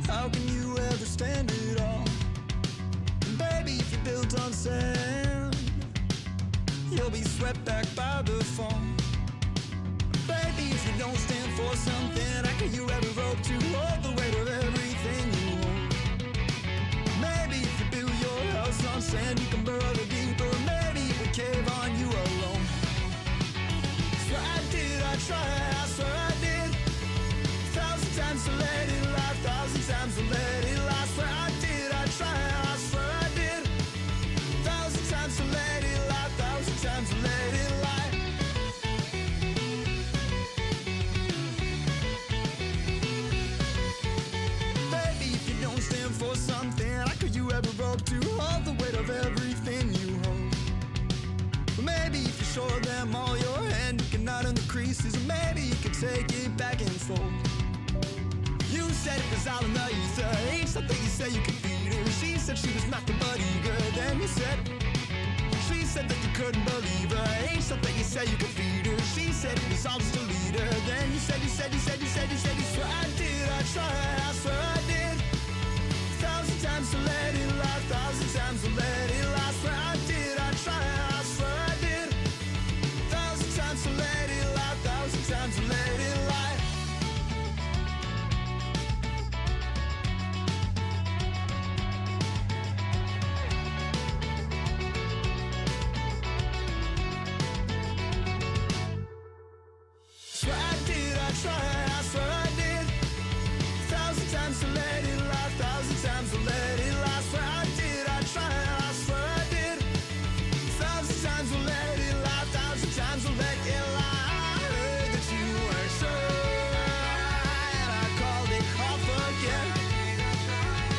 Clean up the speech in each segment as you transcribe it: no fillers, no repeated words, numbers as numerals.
How can you ever stand it all? And baby, if you're built on sand, you'll be swept back by the fall. Baby, if you don't stand for something, how can you ever hope to hold the weight of everything you own? Maybe if you build your house on sand, you can burrow deeper. Maybe it would cave on you alone. So I did, I tried, I swear I did. 1,000 times to let it lie, 1,000 times to let it lie. Swear I did, I tried, I swear I did. 1,000 times to let it lie, 1,000 times to let it lie. Baby, if you don't stand for something, how could you ever hope to hold the weight of everything you hold? But maybe if you show them all your hand, you can iron the creases. Maybe you could take it back and fold. You said it was all in the ether. Ain't something you said you could feed her. She said she was nothing but eager. Then you said, she said that you couldn't believe her. Ain't something you said you could feed her. She said it was all just a leader. Then you said, you said, you said, you said, you said, you swear I did, I tried, I swear I did. 1,000 times to let it lie, 1,000 times to let it lie. Swear I did, I tried, I swear I did. 1,000 times to let it lie, 1,000 times to let it lie. Swear I did, I tried, I swear I did. 1,000 times to let it lie, 1,000 times to let it lie. Swear I did, I tried, I swear I did. 1,000 times to let it lie, 1,000 times to let it lie. I heard that you weren't sure, and I called it off again.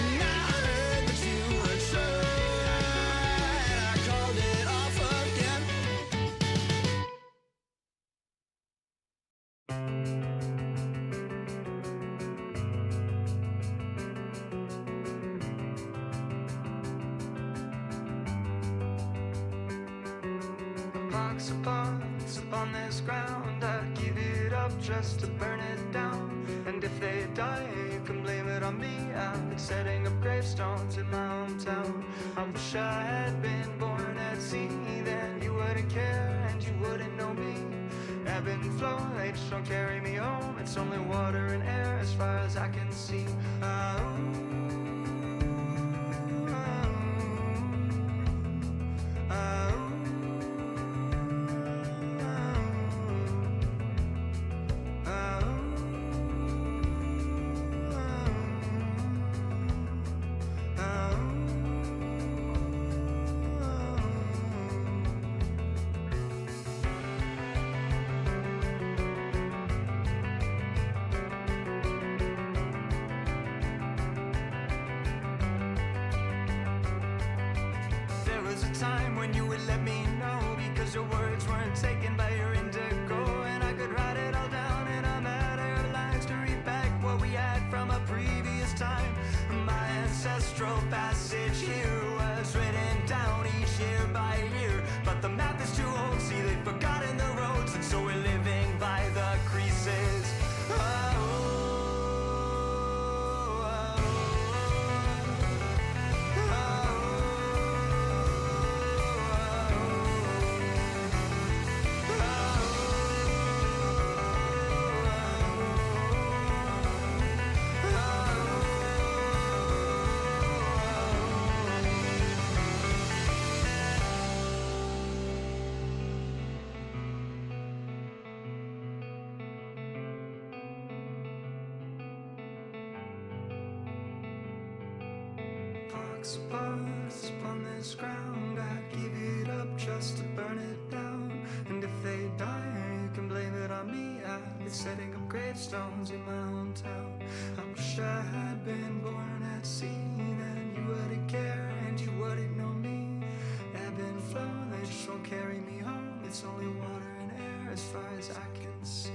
And I heard that you weren't sure, and I called it off again. Box upon this ground, I'd give it up just to burn it down. And if they die, you can blame it on me. I've been setting up gravestones in my hometown. I wish I had been born at sea, then you wouldn't care and you wouldn't know me. Ebb and flow, they just don't carry me home. It's only water and air as far as I can see. Time when you would let me know, because your words weren't taken by your indigo, and I could write it all down in a matter of lines to read back what we had from a previous time. My ancestral passage here was written down each year by year, but the map is too old, see they've forgotten the roads, and so we're living by the creases. Upon this ground, I'd give it up just to burn it down. And if they die, you can blame it on me. I've been setting up gravestones in my hometown. I wish I had been born at sea, then you wouldn't care and you wouldn't know me. Ebb and flow, they just won't carry me home. It's only water and air as far as I can see.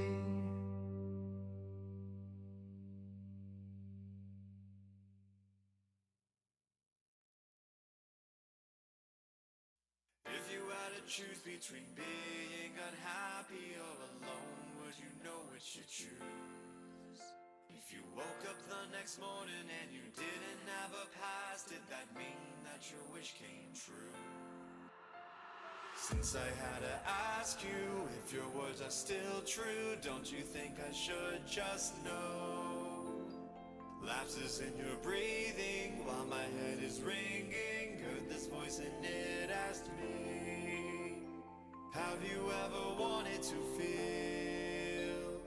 Choose between being unhappy or alone, would you know which you choose? If you woke up the next morning and you didn't have a past, did that mean that your wish came true? Since I had to ask you if your words are still true, don't you think I should just know? Lapses in your breathing while my head is ringing, heard this voice and it asked me, have you ever wanted to feel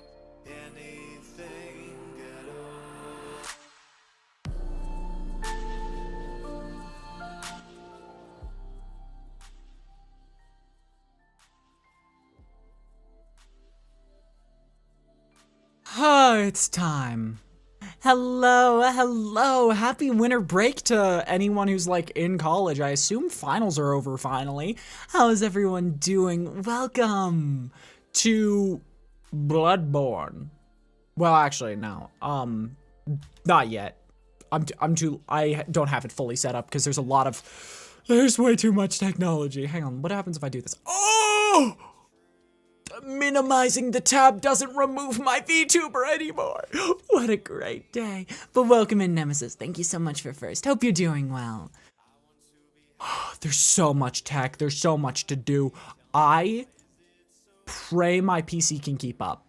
anything at all? Oh, it's time. Hello. Happy winter break to anyone who's like in college. I assume finals are over finally. How is everyone doing? Welcome to Bloodborne. Well, actually, no. Not yet. I don't have it fully set up because there's way too much technology. Hang on, what happens if I do this? Oh! Minimizing the tab doesn't remove my VTuber anymore. What a great day. But welcome in, Nemesis. Thank you so much for first. Hope you're doing well. There's so much tech. There's so much to do. I pray my PC can keep up.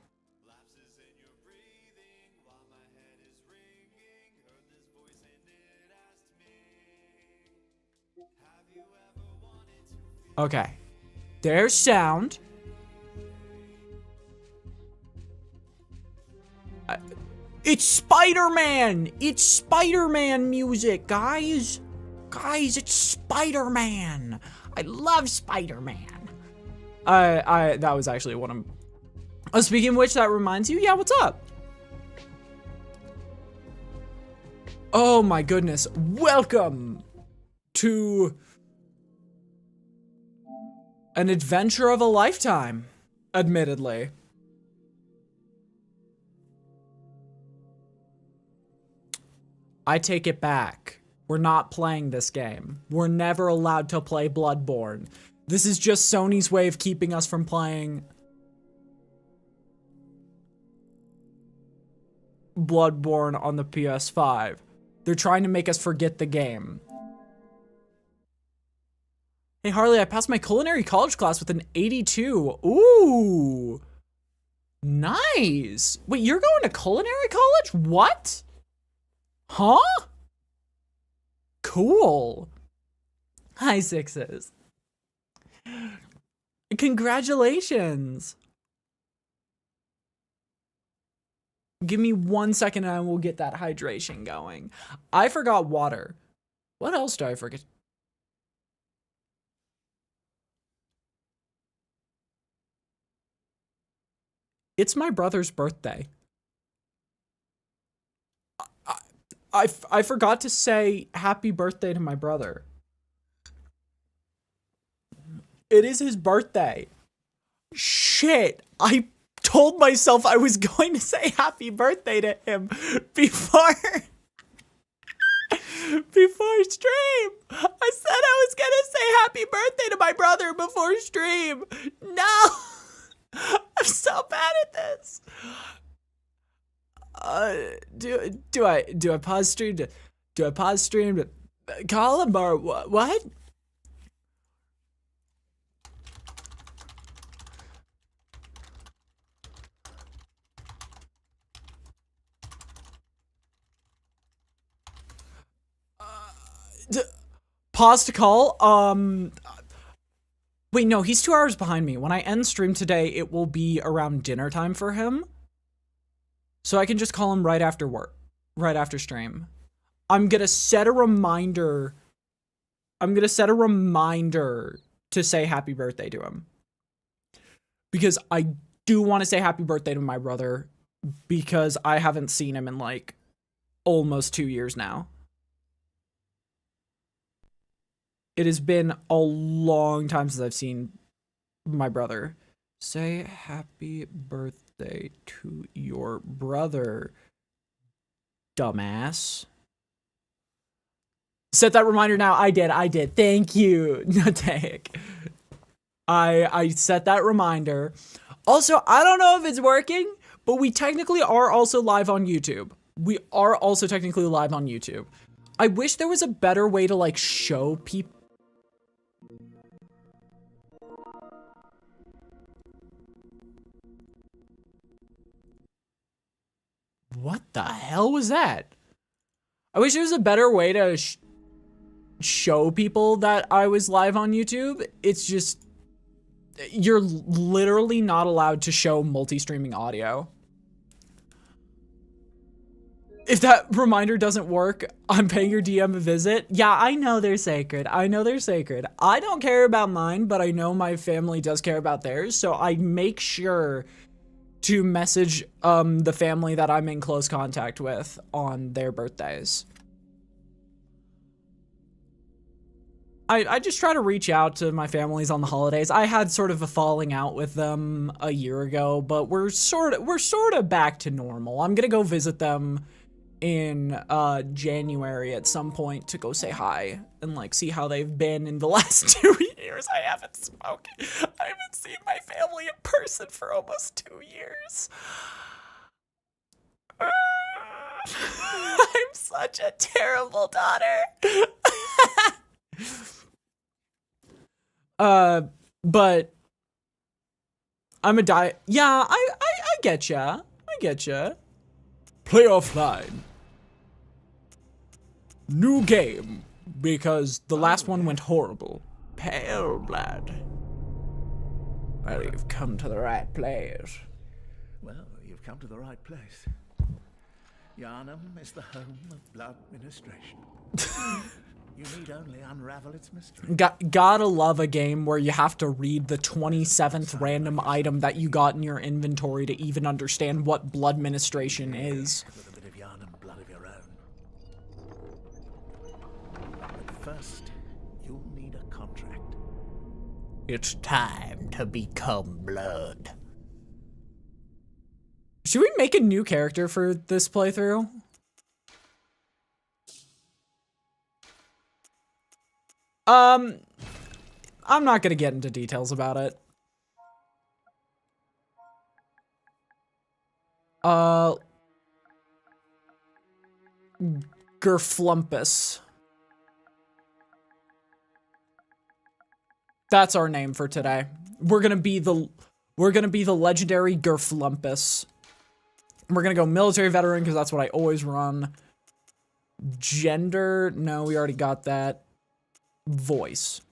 Okay. There's sound. It's Spider-Man! It's Spider-Man music, guys! Guys, it's Spider-Man! I love Spider-Man! That was actually what I'm... Oh, speaking of which, that reminds you? Yeah, what's up? Oh my goodness. Welcome to an adventure of a lifetime, admittedly. I take it back. We're not playing this game. We're never allowed to play Bloodborne. This is just Sony's way of keeping us from playing Bloodborne on the PS5. They're trying to make us forget the game. Hey Harley, I passed my culinary college class with an 82. Ooh. Nice. Wait, you're going to culinary college? What? Huh? Cool. Hi, sixes. Congratulations. Give me 1 second and I will get that hydration going. I forgot water. What else do I forget? It's my brother's birthday. I forgot to say happy birthday to my brother. It is his birthday. Shit, I told myself I was going to say happy birthday to him before stream. I said I was gonna say happy birthday to my brother before stream. No, I'm so bad at this. Do I pause stream to call him or what? Pause to call. Wait, no, he's 2 hours behind me. When I end stream today, it will be around dinner time for him. So I can just call him right after work, right after stream. I'm gonna set a reminder. To say happy birthday to him. Because I do want to say happy birthday to my brother because I haven't seen him in like almost 2 years now. It has been a long time since I've seen my brother. Say happy birthday to your brother, dumbass. Set that reminder now. I did. Thank you, Natek. I set that reminder. Also, I don't know if it's working, but we technically are also live on YouTube. We are also technically live on YouTube. I wish there was a better way to like show people. What the hell was that? I wish there was a better way to show people that I was live on YouTube. It's just, you're literally not allowed to show multi-streaming audio. If that reminder doesn't work, I'm paying your DM a visit. Yeah, I know they're sacred. I know they're sacred. I don't care about mine, but I know my family does care about theirs, so I make sure to message the family that I'm in close contact with on their birthdays. I just try to reach out to my families on the holidays. I had sort of a falling out with them a year ago, but we're sort of back to normal. I'm gonna go visit them in January at some point to go say hi and like see how they've been in the last 2 years. I haven't spoken. I haven't seen my family in person for almost 2 years. I'm such a terrible daughter. But I'm a yeah, I get ya. I get ya. Play offline. New game, because the last one went horrible. Pale blood. Well, you've come to the right place. Well, you've come to the right place. Yarnum is the home of blood ministration. You need only unravel its mystery. Gotta love a game where you have to read the 27th random item that you got in your inventory to even understand what blood ministration is. With a bit of Yarnum blood of your own. But first, you'll need a contract. It's time to become blood. Should we make a new character for this playthrough? I'm not gonna get into details about it. Gerflumpus. That's our name for today. We're gonna be the legendary Gerflumpus. We're gonna go military veteran because that's what I always run. Gender, no, we already got that. Voice.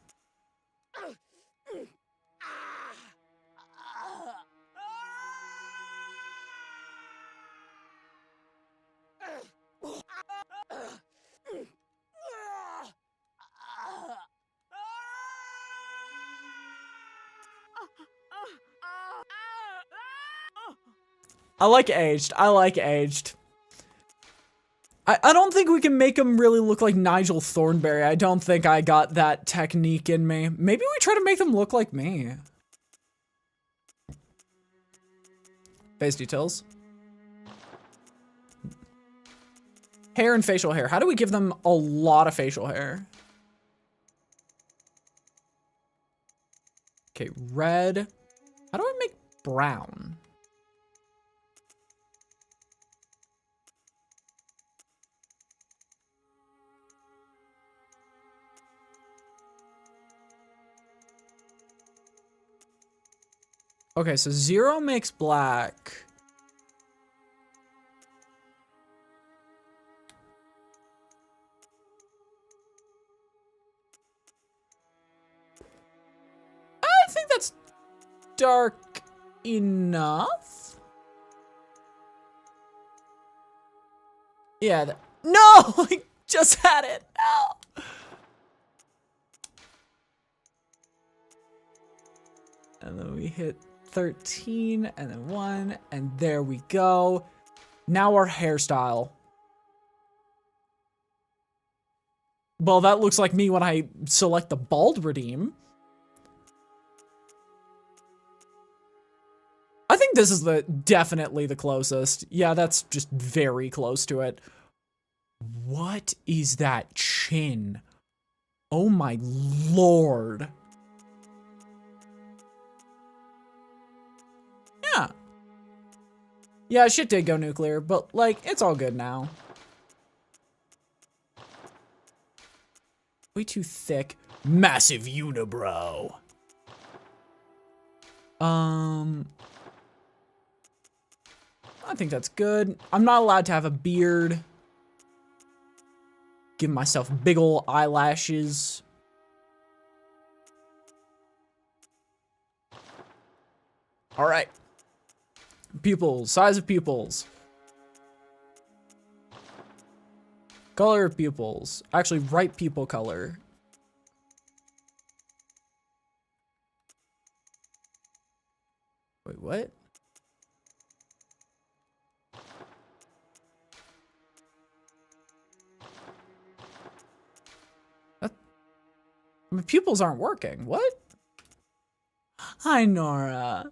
I like aged. I like aged. I don't think we can make him really look like Nigel Thornberry. I don't think I got that technique in me. Maybe we try to make them look like me. Face details. Hair and facial hair. How do we give them a lot of facial hair? Okay, red. How do I make brown? Okay, so 0 makes black. I think that's dark enough. Yeah, no! I just had it. No! And then we hit 13 and then 1 and there we go. Now our hairstyle. Well, that looks like me when I select the bald redeem. I think this is definitely the closest. Yeah, that's just very close to it. What is that chin? Oh my lord. Yeah, shit did go nuclear, but, like, it's all good now. Way too thick. Massive unibrow. I think that's good. I'm not allowed to have a beard. Give myself big ol' eyelashes. All right. Pupils, size of pupils. Color of pupils. Actually, right pupil color. Wait, what? My pupils aren't working. What? Hi, Nora.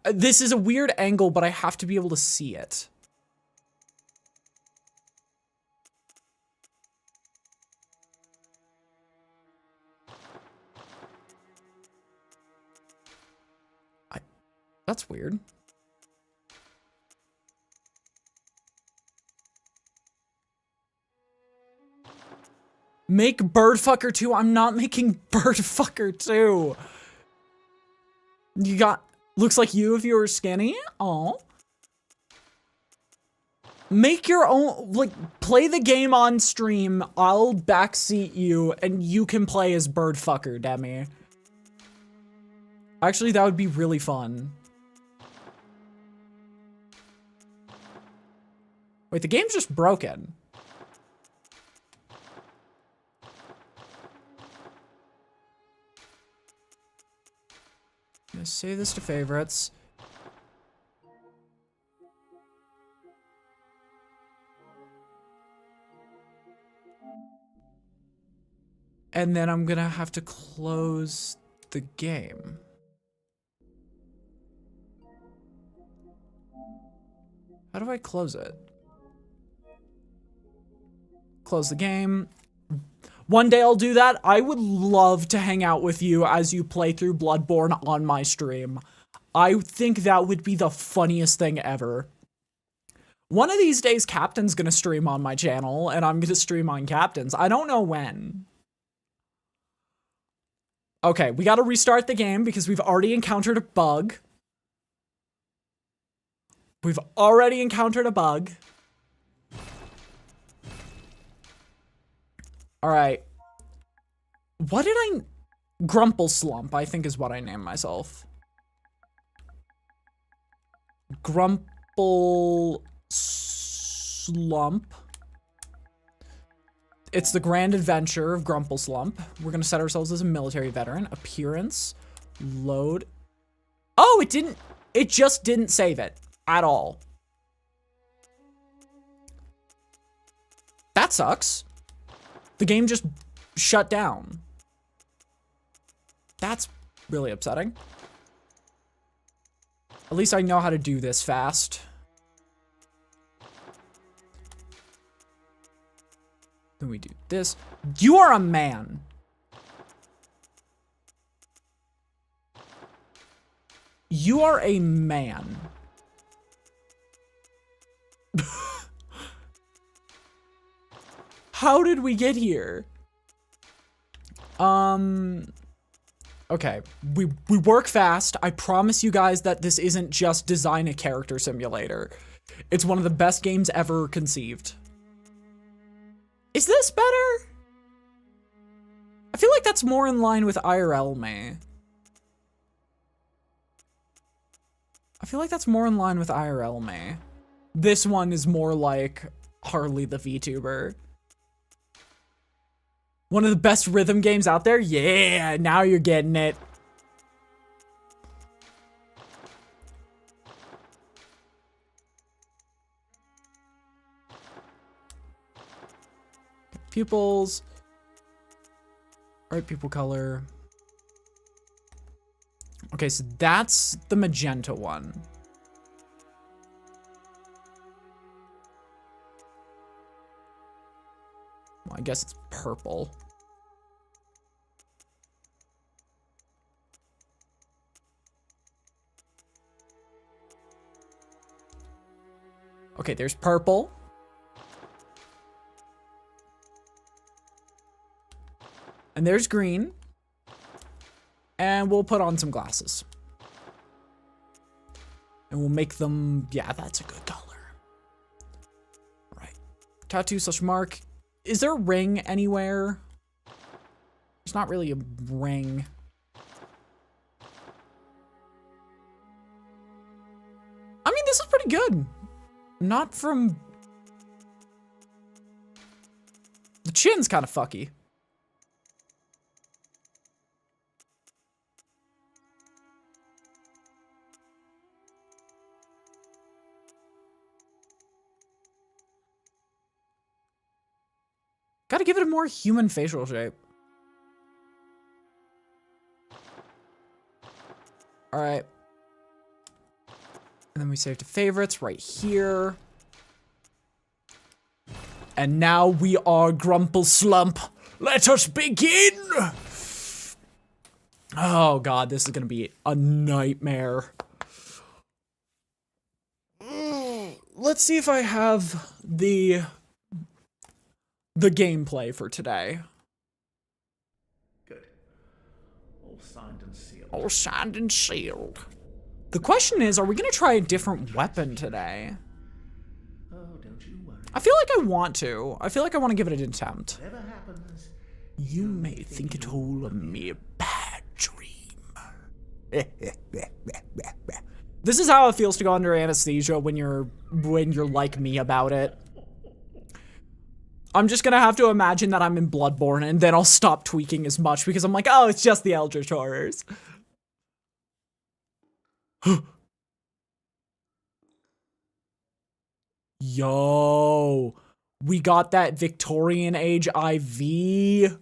This is a weird angle, but I have to be able to see it. That's weird. Make Birdfucker 2. I'm not making Birdfucker 2. You got... Looks like you if you were skinny. Oh. Make your own... Like, play the game on stream. I'll backseat you, and you can play as Birdfucker, Demi. Actually, that would be really fun. Wait, the game's just broken. Let's save this to favorites. And then I'm gonna have to close the game. How do I close it? Close the game. One day I'll do that. I would love to hang out with you as you play through Bloodborne on my stream. I think that would be the funniest thing ever. One of these days, Captain's gonna stream on my channel, and I'm gonna stream on Captain's. I don't know when. Okay, we gotta restart the game because we've already encountered a bug. We've already encountered a bug. Alright. What did I... Grumple Slump, I think is what I named myself. Grumple Slump. It's the grand adventure of Grumple Slump. We're gonna set ourselves as a military veteran. Appearance. Load. Oh, it didn't... It just didn't save it. At all. That sucks. The game just shut down. That's really upsetting. At least I know how to do this fast. Then we do this. You are a man. You are a man. How did we get here? Okay, we work fast. I promise you guys that this isn't just design a character simulator. It's one of the best games ever conceived. Is this better? I feel like that's more in line with IRL me. I feel like that's more in line with IRL me. This one is more like Harley the VTuber. One of the best rhythm games out there? Yeah, now you're getting it. Pupils. Alright, pupil color. Okay, so that's the magenta one. Well, I guess it's purple. Okay, there's purple. And there's green. And we'll put on some glasses. And we'll make them, yeah, that's a good color. Right. Tattoo / mark. Is there a ring anywhere? There's not really a ring. I mean, this is pretty good. Not from... The chin's kind of fucky. Gotta give it a more human facial shape. Alright. And then we save to favorites right here. And now we are Grumple Slump. Let us begin! Oh god, this is gonna be a nightmare. Let's see if I have the gameplay for today. Good. All signed and sealed. All signed and sealed. The question is, are we gonna try a different weapon today? Oh, don't you worry. I feel like I want to. I feel like I want to give it an attempt. Whatever happens, You may think it all a mere bad dream. This is how it feels to go under anesthesia when you're like me about it. I'm just gonna have to imagine that I'm in Bloodborne, and then I'll stop tweaking as much because I'm like, oh, it's just the Eldritch Horrors. Yo, we got that Victorian age IV.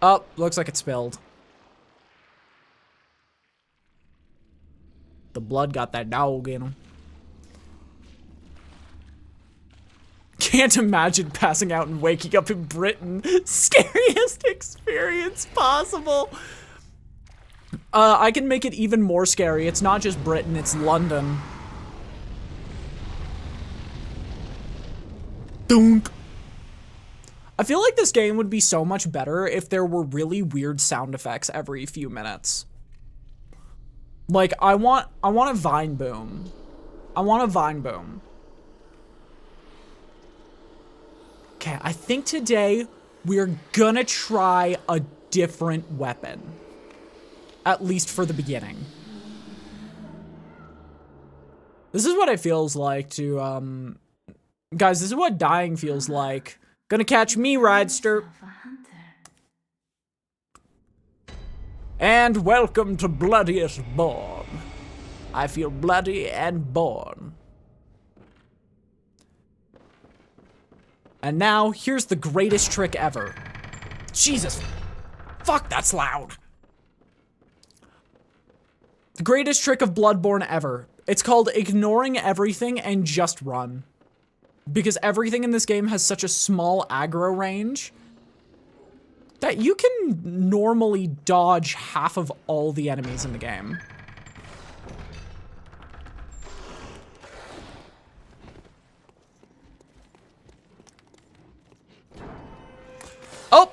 Oh, looks like it spilled. The blood got that dog in him. Can't imagine passing out and waking up in Britain. Scariest experience possible. I can make it even more scary. It's not just Britain, it's London. Dunk. I feel like this game would be so much better if there were really weird sound effects every few minutes. Like, I want a vine boom. I want a vine boom. Okay, I think today we're gonna try a different weapon. At least for the beginning. This is what it feels like to, guys, this is what dying feels like. Gonna catch me, Ridester. And welcome to Bloodiest Born. I feel bloody and born. And now, here's the greatest trick ever. Jesus. Fuck, that's loud. The greatest trick of Bloodborne ever. It's called ignoring everything and just run. Because everything in this game has such a small aggro range that you can normally dodge half of all the enemies in the game. Oh!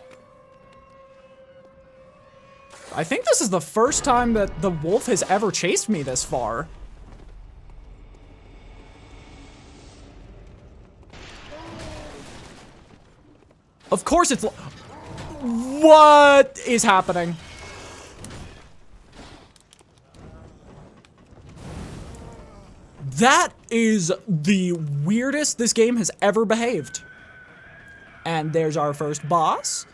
I think this is the first time that the wolf has ever chased me this far. Of course it's... What is happening? That is the weirdest this game has ever behaved. And there's our first boss.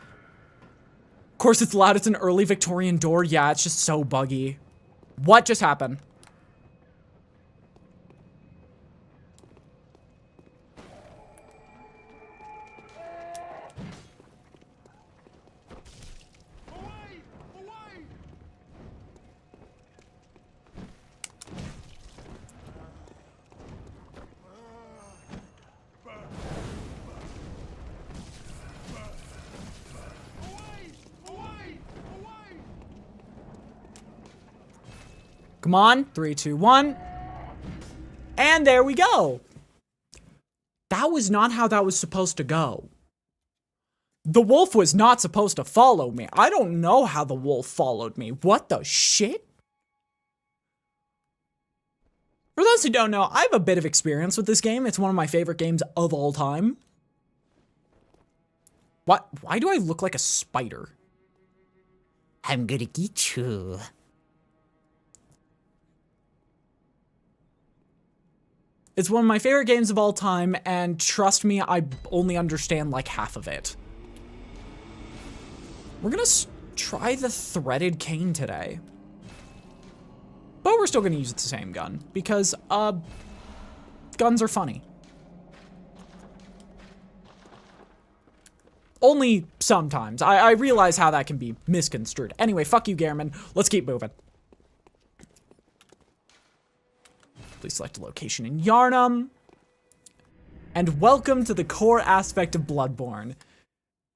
Of course it's loud, it's an early Victorian door. Yeah, it's just so buggy. What just happened? Come on, 3, 2, 1. And there we go. That was not how that was supposed to go. The wolf was not supposed to follow me. I don't know how the wolf followed me. What the shit? For those who don't know, I have a bit of experience with this game. It's one of my favorite games of all time. What? Why do I look like a spider? I'm gonna get you. It's one of my favorite games of all time, and trust me, I only understand like half of it. We're gonna try the threaded cane today. But we're still gonna use the same gun, because, guns are funny. Only sometimes. I realize how that can be misconstrued. Anyway, fuck you, Gehrman. Let's keep moving. Please select a location in Yharnam. And welcome to the core aspect of Bloodborne.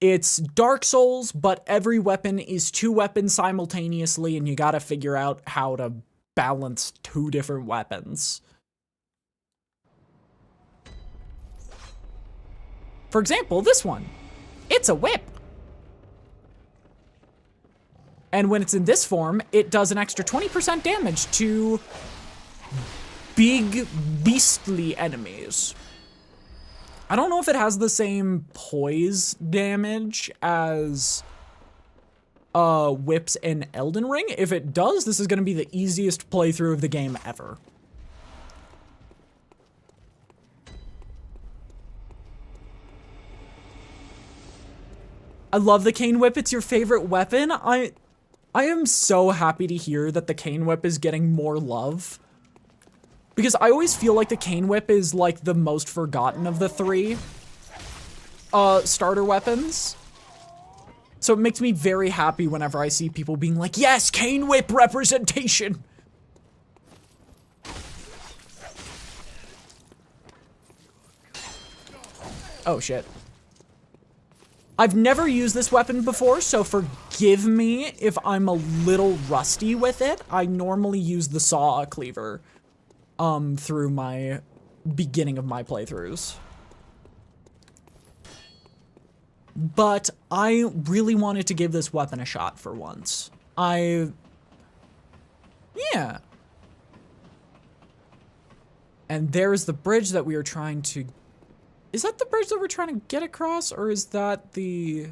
It's Dark Souls, but every weapon is 2 weapons simultaneously, and you gotta figure out how to balance 2 different weapons. For example, this one. It's a whip. And when it's in this form, it does an extra 20% damage to big, beastly enemies. I don't know if it has the same poise damage as whips in Elden Ring. If it does, this is going to be the easiest playthrough of the game ever. I love the cane whip. It's your favorite weapon. I am so happy to hear that the cane whip is getting more love. Because I always feel like the cane whip is like the most forgotten of the 3 starter weapons. So it makes me very happy whenever I see people being like, yes, cane whip representation. Oh shit. I've never used this weapon before, so forgive me if I'm a little rusty with it. I normally use the saw cleaver through my beginning of my playthroughs. But I really wanted to give this weapon a shot for once. Yeah. And there's the bridge that we are trying to... Is that the bridge that we're trying to get across, or is that the...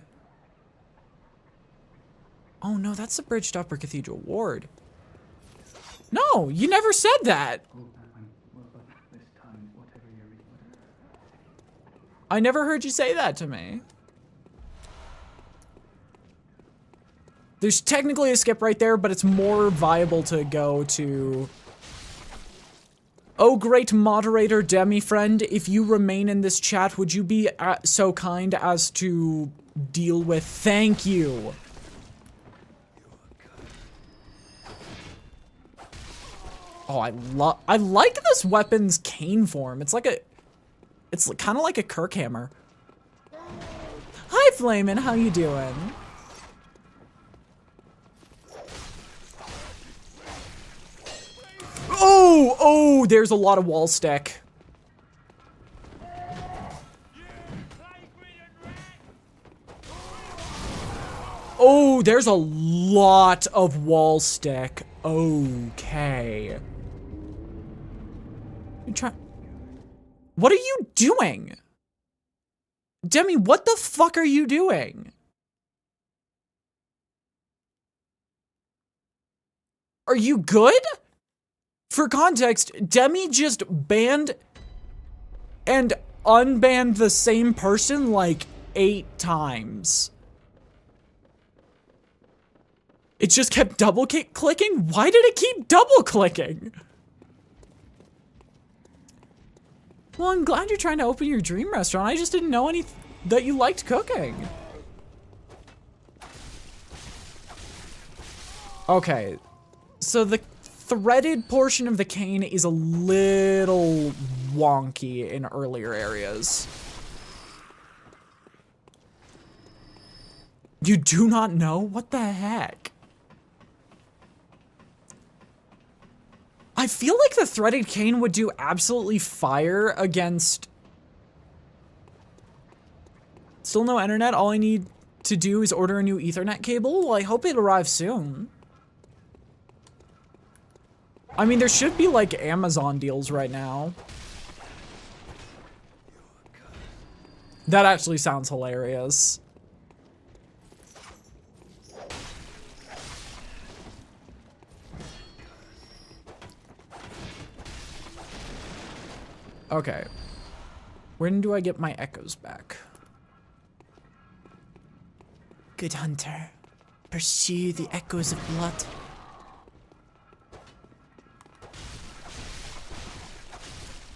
Oh no, that's the bridge to Upper Cathedral Ward. No, you never said that! I never heard you say that to me. There's technically a skip right there, but it's more viable to go to... Oh, great moderator, demi-friend, if you remain in this chat, would you be so kind as to deal with... Thank you. Oh, I like this weapon's cane form. It's like a... It's kind of like a Kirk hammer. Hi, Flamin', how you doing? Oh, there's a lot of wall stick. Oh, there's a lot of wall stick. Okay. What are you doing? Demi, what the fuck are you doing? Are you good? For context, Demi just banned and unbanned the same person like 8 times. It just kept double clicking? Why did it keep double clicking? Well, I'm glad you're trying to open your dream restaurant. I just didn't know that you liked cooking. Okay, so the threaded portion of the cane is a little wonky in earlier areas. You do not know? What the heck? I feel like the threaded cane would do absolutely fire against... Still no internet? All I need to do is order a new Ethernet cable? Well, I hope it arrives soon. I mean, there should be, like, Amazon deals right now. That actually sounds hilarious. Okay. When do I get my echoes back? Good hunter. Pursue the echoes of blood.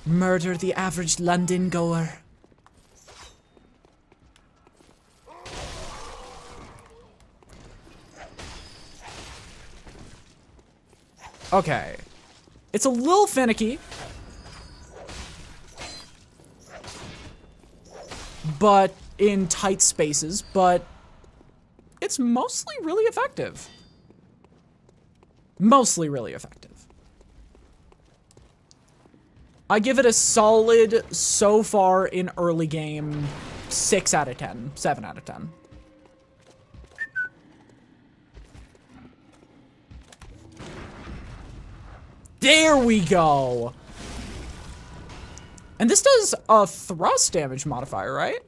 Murder the average London goer. Okay. It's a little finicky. But in tight spaces, but it's mostly really effective. Mostly really effective. I give it a solid, so far in early game, 6 out of 10, 7 out of 10. There we go. And this does a thrust damage modifier, right?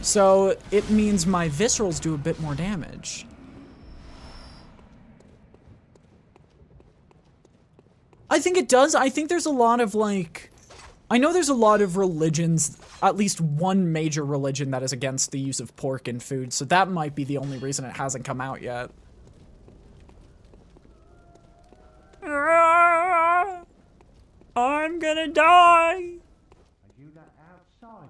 So it means my viscerals do a bit more damage. I think it does. I think there's a lot of, like... I know there's a lot of religions, at least one major religion that is against the use of pork in food, so that might be the only reason it hasn't come out yet. I'm gonna die! Are you that outsider?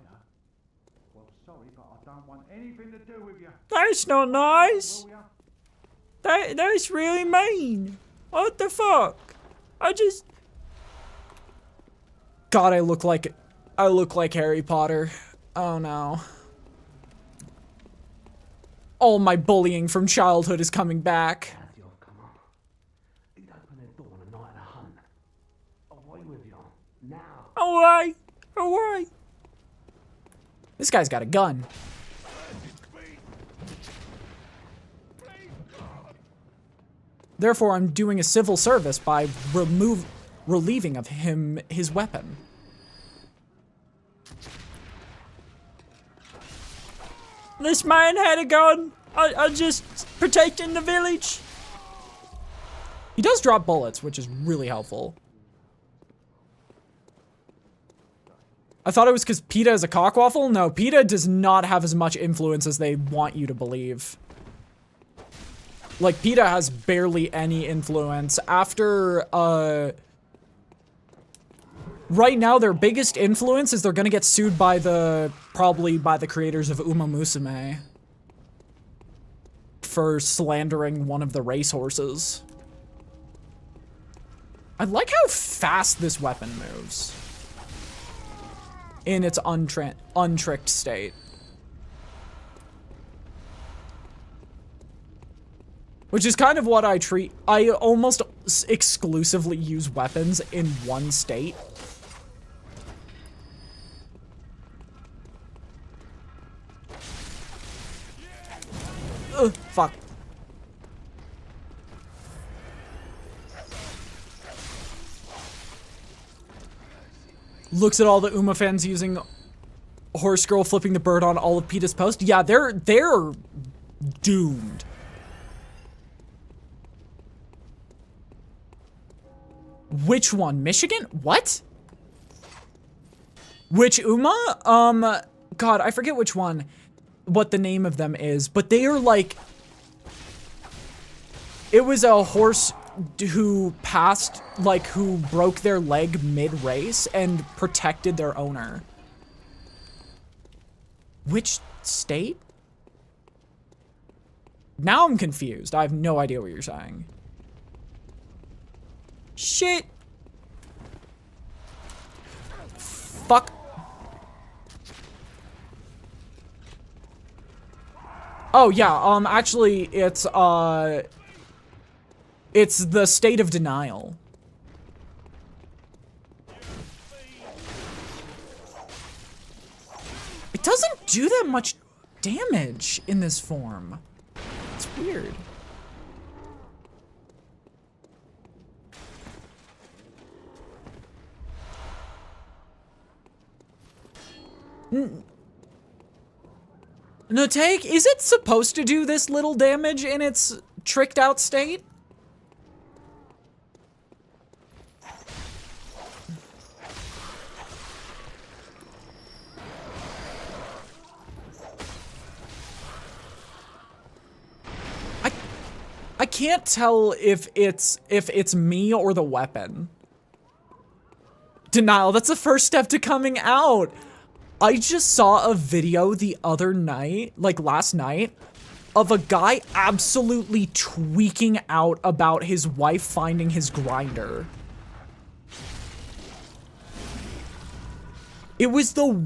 Well, sorry, but I don't want anything to do with you. That's not nice. Will ya? That's really mean. What the fuck? God, I look like Harry Potter. Oh no. All my bullying from childhood is coming back. Come on. He'd open the door on a night of a hunt. Away with you. Now. Away! Away! This guy's got a gun. Therefore, I'm doing a civil service by relieving of him his weapon. This man had a gun. I just protecting the village. He does drop bullets, which is really helpful. I thought it was because PETA is a cockwaffle. No, PETA does not have as much influence as they want you to believe. Like, PETA has barely any influence. After, right now, their biggest influence is they're gonna get sued by probably by the creators of Uma Musume. For slandering one of the racehorses. I like how fast this weapon moves. In its untricked state. Which is kind of what I treat. I almost exclusively use weapons in one state. Ugh, fuck. Looks at all the Uma fans using Horse Girl flipping the bird on all of PETA's posts. Yeah, they're doomed. Which one? Michigan? What? Which Uma? God, I forget which one, what the name of them is, but they are like, it was a horse who passed, like, who broke their leg mid-race and protected their owner. Which state? Now I'm confused. I have no idea what you're saying. Shit. Fuck. Oh, yeah, actually, it's, It's the state of denial. It doesn't do that much damage in this form. It's weird. No take, is it supposed to do this little damage in its tricked out state? I can't tell if it's me or the weapon. Denial, that's the first step to coming out. I just saw a video the other night, like last night, of a guy absolutely tweaking out about his wife finding his grinder. It was the...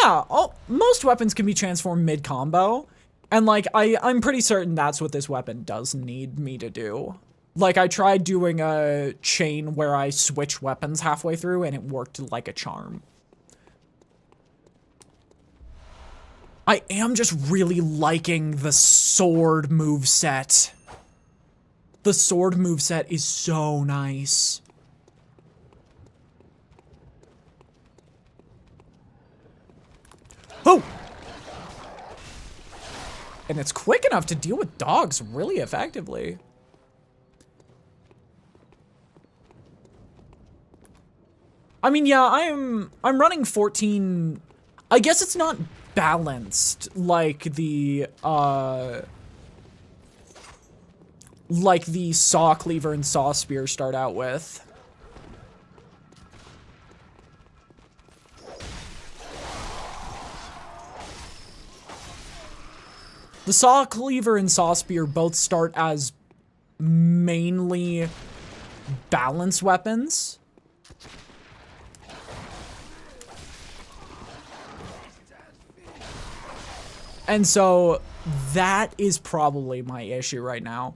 Yeah, most weapons can be transformed mid-combo. And like, I'm pretty certain that's what this weapon does need me to do. Like, I tried doing a chain where I switch weapons halfway through, and it worked like a charm. I am just really liking the sword moveset. The sword moveset is so nice. Oh! And it's quick enough to deal with dogs really effectively. I mean, yeah, I'm running 14. I guess it's not balanced like the saw cleaver and saw spear start out with. The saw cleaver and saw spear both start as mainly balance weapons. And so that is probably my issue right now.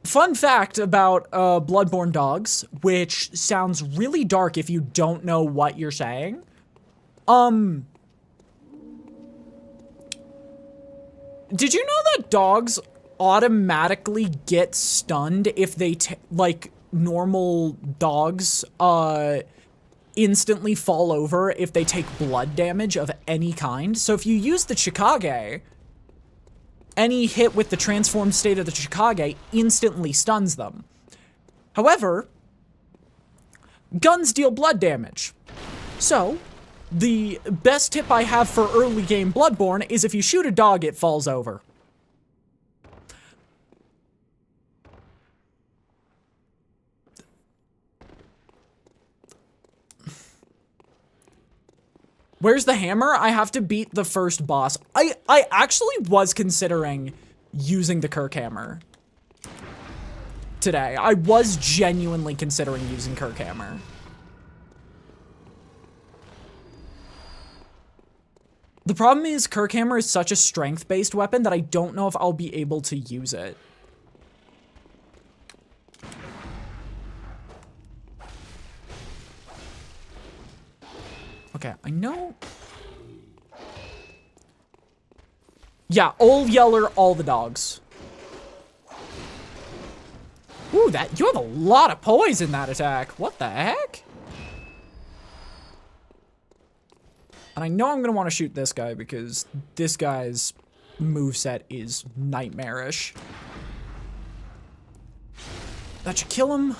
Fun fact about Bloodborne dogs, which sounds really dark if you don't know what you're saying. Did you know that dogs automatically get stunned if they like normal dogs instantly fall over if they take blood damage of any kind? So if you use the Chikage, any hit with the transformed state of the Chikage instantly stuns them. However, guns deal blood damage. So the best tip I have for early game Bloodborne is if you shoot a dog, it falls over. Where's the hammer? I have to beat the first boss. I actually was considering using the Kirk hammer today. I was genuinely considering using Kirk hammer. The problem is Kirk hammer is such a strength-based weapon that I don't know if I'll be able to use it. Okay, I know. Yeah, Old Yeller, all the dogs. Ooh, you have a lot of poise in that attack. What the heck? And I know I'm gonna want to shoot this guy because this guy's moveset is nightmarish. That should kill him.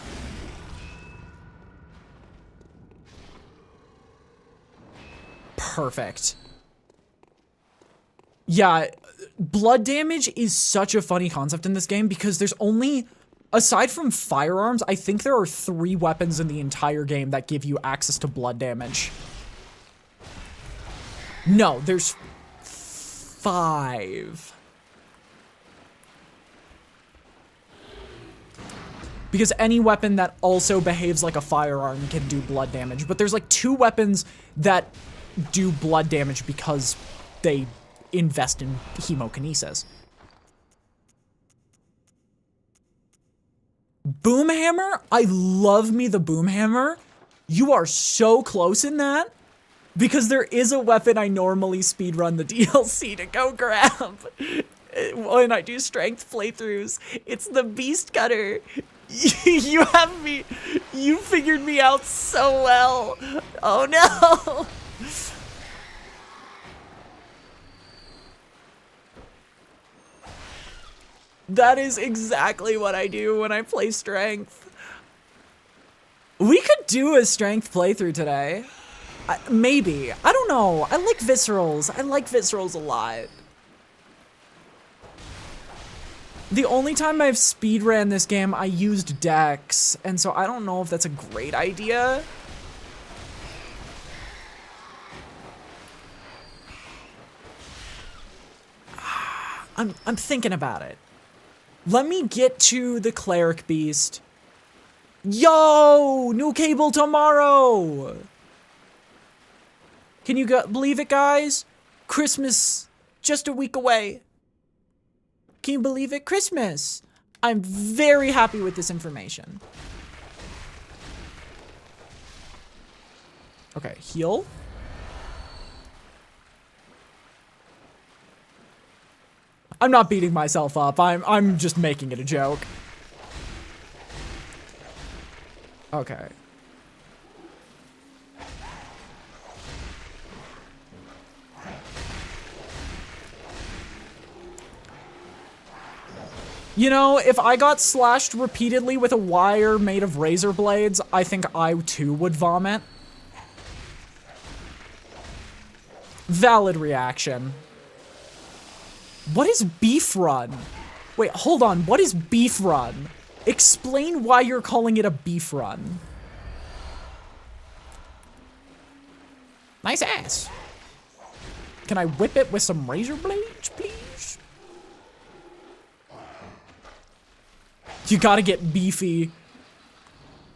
Perfect. Yeah, blood damage is such a funny concept in this game because there's only, aside from firearms, I think there are 3 weapons in the entire game that give you access to blood damage. No, there's 5. Because any weapon that also behaves like a firearm can do blood damage. But there's like 2 weapons that do blood damage because they invest in hemokinesis. Boomhammer? I love me the boomhammer. You are so close in that. Because there is a weapon I normally speedrun the DLC to go grab when I do strength playthroughs. It's the beast cutter. You have me, you figured me out so well. Oh no. That is exactly what I do when I play strength. We could do a strength playthrough today. Maybe. I don't know. I like viscerals. I like viscerals a lot. The only time I've speedran this game, I used Dex, and so I don't know if that's a great idea. I'm thinking about it. Let me get to the cleric beast. Yo! New cable tomorrow! Can you believe it, guys? Christmas, just a week away. Can you believe it? Christmas. I'm very happy with this information. Okay, heal. I'm not beating myself up. I'm just making it a joke. Okay. You know, if I got slashed repeatedly with a wire made of razor blades, I think I too would vomit. Valid reaction. What is beef run? Wait, hold on. What is beef run? Explain why you're calling it a beef run. Nice ass. Can I whip it with some razor blades, please? You gotta get beefy.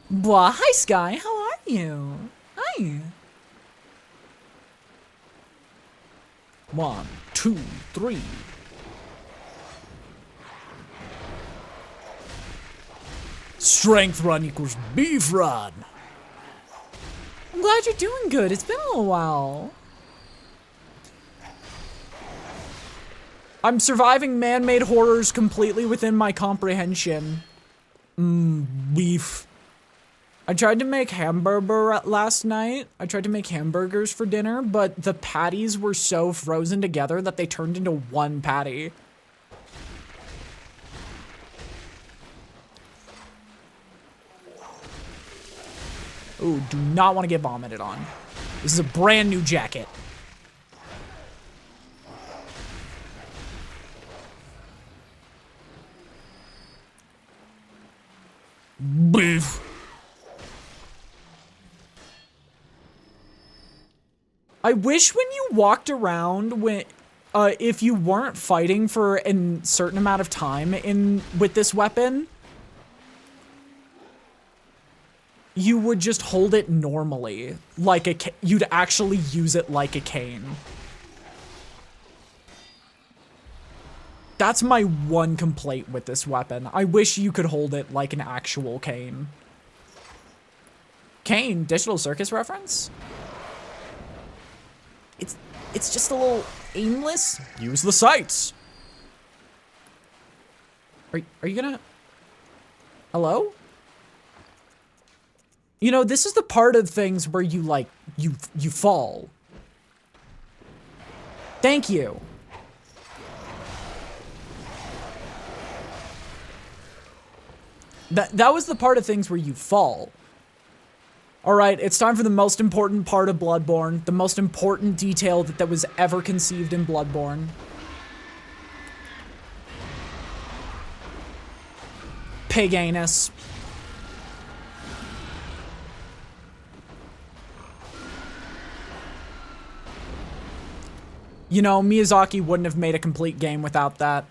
Blah, hi Sky, how are you? Hi. 1, 2, 3. Strength run equals beef run. I'm glad you're doing good. It's been a little while. I'm surviving man-made horrors completely within my comprehension. Beef. I tried to make hamburger last night. I tried to make hamburgers for dinner, but the patties were so frozen together that they turned into one patty. Ooh, do not want to get vomited on. This is a brand new jacket. Beef. I wish when you walked around when, if you weren't fighting for a certain amount of time with this weapon, you would just hold it normally, like you'd actually use it like a cane. That's my one complaint with this weapon. I wish you could hold it like an actual cane. Cane, Digital Circus reference? It's just a little aimless. Use the sights. Are you gonna? Hello? You know, this is the part of things where you you fall. Thank you. That was the part of things where you fall. Alright, it's time for the most important part of Bloodborne. The most important detail that was ever conceived in Bloodborne. Pig anus. You know, Miyazaki wouldn't have made a complete game without that.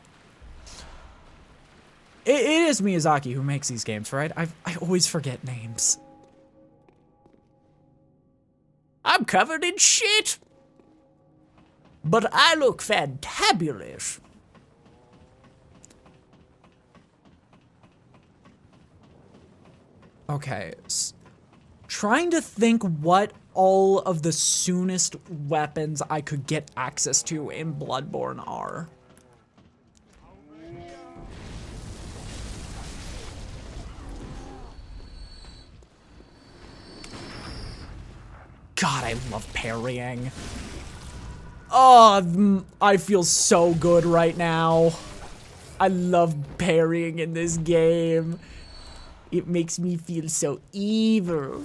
It is Miyazaki who makes these games, right? I always forget names. I'm covered in shit. But I look fantabulous. Okay. Trying to think what all of the soonest weapons I could get access to in Bloodborne are. God, I love parrying. Oh, I feel so good right now. I love parrying in this game. It makes me feel so evil.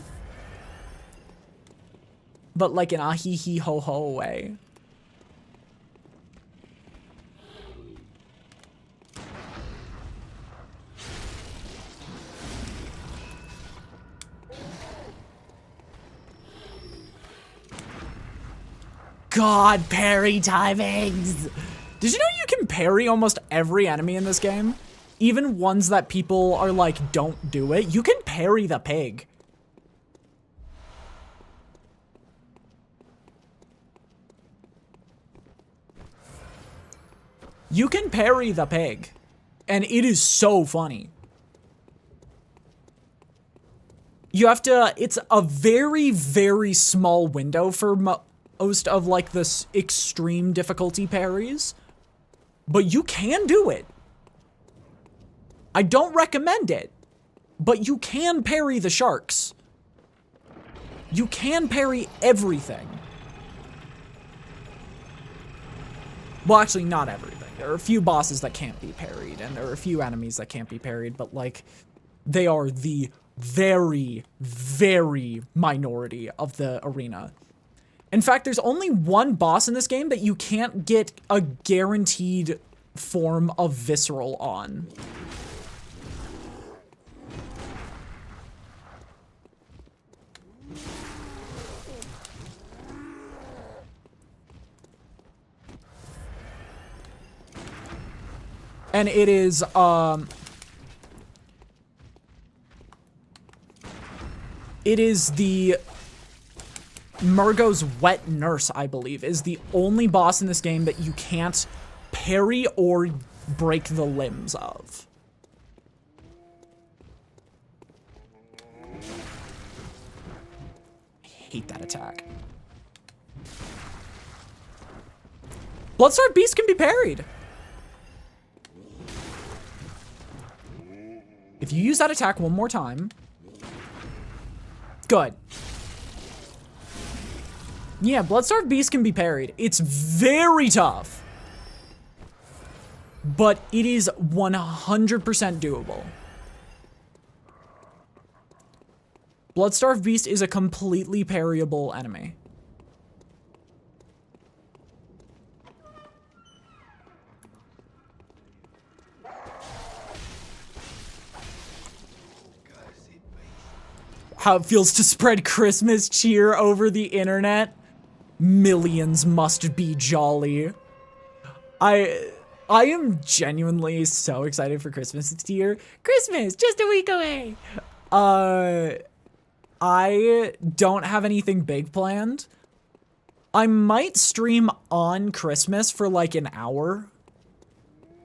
But like in a hee hee ho ho way. God, parry timings! Did you know you can parry almost every enemy in this game? Even ones that people are like, don't do it. You can parry the pig. You can parry the pig. And it is so funny. You have to, it's a very, very small window for most of like this extreme difficulty parries. But you can do it. I don't recommend it. But you can parry the sharks. You can parry everything. Well, actually, not everything. There are a few bosses that can't be parried, and there are a few enemies that can't be parried, but, like, they are the very, very minority of the arena. In fact, there's only one boss in this game that you can't get a guaranteed form of visceral on. And it is, it is the Murgo's wet nurse, I believe, is the only boss in this game that you can't parry or break the limbs of. I hate that attack. Bloodstarved Beast can be parried. If you use that attack one more time. Good. Yeah, Bloodstarved Beast can be parried. It's very tough. But it is 100% doable. Bloodstarved Beast is a completely parryable enemy. How it feels to spread Christmas cheer over the internet. Millions must be jolly. I am genuinely so excited for Christmas this year. Christmas, just a week away. I don't have anything big planned. I might stream on Christmas for like an hour.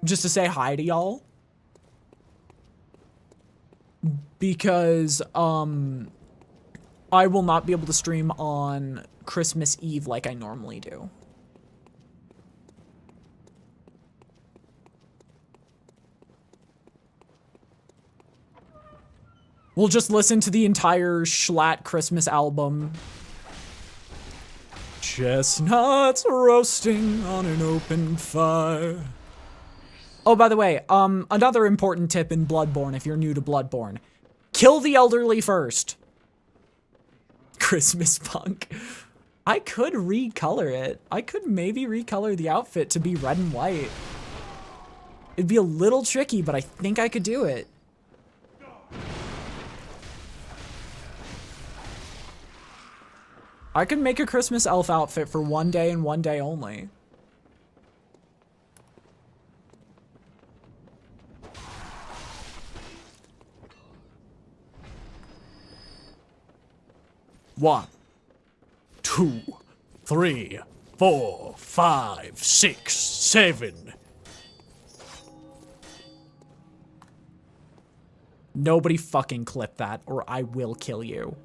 Just to say hi to y'all. Because, I will not be able to stream on Christmas Eve like I normally do. We'll just listen to the entire Schlatt Christmas album. Chestnuts roasting on an open fire. Oh, by the way, another important tip in Bloodborne, if you're new to Bloodborne. Kill the elderly first. Christmas punk. I could recolor it. I could maybe recolor the outfit to be red and white. It'd be a little tricky, but I think I could do it. I could make a Christmas elf outfit for one day and one day only. One, 2, 3, 4, 5, 6, 7. Nobody fucking clip that, or I will kill you.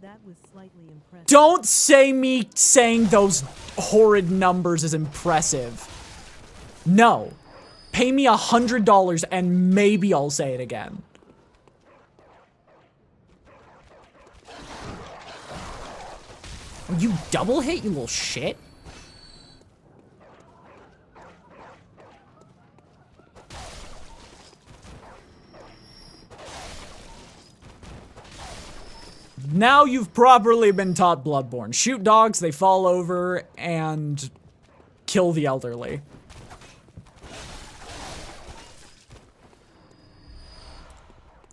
That was slightly impressive. Don't say me saying those horrid numbers is impressive. No. Pay me $100 and maybe I'll say it again. You double hit, you little shit? Now you've properly been taught Bloodborne. Shoot dogs, they fall over, and kill the elderly.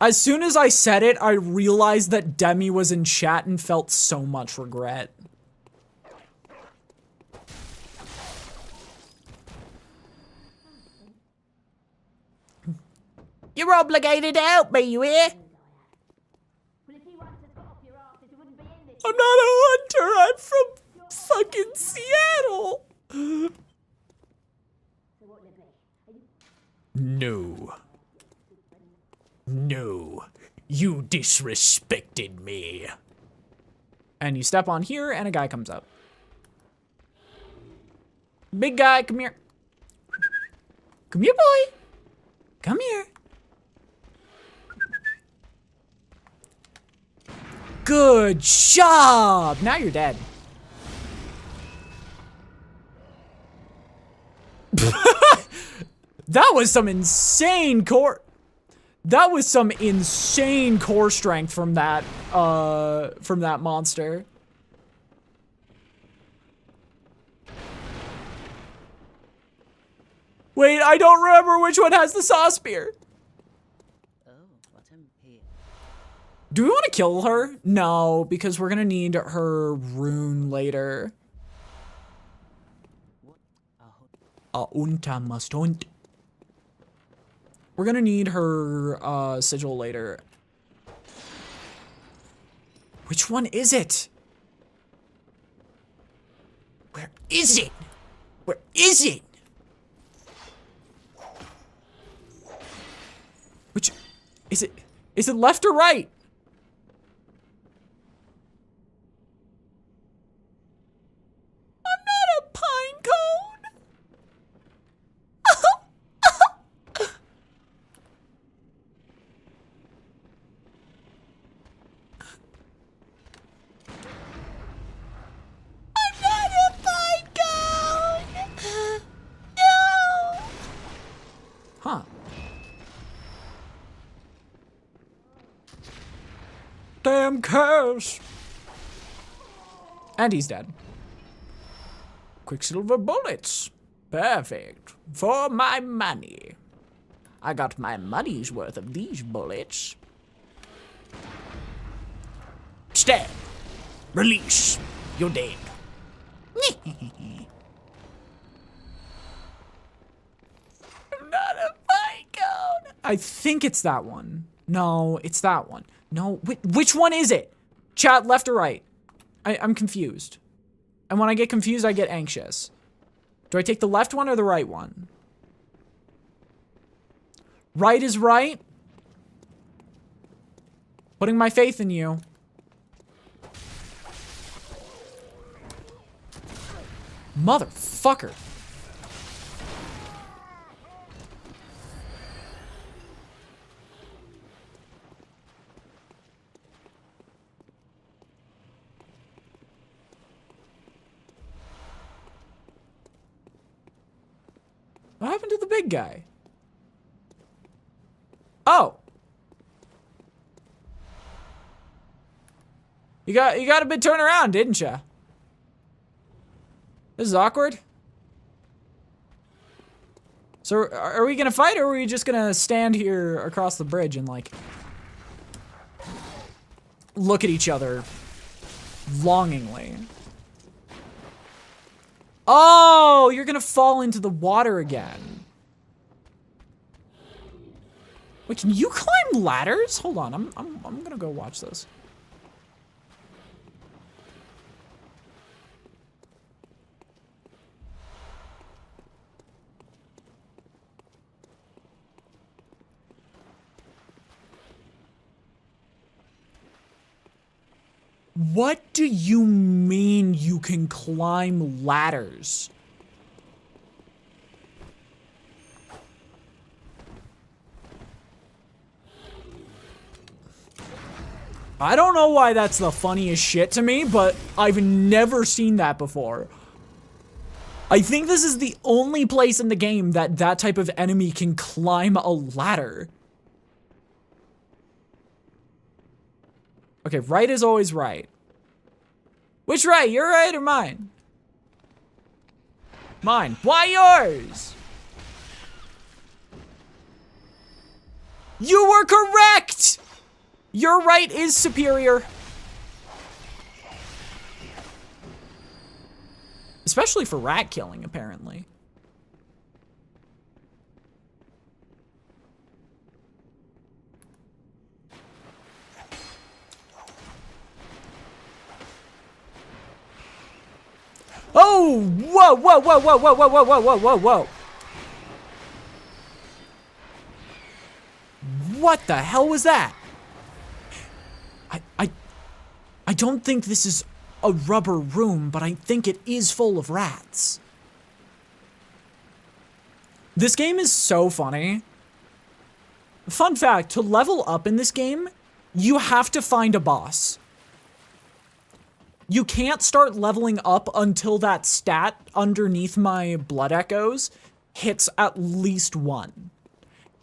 As soon as I said it, I realized that Demi was in chat and felt so much regret. You're obligated to help me, you hear? I'm not a hunter, I'm from fucking Seattle. No. No. You disrespected me. And you step on here and a guy comes up. Big guy, come here. Come here, boy. Come here. Good job! Now you're dead. That was some insane core. That was some insane core strength from that monster. Wait, I don't remember which one has the saw spear. Do we want to kill her? No, because we're gonna need her rune later. Unta must hunt. We're gonna need her sigil later. Which one is it? Where is it? Where is it? Which is it? Is it left or right? Huh. Damn curse. And he's dead. Quicksilver bullets. Perfect. For my money. I got my money's worth of these bullets. Stab. Release. You're dead. Not a fight code. I think it's that one. No, it's that one. No, which one is it? Chat, left or right? I'm confused. And when I get confused, I get anxious. Do I take the left one or the right one? Right is right. Putting my faith in you. Motherfucker. What happened to the big guy? Oh. You got a bit turn around, didn't ya? This is awkward. So are we gonna fight or are we just gonna stand here across the bridge and like look at each other longingly? Oh, you're gonna fall into the water again. Wait, can you climb ladders? Hold on, I'm gonna go watch this. What do you mean you can climb ladders? I don't know why that's the funniest shit to me, but I've never seen that before. I think this is the only place in the game that that type of enemy can climb a ladder. Okay, right is always right. Which right? Your right or mine? Mine. Why yours? You were correct! Your right is superior. Especially for rat killing, apparently. Oh! Whoa, whoa, whoa, whoa, whoa, whoa, whoa, whoa, whoa, whoa, whoa. What the hell was that? I don't think this is a rubber room, but I think it is full of rats. This game is so funny. Fun fact, to level up in this game, you have to find a boss. You can't start leveling up until that stat underneath my blood echoes hits at least 1.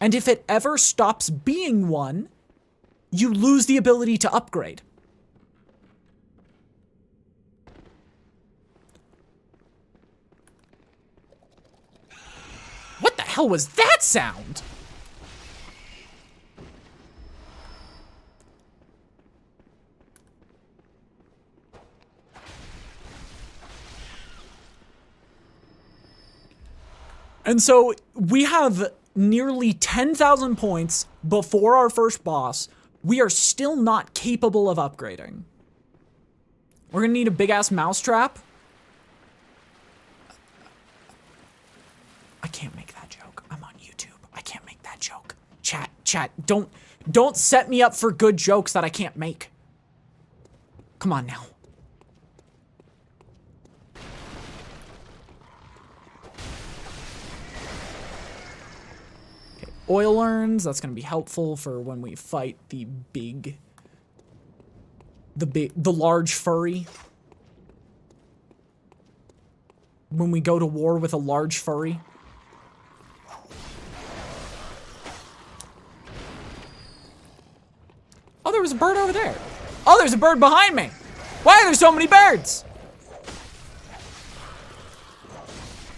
And if it ever stops being 1, you lose the ability to upgrade. What the hell was that sound? And so we have nearly 10,000 points before our first boss. We are still not capable of upgrading. We're gonna need a big ass mousetrap. I can't make that joke. I'm on YouTube. I can't make that joke. Chat, don't set me up for good jokes that I can't make. Come on now. Okay, oil urns, that's gonna be helpful for when we fight the large furry. When we go to war with a large furry. Oh, there was a bird over there. Oh, there's a bird behind me. Why are there so many birds?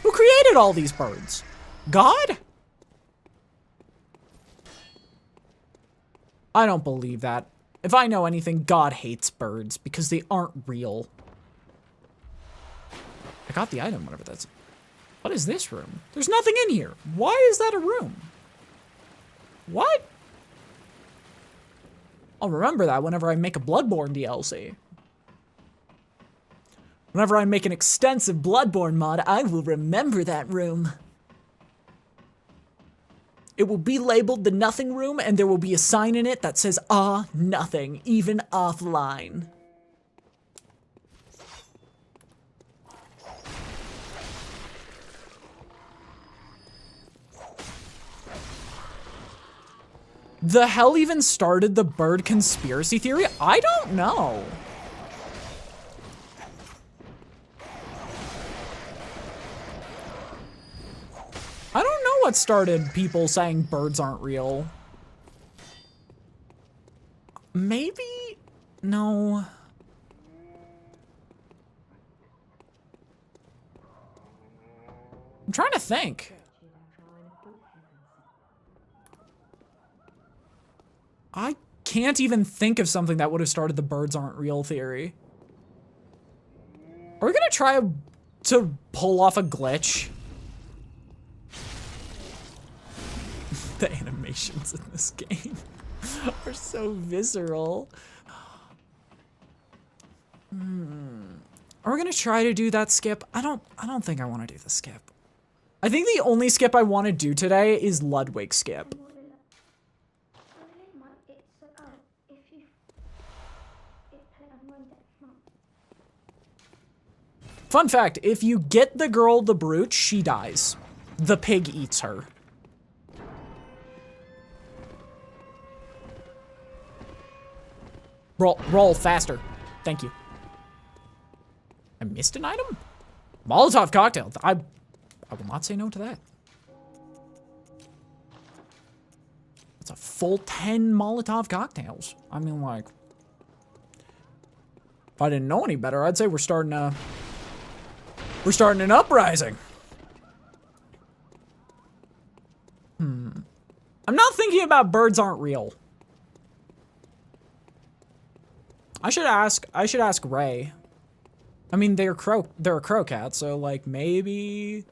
Who created all these birds? God? I don't believe that. If I know anything, God hates birds because they aren't real. I got the item, whatever that's. What is this room? There's nothing in here. Why is that a room? What? I'll remember that whenever I make a Bloodborne DLC. Whenever I make an extensive Bloodborne mod, I will remember that room. It will be labeled the Nothing Room, and there will be a sign in it that says, nothing, even offline. The hell even started the bird conspiracy theory? I don't know. I don't know what started people saying birds aren't real. Maybe? No. I'm trying to think. I can't even think of something that would have started the birds aren't real theory. Are we gonna try to pull off a glitch? The animations in this game are so visceral. Are we gonna try to do that skip? I don't think I want to do the skip. I think the only skip I want to do today is Ludwig skip. Fun fact, if you get the girl the brooch, she dies. The pig eats her. Roll faster. Thank you. I missed an item? Molotov cocktail. I will not say no to that. It's a full 10 Molotov cocktails. I mean, like, if I didn't know any better, I'd say we're starting an uprising. I'm not thinking about birds aren't real. I should ask Ray. I mean, they're a crow cat, so like maybe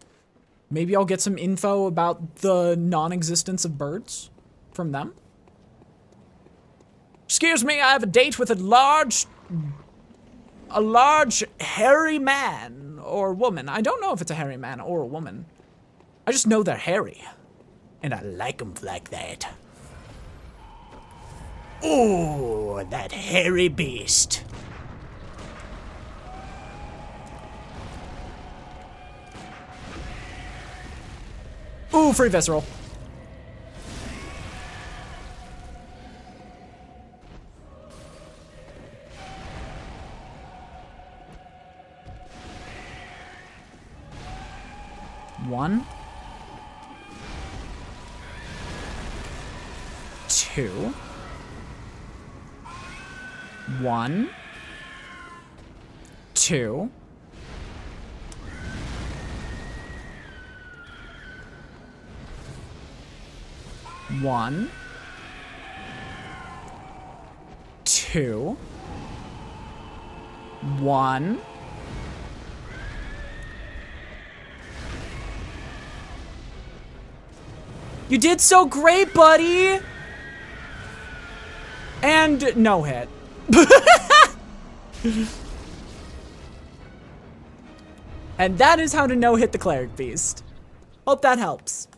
I'll get some info about the non-existence of birds from them. Excuse me, I have a date with a large hairy man or woman. I don't know if it's a hairy man or a woman. I just know they're hairy. And I like them like that. Oh, that hairy beast. Ooh, free visceral. One. Two. One. Two. One. Two. One. You did so great, buddy! And no hit. And that is how to no-hit the Cleric Beast. Hope that helps.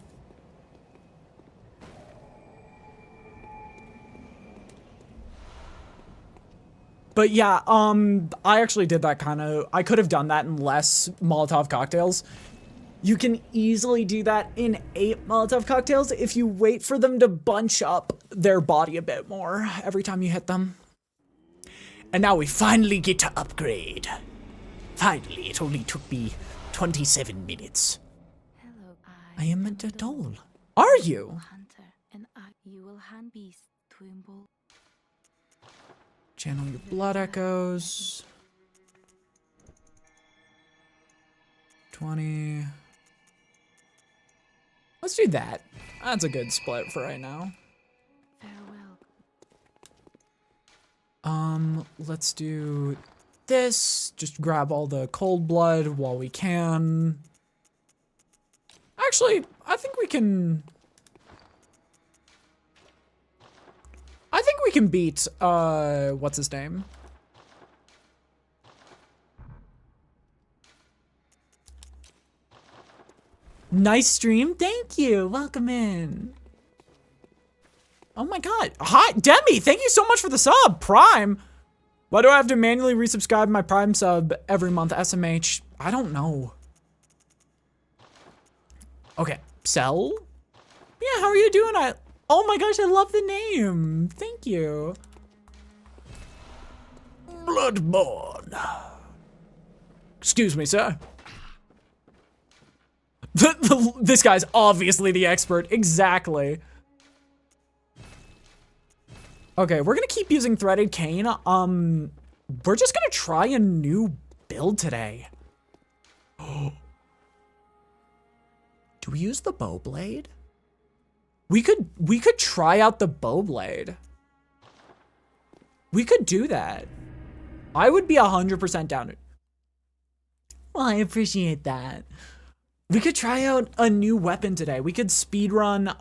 But yeah, I actually did that kind of, I could have done that in less Molotov cocktails. You can easily do that in 8 Molotov cocktails if you wait for them to bunch up their body a bit more every time you hit them. And now we finally get to upgrade. Finally, it only took me 27 minutes. Hello, I am a doll. Are you? Hunter, and you will hand beast Twimble. Channel your blood echoes. 20. Let's do that. That's a good split for right now. Farewell. Let's do this. Just grab all the cold blood while we can. Actually, I think we can beat, what's his name? Nice stream, thank you, welcome in. Oh my god, hi, Demi, thank you so much for the sub, Prime. Why do I have to manually resubscribe my Prime sub every month, SMH? I don't know. Okay, Cell? Yeah, how are you doing? Oh my gosh, I love the name. Thank you. Bloodborne. Excuse me, sir. This guy's obviously the expert. Exactly. Okay, we're gonna keep using Threaded Cane. We're just gonna try a new build today. Do we use the bow blade? We could try out the bow blade. We could do that. I would be 100% down. Well, I appreciate that. We could try out a new weapon today. We could speedrun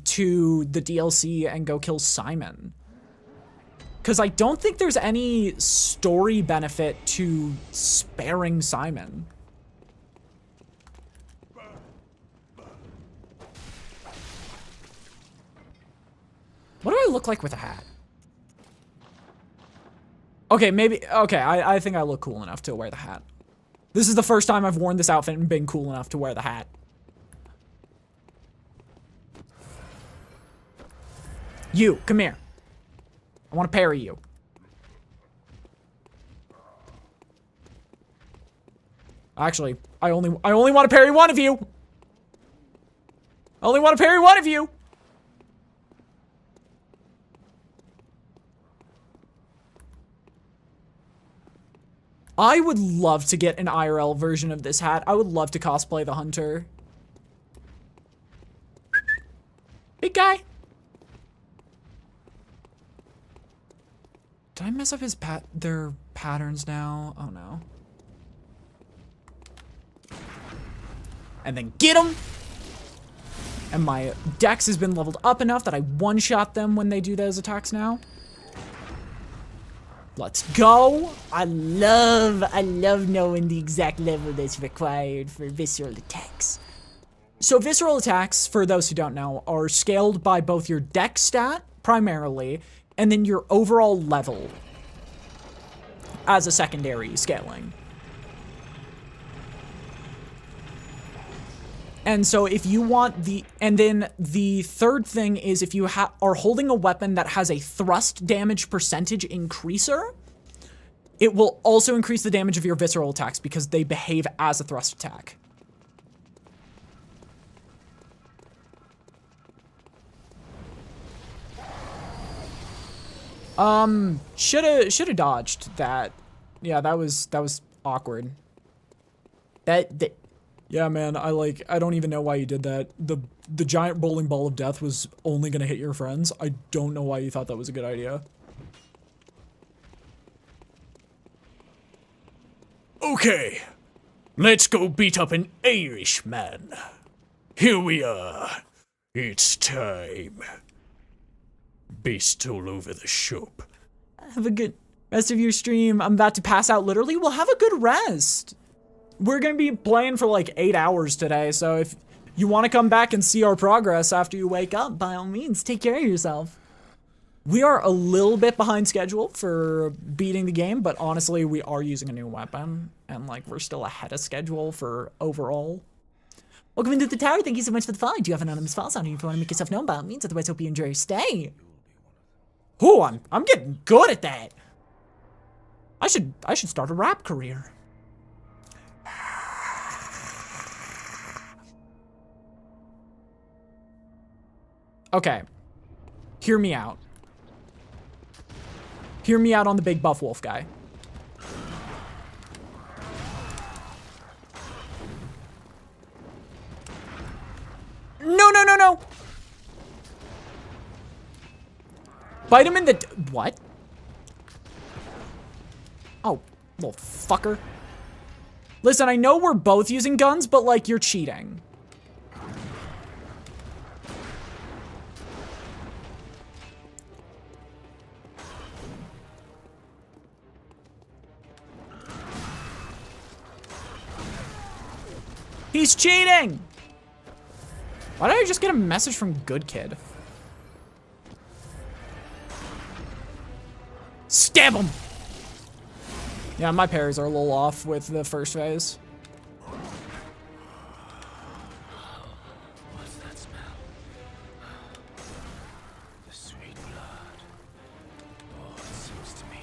to the DLC and go kill Simon. Because I don't think there's any story benefit to sparing Simon. What do I look like with a hat? Okay, maybe, okay, I think I look cool enough to wear the hat. This is the first time I've worn this outfit and been cool enough to wear the hat. You, come here. I want to parry you. Actually, I only want to parry one of you. I only want to parry one of you. I would love to get an IRL version of this hat. I would love to cosplay the hunter. Big guy. Did I mess up their patterns now? Oh no. And then get them. And my dex has been leveled up enough that I one-shot them when they do those attacks now. Let's go. I love knowing the exact level that's required for visceral attacks. So visceral attacks, for those who don't know, are scaled by both your dex stat, primarily, and then your overall level as a secondary scaling. And so if you want and then the third thing is if you are holding a weapon that has a thrust damage percentage increaser, it will also increase the damage of your visceral attacks because they behave as a thrust attack. Shoulda dodged that. Yeah, that was awkward. Yeah, man, I don't even know why you did that. The giant bowling ball of death was only gonna hit your friends. I don't know why you thought that was a good idea. Okay, let's go beat up an Irishman. Here we are. It's time. Beast all over the shop. Have a good rest of your stream. I'm about to pass out literally. Well, have a good rest. We're gonna be playing for like 8 hours today, so if you want to come back and see our progress after you wake up, by all means, take care of yourself. We are a little bit behind schedule for beating the game, but honestly, we are using a new weapon, and like we're still ahead of schedule for overall. Welcome into the tower. Thank you so much for the follow. Do you have an anonymous file sound if you want to make yourself known by all means? Otherwise, hope you enjoy your stay. Ooh, I'm getting good at that. I should start a rap career. Okay, hear me out. Hear me out on the big buff wolf guy. No. Bite him in the... What? Oh, little fucker. Listen, I know we're both using guns, but like, you're cheating. He's cheating! Why did I just get a message from Good Kid? Stab him! Yeah, my parries are a little off with the first phase. What's that smell? The sweet blood. Oh, it seems to me.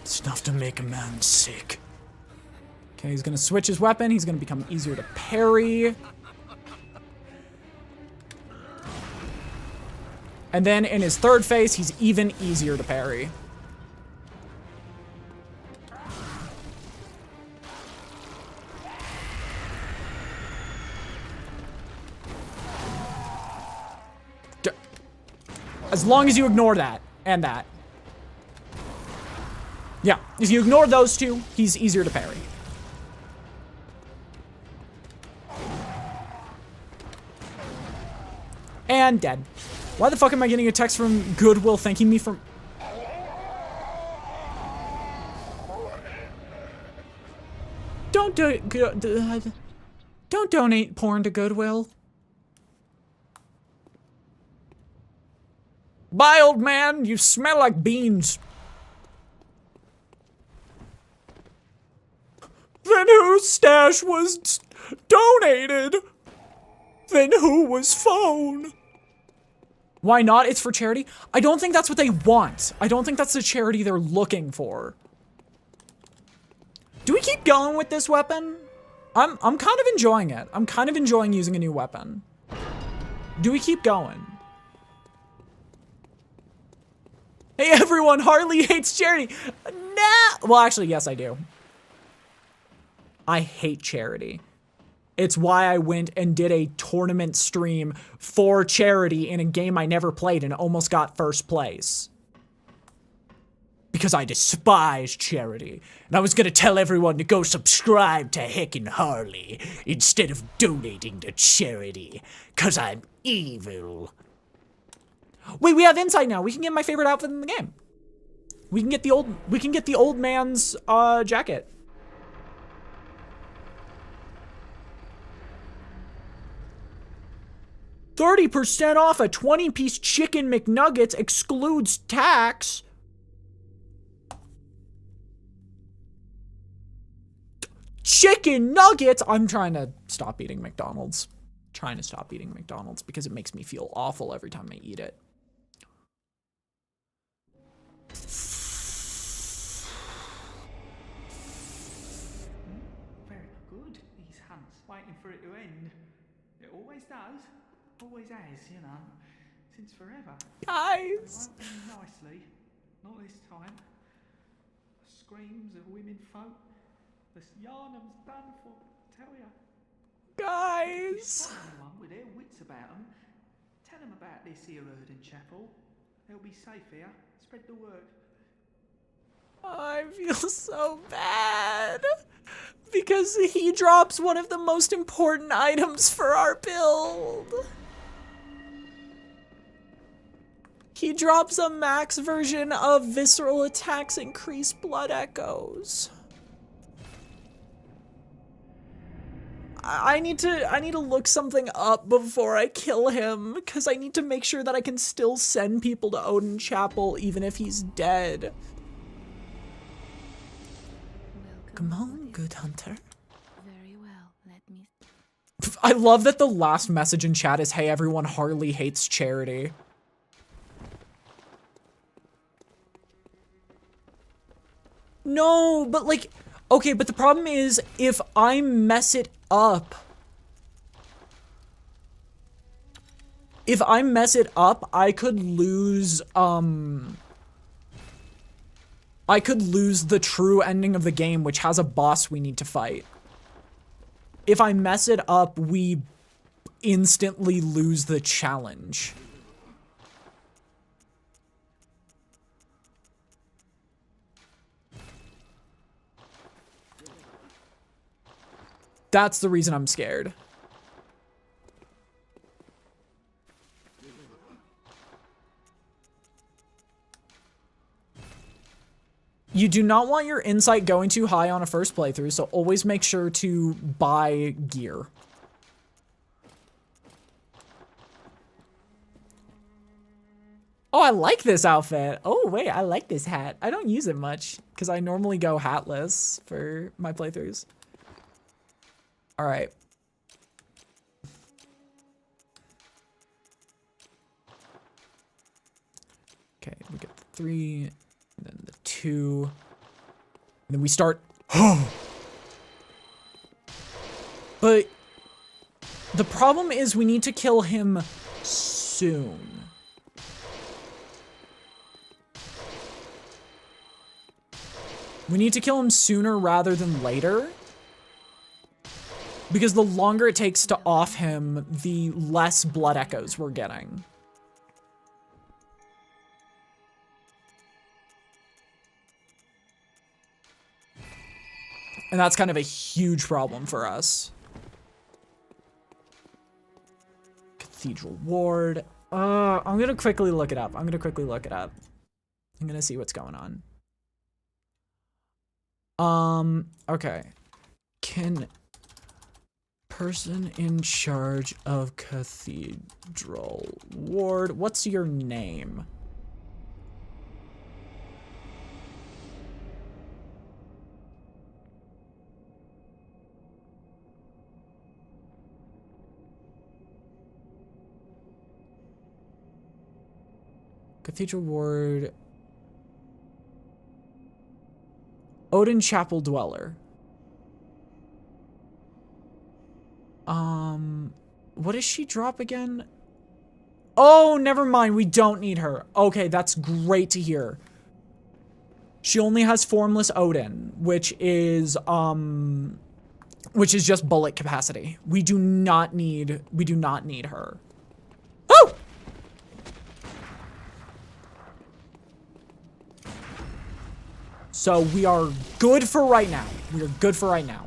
It's enough to make a man sick. Okay, he's gonna switch his weapon. He's gonna become easier to parry. And then in his third phase, he's even easier to parry. As long as you ignore that, and that. Yeah, if you ignore those two, he's easier to parry. And dead. Why the fuck am I getting a text from Goodwill thanking me for... Don't donate porn to Goodwill. Bye, old man. You smell like beans. Then whose stash was donated? Then who was phone? Why not? It's for charity? I don't think that's what they want. I don't think that's the charity they're looking for. Do we keep going with this weapon? I'm kind of enjoying it. I'm kind of enjoying using a new weapon. Do we keep going? Hey everyone, Harley hates charity. Nah. Well, actually, yes, I do. I hate charity. It's why I went and did a tournament stream for charity in a game I never played and almost got first place. Because I despise charity. And I was gonna tell everyone to go subscribe to Heckin' Harley instead of donating to charity. Cause I'm evil. Wait, we have insight now. We can get my favorite outfit in the game. We can get the old man's jacket. $30% off a 20-piece chicken McNuggets excludes tax. Chicken nuggets! I'm trying to stop eating McDonald's. Trying to stop eating McDonald's because it makes me feel awful every time I eat it. Very good, these hunts, waiting for it to end. It always does. Always has, you know, since forever. Guys! It won't end nicely. Not this time. The screams of women folk. The Yarnum's done for, tell ya. Guys! Anyone with their wits about them, tell them about this here Erdon Chapel. They'll be safe here. Spread the word. I feel so bad. Because he drops one of the most important items for our build. He drops a max version of visceral attacks increase blood echoes. I need to look something up before I kill him, because I need to make sure that I can still send people to Odin Chapel even if he's dead. Come on, good hunter. Very well, let me... I love that the last message in chat is, hey everyone, Harley hates charity. No, but like, okay, but the problem is, if I mess it up, I could lose, the true ending of the game, which has a boss we need to fight. If I mess it up, we instantly lose the challenge. That's the reason I'm scared. You do not want your insight going too high on a first playthrough, so always make sure to buy gear. Oh, I like this outfit. Oh, wait, I like this hat. I don't use it much because I normally go hatless for my playthroughs. All right. Okay, we get the 3, and then the 2, and then we start. But the problem is we need to kill him soon. We need to kill him sooner rather than later. Because the longer it takes to off him, the less blood echoes we're getting. And that's kind of a huge problem for us. Cathedral Ward. I'm gonna quickly look it up. I'm gonna see what's going on. Okay. Can person in charge of Cathedral Ward, what's your name? Cathedral Ward. Odin Chapel Dweller. What does she drop again? Oh, never mind. We don't need her. Okay, that's great to hear. She only has Formless Odin, which is just bullet capacity. We do not need her. Oh! So we are good for right now. We are good for right now.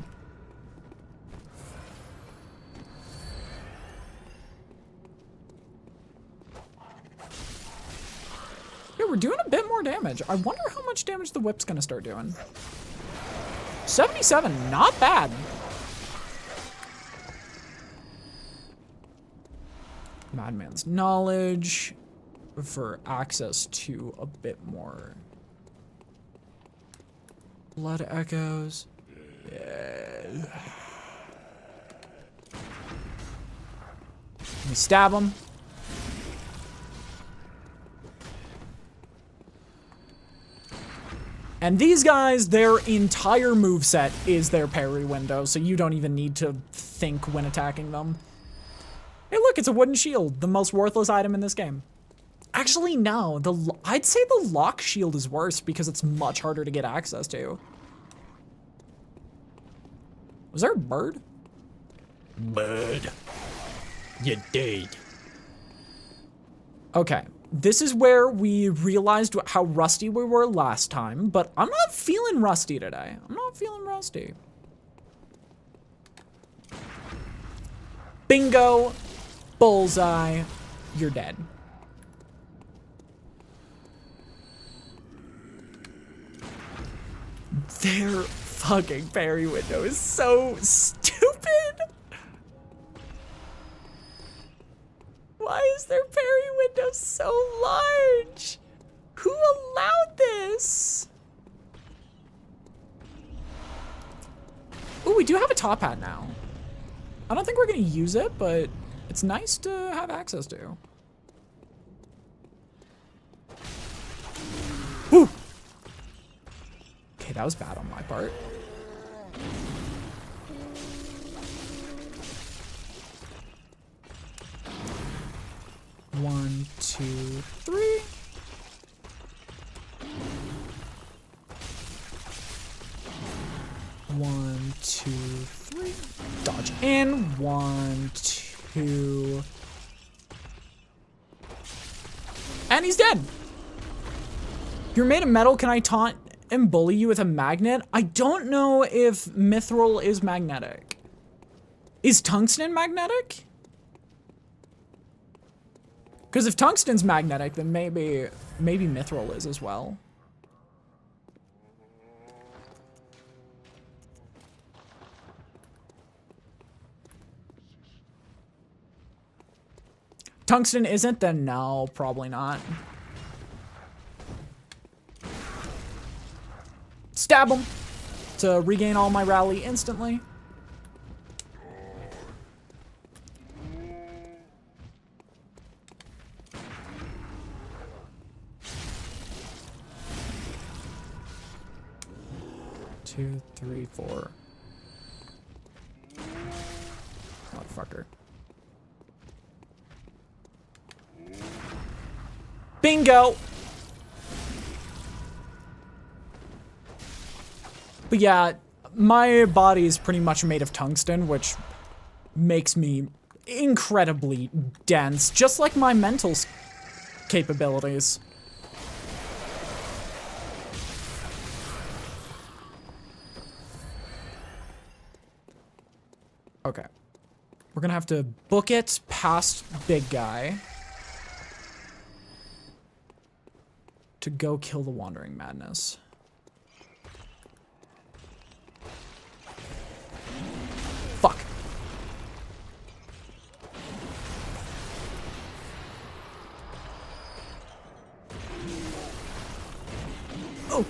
Yeah, we're doing a bit more damage. I wonder how much damage the whip's gonna start doing. 77, not bad. Madman's Knowledge for access to a bit more blood echoes. Yeah. Let me stab him. And these guys, their entire moveset is their parry window, so you don't even need to think when attacking them. Hey look, it's a wooden shield, the most worthless item in this game. Actually, no, I'd say the lock shield is worse because it's much harder to get access to. Was there a bird? Bird. You dead. Okay, this is where we realized how rusty we were last time, but I'm not feeling rusty today. I'm not feeling rusty. Bingo, bullseye, you're dead. Their fucking parry window is so stupid. Why is their parry window so large? Who allowed this? Ooh, we do have a top hat now. I don't think we're gonna use it, but it's nice to have access to. Woo! Okay, that was bad on my part. One, two, three. One, two, three. Dodge in. One, two. And he's dead. You're made of metal. Can I taunt and bully you with a magnet? I don't know if mithril is magnetic. Is tungsten magnetic? Because if tungsten's magnetic, then maybe mithril is as well. Tungsten isn't, then no, probably not. Stab him to regain all my rally instantly. Two, three, four. Motherfucker. Bingo! But yeah, my body is pretty much made of tungsten, which makes me incredibly dense, just like my mental capabilities. Okay. We're gonna have to book it past big guy to go kill the Wandering Madness. Fuck. Oh.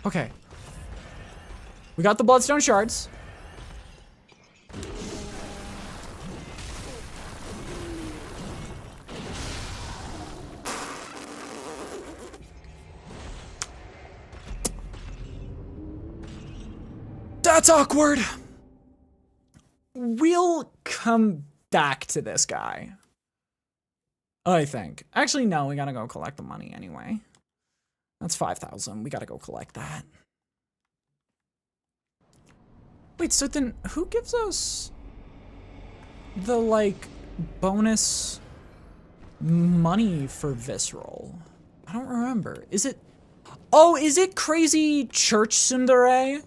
Okay. We got the bloodstone shards. That's awkward. We'll come back to this guy. I think. Actually, no, we gotta go collect the money anyway. That's 5,000. We gotta go collect that. Wait, so then who gives us the, like, bonus money for visceral? I don't remember. Is it... Oh, is it crazy Church Tsundere?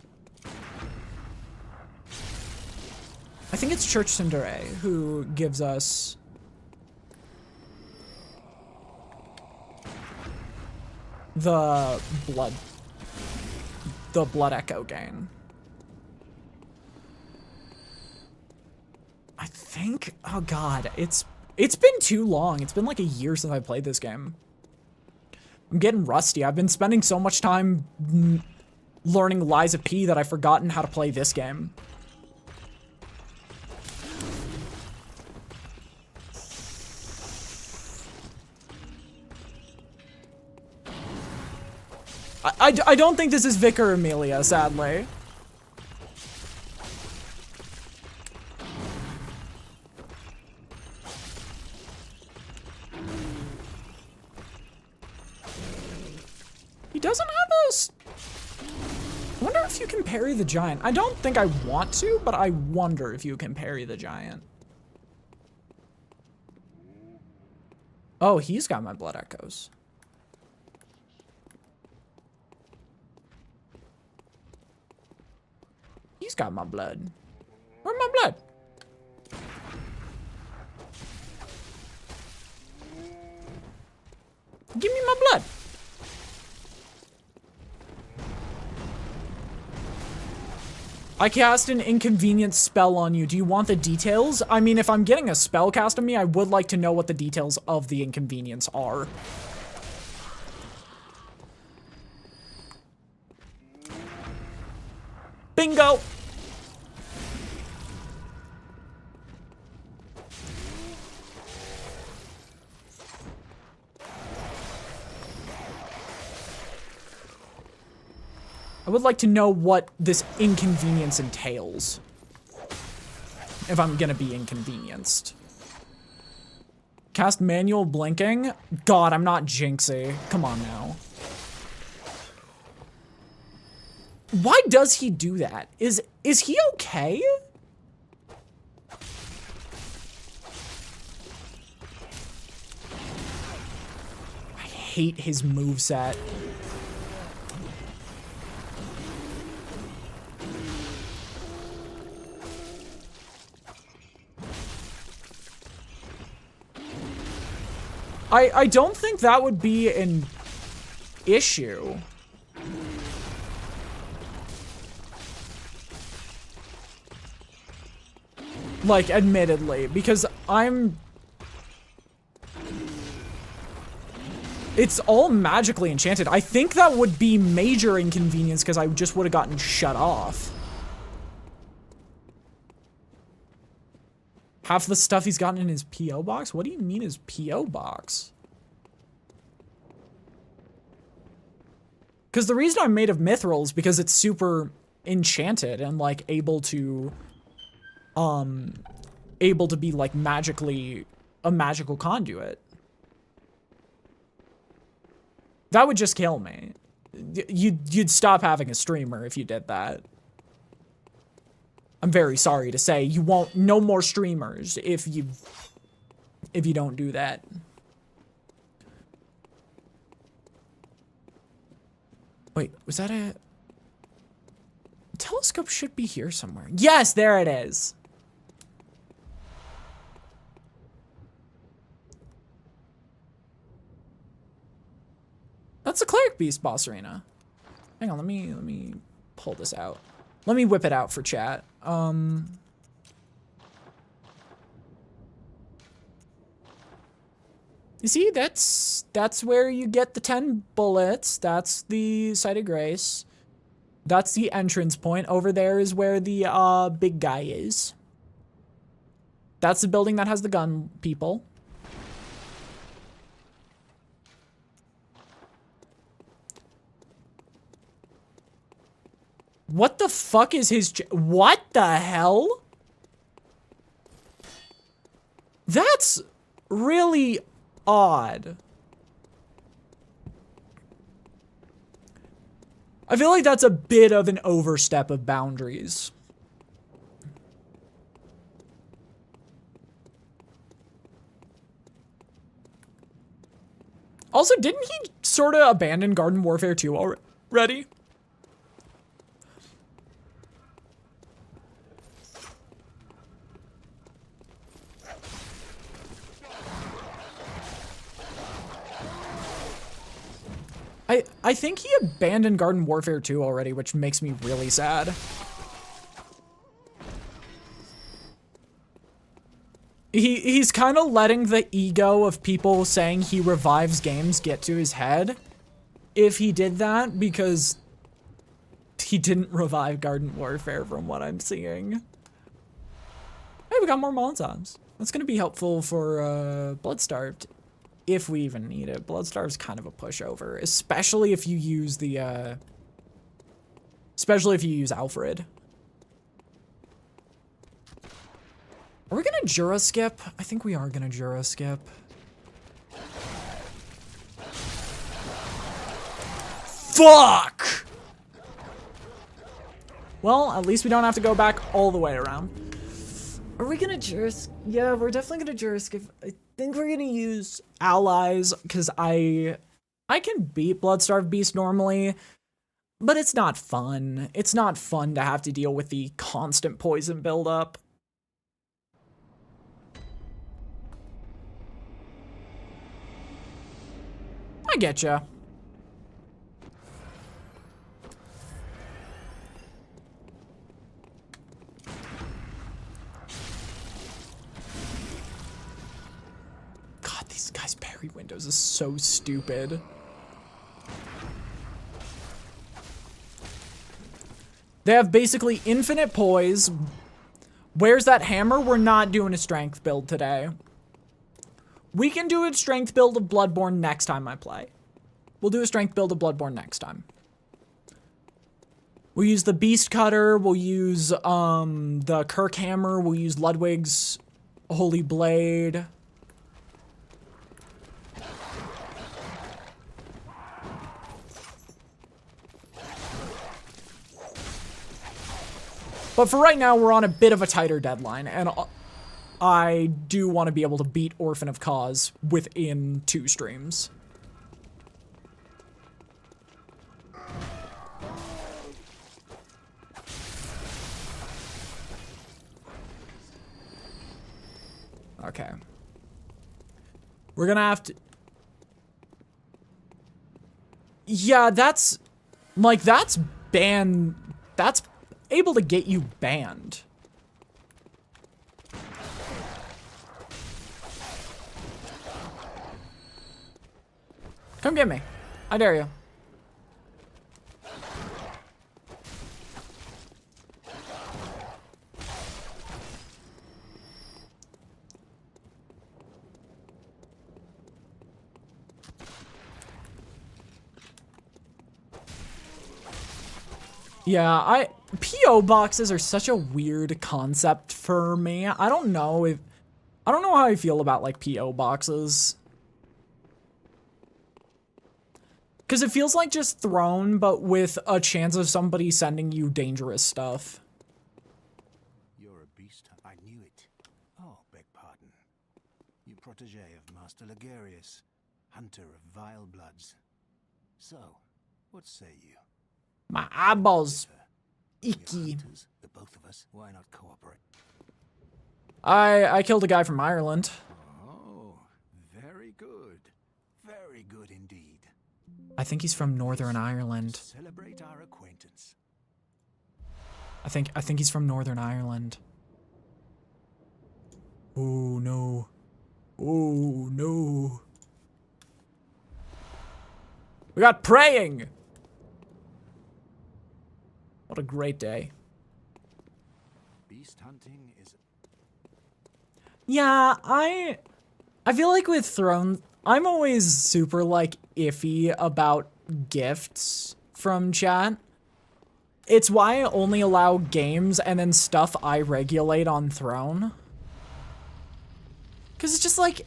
I think it's Church Tsundere who gives us... the blood echo gain. I think, oh god, it's been too long. It's been like a year since I played this game. I'm getting rusty. I've been spending so much time learning Lies of P that I've forgotten how to play this game. I don't think this is Vicar Amelia, sadly. He doesn't have us. I wonder if you can parry the giant. I don't think I want to, but I wonder if you can parry the giant. Oh, he's got my blood echoes. He's got my blood. Where's my blood? Give me my blood. I cast an inconvenient spell on you. Do you want the details? I mean, if I'm getting a spell cast on me, I would like to know what the details of the inconvenience are. Bingo! I would like to know what this inconvenience entails. If I'm gonna be inconvenienced. Cast manual blinking? God, I'm not Jinxie. Come on now. Why does he do that? Is he okay? I hate his moveset. I don't think that would be an issue. Like, admittedly, because it's all magically enchanted. I think that would be major inconvenience because I just would have gotten shut off. Half the stuff he's gotten in his P.O. box? What do you mean his P.O. box? Because the reason I'm made of mithril is because it's super enchanted and, like, able to be, like, magically a magical conduit. That would just kill me. You'd stop having a streamer if you did that. I'm very sorry to say, you won't, no more streamers if you don't do that. Wait, was that a telescope? Should be here somewhere. Yes, there it is. That's the Cleric Beast boss arena. Hang on, let me pull this out. Let me whip it out for chat. You see, that's where you get the 10 bullets. That's the Site of Grace. That's the entrance point. Over there is where the big guy is. That's the building that has the gun people. What the fuck is his what the hell? That's really odd. I feel like that's a bit of an overstep of boundaries. Also, didn't he sort of abandon Garden Warfare 2 already? I think he abandoned Garden Warfare 2 already, which makes me really sad. He's kind of letting the ego of people saying he revives games get to his head. If he did that, because he didn't revive Garden Warfare from what I'm seeing. Hey, we got more Molotovs. That's going to be helpful for Bloodstarved. If we even need it. Bloodstarved's kind of a pushover, especially if you use the, especially if you use Alfred. Are we gonna Jura skip? I think we are gonna Jura skip. Fuck! Well, at least we don't have to go back all the way around. Are we gonna Jura skip? Yeah, we're definitely gonna Jura skip. I think we're gonna use allies, because I can beat Bloodstarved Beast normally, but it's not fun. It's not fun to have to deal with the constant poison buildup. I getcha. God, these guys' parry windows is so stupid. They have basically infinite poise. Where's that hammer? We're not doing a strength build today. We can do a strength build of Bloodborne next time I play. We'll do a strength build of Bloodborne next time. We'll use the Beast Cutter, we'll use the Kirk Hammer, we'll use Ludwig's Holy Blade. But for right now, we're on a bit of a tighter deadline, and I do want to be able to beat Orphan of Cause within 2 streams. Okay. We're gonna have to... Yeah, that's... Like, that's banned... That's able to get you banned. Come get me. I dare you. Yeah, P.O. boxes are such a weird concept for me. I don't know how I feel about, like, P.O. boxes. Because it feels like just Throne, but with a chance of somebody sending you dangerous stuff. You're a beast. I knew it. Oh, beg pardon. You protege of Master Ligarius, hunter of vile bloods. So, what say you? My eyeballs icky. Hunters, the both of us. Why not cooperate? I killed a guy from Ireland. Oh, very good. Very good indeed. I think he's from Northern Ireland. Celebrate our acquaintance. I think he's from Northern Ireland. Oh no. Oh no. We got praying. What a great day. Beast hunting is... Yeah, I feel like with Throne, I'm always super, like, iffy about gifts from chat. It's why I only allow games and then stuff I regulate on Throne. Because it's just like,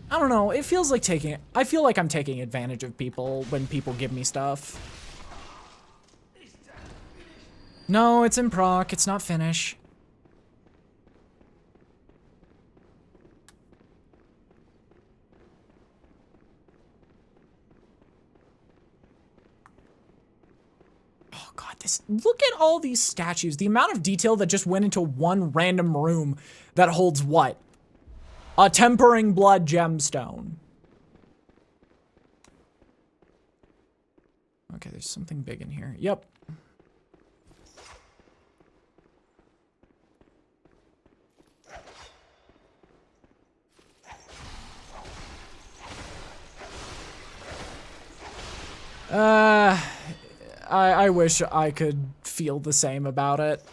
I don't know, it feels like I feel like I'm taking advantage of people when people give me stuff. No, it's in proc, it's not finish. Oh god, look at all these statues. The amount of detail that just went into one random room that holds what? A tempering blood gemstone. Okay, there's something big in here. Yep. I wish I could feel the same about it.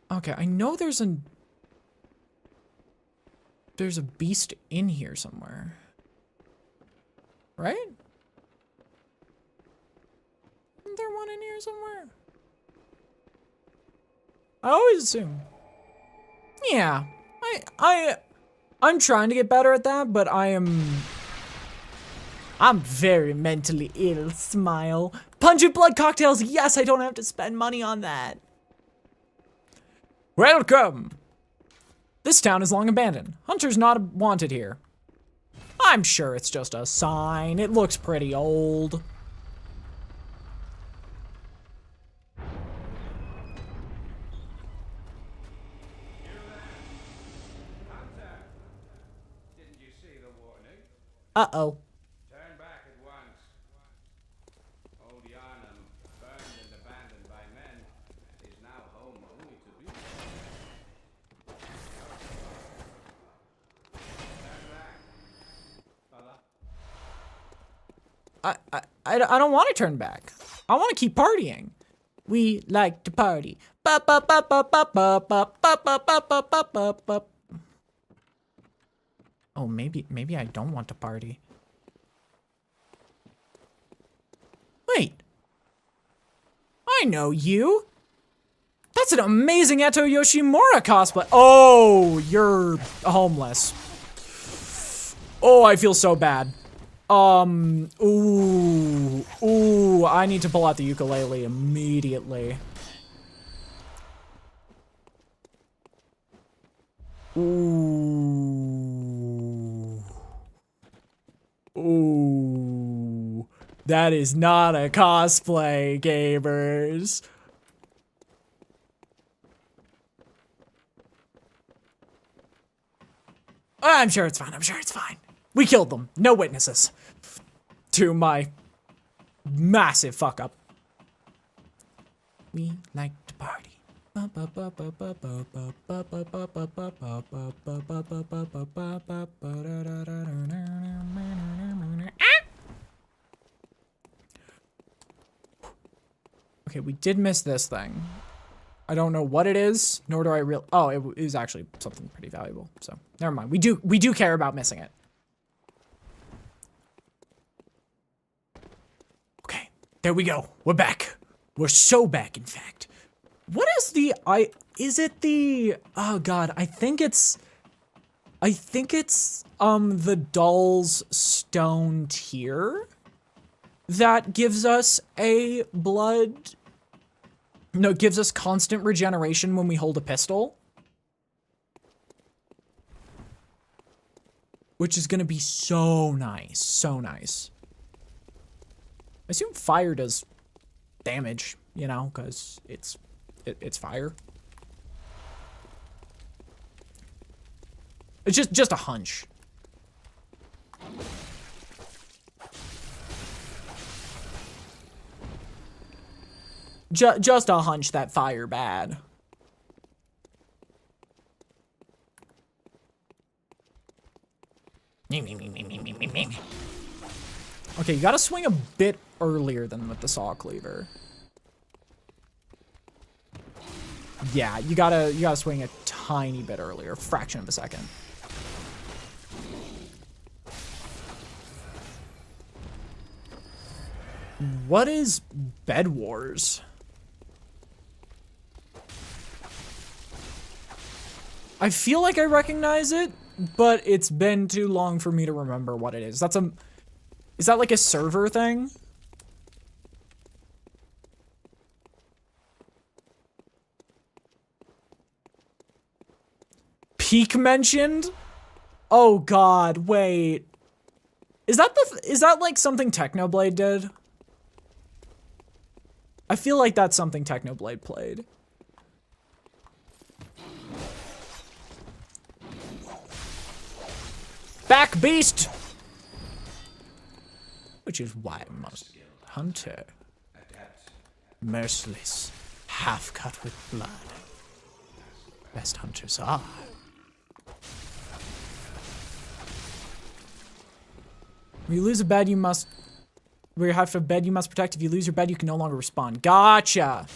Okay, I know there's a beast in here somewhere. Right? Isn't there one in here somewhere? I always assume. Yeah. I'm trying to get better at that, but I'm very mentally ill. Smile. Pungent blood cocktails. Yes, I don't have to spend money on that. Welcome! This town is long abandoned. Hunter's not wanted here. I'm sure it's just a sign. It looks pretty old. Uh-oh. Turn back at once. Old Yarnum, burned and abandoned by men, is now home only to beasts. Turn back, fella. I don't want to turn back. I want to keep partying. We like to party. Ba ba ba ba ba ba ba ba ba ba ba ba ba ba. Oh, maybe I don't want to party. Wait. I know you. That's an amazing Eto Yoshimura cosplay. Oh, you're homeless. Oh, I feel so bad. Ooh, I need to pull out the ukulele immediately. Ooh, that is not a cosplay, gamers. I'm sure it's fine. I'm sure it's fine. We killed them. No witnesses to my massive fuck up. We like to party. Okay, we did miss this thing. I don't know what it is, nor do I oh, it is actually something pretty valuable. So never mind. We do care about missing it. Okay, there we go. We're back. We're so back, in fact. What is the is it the oh god, I think it's the doll's stone tier that gives us a gives us constant regeneration when we hold a pistol. Which is gonna be so nice, so nice. I assume fire does damage, you know, because it's fire. It's just a hunch. Just a hunch that fire bad. swing. Okay, you gotta swing a bit earlier than with the saw cleaver. Yeah, you gotta swing a tiny bit earlier, fraction of a second. What is Bed Wars? I feel like I recognize it, but it's been too long for me to remember what it is. Is that like a server thing? Peak mentioned? Oh god, wait. Is that like something Technoblade did? I feel like that's something Technoblade played. Back beast! Which is why I must hunter. Merciless, half cut with blood. Best hunters are. When you lose a bed, you must... Where you have a bed, you must protect. If you lose your bed, you can no longer respawn. Gotcha!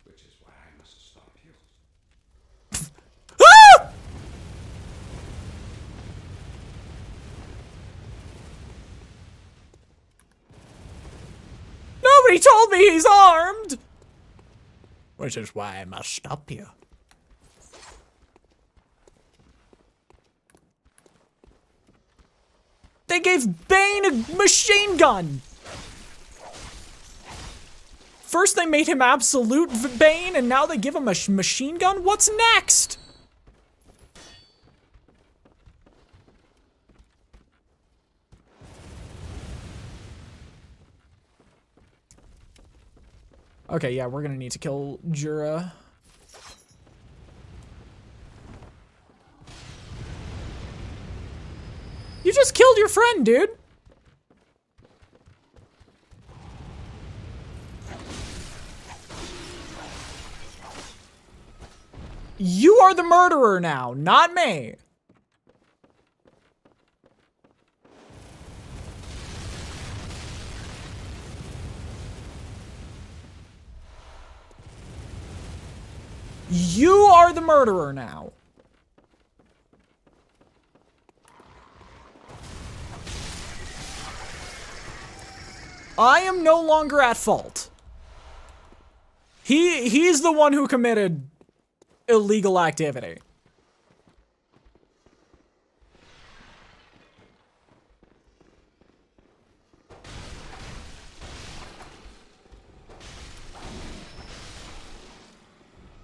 Which is why I must stop you. Ah! Nobody told me he's armed! Which is why I must stop you. They gave Bane a machine gun! First they made him absolute Bane, and now they give him a machine gun? What's next? Okay, yeah, we're gonna need to kill Jura. You just killed your friend, dude. You are the murderer now, not me. You are the murderer now. I am no longer at fault. He's the one who committed illegal activity.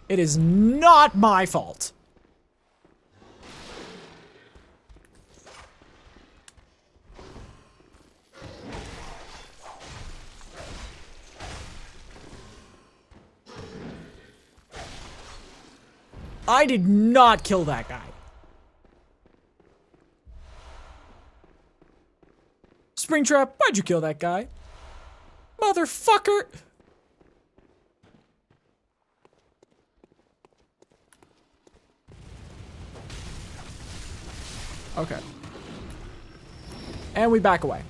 It is not my fault. I did not kill that guy. Springtrap, why'd you kill that guy? Motherfucker! Okay. And we back away.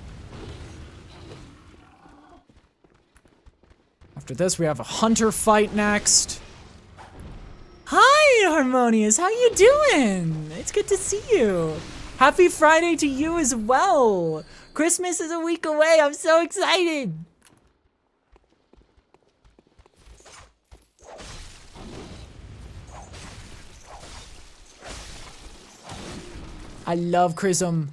After this, we have a hunter fight next. Hi, Harmonious. How you doing? It's good to see you. Happy Friday to you as well. Christmas is a week away. I'm so excited. I love Chrism.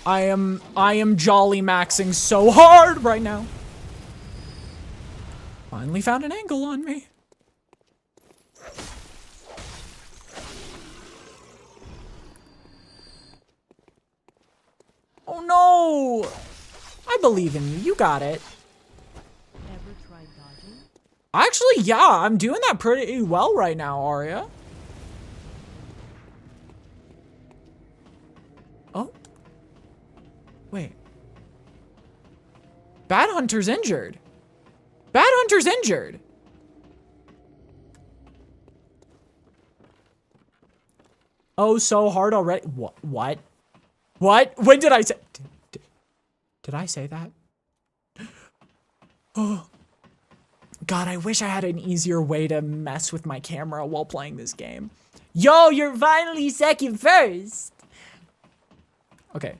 I am jolly maxing so hard right now. Finally found an angle on me. Oh no! I believe in you. You got it. Ever tried dodging? Actually, yeah, I'm doing that pretty well right now, Arya. Oh. Wait. Bad Hunter's injured. Bad Hunter's injured. Oh, so hard already. What? What? When did I say? Did I say that? Oh. God, I wish I had an easier way to mess with my camera while playing this game. Yo, you're finally second first. Okay.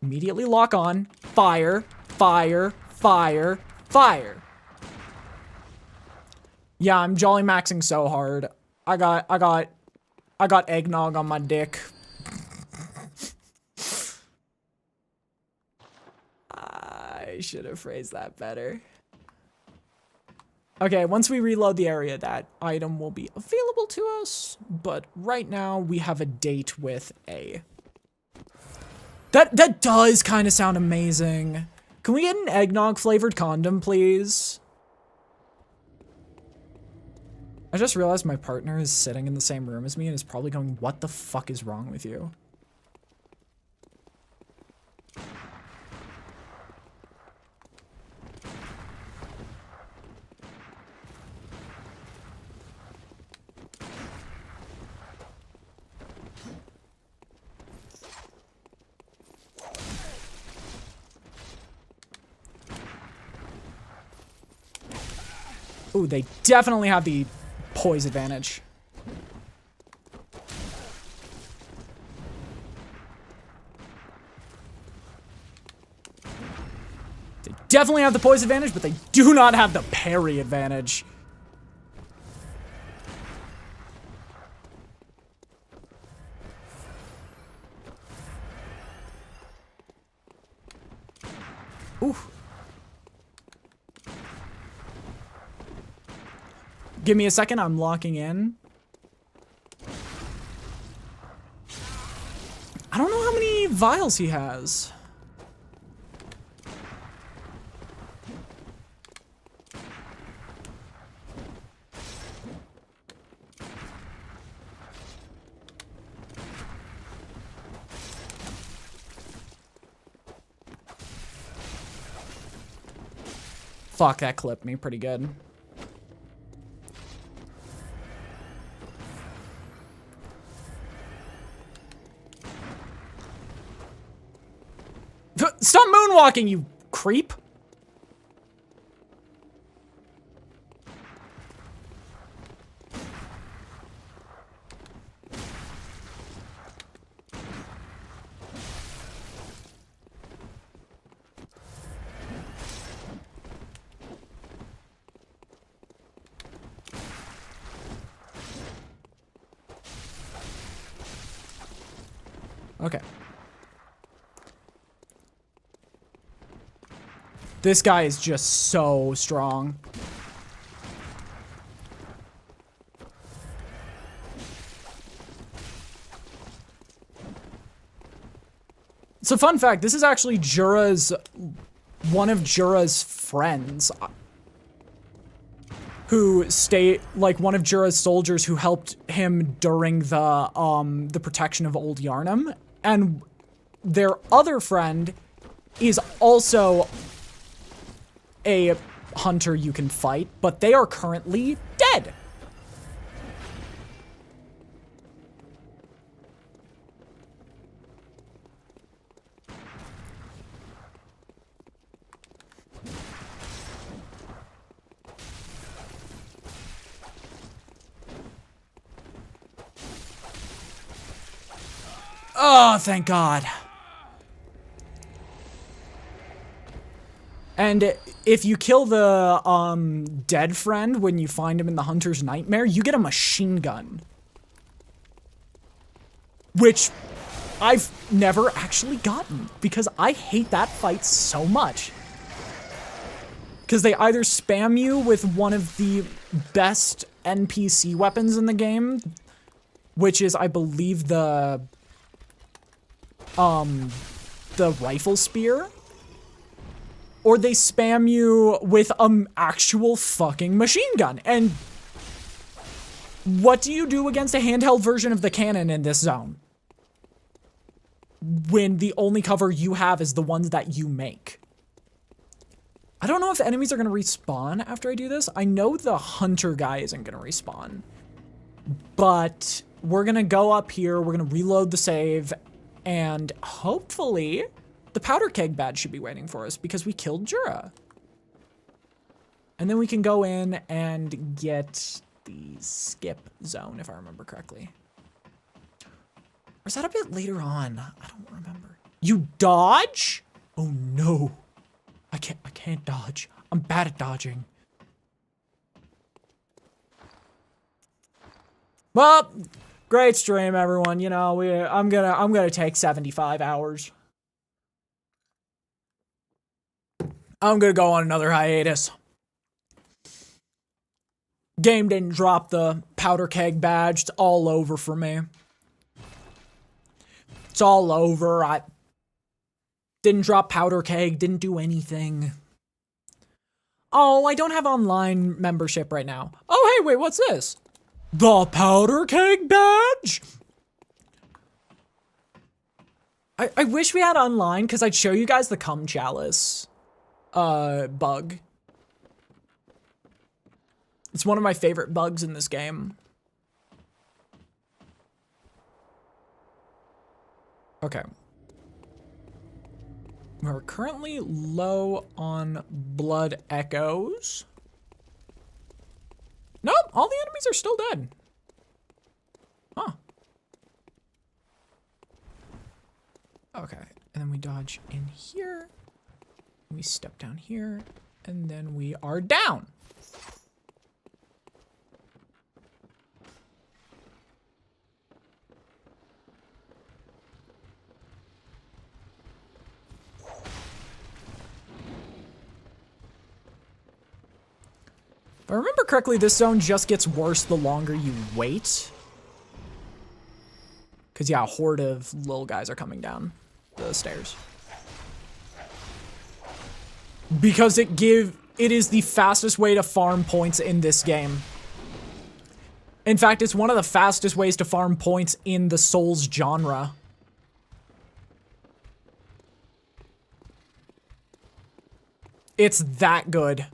Immediately lock on. Fire, fire, fire, fire. Yeah, I'm jolly maxing so hard. I got eggnog on my dick. I should have phrased that better. Okay, once we reload the area, that item will be available to us. But right now, we have a date with A. That does kind of sound amazing. Can we get an eggnog flavored condom, please? I just realized my partner is sitting in the same room as me and is probably going, what the fuck is wrong with you? Ooh, they definitely have the poise advantage. They definitely have the poise advantage, but they do not have the parry advantage. Ooh. Give me a second, I'm locking in. I don't know how many vials he has. Fuck, that clipped me pretty good. Stop moonwalking, you creep! Okay. This guy is just so strong. So fun fact, this is actually one of Jura's friends. Who one of Jura's soldiers who helped him during the protection of Old Yarnum. And their other friend is also a hunter you can fight, but they are currently dead. Oh, thank God. And if you kill the dead friend when you find him in the Hunter's Nightmare, you get a machine gun. Which I've never actually gotten because I hate that fight so much. Because they either spam you with one of the best NPC weapons in the game, which is, I believe, the rifle spear, or they spam you with an actual fucking machine gun. And what do you do against a handheld version of the cannon in this zone? When the only cover you have is the ones that you make. I don't know if enemies are going to respawn after I do this. I know the hunter guy isn't going to respawn. But we're gonna go up here, we're gonna reload the save, and hopefully the powder keg badge should be waiting for us because we killed Jura. And then we can go in and get the skip zone, if I remember correctly. Or is that a bit later on? I don't remember. You dodge? Oh no. I can't dodge. I'm bad at dodging. Well, great stream, everyone. You know, I'm gonna take 75 hours. I'm gonna go on another hiatus. Game didn't drop the powder keg badge. It's all over for me. It's all over. I didn't drop powder keg, didn't do anything. Oh, I don't have online membership right now. Oh, hey, wait, what's this? The powder keg badge? I wish we had online because I'd show you guys the cum chalice bug. It's one of my favorite bugs in this game. Okay. We're currently low on blood echoes. Nope, all the enemies are still dead. Huh. Okay, and then we dodge in here. We step down here, and then we are down. If I remember correctly, this zone just gets worse the longer you wait. Because, yeah, a horde of little guys are coming down the stairs. Because it is the fastest way to farm points in this game. In fact, it's one of the fastest ways to farm points in the Souls genre. It's that good.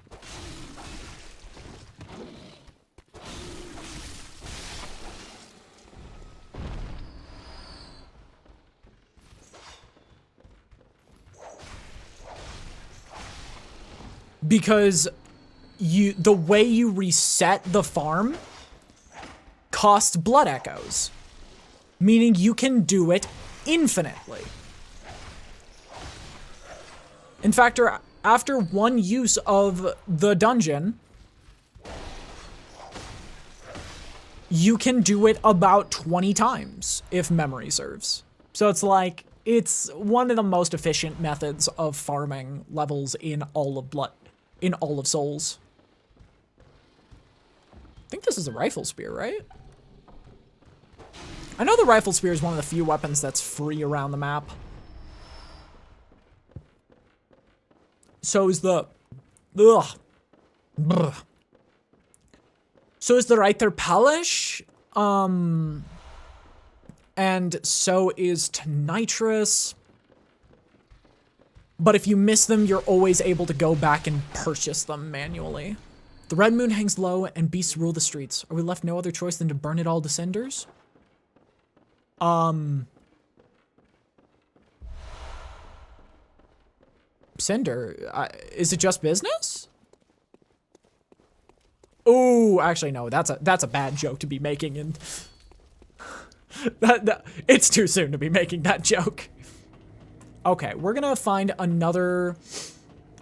Because the way you reset the farm costs blood echoes, meaning you can do it infinitely. In fact, after one use of the dungeon, you can do it about 20 times, if memory serves. So it's like, it's one of the most efficient methods of farming levels in all of Souls. I think this is a rifle spear, right? I know the rifle spear is one of the few weapons that's free around the map. So is the... Ugh. Brr. So is the Reiter Polish. And so is Tonitrus. But if you miss them, you're always able to go back and purchase them manually. The red moon hangs low and beasts rule the streets. Are we left no other choice than to burn it all to cinders? Cinder? Is it just business? Ooh, actually no, that's a bad joke to be making, and it's too soon to be making that joke. Okay, we're gonna find another...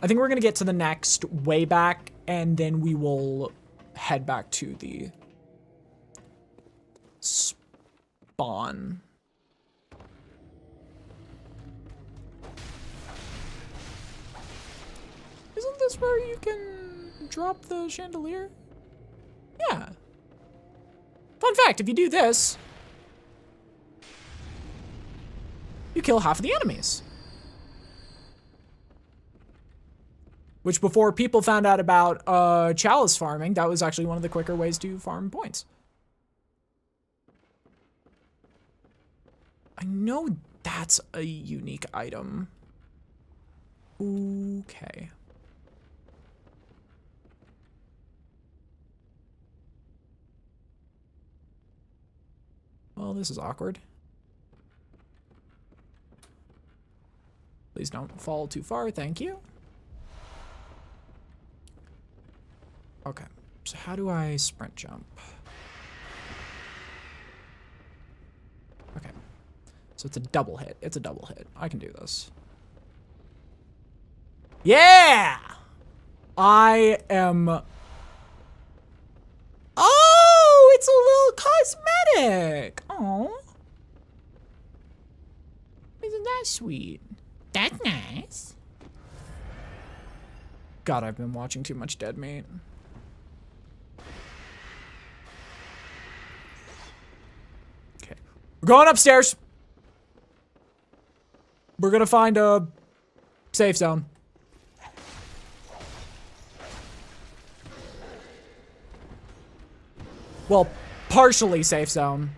I think we're gonna get to the next way back, and then we will head back to the spawn. Isn't this where you can drop the chandelier? Yeah. Fun fact, if you do this, you kill half of the enemies. Which, before people found out about chalice farming, that was actually one of the quicker ways to farm points. I know that's a unique item. Okay. Well, this is awkward. Please don't fall too far, thank you. Okay, so how do I sprint jump? Okay, so it's a double hit. It's a double hit. I can do this. Yeah! I am... Oh, it's a little cosmetic. Oh, isn't that sweet? That's nice. God, I've been watching too much Dead Meat. Okay, we're going upstairs. We're gonna find a safe zone. Well, partially safe zone.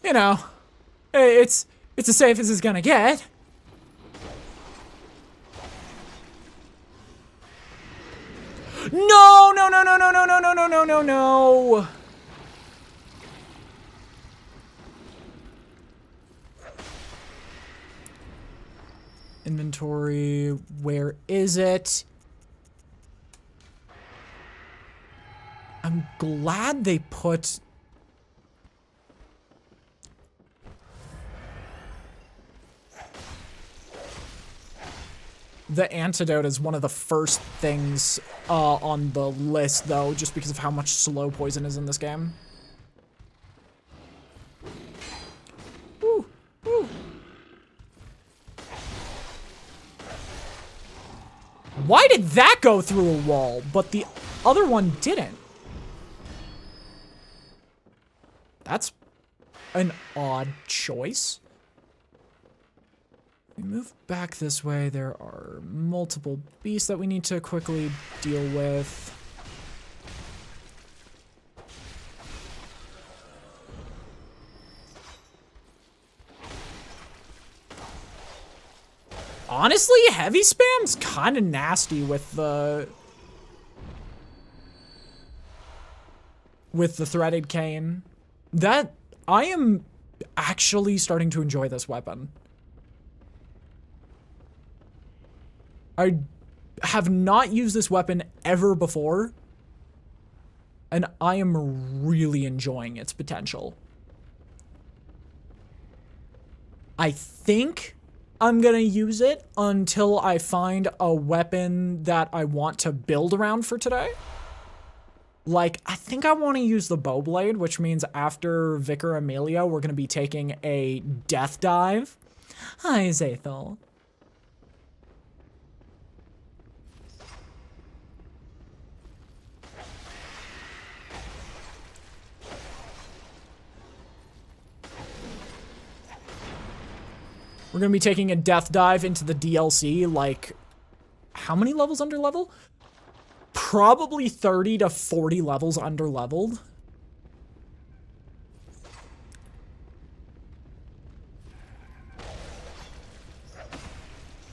You know, it's as safe as it's gonna get. No, no, no, no, no, no, no, no, no, no, no, no. Inventory, where is it? I'm glad they put... The antidote is one of the first things on the list, though, just because of how much slow poison is in this game. Woo, woo. Why did that go through a wall, but the other one didn't? That's an odd choice. We move back this way. There are multiple beasts that we need to quickly deal with. Honestly, heavy spam's kind of nasty with the threaded cane. That I am actually starting to enjoy this weapon. I have not used this weapon ever before, and I am really enjoying its potential. I think I'm gonna use it until I find a weapon that I want to build around for today. Like, I think I want to use the bow blade, which means after Vicar Amelia, we're gonna be taking a death dive. Hi, Zathel. We're gonna be taking a death dive into the DLC, like, how many levels under level? Probably 30 to 40 levels under leveled.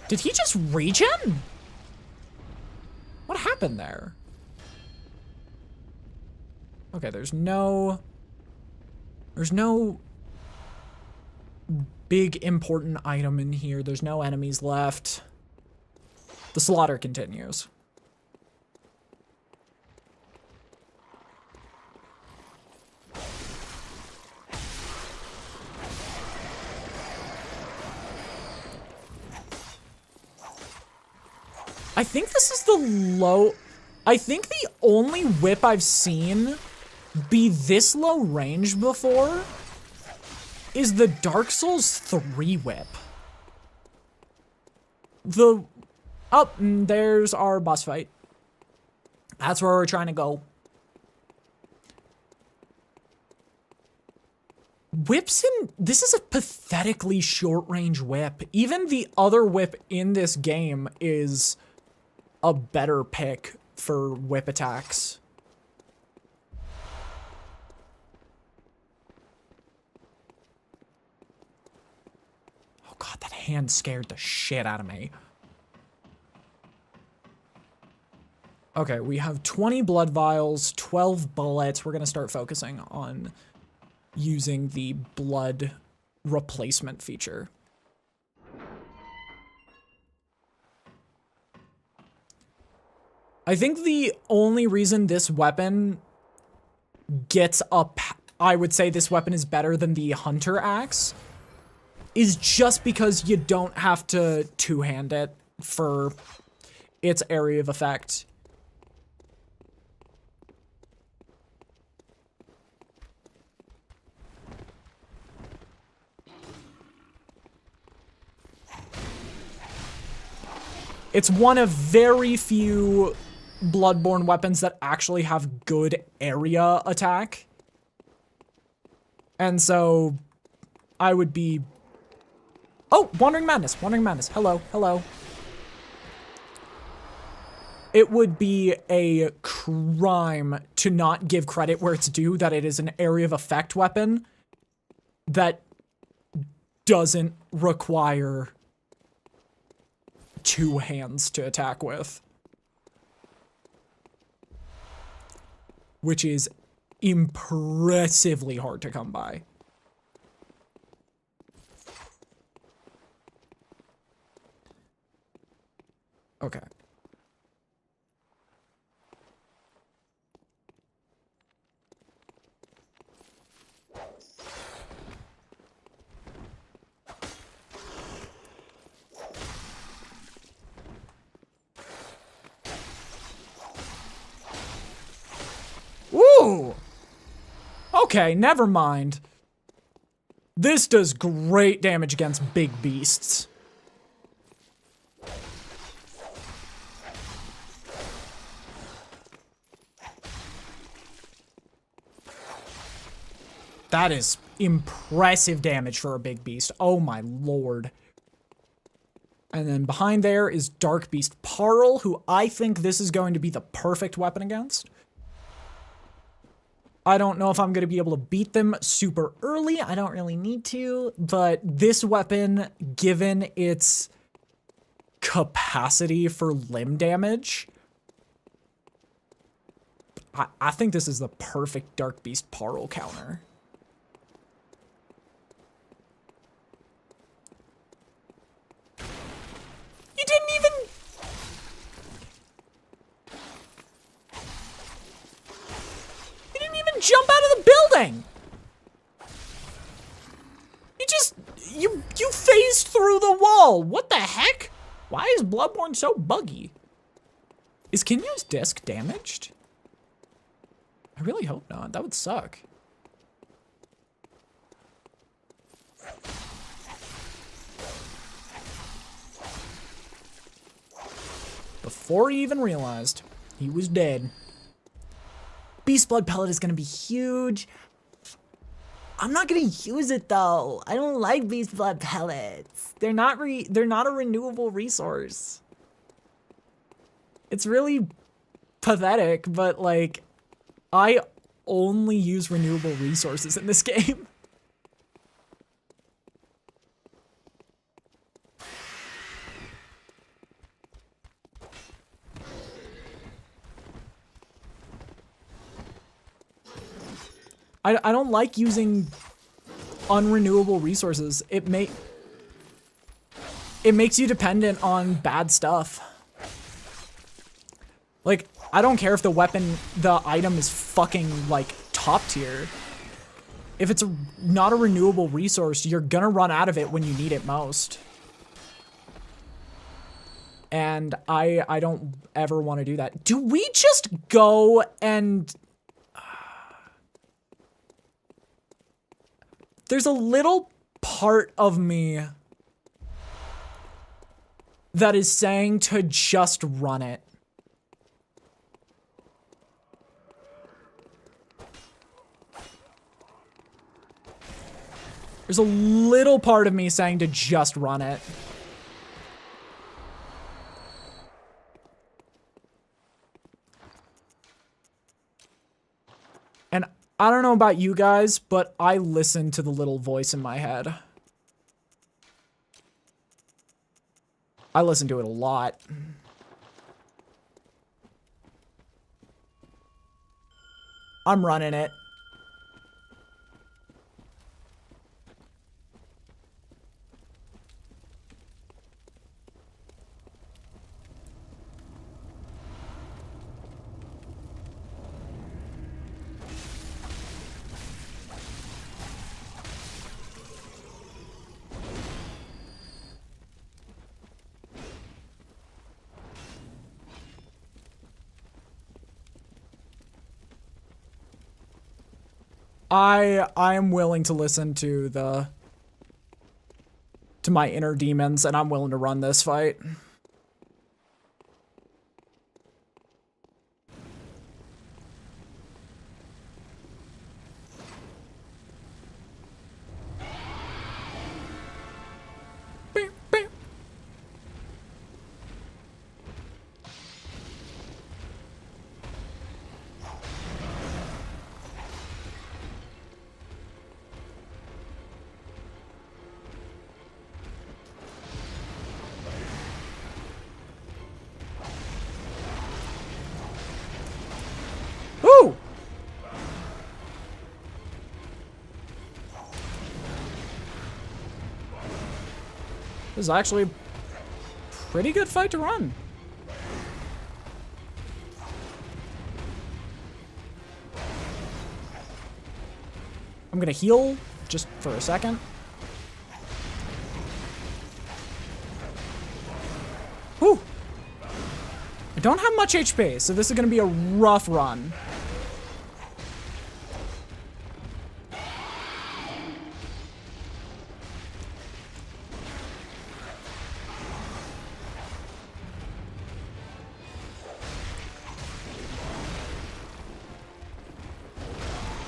Did he just regen? What happened there? Okay, there's no big important item in here. There's no enemies left. The slaughter continues. I think this is I think the only whip I've seen be this low range before is the Dark Souls 3 whip. Oh, there's our boss fight. That's where we're trying to go. Whips this is a pathetically short range whip. Even the other whip in this game is a better pick for whip attacks. Oh god, that hand scared the shit out of me. Okay, we have 20 blood vials, 12 bullets. We're going to start focusing on using the blood replacement feature. I think the only reason this weapon gets up, I would say this weapon is better than the Hunter Axe, is just because you don't have to two-hand it for its area of effect. It's one of very few Bloodborne weapons that actually have good area attack. And so I would be... Oh, Wandering Madness, Wandering Madness. Hello, hello. It would be a crime to not give credit where it's due that it is an area of effect weapon that doesn't require two hands to attack with. Which is impressively hard to come by. Okay. Ooh! Okay, never mind. This does great damage against big beasts. That is impressive damage for a big beast. Oh my lord. And then behind there is Dark Beast Parl, who I think this is going to be the perfect weapon against. I don't know if I'm going to be able to beat them super early. I don't really need to, but this weapon, given its capacity for limb damage, I think this is the perfect Dark Beast Parl counter. You didn't even... You didn't even jump out of the building! You just... You phased through the wall! What the heck? Why is Bloodborne so buggy? Is Kinyo's disc damaged? I really hope not. That would suck. Before he even realized, he was dead. Beast Blood Pellet is going to be huge. I'm not going to use it though. I don't like Beast Blood Pellets. They're not a renewable resource. It's really pathetic, but like, I only use renewable resources in this game. I don't like using unrenewable resources. It makes you dependent on bad stuff. Like, I don't care if the item is fucking, like, top tier. If it's not a renewable resource, you're gonna run out of it when you need it most. And I don't ever want to do that. Do we just go and... There's a little part of me that is saying to just run it. There's a little part of me saying to just run it. And I don't know about you guys, but I listen to the little voice in my head. I listen to it a lot. I'm running it. I am willing to listen to my inner demons, and I'm willing to run this fight. Beep, beep. Ooh! This is actually a pretty good fight to run. I'm gonna heal just for a second. Whew! I don't have much HP, so this is gonna be a rough run.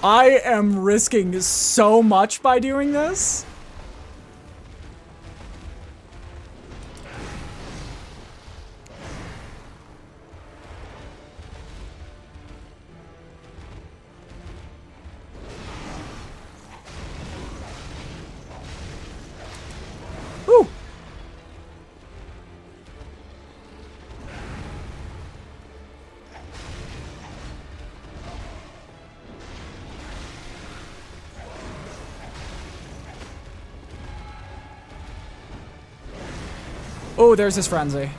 I am risking so much by doing this. Woo! Oh, there's his frenzy.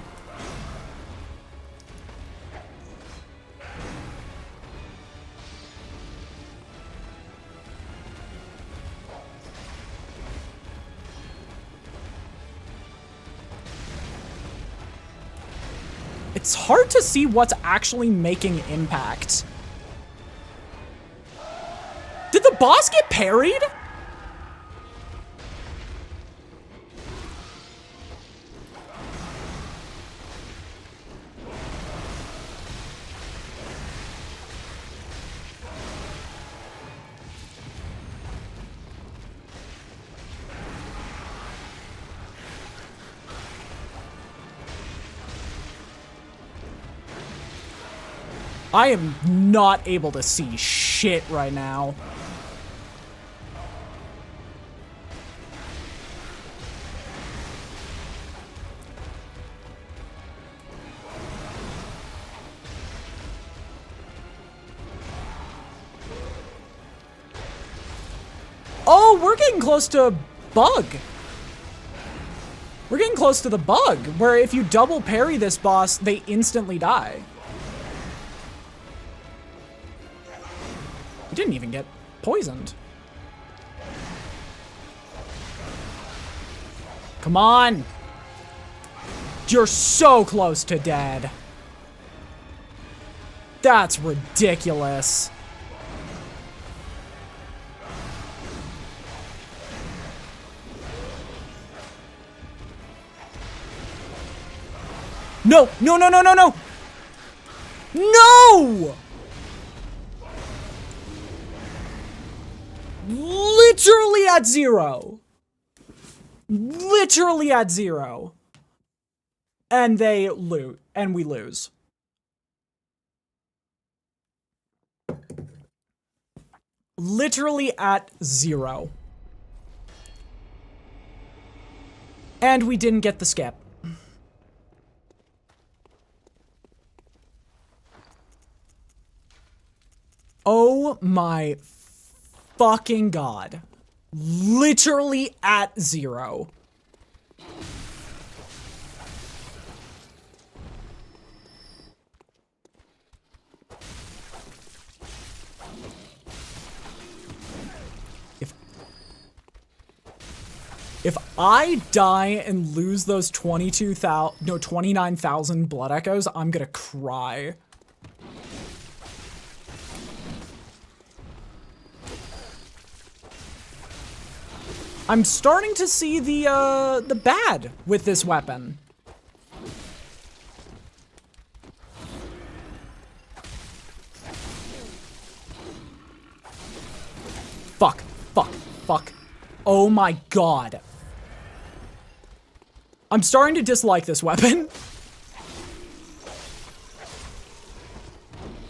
It's hard to see what's actually making impact. Did the boss get parried? I am not able to see shit right now. Oh, we're getting close to bug. We're getting close to the bug, where if you double parry this boss, they instantly die. You didn't even get poisoned. Come on! You're so close to dead. That's ridiculous. No! No, no, no, no, no! No! Literally at zero. Literally at zero. And they loot. And we lose. Literally at zero. And we didn't get the skip. Oh my fucking god. Literally at 0. If I die and lose those 29,000 blood echoes, I'm gonna cry. I'm starting to see the bad with this weapon. Fuck, fuck, fuck. Oh my god. I'm starting to dislike this weapon.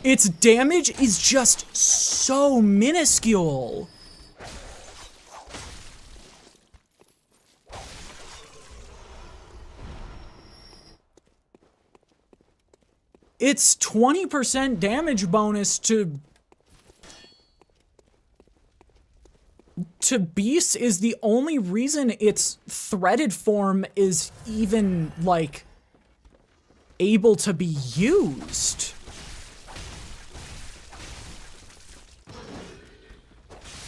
Its damage is just so minuscule. Its 20% damage bonus to beasts is the only reason its threaded form is even, like, able to be used.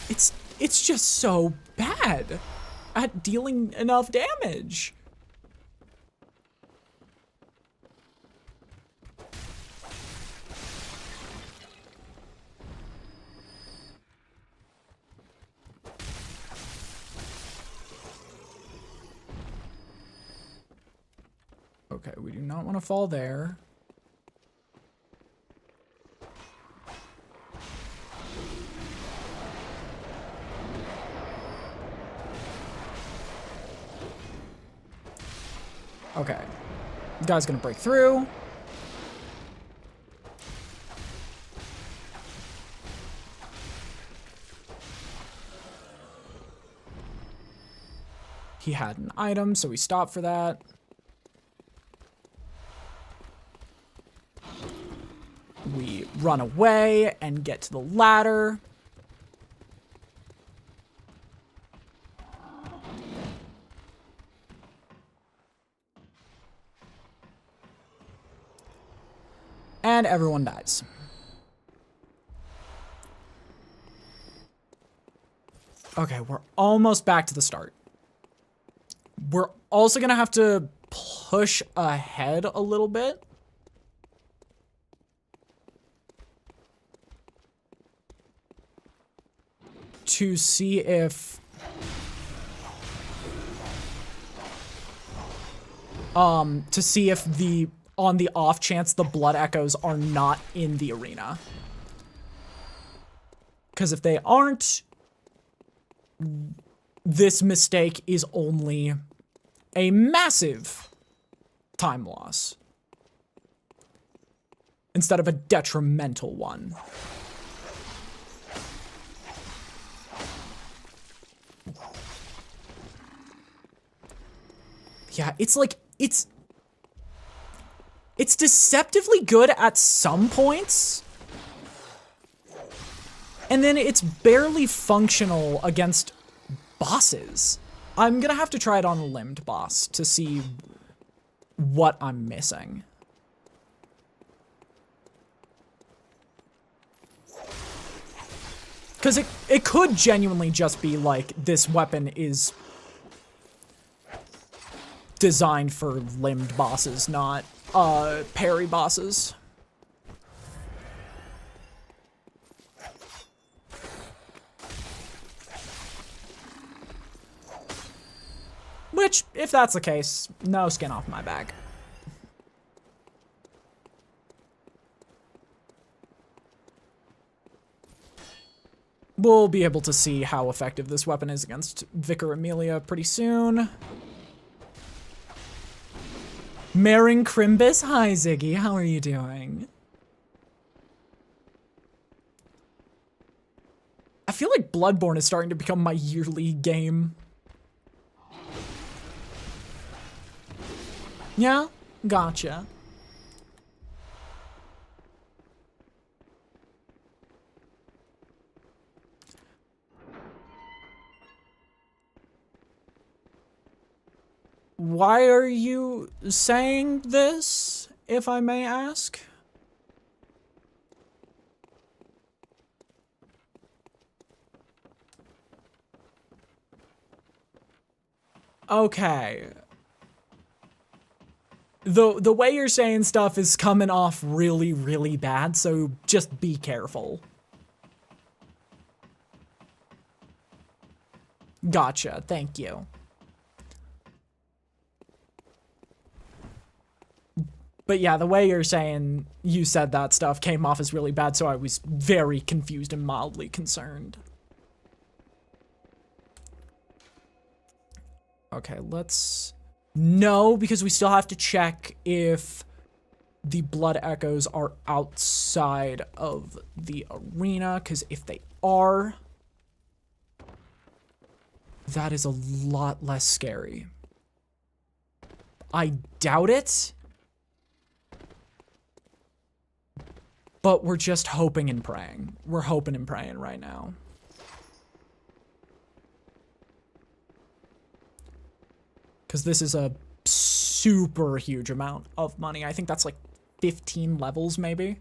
It's just so bad at dealing enough damage. Okay, we do not want to fall there. Okay. Guy's gonna break through. He had an item, so we stopped for that. We run away and get to the ladder. And everyone dies. Okay, we're almost back to the start. We're also gonna have to push ahead a little bit. To see if on the off chance the blood echoes are not in the arena. Because if they aren't, this mistake is only a massive time loss instead of a detrimental one. Yeah, it's like, it's deceptively good at some points, and then it's barely functional against bosses. I'm gonna have to try it on a limbed boss to see what I'm missing. Because it could genuinely just be like, this weapon is designed for limbed bosses, not parry bosses. Which, if that's the case, no skin off my back. We'll be able to see how effective this weapon is against Vicar Amelia pretty soon. Marin Crimbus, hi Ziggy, how are you doing? I feel like Bloodborne is starting to become my yearly game. Yeah, gotcha. Why are you saying this, if I may ask? Okay. The way you're saying stuff is coming off really, really bad, so just be careful. Gotcha, thank you. But yeah, the way you're saying you said that stuff came off as really bad, so I was very confused and mildly concerned. Okay, let's... No, because we still have to check if the blood echoes are outside of the arena, because if they are, that is a lot less scary. I doubt it, but we're just hoping and praying. We're hoping and praying right now. Because this is a super huge amount of money. I think that's like 15 levels, maybe.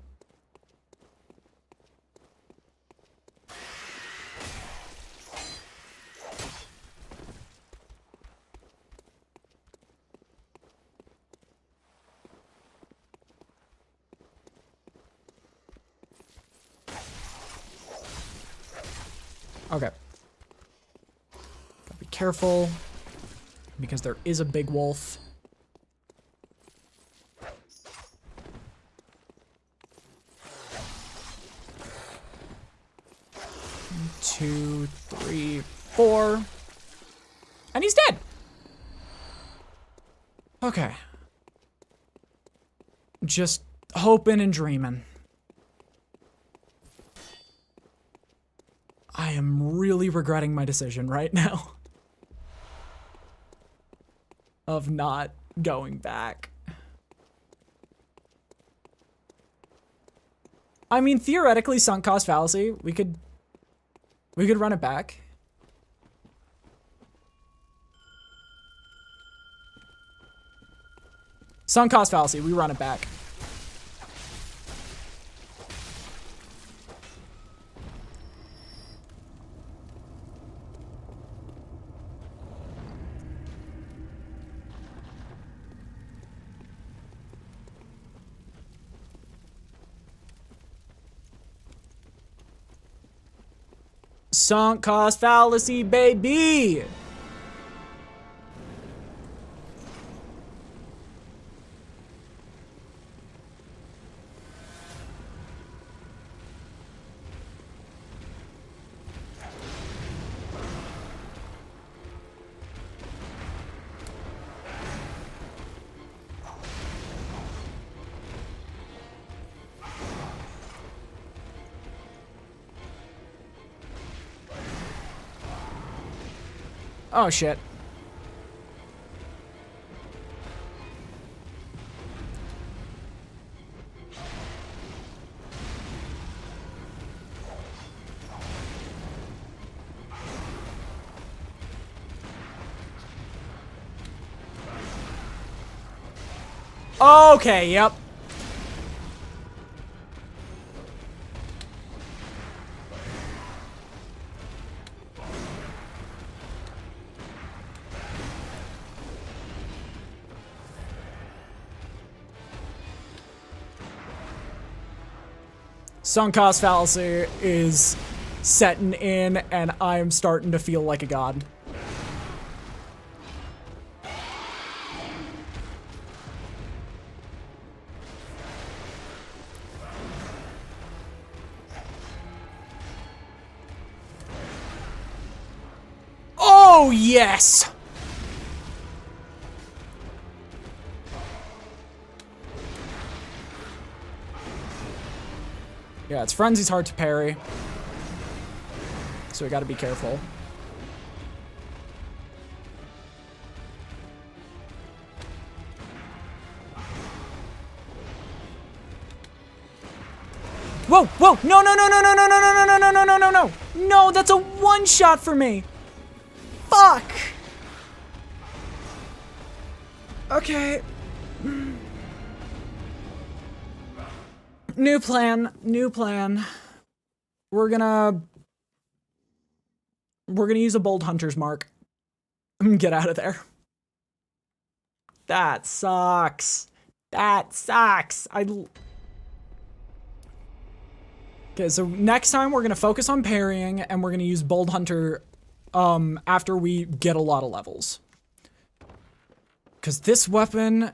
Okay. Gotta be careful, because there is a big wolf. One, 2, 3, 4. And he's dead! Okay. Just hoping and dreaming. I am really regretting my decision right now. Of not going back. I mean, theoretically, sunk cost fallacy, we could run it back. Sunk cost fallacy, we run it back. Sunk cost fallacy, baby! Oh shit. Okay, yep. Sunk cost fallacy is setting in, and I am starting to feel like a god. Oh, yes! Yeah, its frenzy's hard to parry, so we gotta be careful. Whoa, whoa, no, no, no, no, no, no, no, no, no, no, no, no, no, no, no, that's a one shot for me. Fuck. Okay. New plan. New plan. We're gonna use a bold hunter's mark. Get out of there. That sucks. That sucks. Okay, so next time we're gonna focus on parrying, and we're gonna use bold hunter after we get a lot of levels. Because this weapon,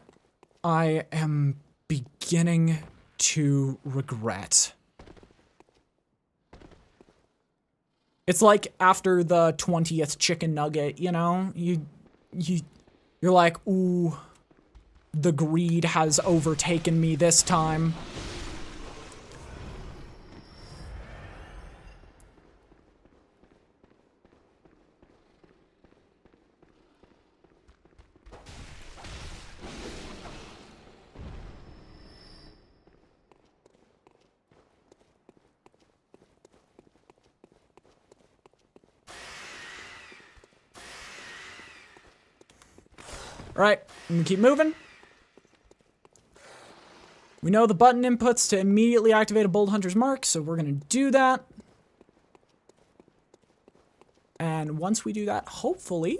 I am beginning to regret. It's like after the 20th chicken nugget, you know? You're like, ooh, the greed has overtaken me this time. Alright, I'm gonna keep moving. We know the button inputs to immediately activate a bold hunter's mark, so we're gonna do that. And once we do that, hopefully,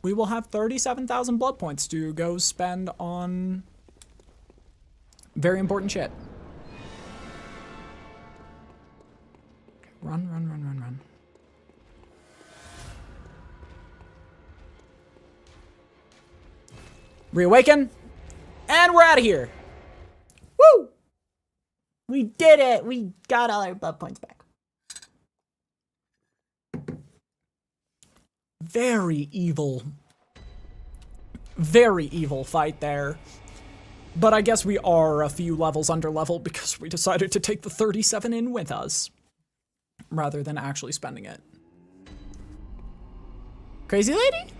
we will have 37,000 blood points to go spend on very important shit. Okay, run, run, run, run, run. Reawaken, and we're out of here. Woo! We did it. We got all our blood points back. Very evil fight there. But I guess we are a few levels under level because we decided to take the 37 in with us rather than actually spending it. Crazy lady?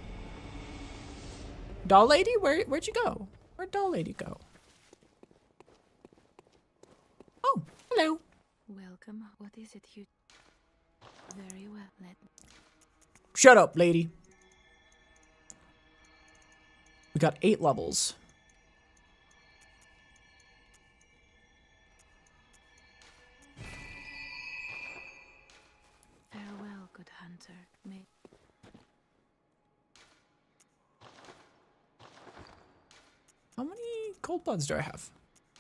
Doll lady? Where'd you go? Where'd doll lady go? Oh, hello. Welcome. What is it you... Very well, Shut up, lady. We got 8 levels. Farewell, good hunter. May... How many cold bloods do I have?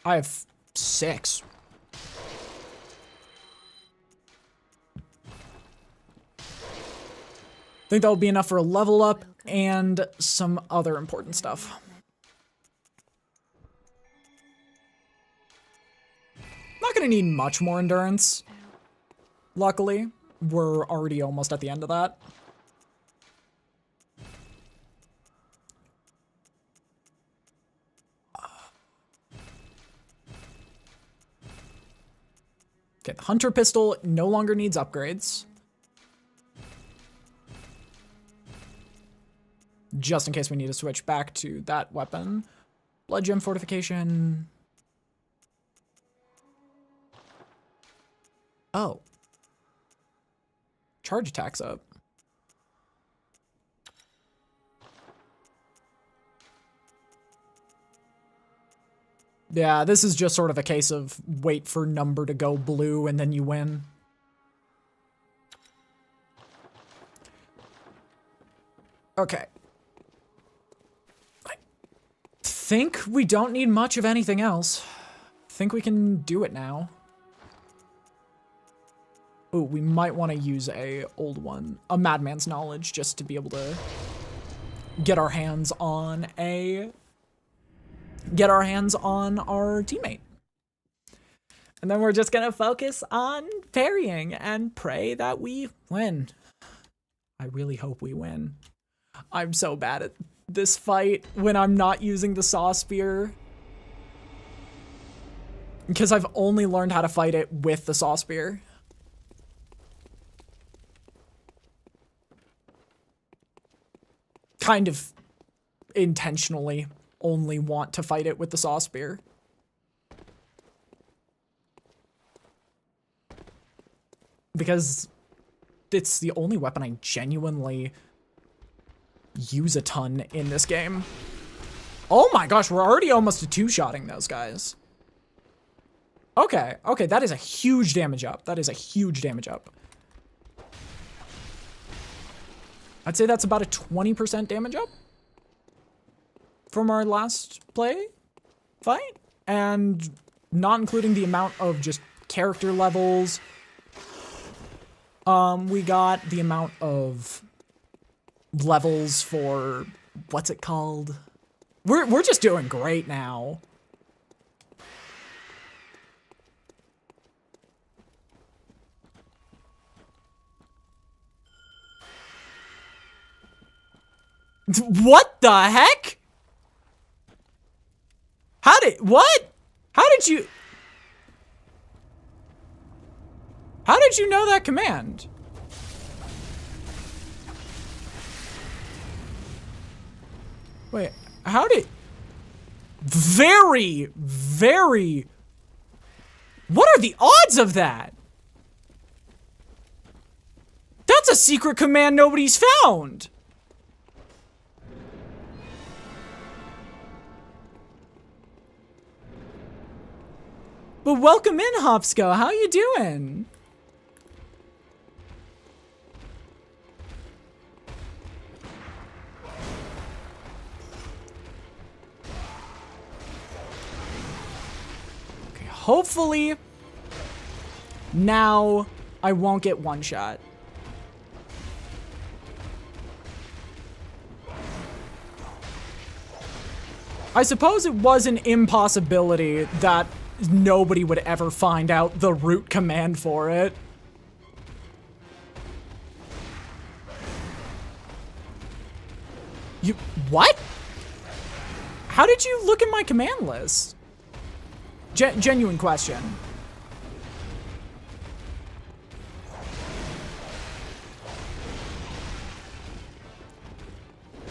I have 6. I think that'll be enough for a level up and some other important stuff. Not gonna need much more endurance. Luckily, we're already almost at the end of that. Okay, the hunter pistol no longer needs upgrades. Just in case we need to switch back to that weapon. Blood gem fortification. Oh. Charge attack's up. Yeah, this is just sort of a case of wait for number to go blue and then you win. Okay. I think we don't need much of anything else. I think we can do it now. Ooh, we might want to use a old one, a Madman's Knowledge, just to be able to get our hands on our teammate. And then we're just gonna focus on parrying and pray that we win. I really hope we win. I'm so bad at this fight when I'm not using the saw spear. Because I've only learned how to fight it with the saw spear. Kind of intentionally only want to fight it with the saw spear. Because it's the only weapon I genuinely use a ton in this game. Oh my gosh, we're already almost to two-shotting those guys. Okay, okay, that is a huge damage up. That is a huge damage up. I'd say that's about a 20% damage up from our last fight, and not including the amount of just character levels. We got the amount of levels for, what's it called? We're just doing great now. What the heck? What? How did you know that command? Wait, very, what are the odds of that? That's a secret command nobody's found. But welcome in, Hopsko. How you doing? Okay, hopefully now I won't get one shot. I suppose it was an impossibility that nobody would ever find out the root command for it. What? How did you look at my command list? Genuine question.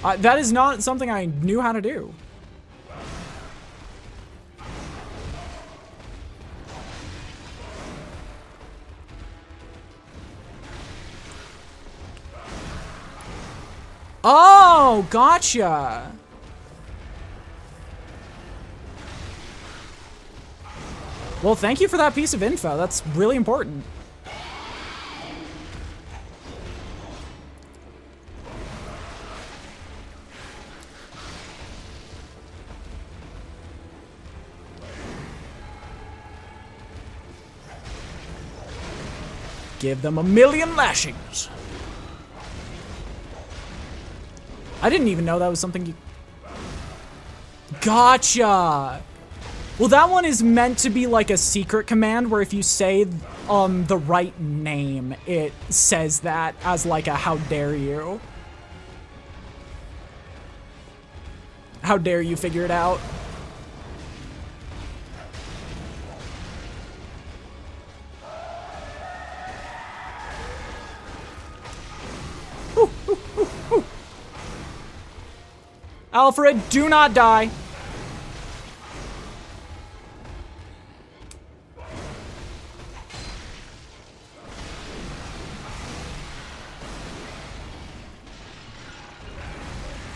That is not something I knew how to do. Oh, gotcha. Well, thank you for that piece of info. That's really important. Give them a million lashings. I didn't even know that was something you... Gotcha! Well, that one is meant to be like a secret command where if you say the right name, it says that as like a how dare you. How dare you figure it out. Alfred, do not die.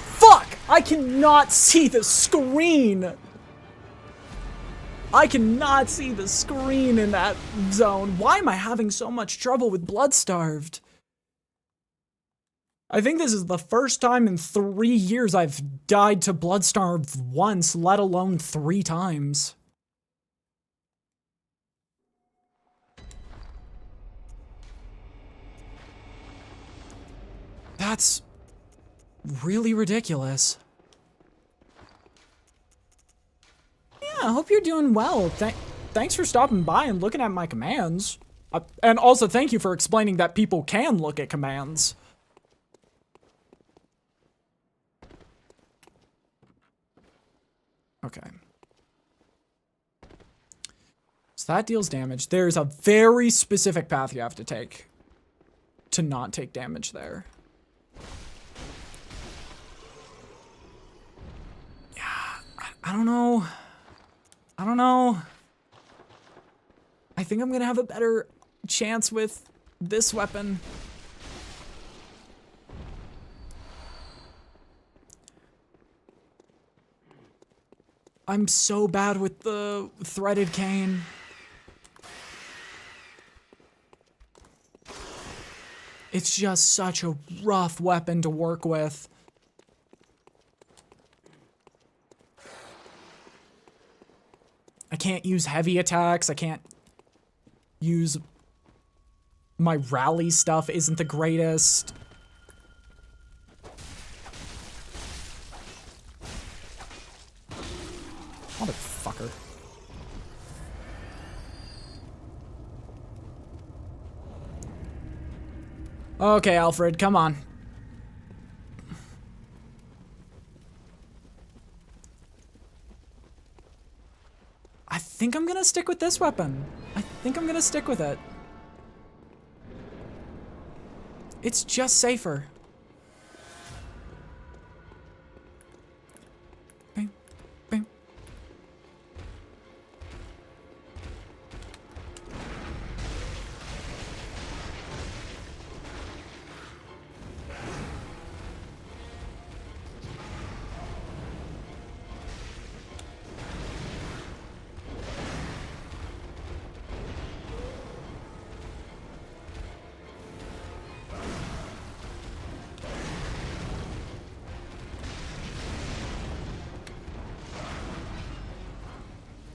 Fuck! I cannot see the screen. I cannot see the screen in that zone. Why am I having so much trouble with Bloodstarved? I think this is the first time in 3 years I've died to Bloodstarved once, let alone 3 times. That's really ridiculous. Yeah, I hope you're doing well. Thanks for stopping by and looking at my commands. And also thank you for explaining that people can look at commands. Okay. So that deals damage. There's a very specific path you have to take to not take damage there. Yeah, I don't know. I don't know. I think I'm gonna have a better chance with this weapon. I'm so bad with the threaded cane. It's just such a rough weapon to work with. I can't use heavy attacks. I can't use... My rally stuff isn't the greatest. Motherfucker. Okay, Alfred, come on. I think I'm gonna stick with this weapon. I think I'm gonna stick with it. It's just safer. Bing, bing.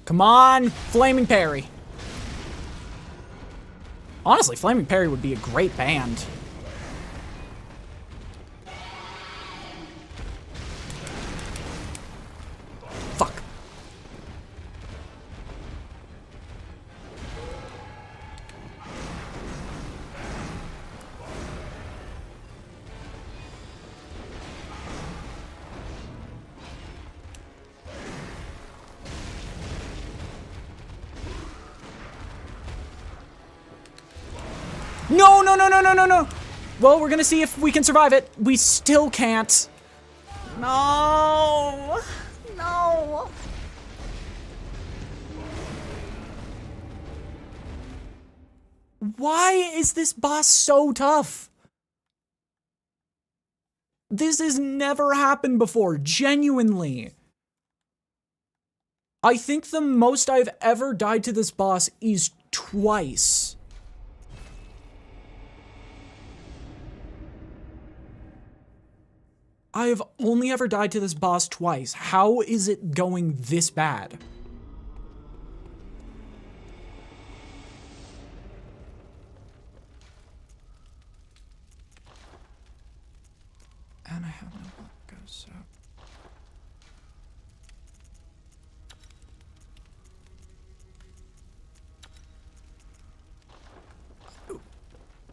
Come on, Flaming Parry. Honestly, Flaming Parry would be a great band. Fuck. No, no, no, no, no, no, no. Well, we're gonna see if we can survive it. We still can't. No. No. Why is this boss so tough? This has never happened before, genuinely. I think the most I've ever died to this boss is twice. I have only ever died to this boss twice. How is it going this bad? And I have no vodka, so...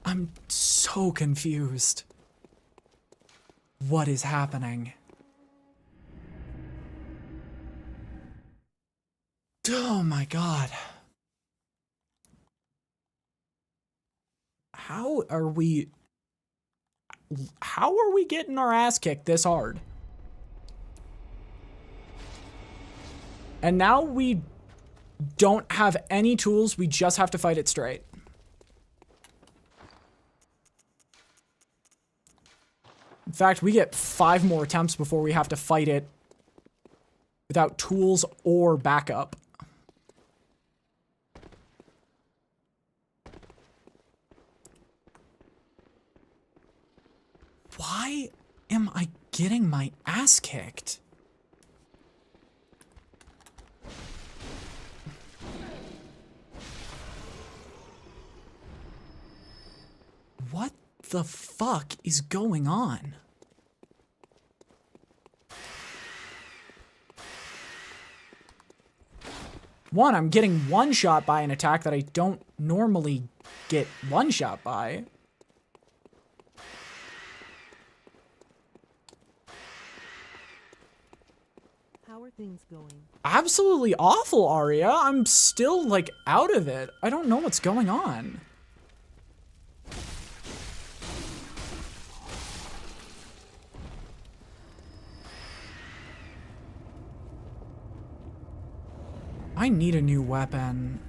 I'm so confused. What is happening? Oh my god. How are we getting our ass kicked this hard? And now we don't have any tools, we just have to fight it straight. In fact, we get 5 more attempts before we have to fight it without tools or backup. Why am I getting my ass kicked? What the fuck is going on? One, I'm getting one shot by an attack that I don't normally get one shot by. How are things going? Absolutely awful, Arya. I'm still, like, out of it. I don't know what's going on. I need a new weapon.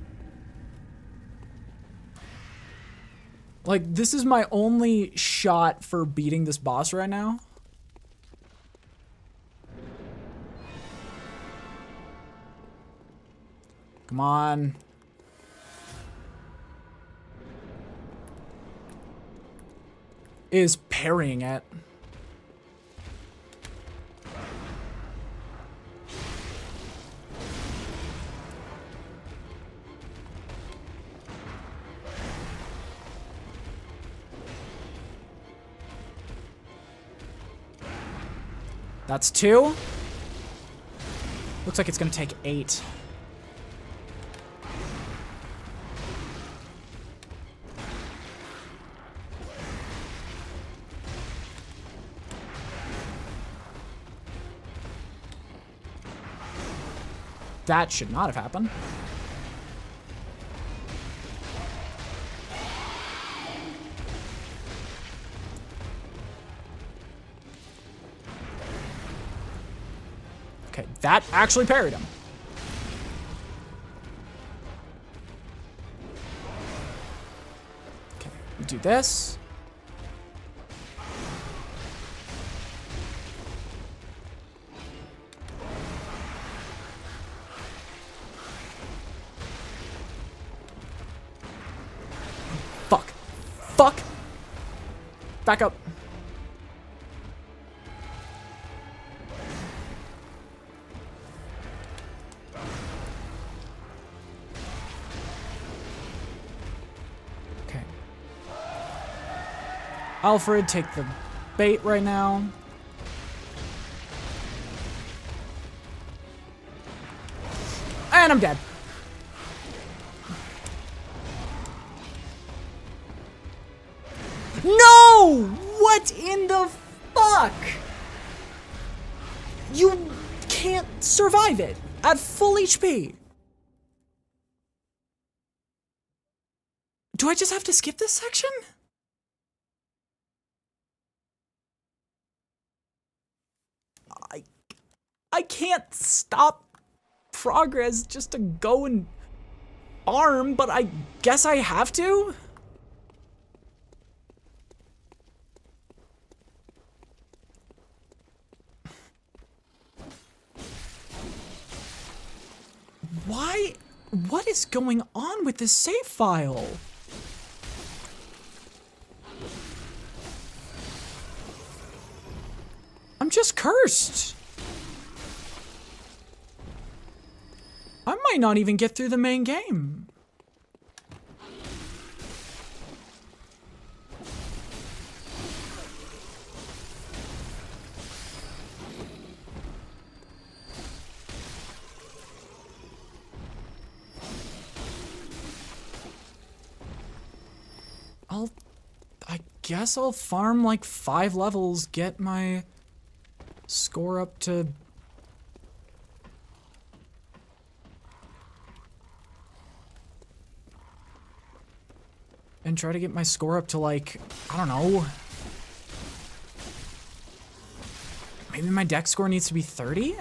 Like, this is my only shot for beating this boss right now. Come on. Is parrying it. That's 2. Looks like it's gonna take 8. That should not have happened. Okay, that actually parried him. Okay, we do this. Fuck. Fuck. Back up. Okay. Alfred, take the bait right now. And I'm dead. No! What in the fuck? You can't survive it at full HP. Do I just have to skip this section? I can't stop progress just to go and farm, but I guess I have to? Why? What is going on with this save file? I'm just cursed. I might not even get through the main game. I guess I'll farm like 5 levels, get my score up to... and try to get my score up to like, I don't know. Maybe my dex score needs to be 30?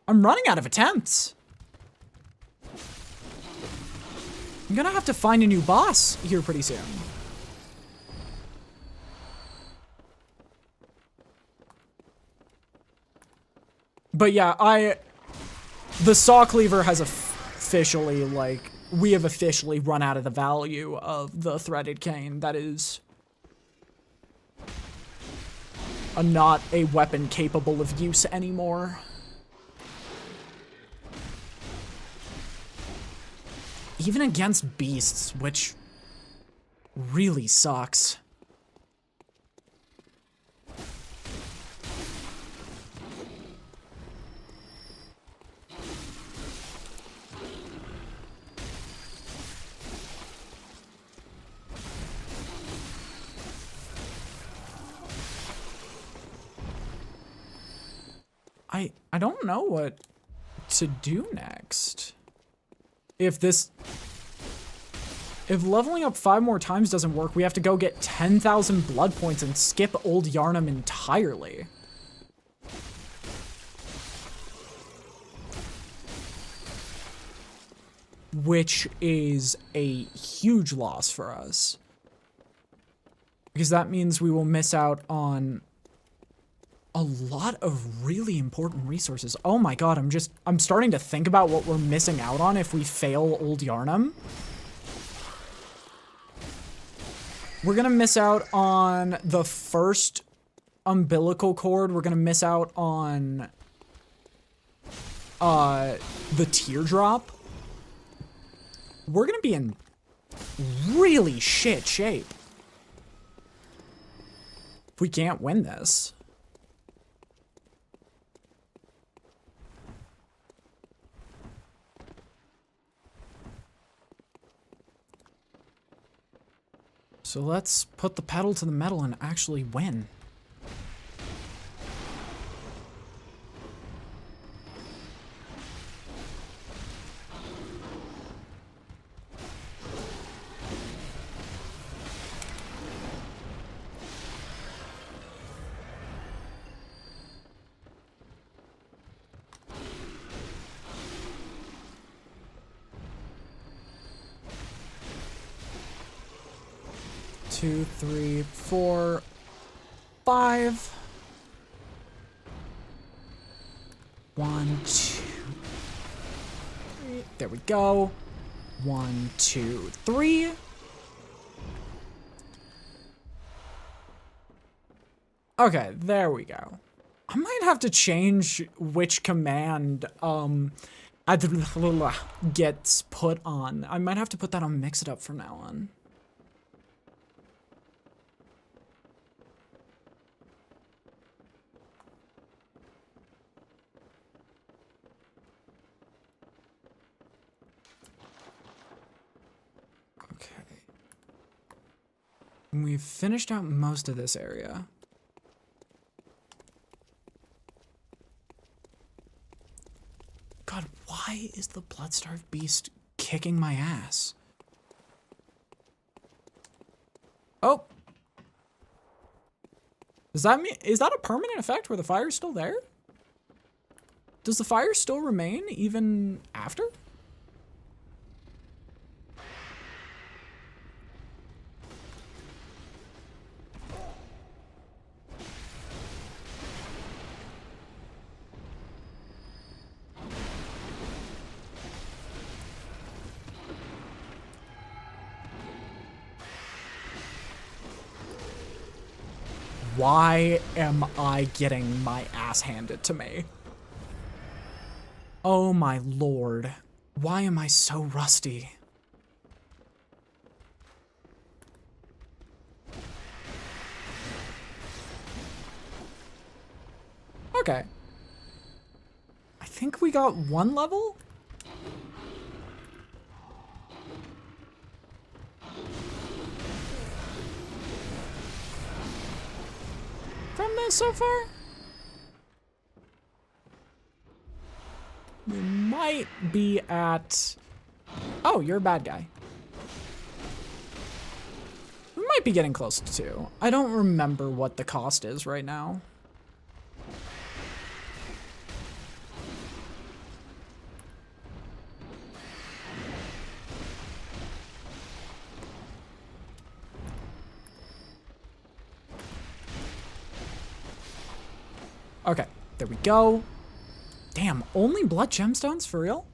I'm running out of attempts. I'm gonna have to find a new boss here pretty soon. But yeah, the saw cleaver has officially, like, we have officially run out of the value of the threaded cane. That is not a weapon capable of use anymore. Even against beasts, which really sucks. I don't know what to do next. If leveling up 5 more times doesn't work, we have to go get 10,000 blood points and skip Old Yarnum entirely. Which is a huge loss for us. Because that means we will miss out on a lot of really important resources. Oh my god, I'm starting to think about what we're missing out on if we fail Old Yarnum. We're gonna miss out on the first umbilical cord. We're gonna miss out on the teardrop. We're gonna be in really shit shape if we can't win this. So let's put the pedal to the metal and actually win. Two, three, four, five. 1, 2, 3. There we go. 1, 2, 3. Okay, there we go. I might have to change which command gets put on. I might have to put that on Mix It Up from now on. We've finished out most of this area. God, why is the Bloodstarved Beast kicking my ass? Oh. Does that mean, is that a permanent effect where the fire's still there? Does the fire still remain even after? Why am I getting my ass handed to me? Oh my lord. Why am I so rusty? Okay. I think we got one level? From this so far? We might be at... Oh, you're a bad guy. We might be getting close to 2. I don't remember what the cost is right now. Okay, there we go. Damn, only blood gemstones for real?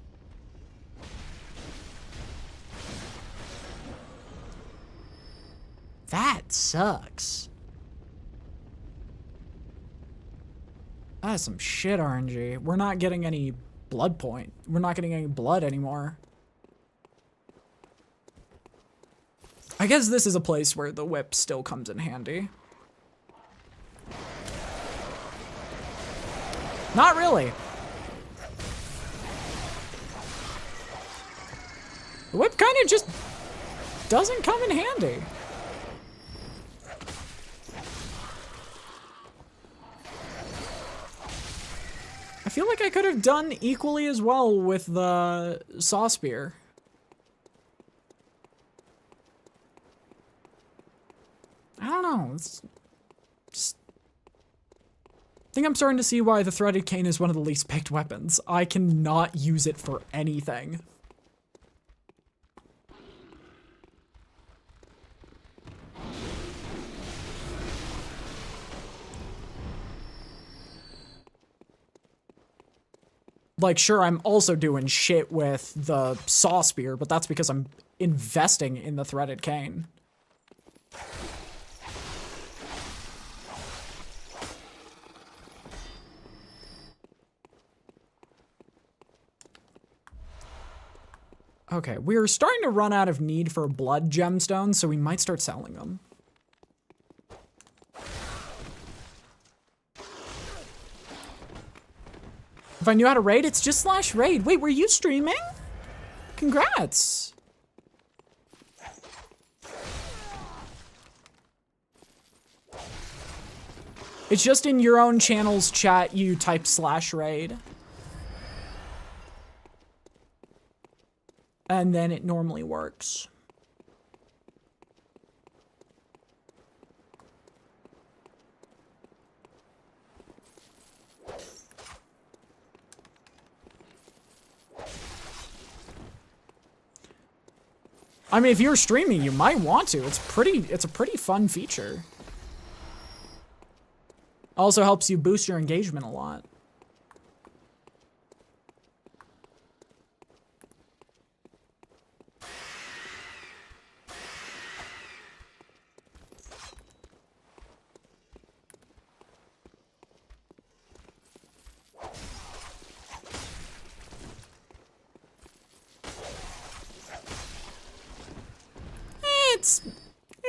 That sucks. That is some shit RNG. We're not getting any blood point. We're not getting any blood anymore. I guess this is a place where the whip still comes in handy. Not really. The whip kind of just doesn't come in handy. I feel like I could have done equally as well with the saw spear. I don't know. It's just... I think I'm starting to see why the threaded cane is one of the least picked weapons. I cannot use it for anything. Like, sure, I'm also doing shit with the saw spear, but that's because I'm investing in the threaded cane. Okay, we're starting to run out of need for blood gemstones, so we might start selling them. If I knew how to raid, it's just /raid. Wait, were you streaming? Congrats. It's just in your own channel's chat, you type /raid. And then it normally works. I mean, if you're streaming, you might want to. It's a pretty fun feature. Also helps you boost your engagement a lot.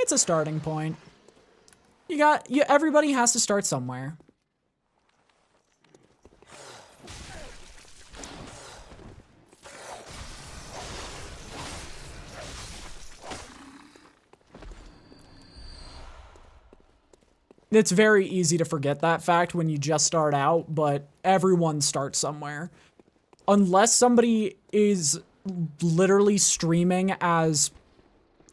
It's a starting point. Everybody has to start somewhere. It's very easy to forget that fact when you just start out, but everyone starts somewhere. Unless somebody is literally streaming as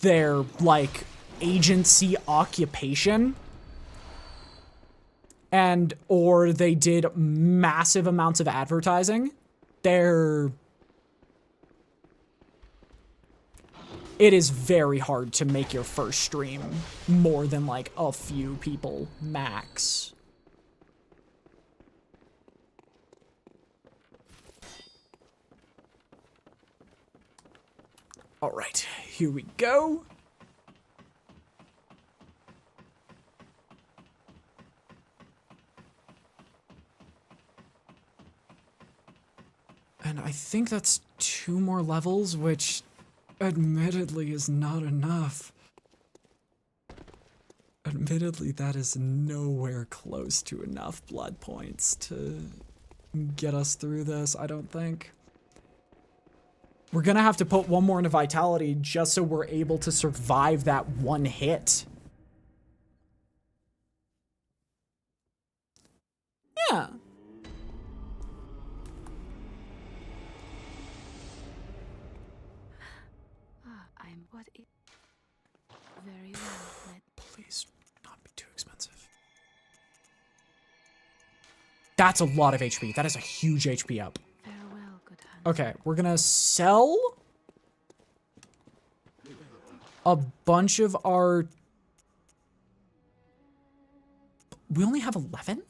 their, like, agency occupation, and or they did massive amounts of advertising, it is very hard to make your first stream more than like a few people max. All right, here we go. And I think that's 2 more levels, which admittedly is not enough. Admittedly, that is nowhere close to enough blood points to get us through this, I don't think. We're gonna have to put 1 more into Vitality just so we're able to survive that 1 hit. Yeah. I'm what it. Very well. Please not be too expensive. That's a lot of HP. That is a huge HP up. Farewell, good hand. Okay, we're gonna sell a bunch of our... We only have 11?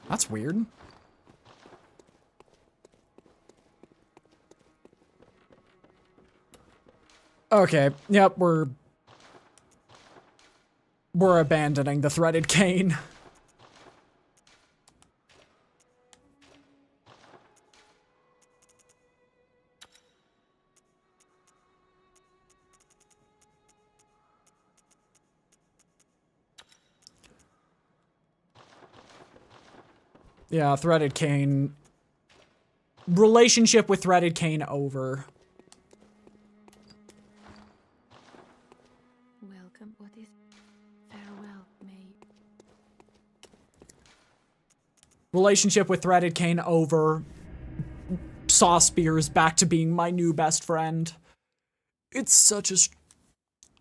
That's weird. Okay, yep, we're abandoning the threaded cane. Yeah, threaded cane. Relationship with threaded cane over. Welcome. What is farewell, May? Relationship with threaded cane over. Saw spears back to being my new best friend. It's such a...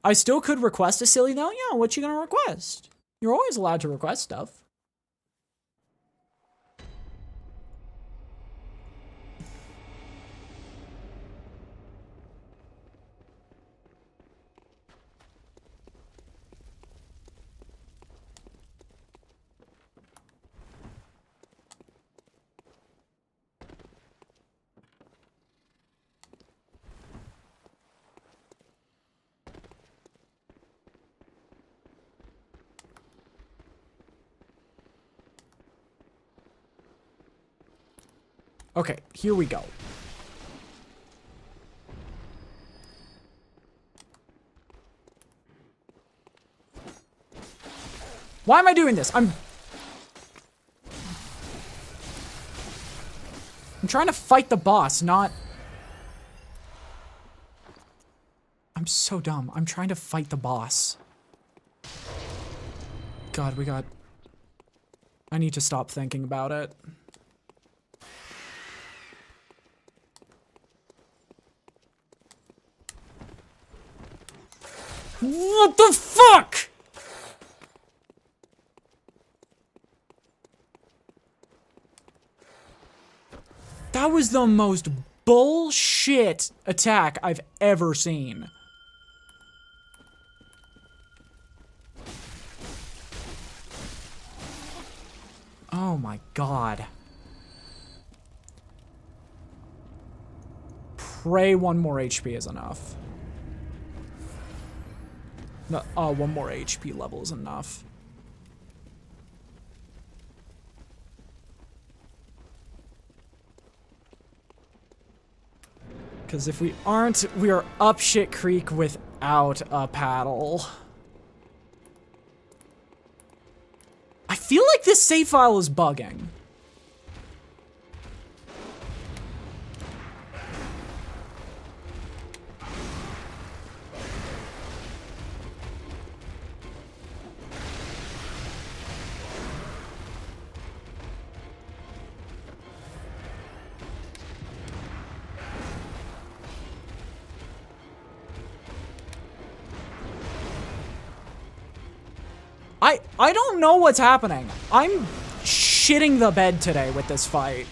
I still could request a silly though. Yeah, what you gonna request? You're always allowed to request stuff. Okay, here we go. Why am I doing this? I'm trying to fight the boss, not... I'm so dumb. I'm trying to fight the boss. God, we got... I need to stop thinking about it. What the fuck?! That was the most bullshit attack I've ever seen. Oh my god. Pray one more HP is enough. No, one more HP level is enough. Because if we aren't, we are up shit creek without a paddle. I feel like this save file is bugging. I don't know what's happening. I'm shitting the bed today with this fight.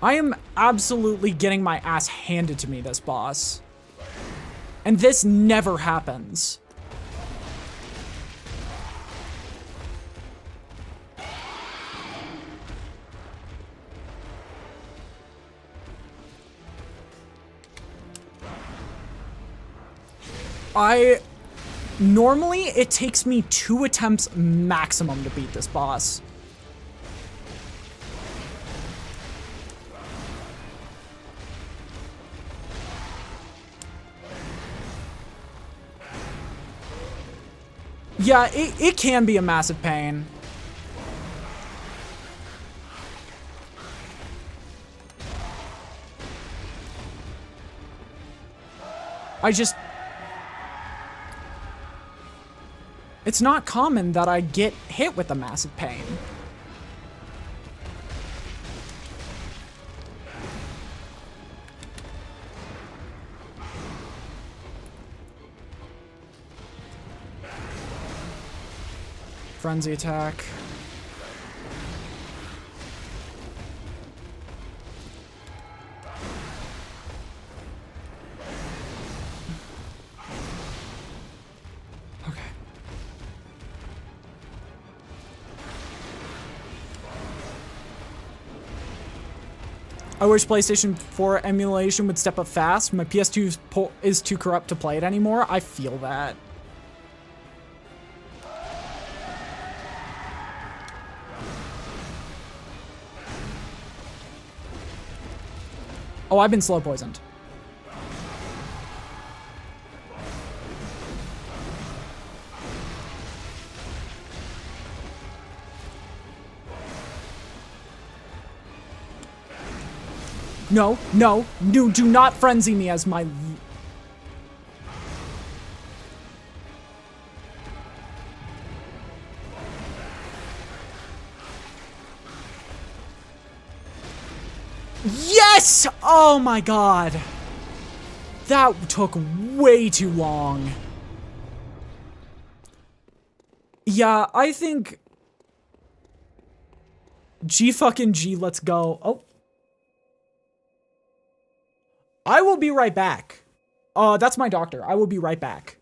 I am absolutely getting my ass handed to me, this boss. And this never happens. Normally, it takes me 2 attempts maximum to beat this boss. Yeah, it can be a massive pain. It's not common that I get hit with a massive pain. Frenzy attack. Okay. I wish PlayStation 4 emulation would step up fast. My PS2 is too corrupt to play it anymore. I feel that. Oh, I've been slow poisoned. No, no, no, do not frenzy me as my... Yes! Oh my god. That took way too long. Yeah, I think... G, let's go. Oh. I will be right back. That's my doctor. I will be right back.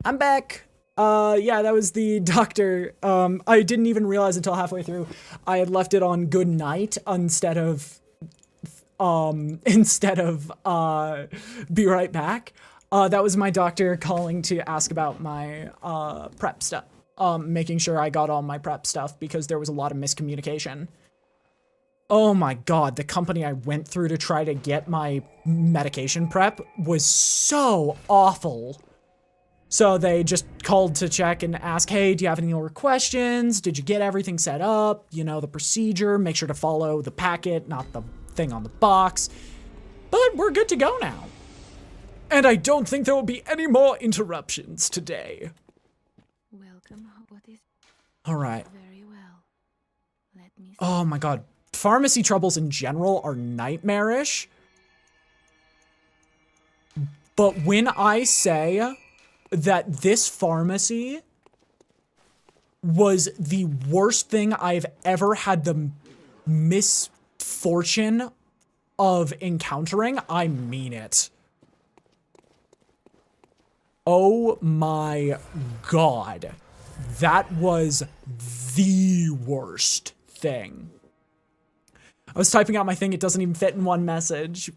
I'm back. Yeah, that was the doctor. I didn't even realize until halfway through I had left it on good night instead of be right back. That was my doctor calling to ask about my prep stuff. Making sure I got all my prep stuff because there was a lot of miscommunication. Oh my god, the company I went through to try to get my medication prep was so awful. So they just called to check and ask, hey, do you have any more questions? Did you get everything set up? You know, the procedure, make sure to follow the packet, not the thing on the box. But we're good to go now. And I don't think there will be any more interruptions today. Welcome. What is? All right. Very well. Let me see. Oh my god. Pharmacy troubles in general are nightmarish. But when I say that this pharmacy was the worst thing I've ever had the misfortune of encountering, I mean it. Oh my god. That was the worst thing. I was typing out my thing, it doesn't even fit in one message.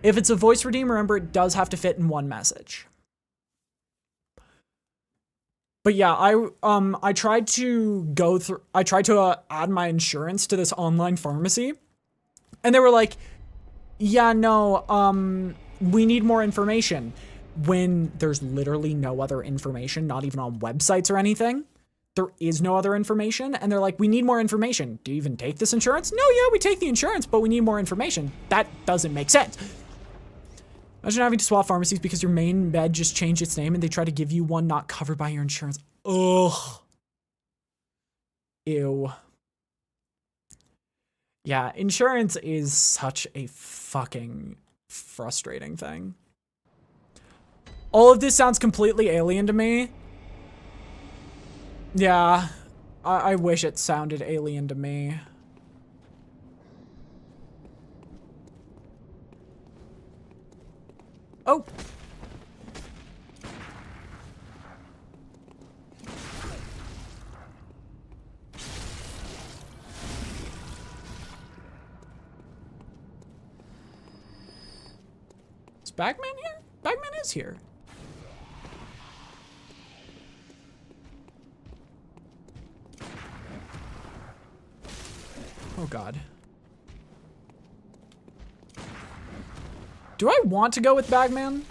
If it's a voice redeem, remember it does have to fit in one message. But yeah, I tried to add my insurance to this online pharmacy, and they were like, yeah, no, we need more information, when there's literally no other information, not even on websites or anything. There is no other information, and they're like, we need more information. Do you even take this insurance? No, yeah, we take the insurance, but we need more information. That doesn't make sense. Imagine having to swap pharmacies because your main med just changed its name and they try to give you one not covered by your insurance. Ugh. Ew. Yeah, insurance is such a fucking frustrating thing. All of this sounds completely alien to me. Yeah, I wish it sounded alien to me. Oh. Is Bagman here? Bagman is here. Oh God. Do I want to go with Bagman?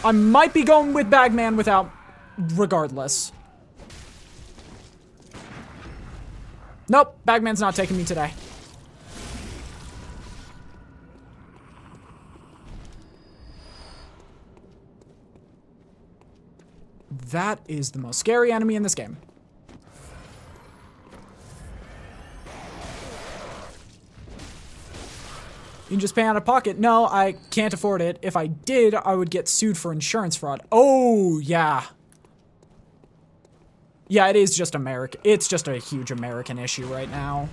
I might be going with Bagman without, regardless. Nope, Bagman's not taking me today. That is the most scary enemy in this game. You can just pay out of pocket. No, I can't afford it. If I did, I would get sued for insurance fraud. Oh, yeah. Yeah, it is just America. It's just a huge American issue right now.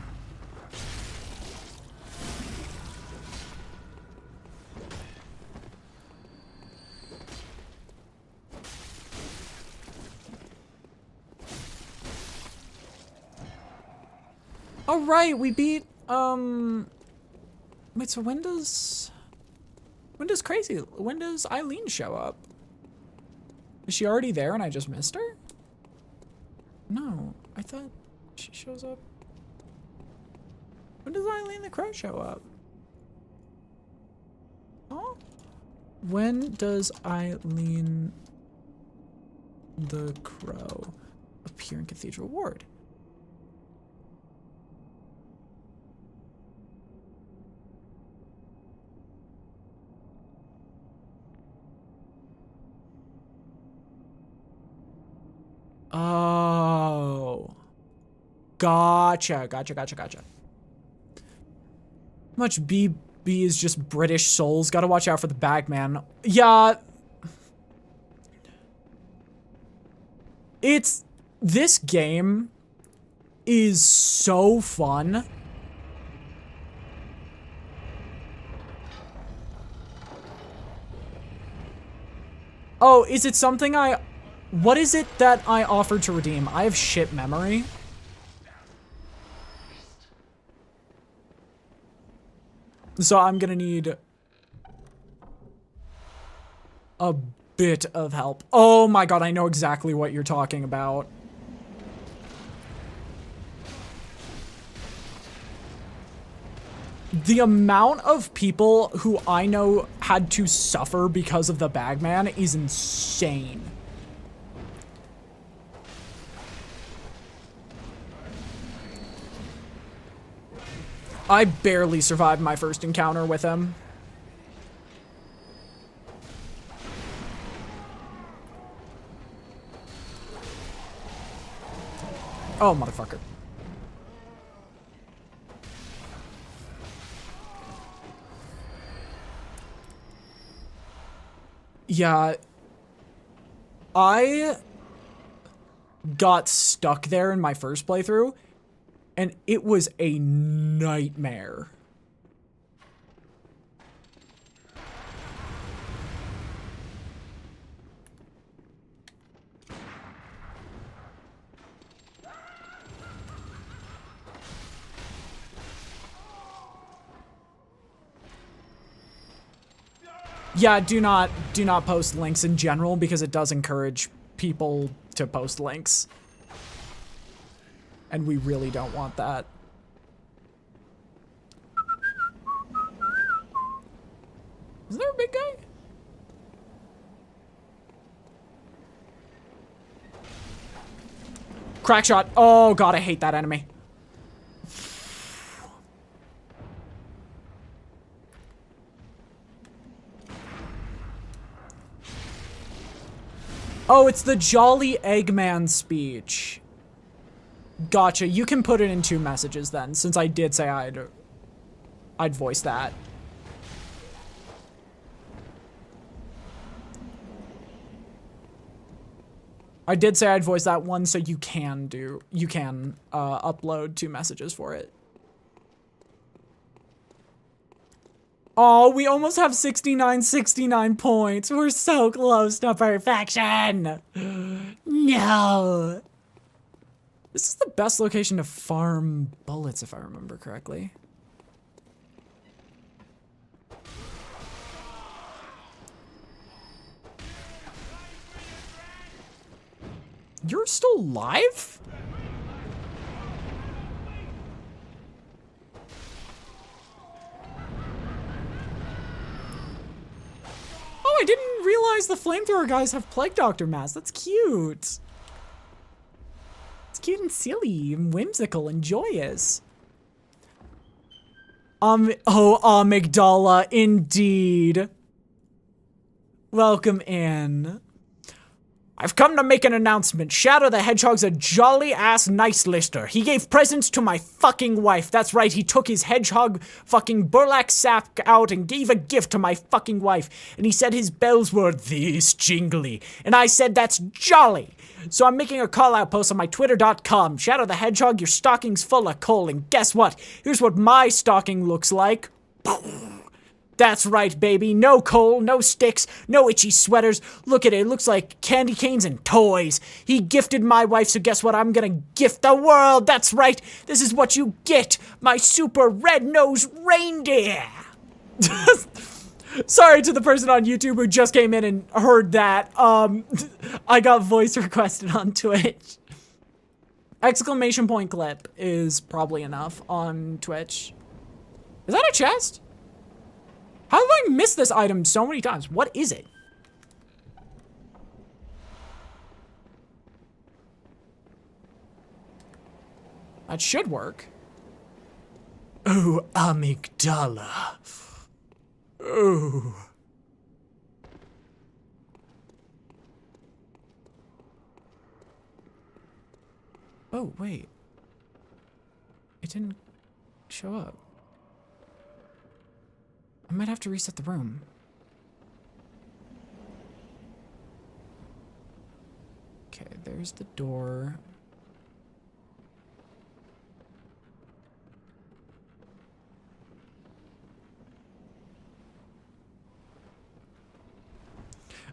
All right, we beat, wait, so when does Eileen show up? Is she already there and I just missed her? No, I thought she shows up. When does Eileen the Crow show up? Oh? When does Eileen the Crow appear in Cathedral Ward? Oh. Gotcha. Much BB is just British souls. Gotta watch out for the Bagman. Yeah. This game is so fun. Oh, is it something what is it that I offered to redeem? I have shit memory. So I'm gonna need a bit of help. Oh my God, I know exactly what you're talking about. The amount of people who I know had to suffer because of the Bagman is insane. I barely survived my first encounter with him. Oh, motherfucker. Yeah. I got stuck there in my first playthrough, and it was a nightmare. Yeah, do not post links in general because it does encourage people to post links. And we really don't want that. Is there a big guy? Crack shot. Oh God, I hate that enemy. Oh, it's the Jolly Eggman speech. Gotcha. You can put it in 2 messages then, since I did say I'd voice that. I did say I'd voice that one, so you can upload 2 messages for it. Oh, we almost have 69 points. We're so close to perfection. No. This is the best location to farm bullets, if I remember correctly. You're still alive? Oh, I didn't realize the flamethrower guys have Plague Doctor masks. That's cute. It's cute and silly and whimsical and joyous. Oh, amygdala, indeed. Welcome in. I've come to make an announcement. Shadow the Hedgehog's a jolly-ass nice lister. He gave presents to my fucking wife. That's right, he took his hedgehog fucking burlap sack out and gave a gift to my fucking wife. And he said his bells were this jingly. And I said, that's jolly. So I'm making a call-out post on my twitter.com. Shadow the Hedgehog, your stocking's full of coal. And guess what? Here's what my stocking looks like. That's right, baby. No coal, no sticks, no itchy sweaters. Look at it. It looks like candy canes and toys. He gifted my wife, so guess what? I'm gonna gift the world. That's right. This is what you get. My super red-nosed reindeer. Sorry to the person on YouTube who just came in and heard that. I got voice requested on Twitch. Exclamation point clip is probably enough on Twitch. Is that a chest? How have I missed this item so many times? What is it? That should work. Oh, amygdala. Oh. Oh, wait. It didn't show up. I might have to reset the room. Okay, there's the door.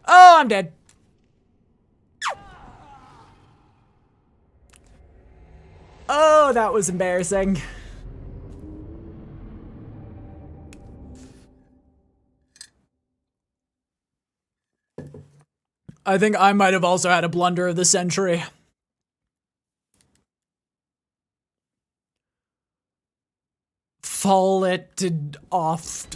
Oh, I'm dead. Oh, that was embarrassing. I think I might have also had a blunder of the century. Fall it off.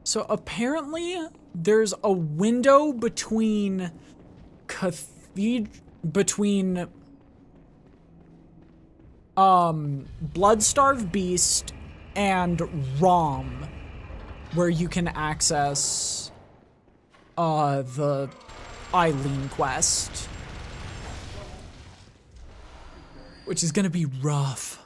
So apparently there's a window between Bloodstarved Beast and Rom, where you can access the Eileen quest, which is gonna be rough.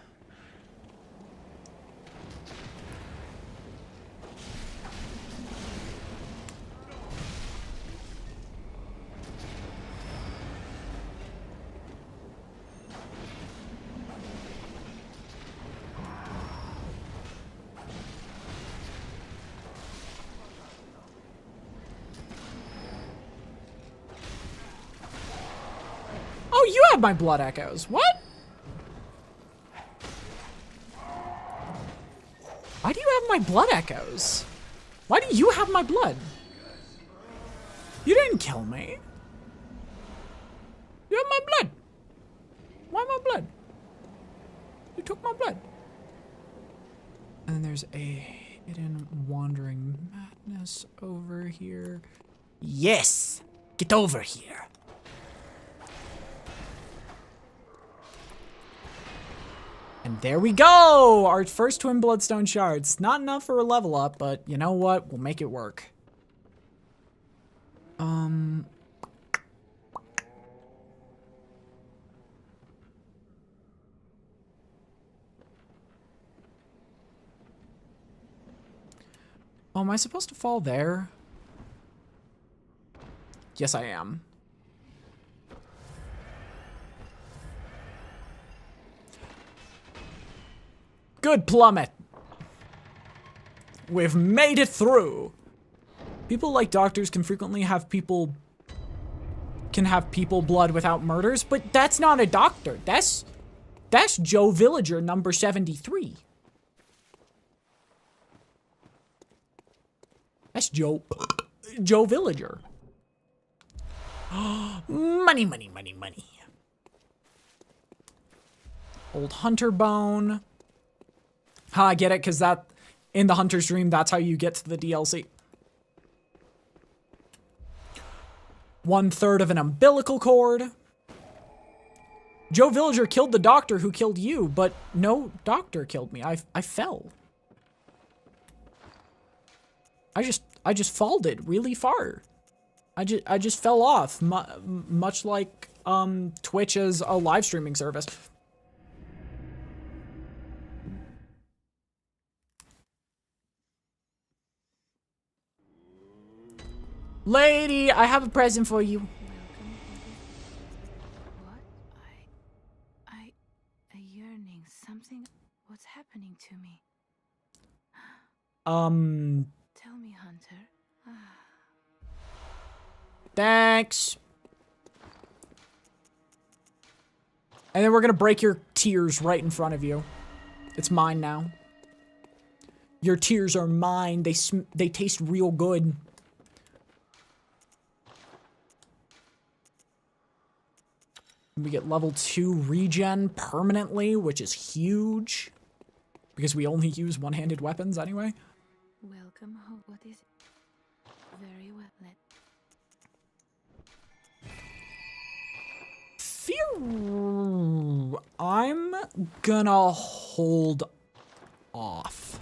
Oh, you have my blood echoes. What? Why do you have my blood echoes? Why do you have my blood? You didn't kill me. You have my blood. Why my blood? You took my blood. And then there's a hidden wandering madness over here. Yes! Get over here. And there we go! Our first twin bloodstone shards. Not enough for a level up, but you know what? We'll make it work. Oh, am I supposed to fall there? Yes, I am. Good plummet. We've made it through. People like doctors can frequently have people blood without murders, but that's not a doctor. That's Joe Villager, number 73. That's Joe Villager. Money, money, money, money. Old hunter bone. Ha, I get it, because that, in the hunter's dream, that's how you get to the DLC. 1/3 of an umbilical cord. Joe Villager killed the doctor who killed you, but no doctor killed me. I fell. I just falled really far. I just fell off, much like Twitch as a live streaming service. Lady, I have a present for you. What? A yearning, something. What's happening to me? Tell me, Hunter. Thanks. And then we're gonna break your tears right in front of you. It's mine now. Your tears are mine. They taste real good. We get level 2 regen permanently, which is huge. Because we only use one-handed weapons anyway. Welcome home. What is it? Very well. I'm gonna hold off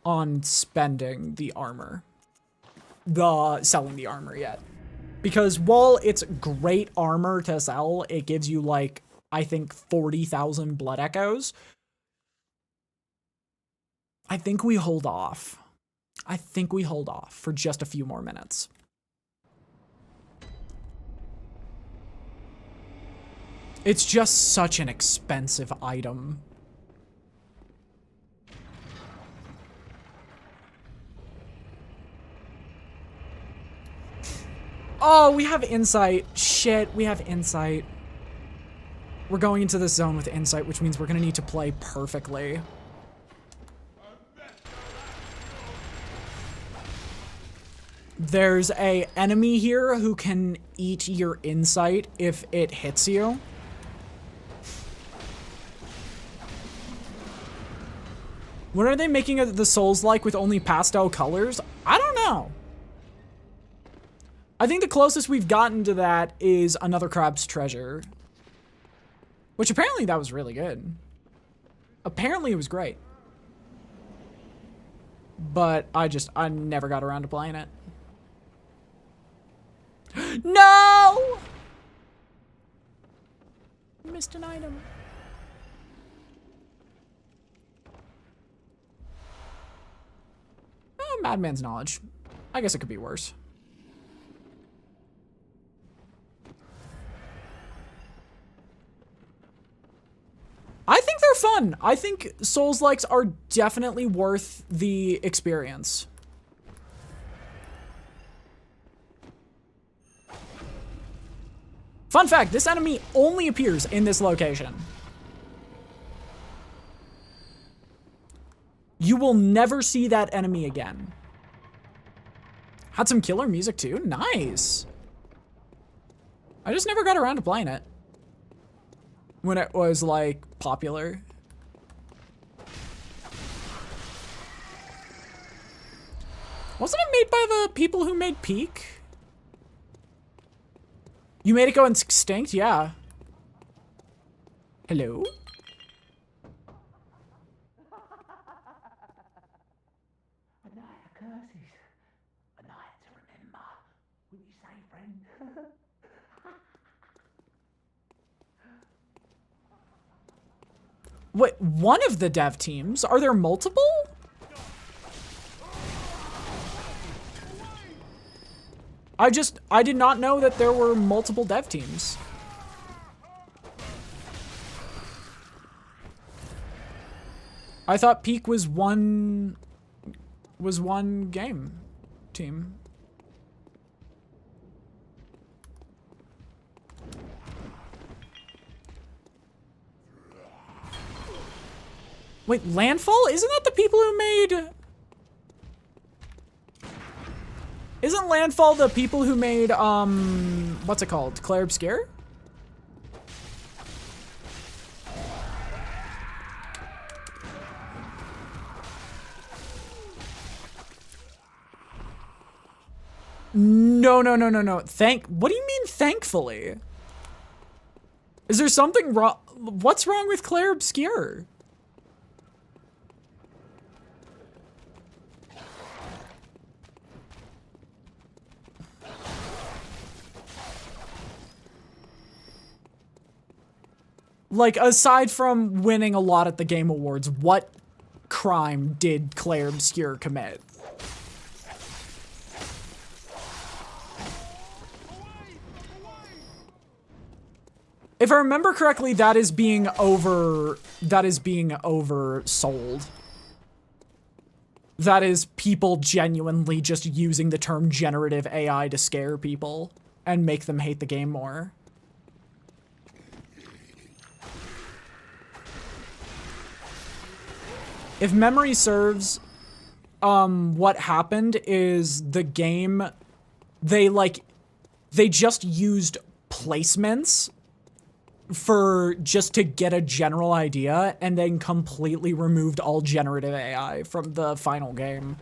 on spending the armor. Selling the armor yet. Because while it's great armor to sell, it gives you like, I think 40,000 blood echoes. I think we hold off. I think we hold off for just a few more minutes. It's just such an expensive item. Oh, we have insight. Shit, we have insight. We're going into this zone with insight, which means we're gonna need to play perfectly. There's a enemy here who can eat your insight if it hits you. What are they making the souls like with only pastel colors? I don't know. I think the closest we've gotten to that is Another Crab's Treasure. Which apparently that was really good. Apparently it was great. But I never got around to playing it. No! Missed an item. Madman's Knowledge. I guess it could be worse. I think they're fun. I think Souls-likes are definitely worth the experience. Fun fact, this enemy only appears in this location. You will never see that enemy again. Had some killer music too. Nice. I just never got around to playing it when it was like popular. Wasn't it made by the people who made Peak? You made it go extinct? Yeah. Hello? A night of curses. A night to remember. What you say, friend? Wait, one of the dev teams? Are there multiple? I did not know that there were multiple dev teams. I thought Peak was one game team. Wait, Landfall? Isn't that the people who made... Isn't Landfall the people who made, what's it called? Claire Obscure? No. What do you mean, thankfully? Is there something wrong? What's wrong with Claire Obscure? Like, aside from winning a lot at the Game Awards, what crime did Claire Obscure commit? If I remember correctly, that is being oversold. That is people genuinely just using the term generative AI to scare people and make them hate the game more. If memory serves, what happened is the game, they just used placements just to get a general idea, and then completely removed all generative AI from the final game.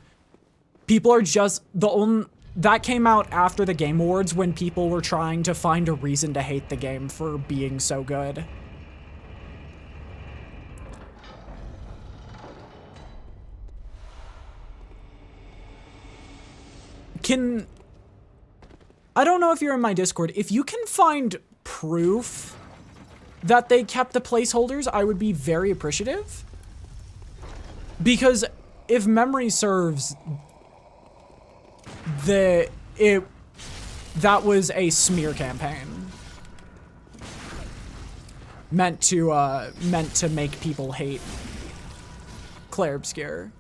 People are just, that came out after the Game Awards when people were trying to find a reason to hate the game for being so good. I don't know if you're in my Discord, if you can find proof that they kept the placeholders, I would be very appreciative. Because if memory serves, that was a smear campaign meant to make people hate Claire Obscure.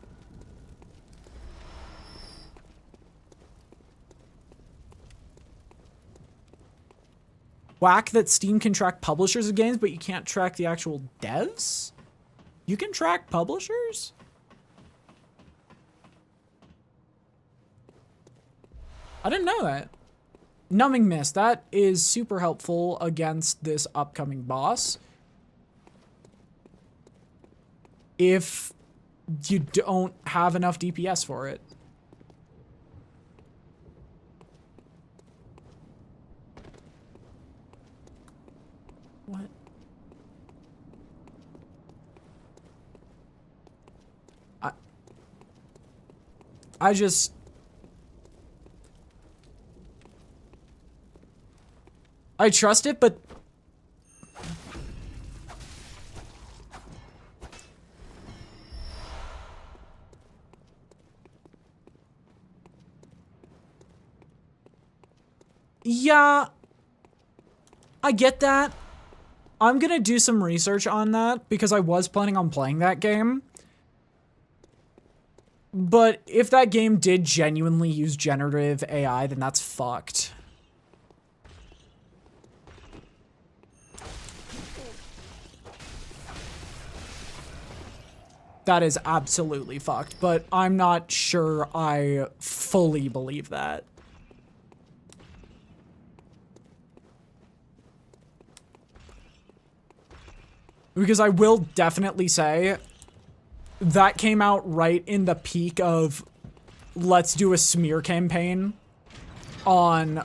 Whack that Steam can track publishers of games, but you can't track the actual devs? You can track publishers? I didn't know that. Numbing Mist, that is super helpful against this upcoming boss. If you don't have enough DPS for it. What? I trust it, but yeah, I get that. I'm gonna do some research on that because I was planning on playing that game. But if that game did genuinely use generative AI, then that's fucked. That is absolutely fucked, but I'm not sure I fully believe that. Because I will definitely say that came out right in the peak of let's do a smear campaign on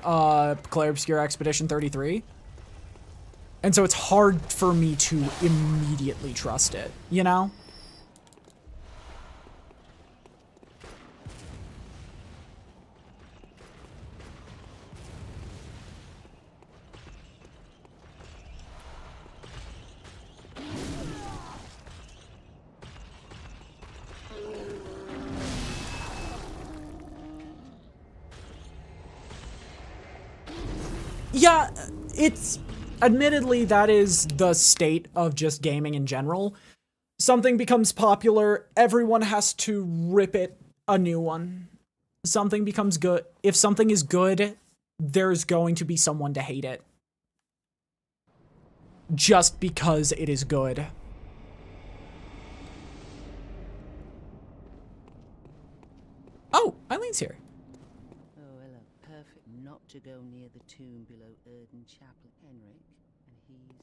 Claire Obscure Expedition 33. And so it's hard for me to immediately trust it, you know? Yeah, it's admittedly that is the state of just gaming in general. Something becomes popular, everyone has to rip it a new one. Something becomes good. If something is good, there's going to be someone to hate it. Just because it is good. Oh, Eileen's here. Oh, hello. Perfect not to go near the tomb below Erden Chapel, Henrik. And he's...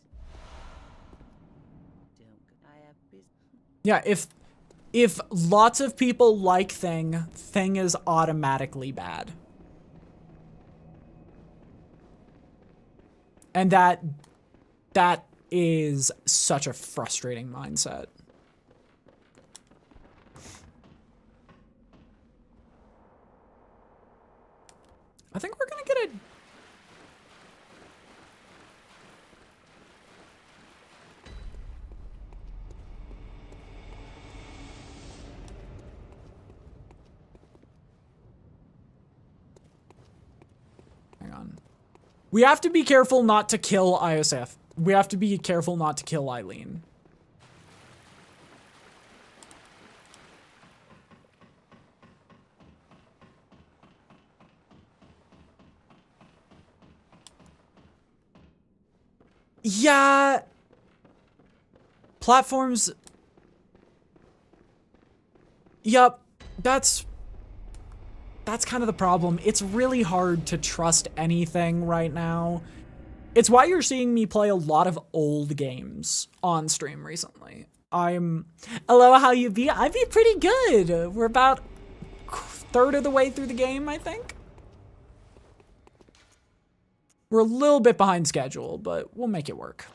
Don't go. I have business. Yeah, if lots of people like Thing is automatically bad. And that is such a frustrating mindset. I think we're gonna get a... Hang on. We have to be careful not to kill ISF. We have to be careful not to kill Eileen. Yeah. Platforms. Yup. That's kind of the problem. It's really hard to trust anything right now. It's why you're seeing me play a lot of old games on stream recently. Hello, how you be? I be pretty good. We're about a third of the way through the game, I think. We're a little bit behind schedule, but we'll make it work.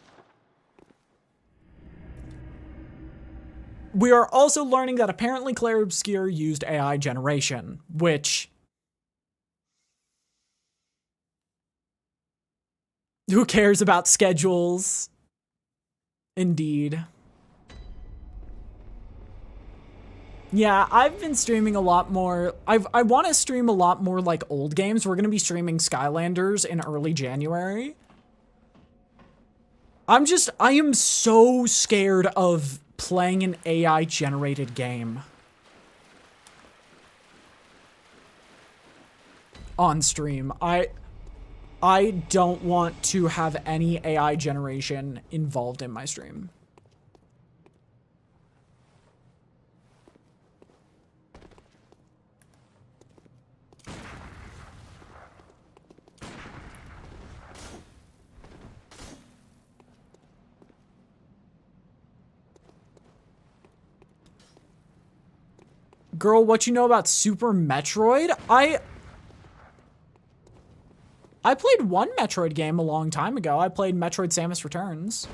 We are also learning that apparently Claire Obscure used AI generation, which... Who cares about schedules? Indeed. Yeah, I've been streaming a lot more. I want to stream a lot more like old games. We're going to be streaming Skylanders in early January. I am so scared of playing an AI generated game on stream. I don't want to have any AI generation involved in my stream. Girl, what you know about Super Metroid? I played one Metroid game a long time ago. I played Metroid Samus Returns.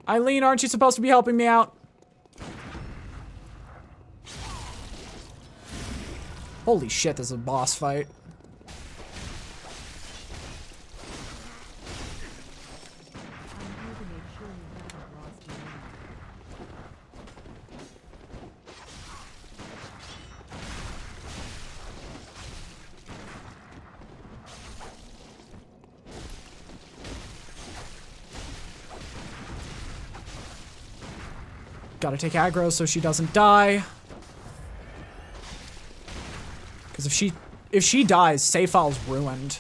Eileen, aren't you supposed to be helping me out? Holy shit, this is a boss fight. Gotta take aggro so she doesn't die. Because if she dies, save file's ruined.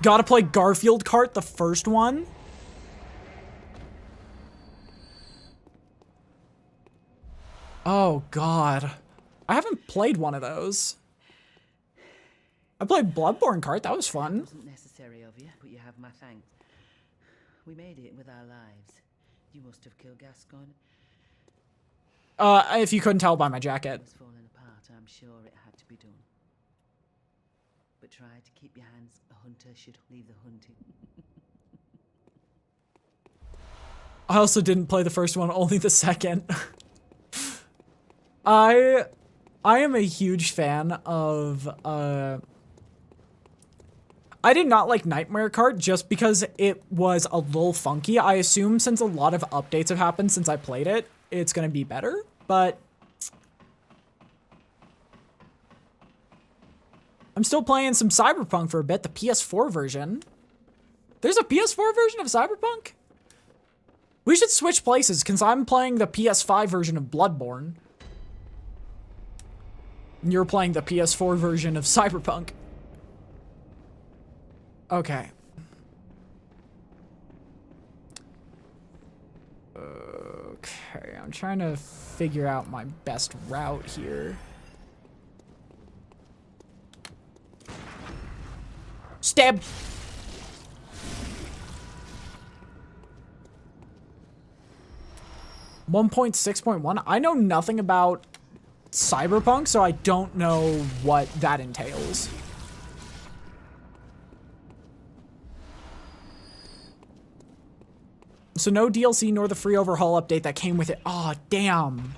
Gotta play Garfield Kart, the first one. Oh god. I haven't played one of those. I played Bloodborne Kart, that was fun. It wasn't necessary of you, but you have my thanks. We made it with our lives. You must have killed Gascon. If you couldn't tell by my jacket. It was falling apart, I'm sure it had to be done. But try to keep your hands. A hunter should leave the hunting. I also didn't play the first one, only the second. I am a huge fan of, I did not like Nightmare Cart just because it was a little funky. I assume since a lot of updates have happened since I played it, it's gonna be better, but I'm still playing some Cyberpunk for a bit, the PS4 version. There's a PS4 version of Cyberpunk? We should switch places, because I'm playing the PS5 version of Bloodborne. And you're playing the PS4 version of Cyberpunk. Okay. Okay, I'm trying to figure out my best route here. Stab! .6.1. I know nothing about Cyberpunk, so I don't know what that entails. So no DLC nor the free overhaul update that came with it. Aw, damn.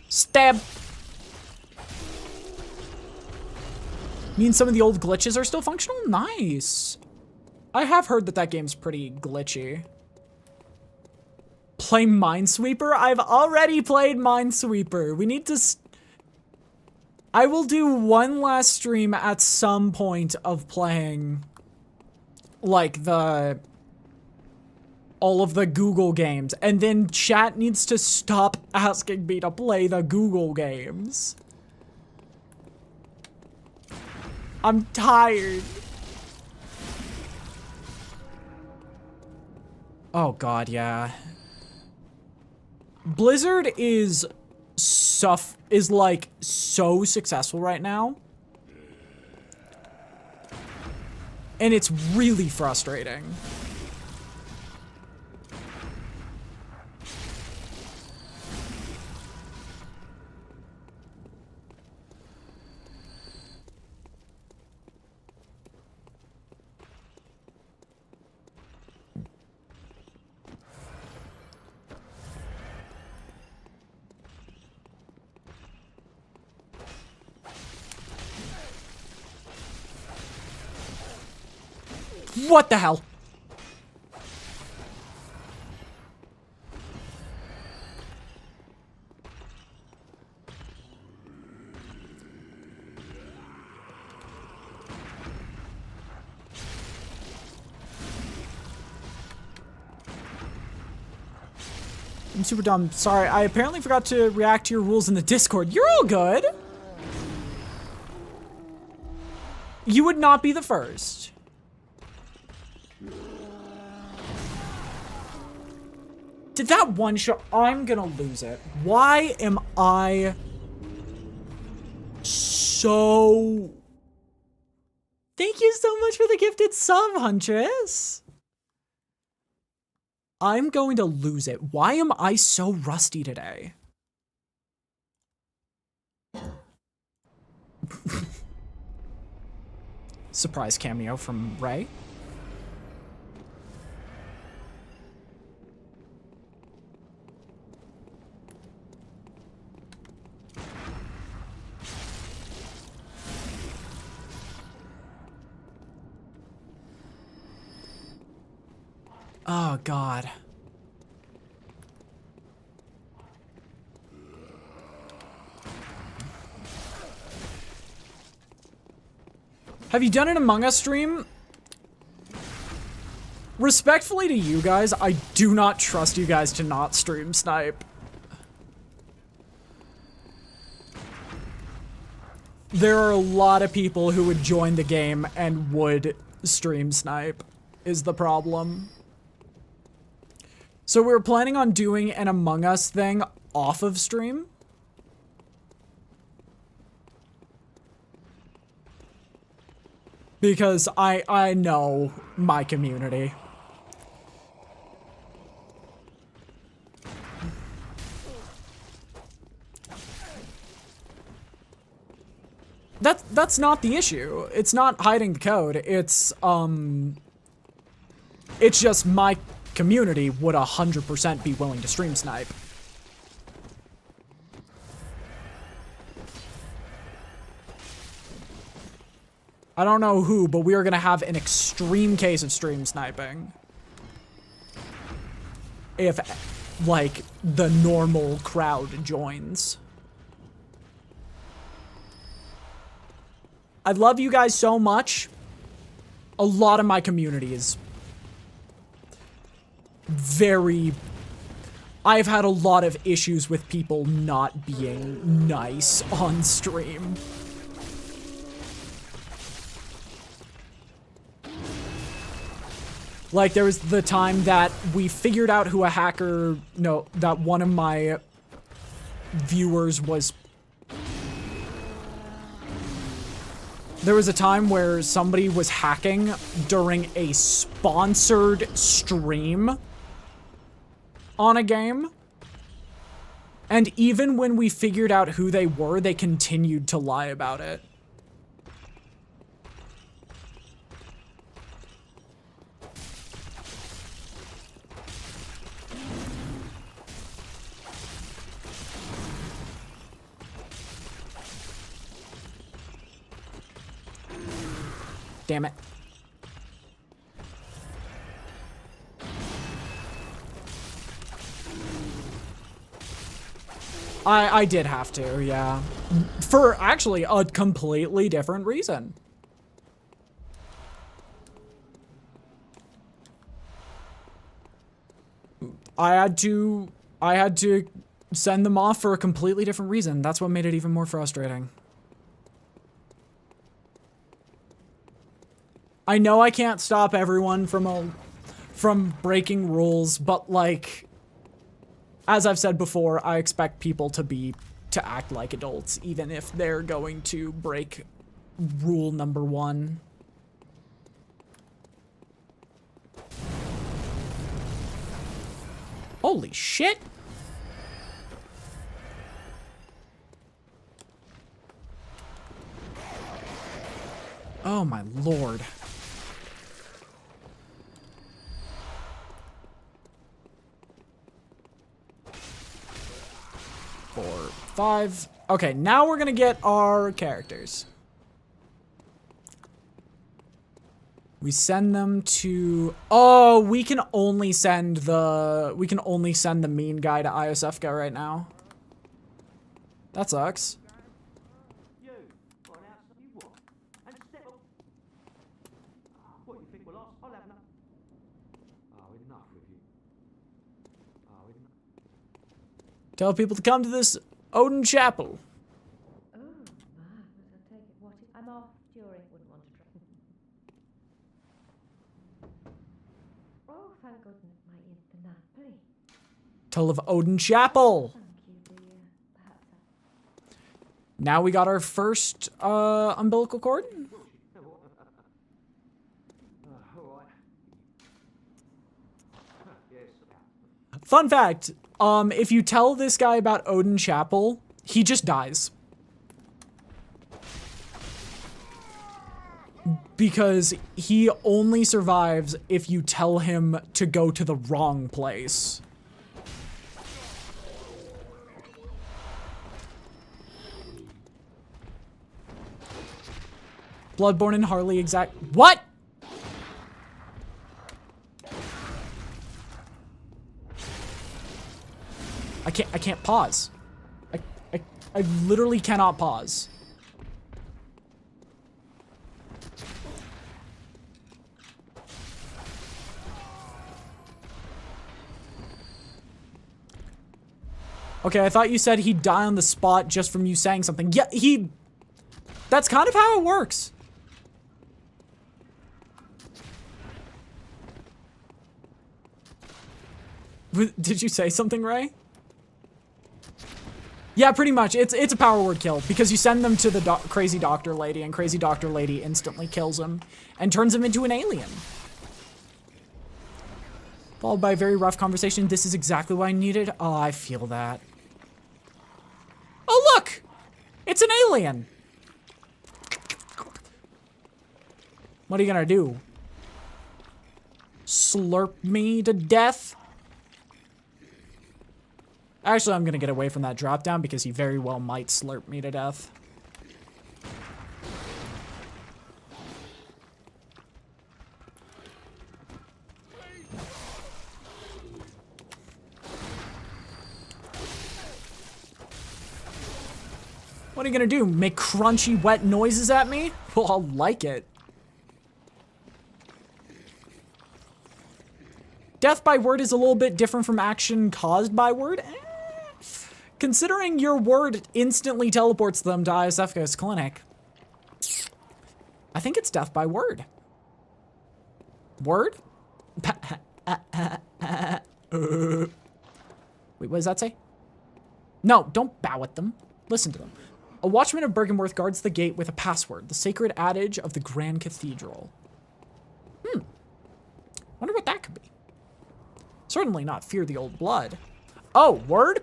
Stab! Means some of the old glitches are still functional? Nice. I have heard that that game's pretty glitchy. Play Minesweeper? I've already played Minesweeper. We need to... I will do one last stream at some point of playing, like, all of the Google games. And then chat needs to stop asking me to play the Google games. I'm tired. Oh god, yeah. Blizzard is like so successful right now. And it's really frustrating. What the hell? I'm super dumb. Sorry, I apparently forgot to react to your rules in the Discord. You're all good. You would not be the first. Did that one shot? I'm gonna lose it. Why am I so... Thank you so much for the gifted sub, Huntress. I'm going to lose it. Why am I so rusty today? Surprise cameo from Ray. Oh, God. Have you done an Among Us stream? Respectfully to you guys, I do not trust you guys to not stream snipe. There are a lot of people who would join the game and would stream snipe, is the problem. So we're planning on doing an Among Us thing off of stream. Because I know my community. That's not the issue. It's not hiding the code. It's just my community would 100% be willing to stream snipe. I don't know who, but we are gonna have an extreme case of stream sniping. If, like, the normal crowd joins. I love you guys so much. A lot of my community is very... I've had a lot of issues with people not being nice on stream. Like, there was the time that we figured out who a hacker... No, that one of my viewers was... There was a time where somebody was hacking during a sponsored stream on a game. And even when we figured out who they were, they continued to lie about it. Damn it. I did have to, yeah. For actually a completely different reason. I had to send them off for a completely different reason. That's what made it even more frustrating. I know I can't stop everyone from breaking rules, but like, as I've said before, I expect people to act like adults, even if they're going to break rule number 1. Holy shit! Oh my lord. 4, 5. Okay, now we're gonna get our characters. We send them to... Oh, we can only send the mean guy to ISFGA right now. That sucks. Tell people to come to this Odin Chapel. Oh, my, I take it. What? I'm off during. Wouldn't want to try. Oh, thank goodness, my infant Napoli. Tell of Odin Chapel. Thank you, dear. Perhaps Now we got our first umbilical cord. Fun fact. If you tell this guy about Odin Chapel, he just dies. Because he only survives if you tell him to go to the wrong place. Bloodborne and Harley exact— What?! I can't pause. I literally cannot pause. Okay, I thought you said he'd die on the spot just from you saying something. Yeah, that's kind of how it works. Did you say something, Ray? Yeah, pretty much. It's a power word kill because you send them to the crazy doctor lady, and crazy doctor lady instantly kills him and turns him into an alien. Followed by a very rough conversation. This is exactly what I needed. Oh, I feel that. Oh, look! It's an alien! What are you gonna do? Slurp me to death? Actually, I'm gonna get away from that drop down because he very well might slurp me to death. What are you gonna do? Make crunchy, wet noises at me? Well, I'll like it. Death by word is a little bit different from action caused by word. Considering your word instantly teleports them to ISF's clinic, I think it's death by word. Word? Wait, what does that say? No, don't bow at them. Listen to them. A watchman of Bergenworth guards the gate with a password, the sacred adage of the Grand Cathedral. Wonder what that could be. Certainly not fear the old blood. Oh, word?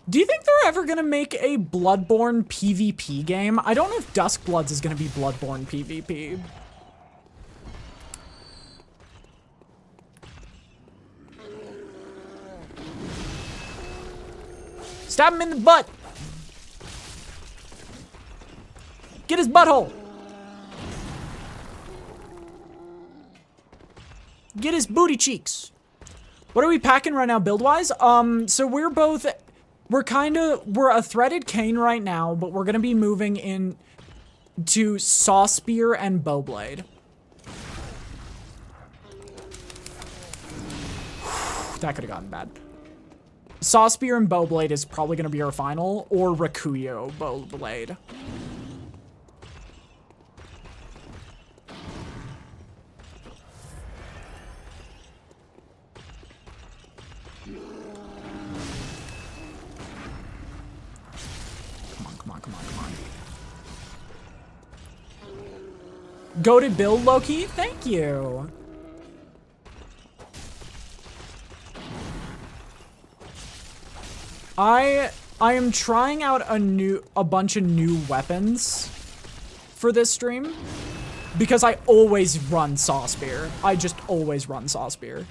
Do you think they're ever gonna make a Bloodborne PvP game? I don't know if Duskbloods is gonna be Bloodborne PvP. Stab him in the butt! Get his butthole! Get his booty cheeks! What are we packing right now build-wise? So we're a threaded cane right now, but we're gonna be moving in to saw spear and bowblade. That could have gotten bad. Saw spear and bowblade is probably gonna be our final, or Rakuyo bowblade. Come on. Go to build, Loki? Thank you. I am trying out a bunch of new weapons for this stream because I always run saw spear. I just always run saw spear.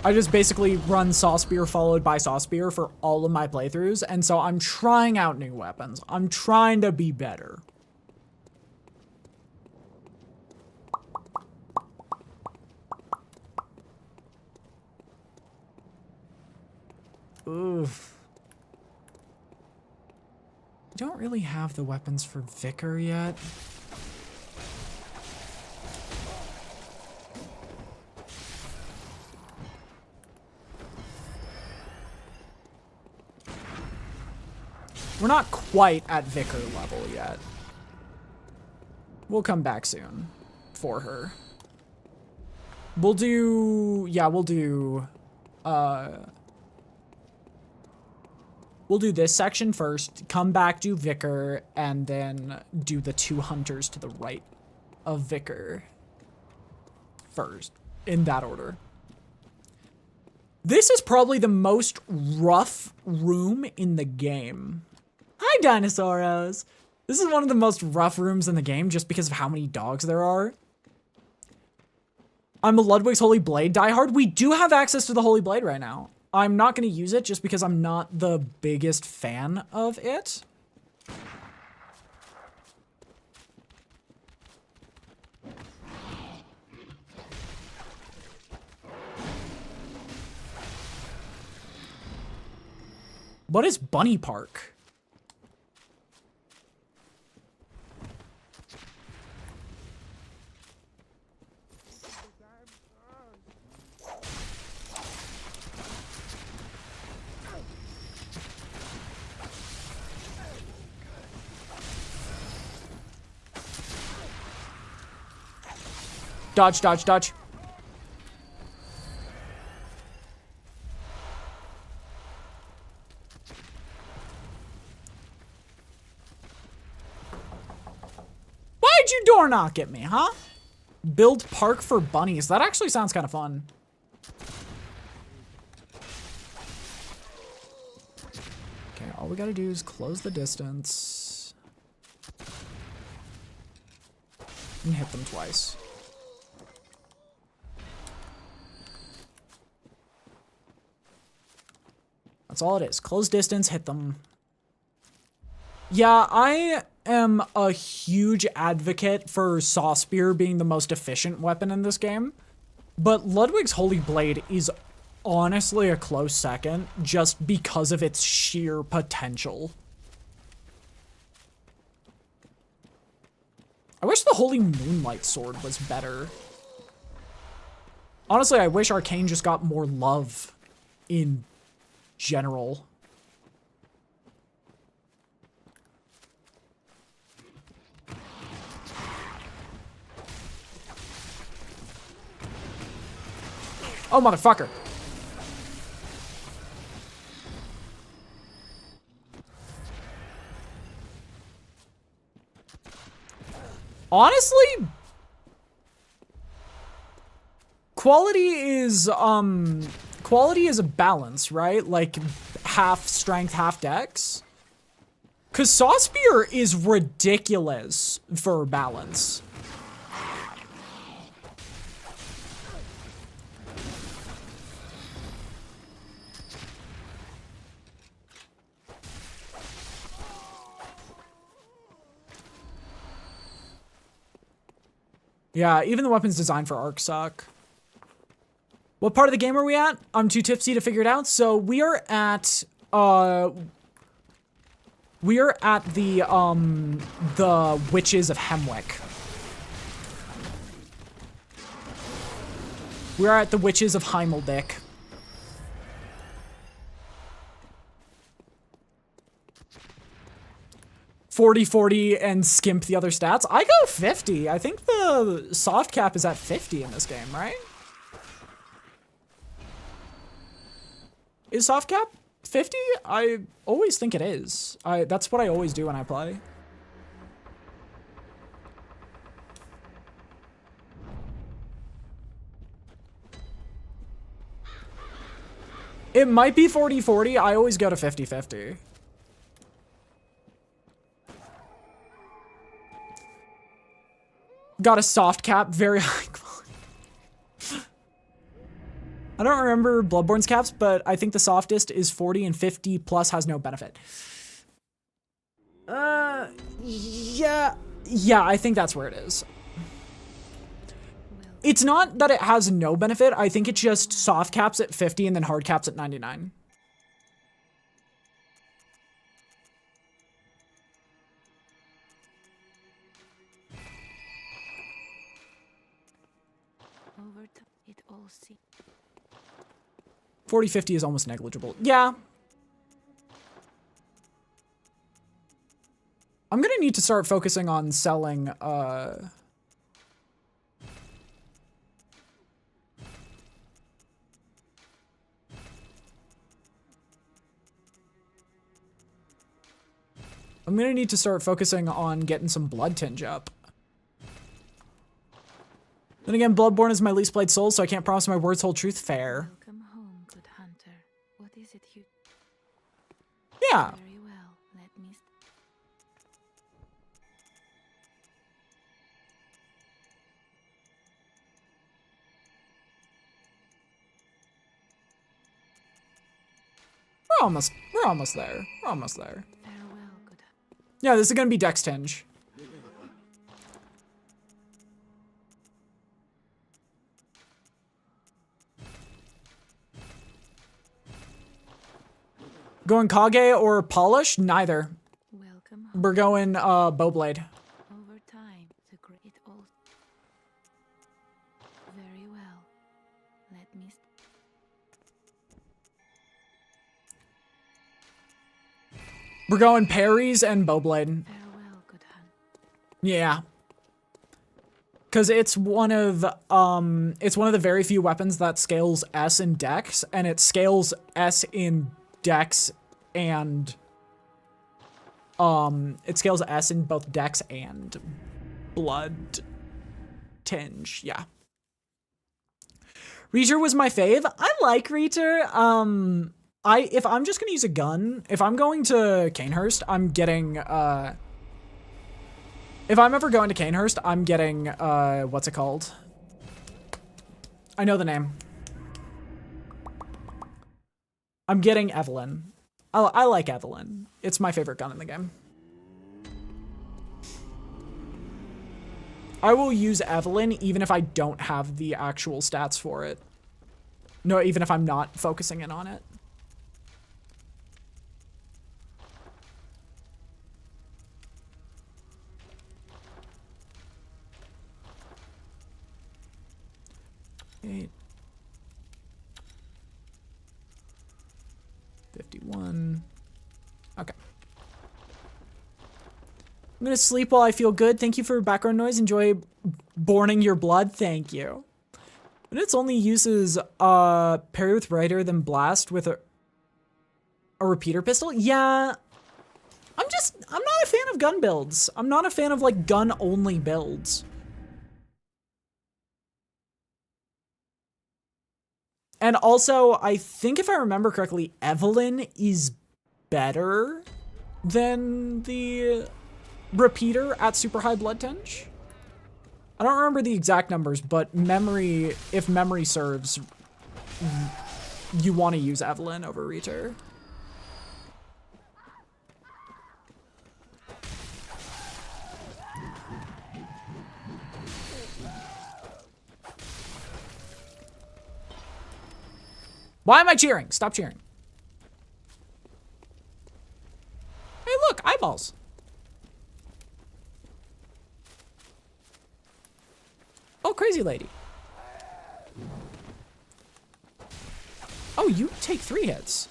I just basically run saw spear followed by saw spear for all of my playthroughs, and so I'm trying out new weapons. I'm trying to be better. Oof. I don't really have the weapons for Vicar yet. We're not quite at Vicar level yet. We'll come back soon for her. We'll do this section first, come back, do Vicar, and then do the 2 hunters to the right of Vicar first, in that order. This is probably the most rough room in the game. Hi, Dinosauros! This is one of the most rough rooms in the game just because of how many dogs there are. I'm a Ludwig's Holy Blade diehard. We do have access to the Holy Blade right now. I'm not going to use it just because I'm not the biggest fan of it. What is Bunny Park? Dodge, dodge, dodge. Why'd you door knock at me, huh? Build park for bunnies. That actually sounds kind of fun. Okay, all we gotta do is close the distance. And hit them twice. That's all it is. Close distance, hit them. Yeah, I am a huge advocate for Saw Spear being the most efficient weapon in this game. But Ludwig's Holy Blade is honestly a close second just because of its sheer potential. I wish the Holy Moonlight Sword was better. Honestly, I wish Arcane just got more love in general. Oh, motherfucker. Honestly, quality is a balance, right? Like half strength, half dex. 'Cause Saw Spear is ridiculous for balance. Yeah, even the weapons designed for Arc suck. What part of the game are we at? I'm too tipsy to figure it out. So we are at the Witches of Hemwick. We're at the Witches of Heimeldick. .40 and skimp the other stats. I go 50. I think the soft cap is at 50 in this game, right? Is soft cap 50? I always think it is. That's what I always do when I play. It might be 40-40. I always go to 50-50. Got a soft cap, very high quality. I don't remember Bloodborne's caps, but I think the softest is 40 and 50 plus has no benefit. Yeah, I think that's where it is. It's not that it has no benefit. I think it just soft caps at 50 and then hard caps at 99. Over it all see. 40-50 is almost negligible. Yeah. I'm gonna need to start focusing on selling, I'm gonna need to start focusing on getting some blood tinge up. Then again, Bloodborne is my least played soul, so I can't promise my words hold truth. Fair. Welcome home, good hunter. What is it you... Yeah. Very well, let me... We're almost there. We're almost there. Farewell, good... Yeah, this is gonna be Dex tinge. Going Kage or Polish? Neither. Welcome We're going Bowblade. Over time, the great all... Very well, let me... We're going parries and Bowblade. Farewell, good hunt. Yeah. Because it's one of the very few weapons that scales S in Dex, and it scales S in Dex and it scales S in both Dex and Blood Tinge. Yeah. Reacher was my fave. I like Reacher. If I'm just gonna use a gun, if I'm going to Canehurst, I'm getting if I'm ever going to Canehurst, I'm getting what's it called? I know the name. I'm getting Evelyn. I like Evelyn. It's my favorite gun in the game. I will use Evelyn even if I don't have the actual stats for it. No, even if I'm not focusing in on it. Eight. 51. Okay. I'm gonna sleep while I feel good. Thank you for background noise. Enjoy borning your blood. Thank you. But its only uses parry with Rider, then blast with a repeater pistol. Yeah. I'm not a fan of gun builds. I'm not a fan of like gun only builds. And also, I think if I remember correctly, Evelyn is better than the repeater at super high blood tinge. I don't remember the exact numbers, but if memory serves, you want to use Evelyn over Reacher. Why am I cheering? Stop cheering. Hey, look, eyeballs. Oh, crazy lady. Oh, you take 3 hits.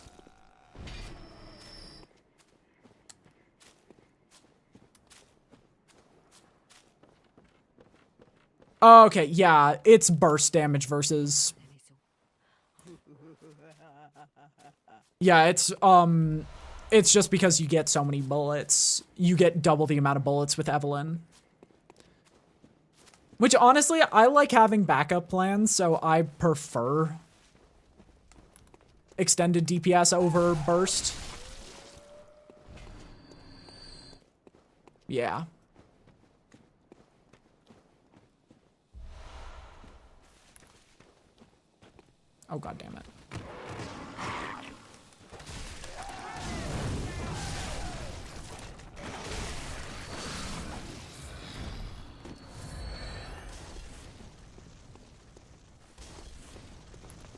Okay, yeah, it's burst damage versus... Yeah, it's just because you get so many bullets. You get double the amount of bullets with Evelyn. Which, honestly, I like having backup plans, so I prefer extended DPS over burst. Yeah. Oh, God damn it.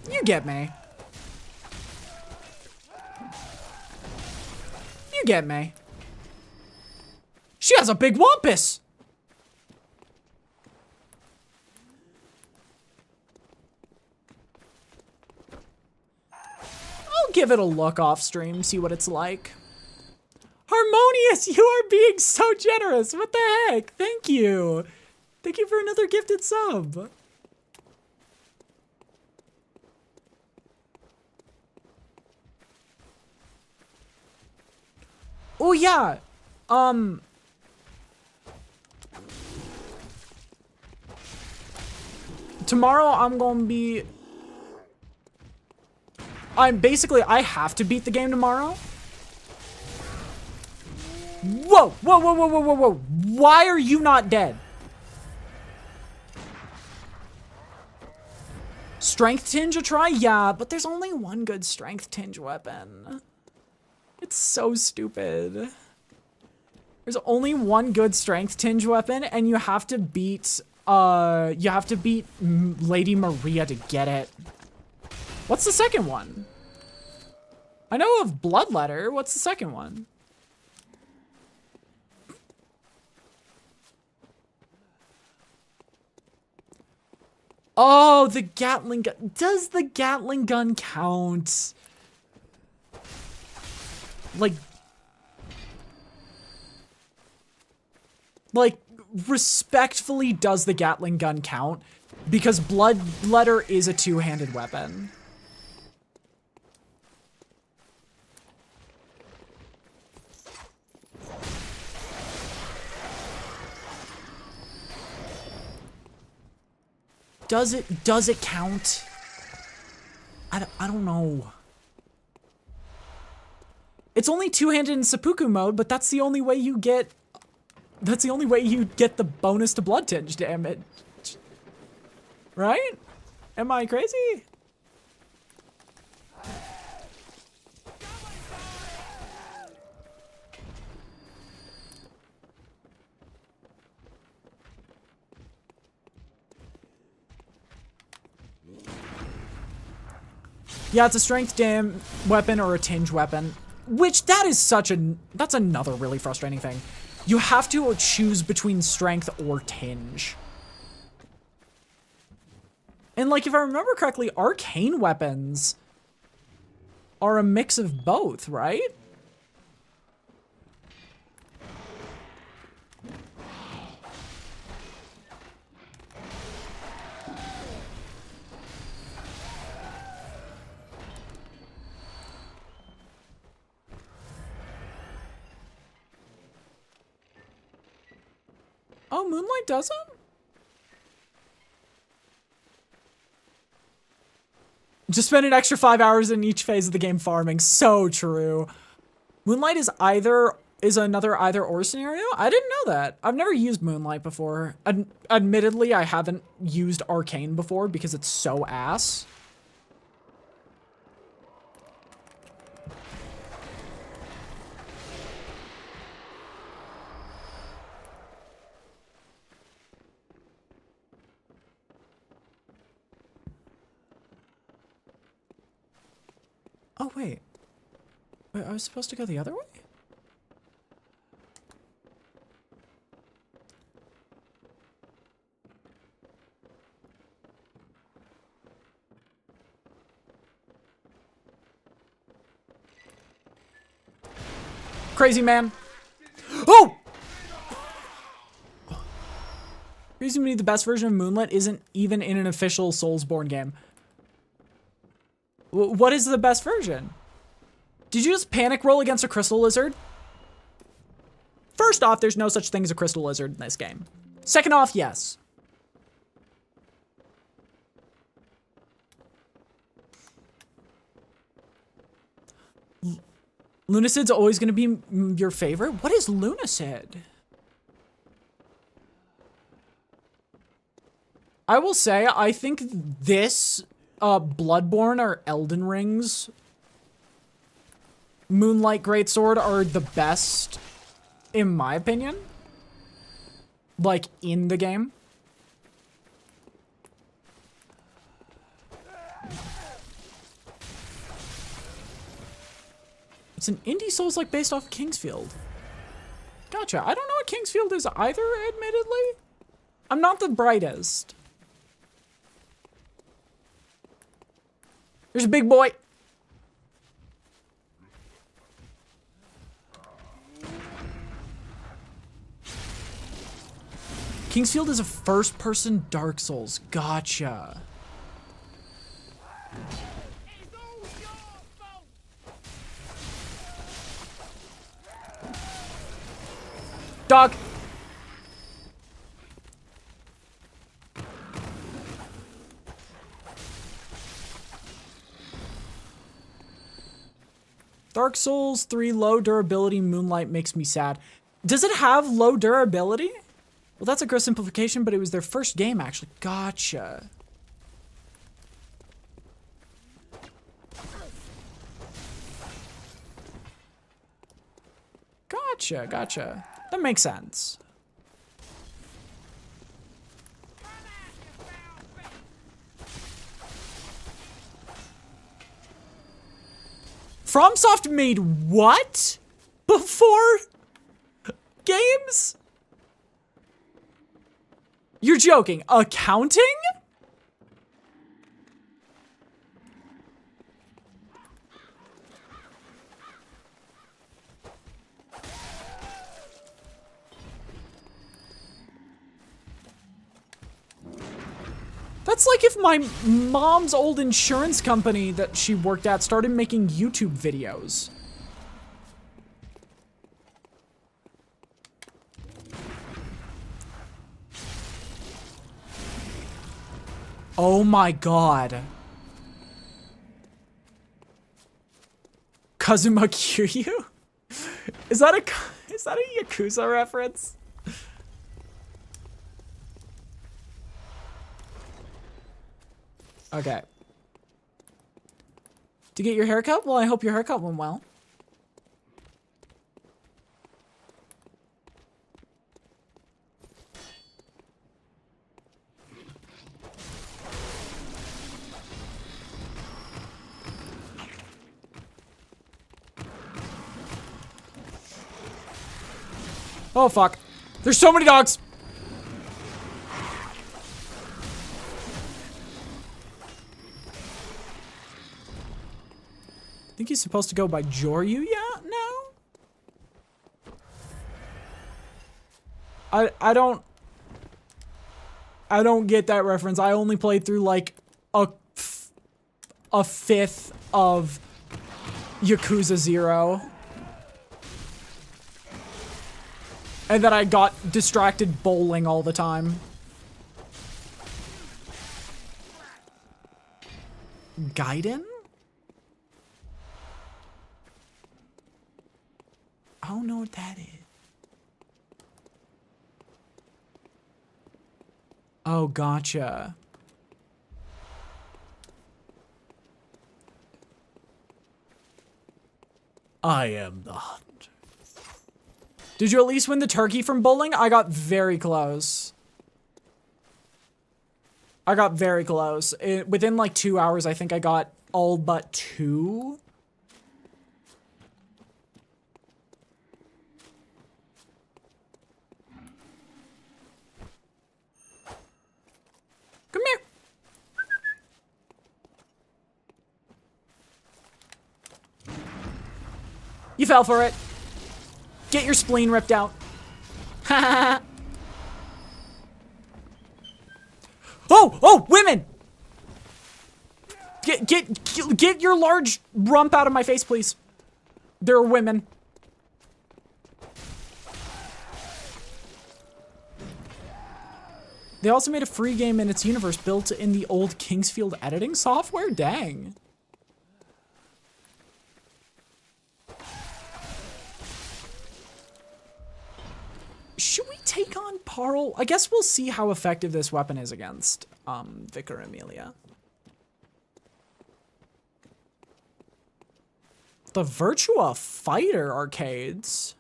You get me. You get me. She has a big wampus. I'll give it a look off stream, see what it's like. Harmonious, you are being so generous. What the heck? Thank you. Thank you for another gifted sub. Oh yeah, tomorrow I'm gonna be, I have to beat the game tomorrow. Whoa, whoa, whoa, whoa, whoa, whoa, whoa. Why are you not dead? Strength tinge a try? Yeah, but there's only one good strength tinge weapon. It's so stupid. There's only one good strength tinge weapon, and you have to beat Lady Maria to get it. What's the second one? I know of Bloodletter. What's the second one? Oh, the Gatling gun. Does the Gatling gun count? Like respectfully, does the Gatling gun count? Because Bloodletter is a two-handed weapon. Does it count? I don't know. It's only two-handed in seppuku mode, but that's the only way you get the bonus to blood tinge damage. Right? Am I crazy? Yeah, it's a strength dam weapon or a tinge weapon, which that's another really frustrating thing. You have to choose between strength or tinge. And like, if I remember correctly, arcane weapons are a mix of both, right? Oh, Moonlight doesn't? Just spend an extra 5 hours in each phase of the game farming. So true. Moonlight is another either or scenario? I didn't know that. I've never used Moonlight before. Admittedly, I haven't used Arcane before because it's so ass. Oh, wait. I was supposed to go the other way? Crazy man. Oh! Reason we need the best version of Moonlight isn't even in an official Soulsborne game. What is the best version? Did you just panic roll against a crystal lizard? First off, there's no such thing as a crystal lizard in this game. Second off, yes. Lunacid's always going to be your favorite? What is Lunacid? I will say, I think this, Bloodborne or Elden Ring's Moonlight Greatsword are the best, in my opinion. Like, in the game. It's an indie Souls-like based off Kingsfield. Gotcha. I don't know what Kingsfield is either, admittedly. I'm not the brightest. There's a big boy. Kingsfield is a first-person Dark Souls. Gotcha. Dog. Dark Souls 3 low durability Moonlight makes me sad. Does it have low durability? Well, that's a gross simplification, but it was their first game, actually. Gotcha. Gotcha, gotcha. That makes sense. FromSoft made what? Before games? You're joking. Accounting? That's like if my mom's old insurance company that she worked at started making YouTube videos. Oh my god. Kazuma Kiryu? Is that a Yakuza reference? Okay. To get your haircut? Well, I hope your haircut went well. Oh, fuck. There's so many dogs. I think he's supposed to go by Joryu? Yeah? No? I don't get that reference. I only played through like a fifth of Yakuza 0. And then I got distracted bowling all the time. Gaiden? I don't know what that is. Oh, gotcha. I am the hunter. Did you at least win the turkey from bowling? I got very close. I got very close. Within like 2 hours, I think I got all but 2. Come here. You fell for it. Get your spleen ripped out. Oh, women! Get your large rump out of my face, please. There are women. They also made a free game in its universe built in the old Kingsfield editing software? Dang. Should we take on Parl? I guess we'll see how effective this weapon is against Vicar Amelia. The Virtua Fighter arcades.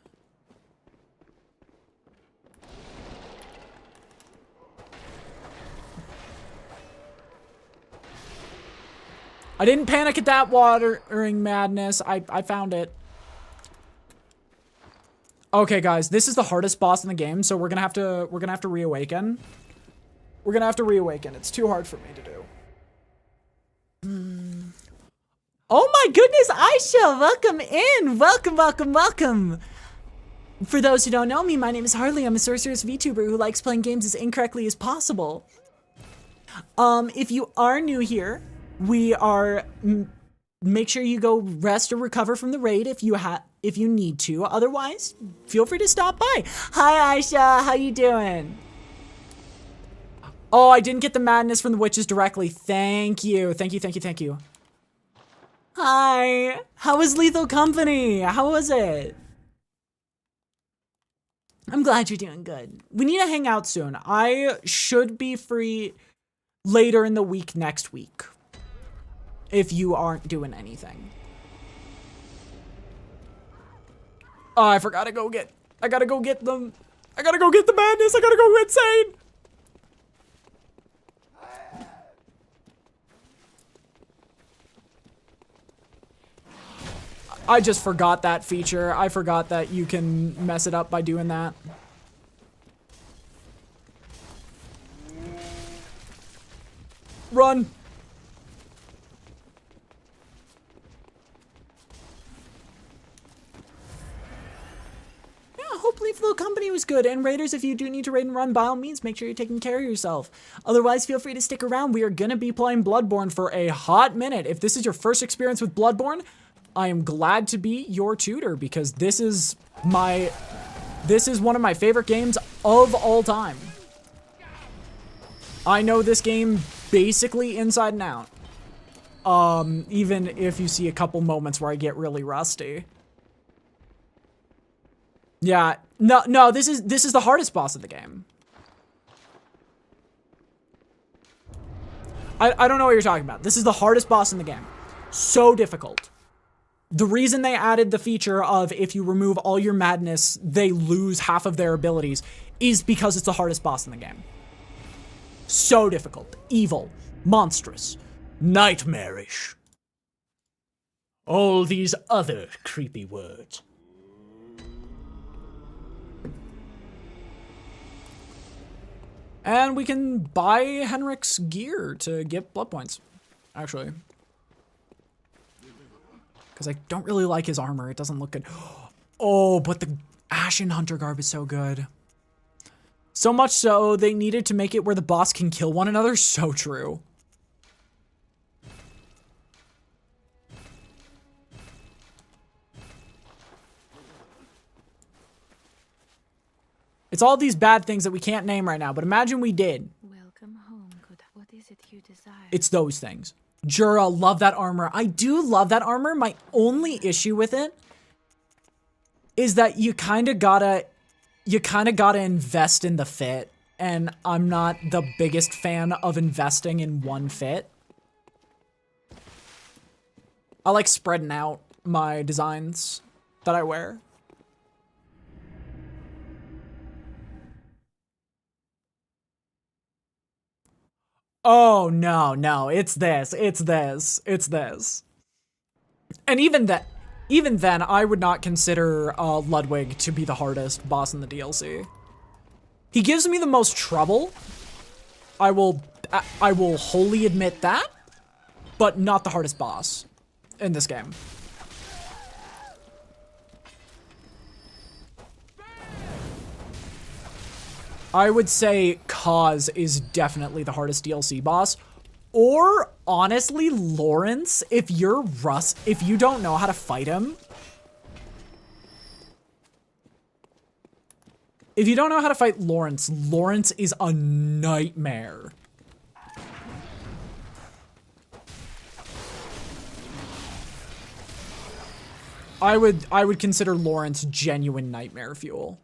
I didn't panic at that watering madness. I found it. Okay, guys, this is the hardest boss in the game, so we're gonna have to reawaken. We're gonna have to reawaken. It's too hard for me to do. Oh my goodness, Aisha, welcome in. Welcome. For those who don't know me, my name is Harley. I'm a sorceress VTuber who likes playing games as incorrectly as possible. If you are new here, we are make sure you go rest or recover from the raid if you need to. Otherwise, feel free to stop by. Hi, Aisha. How you doing? Oh, I didn't get the madness from the witches directly. Thank you. Hi. How was Lethal Company? How was it? I'm glad you're doing good. We need to hang out soon. I should be free later in the week next week. If you aren't doing anything. Oh, I forgot to go get... I gotta go get them. I gotta go get the madness. I gotta go insane. I just forgot that feature. I forgot that you can mess it up by doing that. Run. Hopefully Lethal Company was good. And Raiders, if you do need to raid and run, by all means, make sure you're taking care of yourself. Otherwise, feel free to stick around. We are going to be playing Bloodborne for a hot minute. If this is your first experience with Bloodborne, I am glad to be your tutor because this is one of my favorite games of all time. I know this game basically inside and out. Even if you see a couple moments where I get really rusty. Yeah, no, this is the hardest boss of the game. I don't know what you're talking about. This is the hardest boss in the game. So difficult. The reason they added the feature of if you remove all your madness, they lose half of their abilities is because it's the hardest boss in the game. So difficult, evil, monstrous, nightmarish. All these other creepy words. And we can buy Henrik's gear to get blood points, actually. Because I don't really like his armor. It doesn't look good. Oh, but the Ashen Hunter garb is so good. So much so, they needed to make it where the boss can kill one another. So true. It's all these bad things that we can't name right now, but imagine we did. Welcome home, good. What is it you desire? It's those things. Jura, love that armor. I do love that armor. My only issue with it is that you kind of gotta invest in the fit, and I'm not the biggest fan of investing in one fit. I like spreading out my designs that I wear. Oh, no, it's this. And even then, I would not consider Ludwig to be the hardest boss in the DLC. He gives me the most trouble. I will wholly admit that, but not the hardest boss in this game. I would say Kaz is definitely the hardest DLC boss. Or, honestly, Lawrence, if you don't know how to fight him. If you don't know how to fight Lawrence, Lawrence is a nightmare. I would consider Lawrence genuine nightmare fuel.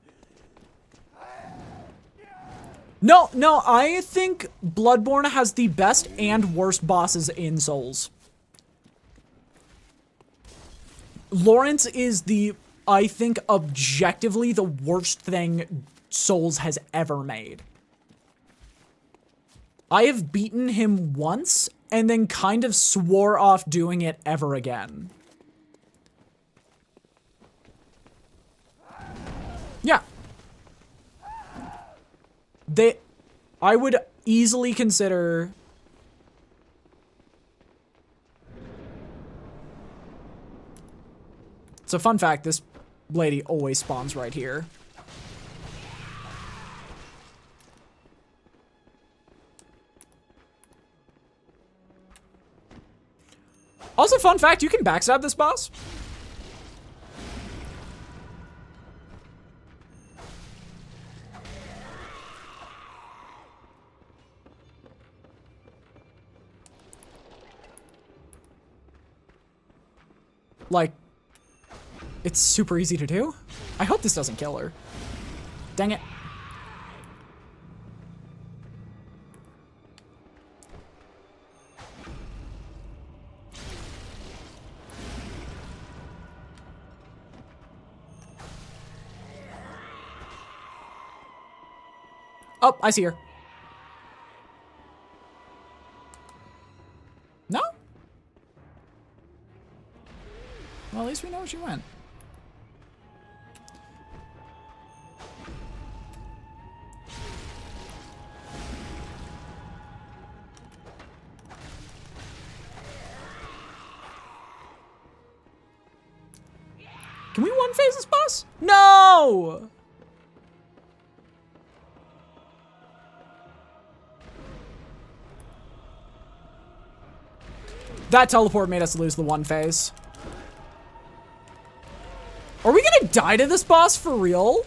No, I think Bloodborne has the best and worst bosses in Souls. Lawrence is I think, objectively the worst thing Souls has ever made. I have beaten him once, and then kind of swore off doing it ever again. Yeah. I would easily consider... So fun fact, this lady always spawns right here. Also fun fact, you can backstab this boss. Like, it's super easy to do. I hope this doesn't kill her. Dang it. Oh, I see her. No? Well, at least we know where she went. Can we one-phase this boss? No! That teleport made us lose the one phase. Are we gonna die to this boss for real?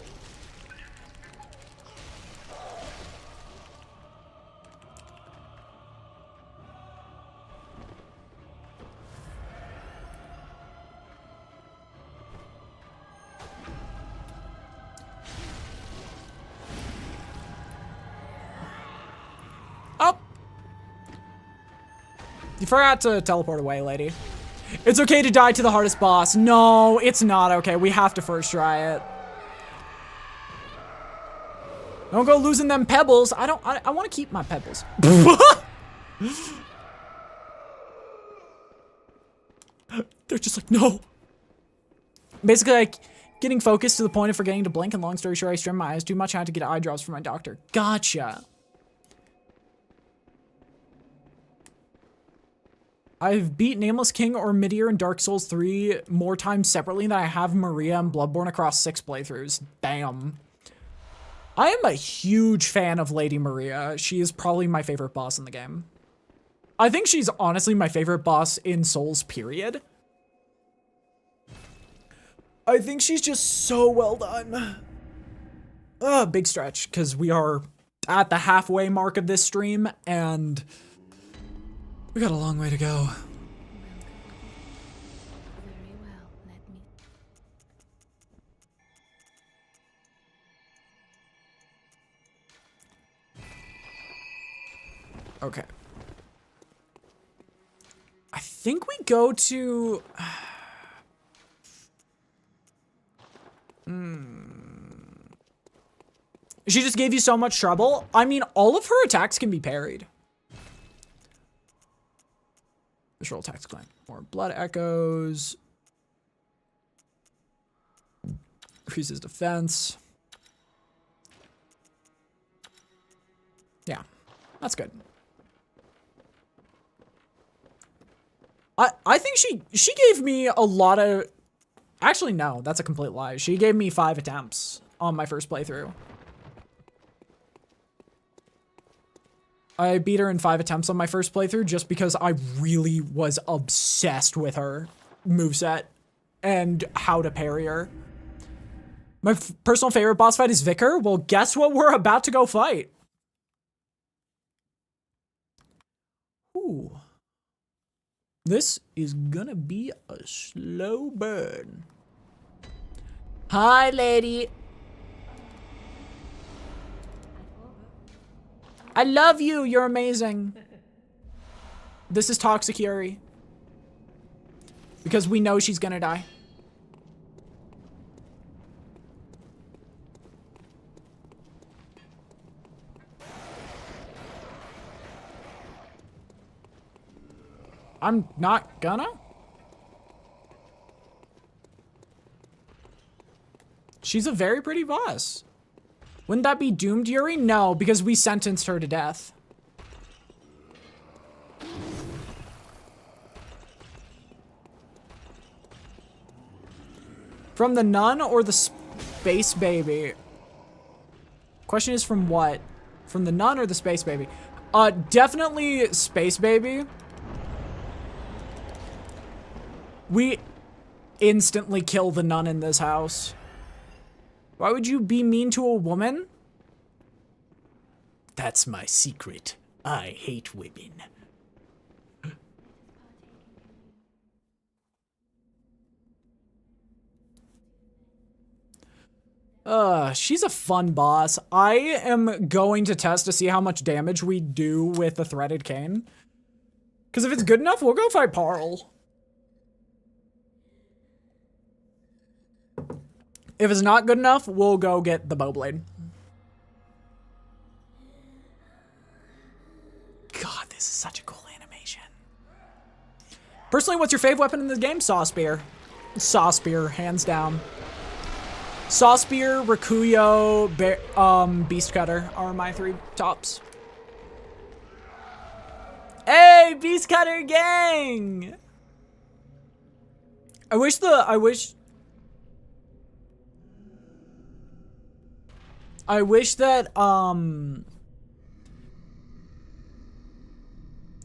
Oh. You forgot to teleport away, lady. It's okay to die to the hardest boss. No, it's not okay. We have to first try it. Don't go losing them pebbles. I want to keep my pebbles. They're just like, no. Basically, like, getting focused to the point of forgetting to blink, and long story short, I strained my eyes too much. I had to get eye drops from my doctor. Gotcha. I've beat Nameless King or Midir in Dark Souls 3 more times separately than I have Maria and Bloodborne across 6 playthroughs. Damn. I am a huge fan of Lady Maria. She is probably my favorite boss in the game. I think she's honestly my favorite boss in Souls, period. I think she's just so well done. Big stretch, because we are at the halfway mark of this stream, and we got a long way to go. Very well, let me. Okay. I think we go to... She just gave you so much trouble. I mean, all of her attacks can be parried. Visual attacks claim. More blood echoes. Increases defense. Yeah, that's good. I think she gave me a lot of... Actually, no, that's a complete lie. She gave me 5 attempts on my first playthrough. I beat her in 5 attempts on my first playthrough just because I really was obsessed with her moveset and how to parry her. My personal favorite boss fight is Vicar. Well, guess what we're about to go fight? Ooh. This is gonna be a slow burn. Hi, lady. I love you. You're amazing. This is Toxic Yuri. Because we know she's gonna die. I'm not gonna. She's a very pretty boss. Wouldn't that be doomed, Yuri? No, because we sentenced her to death. From the nun or the space baby? Question is from what? From the nun or the space baby? Definitely space baby. We instantly kill the nun in this house. Why would you be mean to a woman? That's my secret. I hate women. She's a fun boss. I am going to test to see how much damage we do with the threaded cane. Because if it's good enough, we'll go fight Parl. If it's not good enough, we'll go get the Bowblade. God, this is such a cool animation. Personally, what's your fave weapon in this game? Saw Spear. Saw Spear, hands down. Saw Spear, Rakuyo, Beast Cutter are my 3 tops. Hey, Beast Cutter gang! I wish that,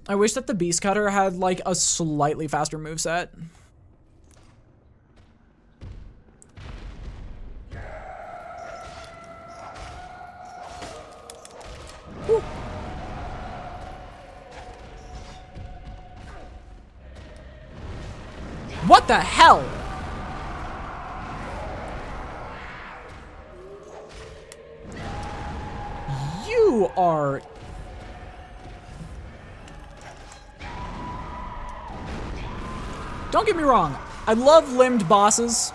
I wish that the Beast Cutter had like a slightly faster moveset. Woo. What the hell? You are... Don't get me wrong, I love limbed bosses.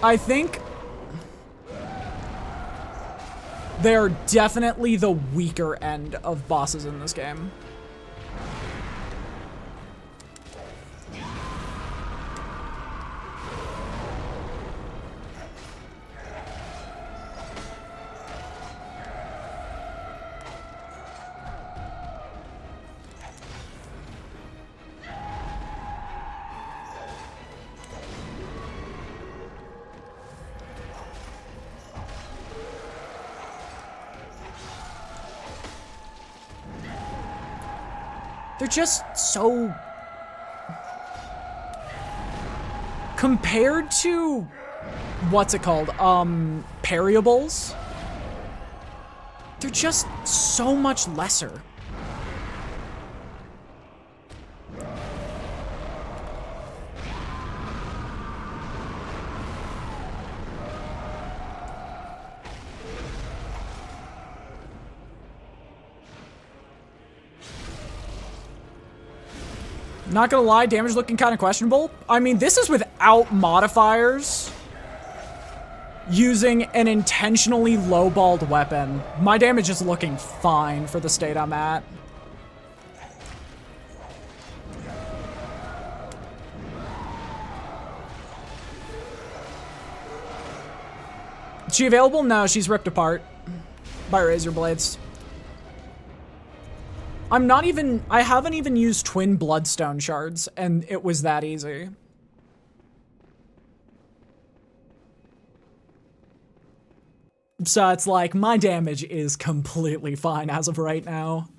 I think they're definitely the weaker end of bosses in this game. They're just so... Compared to... What's it called? Parryables? They're just so much lesser. Not gonna lie, damage looking kind of questionable. I mean, this is without modifiers. Using an intentionally lowballed weapon. My damage is looking fine for the state I'm at. Is she available? No, she's ripped apart by razor blades. I haven't even used twin bloodstone shards, and it was that easy. So it's like, my damage is completely fine as of right now.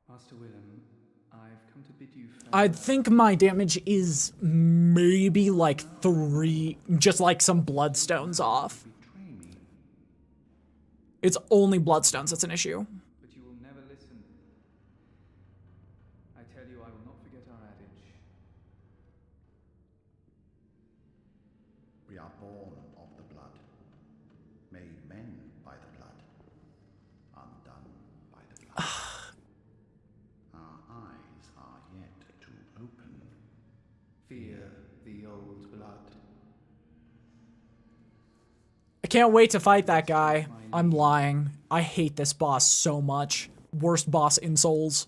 Master Willem, I've come to bid you farewell. I think my damage is maybe like 3, just like some bloodstones off. It's only bloodstones that's an issue. But you will never listen. I tell you, I will not forget our adage. We are born of the blood, made men by the blood, undone by the blood. Our eyes are yet to open. Fear the old blood. I can't wait to fight that guy. I'm lying. I hate this boss so much. Worst boss in Souls.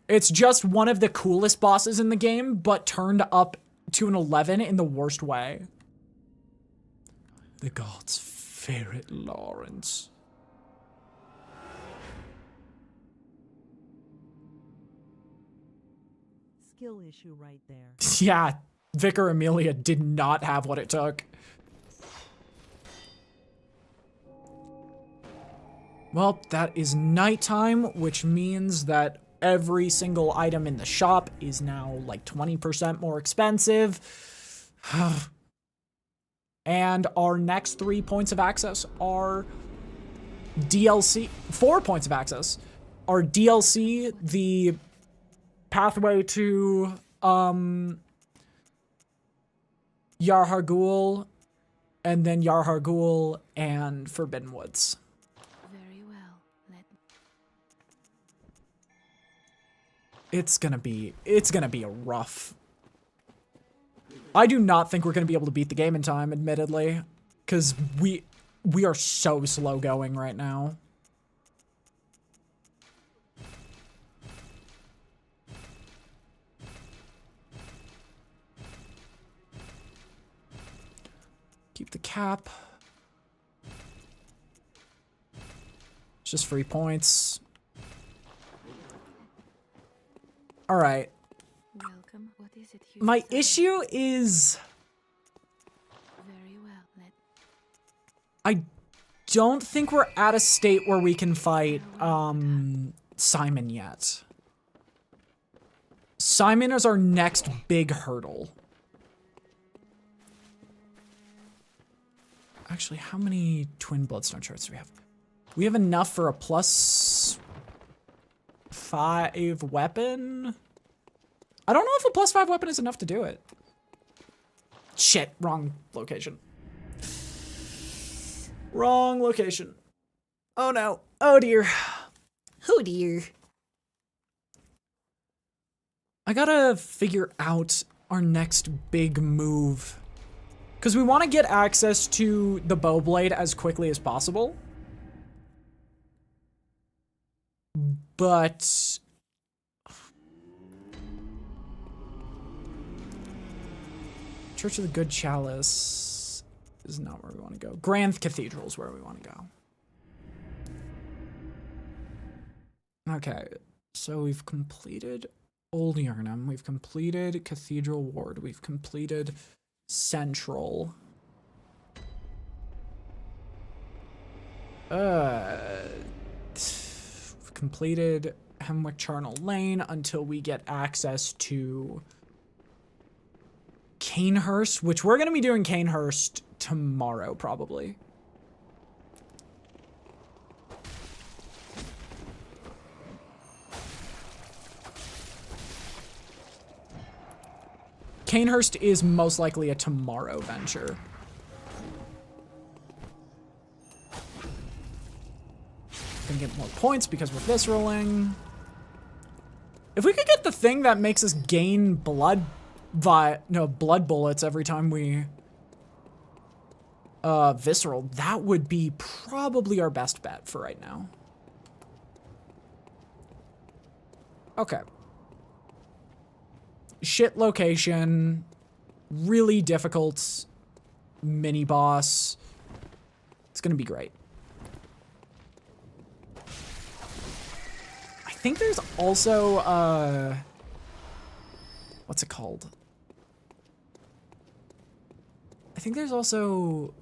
It's just one of the coolest bosses in the game, but turned up to an 11 in the worst way. The gods fear it, Lawrence. Skill issue right there. Yeah, Vicar Amelia did not have what it took. Well, that is nighttime, which means that every single item in the shop is now like 20% more expensive. And our next 3 points of access are DLC, 4 points of access are DLC, the pathway to Yarhargul, and then Yarhargul and Forbidden Woods. Very well. It's gonna be a rough. I do not think we're gonna be able to beat the game in time, admittedly, because we are so slow going right now. Keep the cap. just free points. Alright. Welcome. What is it you My desire? issue is... Very well. I don't think we're at a state where we can fight, Simon yet. Simon is our next big hurdle. Actually, how many twin bloodstone shards do we have? We have enough for a +5 weapon. I don't know if a +5 weapon is enough to do it. Shit, wrong location. Wrong location. Oh no. Oh dear. Oh dear. I gotta figure out our next big move. Because we want to get access to the bow blade as quickly as possible. But... Church of the Good Chalice is not where we want to go. Grand Cathedral is where we want to go. Okay, so we've completed Old Yharnam, we've completed Cathedral Ward, we've completed Central. We've completed Hemwick Charnel Lane until we get access to Canehurst, which we're going to be doing Canehurst tomorrow, probably. Canehurst is most likely a tomorrow venture. Gonna get more points because we're visceraling. If we could get the thing that makes us gain blood bullets every time we visceral, that would be probably our best bet for right now. Okay. Shit location, really difficult mini boss. It's gonna be great. I think there's also what's it called? I think there's also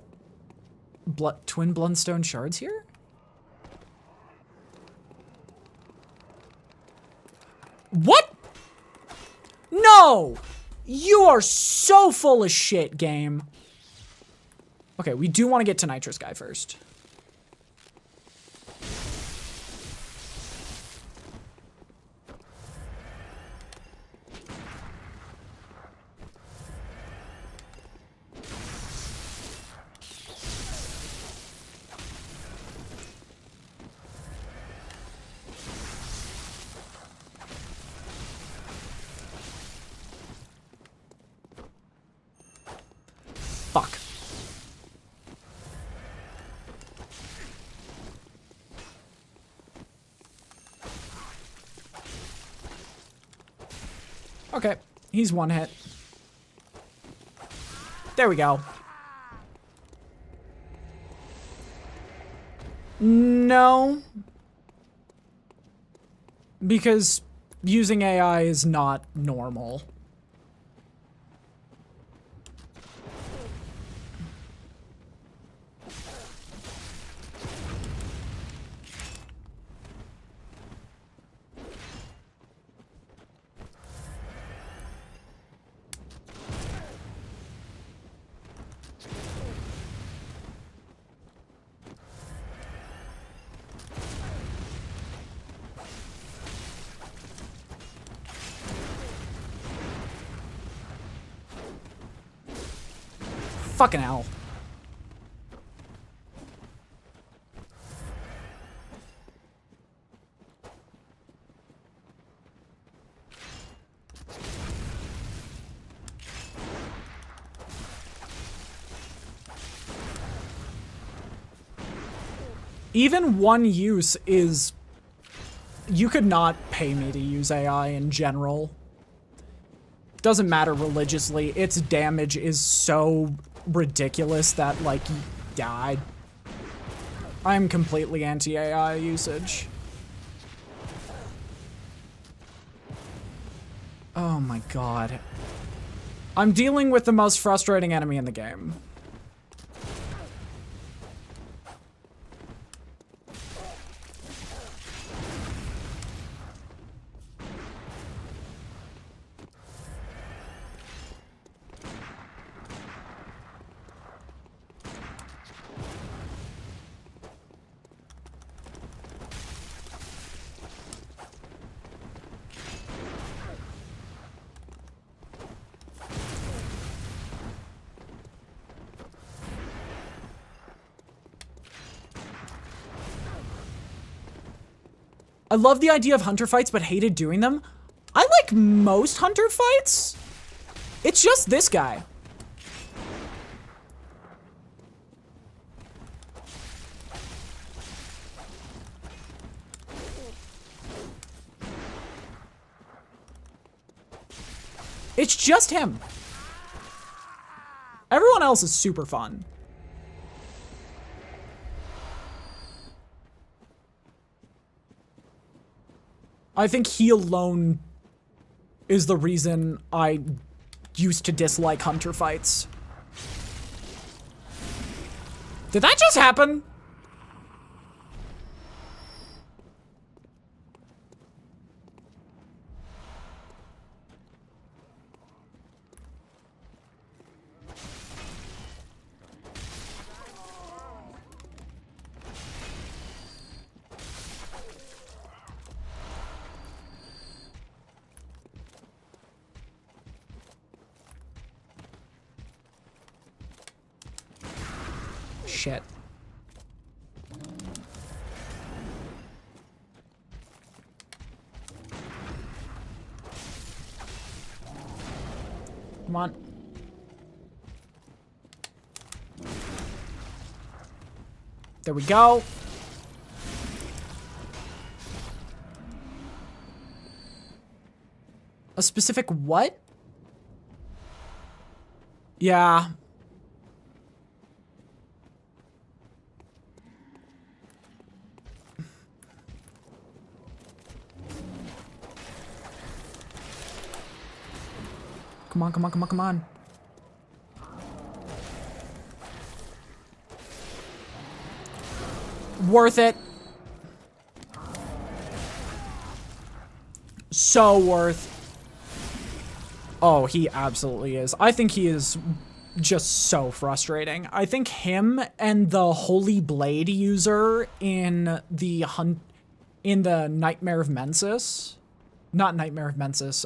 twin bloodstone shards here. What? No! You are so full of shit, game. Okay, we do want to get to Nitrous Guy first. Fuck. Okay, he's one hit. There we go. No. Because using AI is not normal. Fucking hell. Even one use is... You could not pay me to use AI in general. Doesn't matter religiously. Its damage is so ridiculous that, like, yeah, I'm completely anti-AI usage. Oh my god. I'm dealing with the most frustrating enemy in the game. I love the idea of hunter fights, but hated doing them. I like most hunter fights. It's just this guy. It's just him. Everyone else is super fun. I think he alone is the reason I used to dislike hunter fights. Did that just happen? Shit. Come on. There we go. A specific what? Yeah. Come on, come on, come on, come on. Worth it. So worth. Oh, he absolutely is. I think he is just so frustrating. I think him and the Holy Blade user in the Nightmare of Mensis. Not Nightmare of Mensis.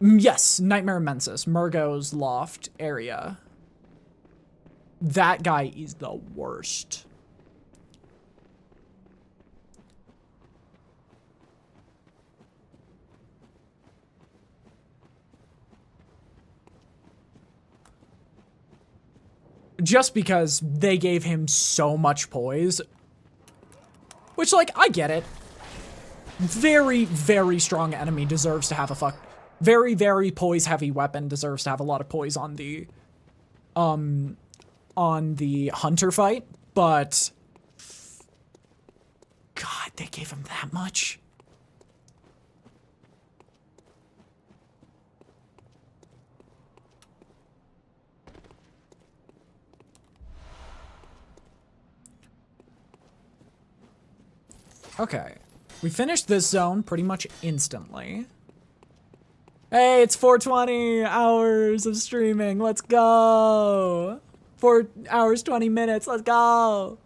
Yes, Nightmare of Mensis, Murgo's loft area. That guy is the worst. Just because they gave him so much poise. Which, like, I get it. Very, very strong enemy deserves to have a very, very poise-heavy weapon deserves to have a lot of poise on the hunter fight, but God, they gave him that much. Okay. We finished this zone pretty much instantly. Hey, it's 420 hours of streaming. Let's go. 4 hours, 20 minutes. Let's go.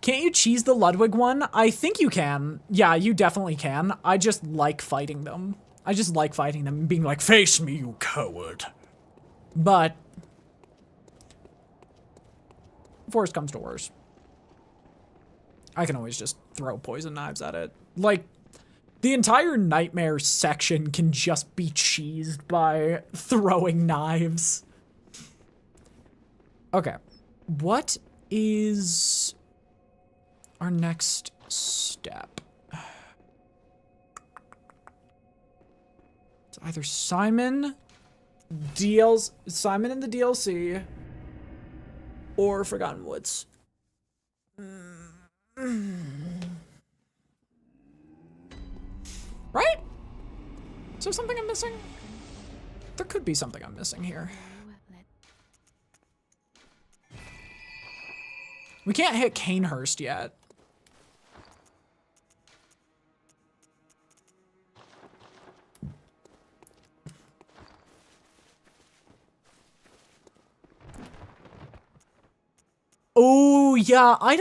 Can't you cheese the Ludwig one? I think you can. Yeah, you definitely can. I just like fighting them. I just like fighting them and being like, face me, you coward. But if worse comes to worse, I can always just throw poison knives at it. Like, the entire nightmare section can just be cheesed by throwing knives. Okay. What is our next step? It's either Simon in the DLC, or Forgotten Woods. Right? Is there something I'm missing? There could be something I'm missing here. We can't hit Canehurst yet. Oh, yeah, I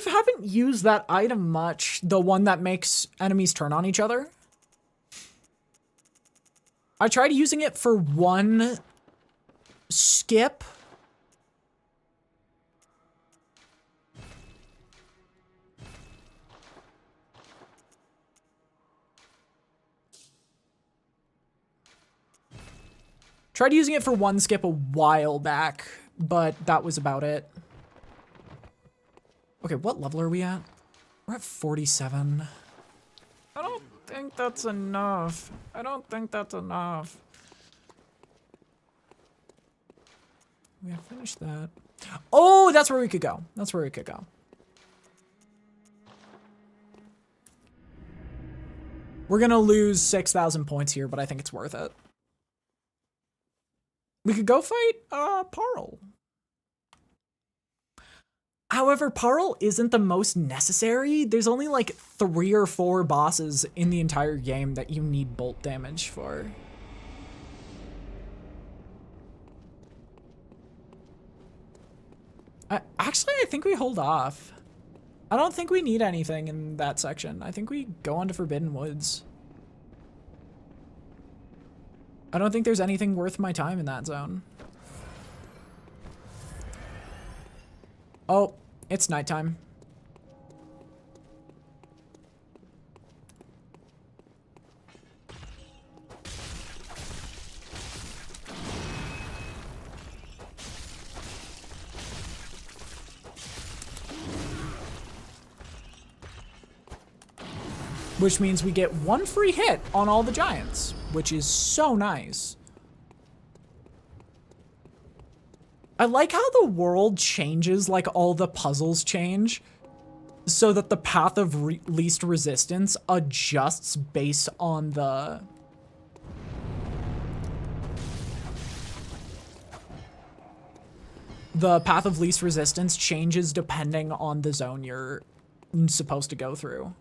haven't used that item much. The one that makes enemies turn on each other. I tried using it for one skip. Tried using it for one skip a while back, but that was about it. Okay, what level are we at? We're at 47. I don't think that's enough. I don't think that's enough. We have finished that. Oh, that's where we could go. That's where we could go. We're gonna lose 6,000 points here, but I think it's worth it. We could go fight, Parl. However, Parl isn't the most necessary. There's only like 3 or 4 bosses in the entire game that you need bolt damage for. Actually, I think we hold off. I don't think we need anything in that section. I think we go on to Forbidden Woods. I don't think there's anything worth my time in that zone. Oh, it's nighttime. Which means we get 1 free hit on all the giants, which is so nice. I like how the world changes, like all the puzzles change, so that the path of least resistance adjusts based on the... The path of least resistance changes depending on the zone you're supposed to go through.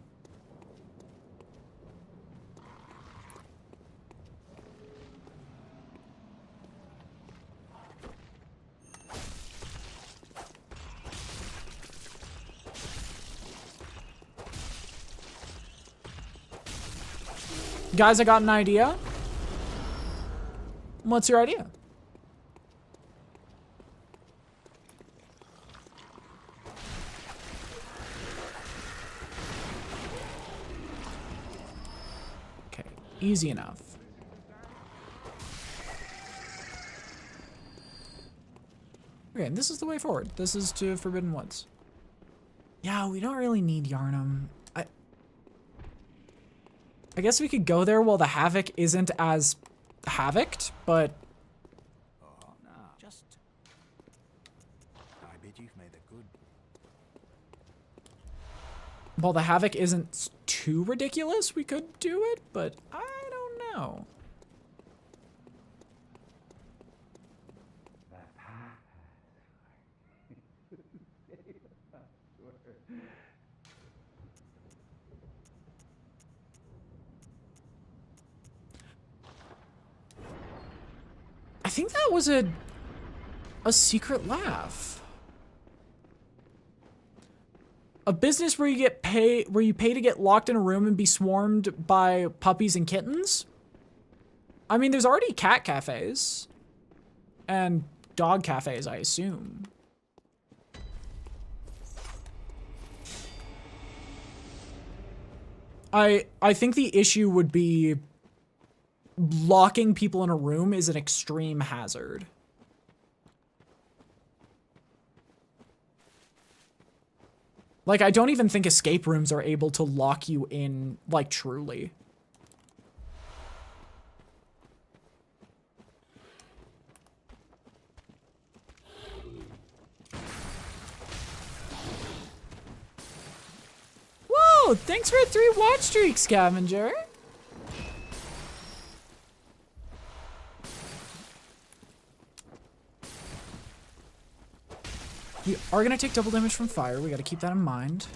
Guys, I got an idea. What's your idea? Okay, easy enough. Okay, and this is the way forward. This is to Forbidden Woods. Yeah, we don't really need Yarnum. I guess we could go there while the Havoc isn't as Havoced, but... Oh, no. Just... I bet you've made a good... While the Havoc isn't too ridiculous, we could do it, but I don't know. I think that was a secret laugh. A business where you pay to get locked in a room and be swarmed by puppies and kittens? I mean, there's already cat cafes and dog cafes, I assume. I think the issue would be locking people in a room is an extreme hazard. Like, I don't even think escape rooms are able to lock you in, like, truly. Oh, thanks for 3 watch streaks, Scavenger. We are gonna take double damage from fire. We gotta keep that in mind.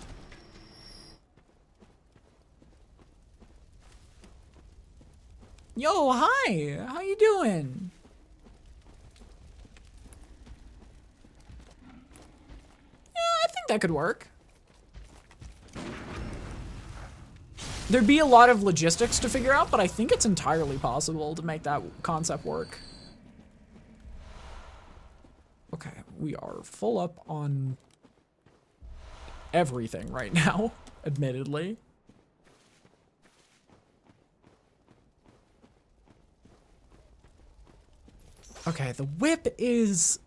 Yo, hi! How you doing? Yeah, I think that could work. There'd be a lot of logistics to figure out, but I think it's entirely possible to make that concept work. Okay, we are full up on everything right now, admittedly. Okay, the whip's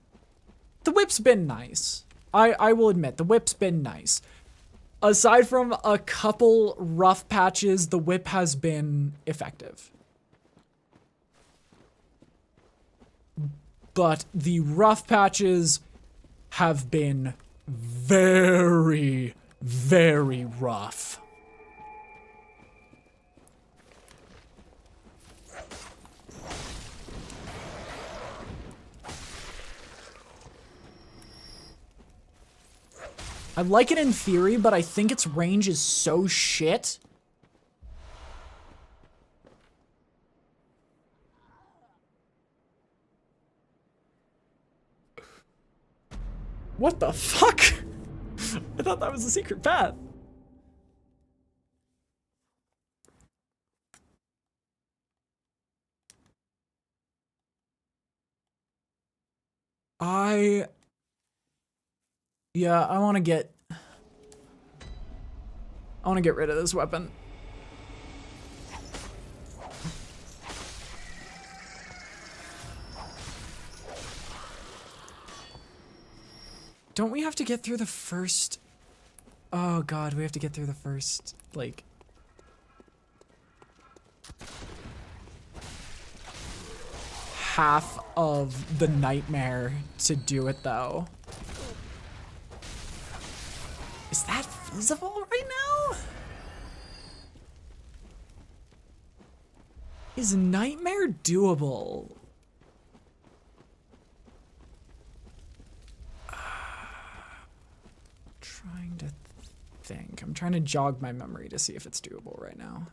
been nice. I will admit, the whip's been nice. Aside from a couple rough patches, the whip has been effective. But the rough patches have been very, very rough. I like it in theory, but I think its range is so shit. What the fuck? I thought that was a secret path. Yeah, I want to get rid of this weapon. Don't we have to get through the first... Oh god, we have to get through the first, like... half of the nightmare to do it, though. Is that feasible right now? Is nightmare doable? Trying to think. I'm trying to jog my memory to see if it's doable right now.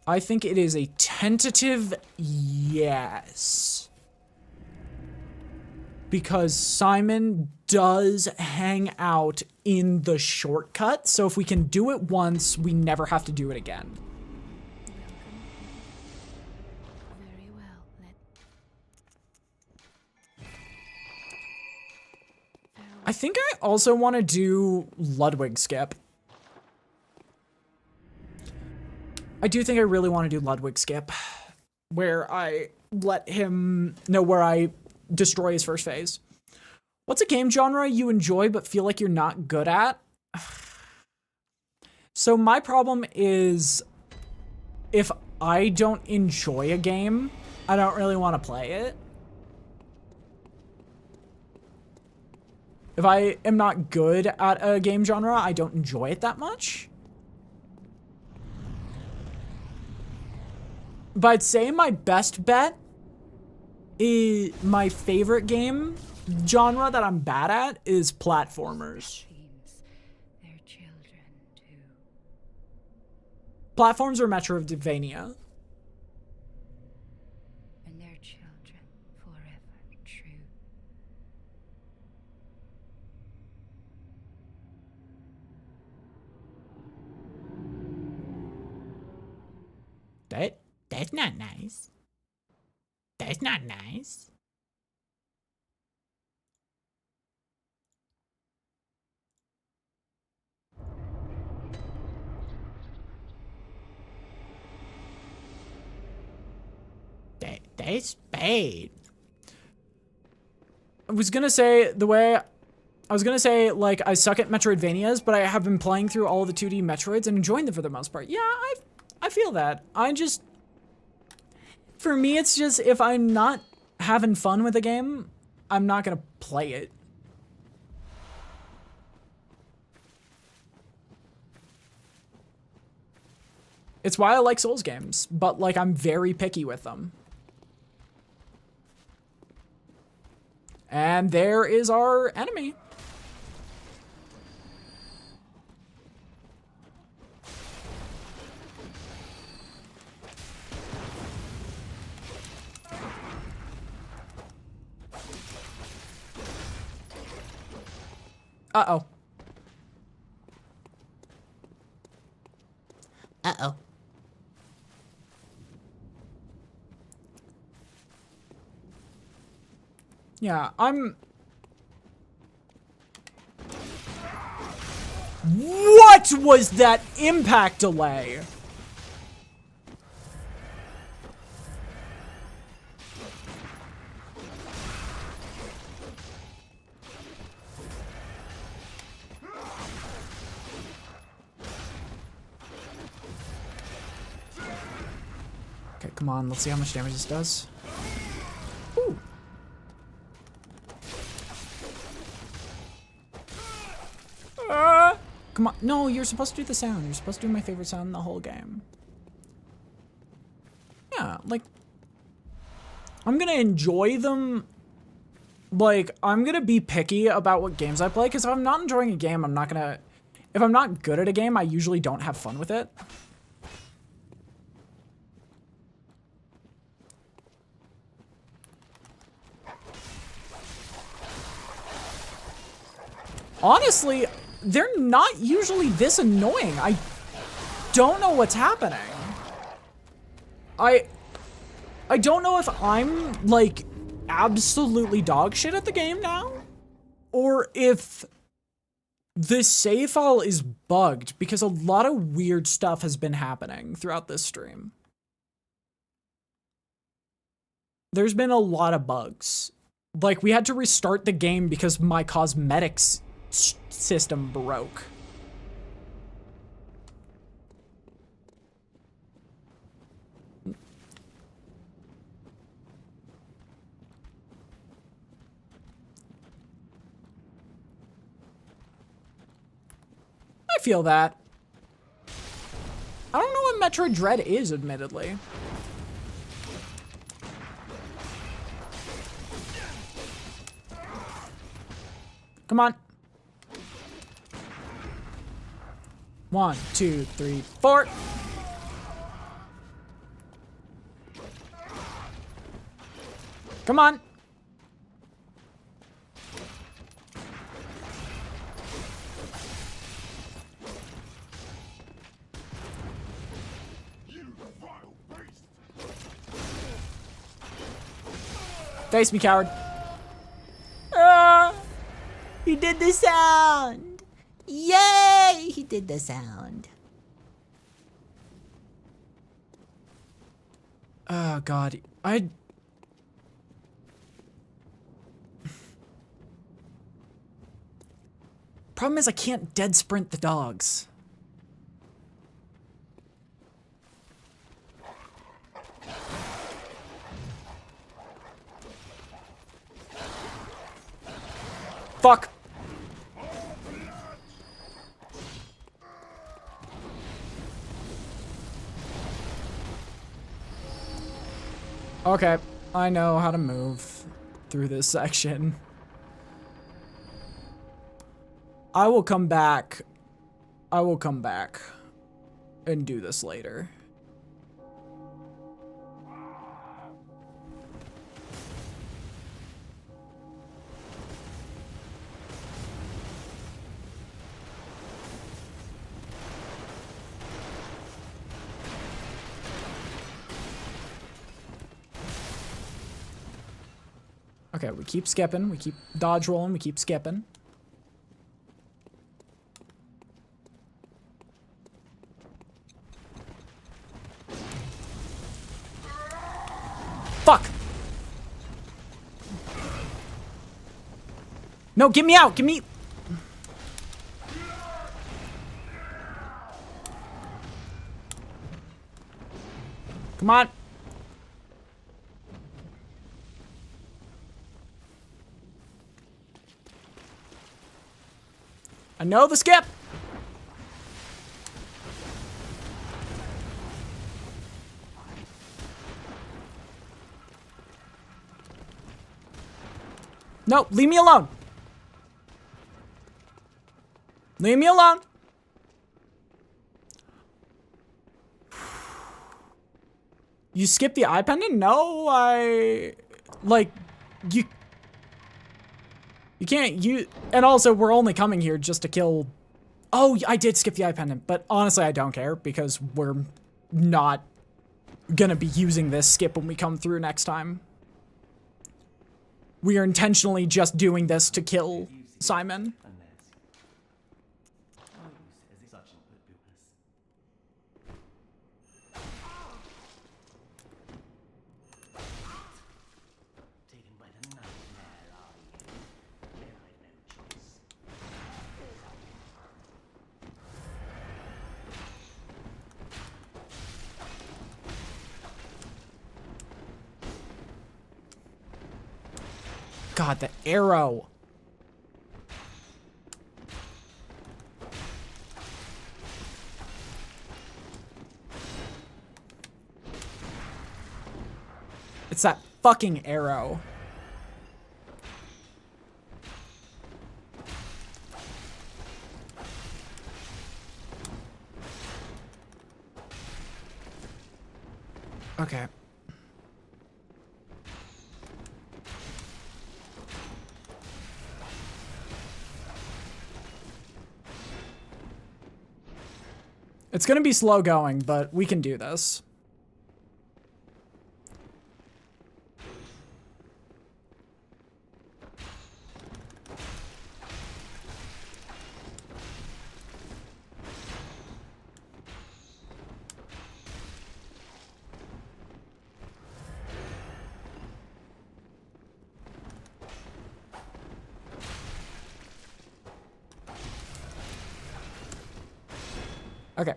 I think it is a tentative yes. Because Simon does hang out in the shortcut, so if we can do it once, we never have to do it again. Very well. I think I also want to do Ludwig skip. I do think I really want to do Ludwig skip, where I let him know where I destroy his first phase. What's a game genre you enjoy but feel like you're not good at? So my problem is, if I don't enjoy a game, I don't really want to play it. If I am not good at a game genre, I don't enjoy it that much. But I'd say my best bet is my favorite game genre that I'm bad at is platformers. Their children too. Platforms or Metroidvania. And their children forever true. That's not nice. That's not nice. That's bad. I was gonna say, like, I suck at Metroidvanias, but I have been playing through all the 2D Metroids and enjoying them for the most part. Yeah, I feel that. For me, it's just, if I'm not having fun with a game, I'm not gonna play it. It's why I like Souls games, but like I'm very picky with them. And there is our enemy. Uh-oh. Uh-oh. Yeah, What was that impact delay? Okay, come on, let's see how much damage this does. Ooh. Come on. No, you're supposed to do the sound. You're supposed to do my favorite sound in the whole game. Yeah, like, I'm gonna enjoy them. Like, I'm gonna be picky about what games I play, because if I'm not enjoying a game, I'm not gonna... If I'm not good at a game, I usually don't have fun with it. Honestly, they're not usually this annoying. I don't know what's happening. I don't know if I'm, like, absolutely dog shit at the game now, or if the save file is bugged, because a lot of weird stuff has been happening throughout this stream. There's been a lot of bugs. Like, we had to restart the game because my cosmetics system broke. I feel that. I don't know what Metroid Dread is, admittedly. Come on. 1, 2, 3, 4. Come on. Face me, coward. He did the sound. Yay! He did the sound. Oh, God. Problem is I can't dead sprint the dogs. Fuck. Okay, I know how to move through this section. I will come back. I will come back and do this later. Okay, we keep skipping, we keep dodge rolling, we keep skipping. Fuck! No, get me out! Get me... Come on! I know the skip! No, leave me alone. Leave me alone. You skipped the eye pendant? No, like, you can't, and also we're only coming here just to kill, oh, I did skip the eye pendant, but honestly I don't care because we're not gonna be using this skip when we come through next time. We are intentionally just doing this to kill Simon. God, the arrow. It's that fucking arrow. Okay. It's gonna be slow going, but we can do this. Okay.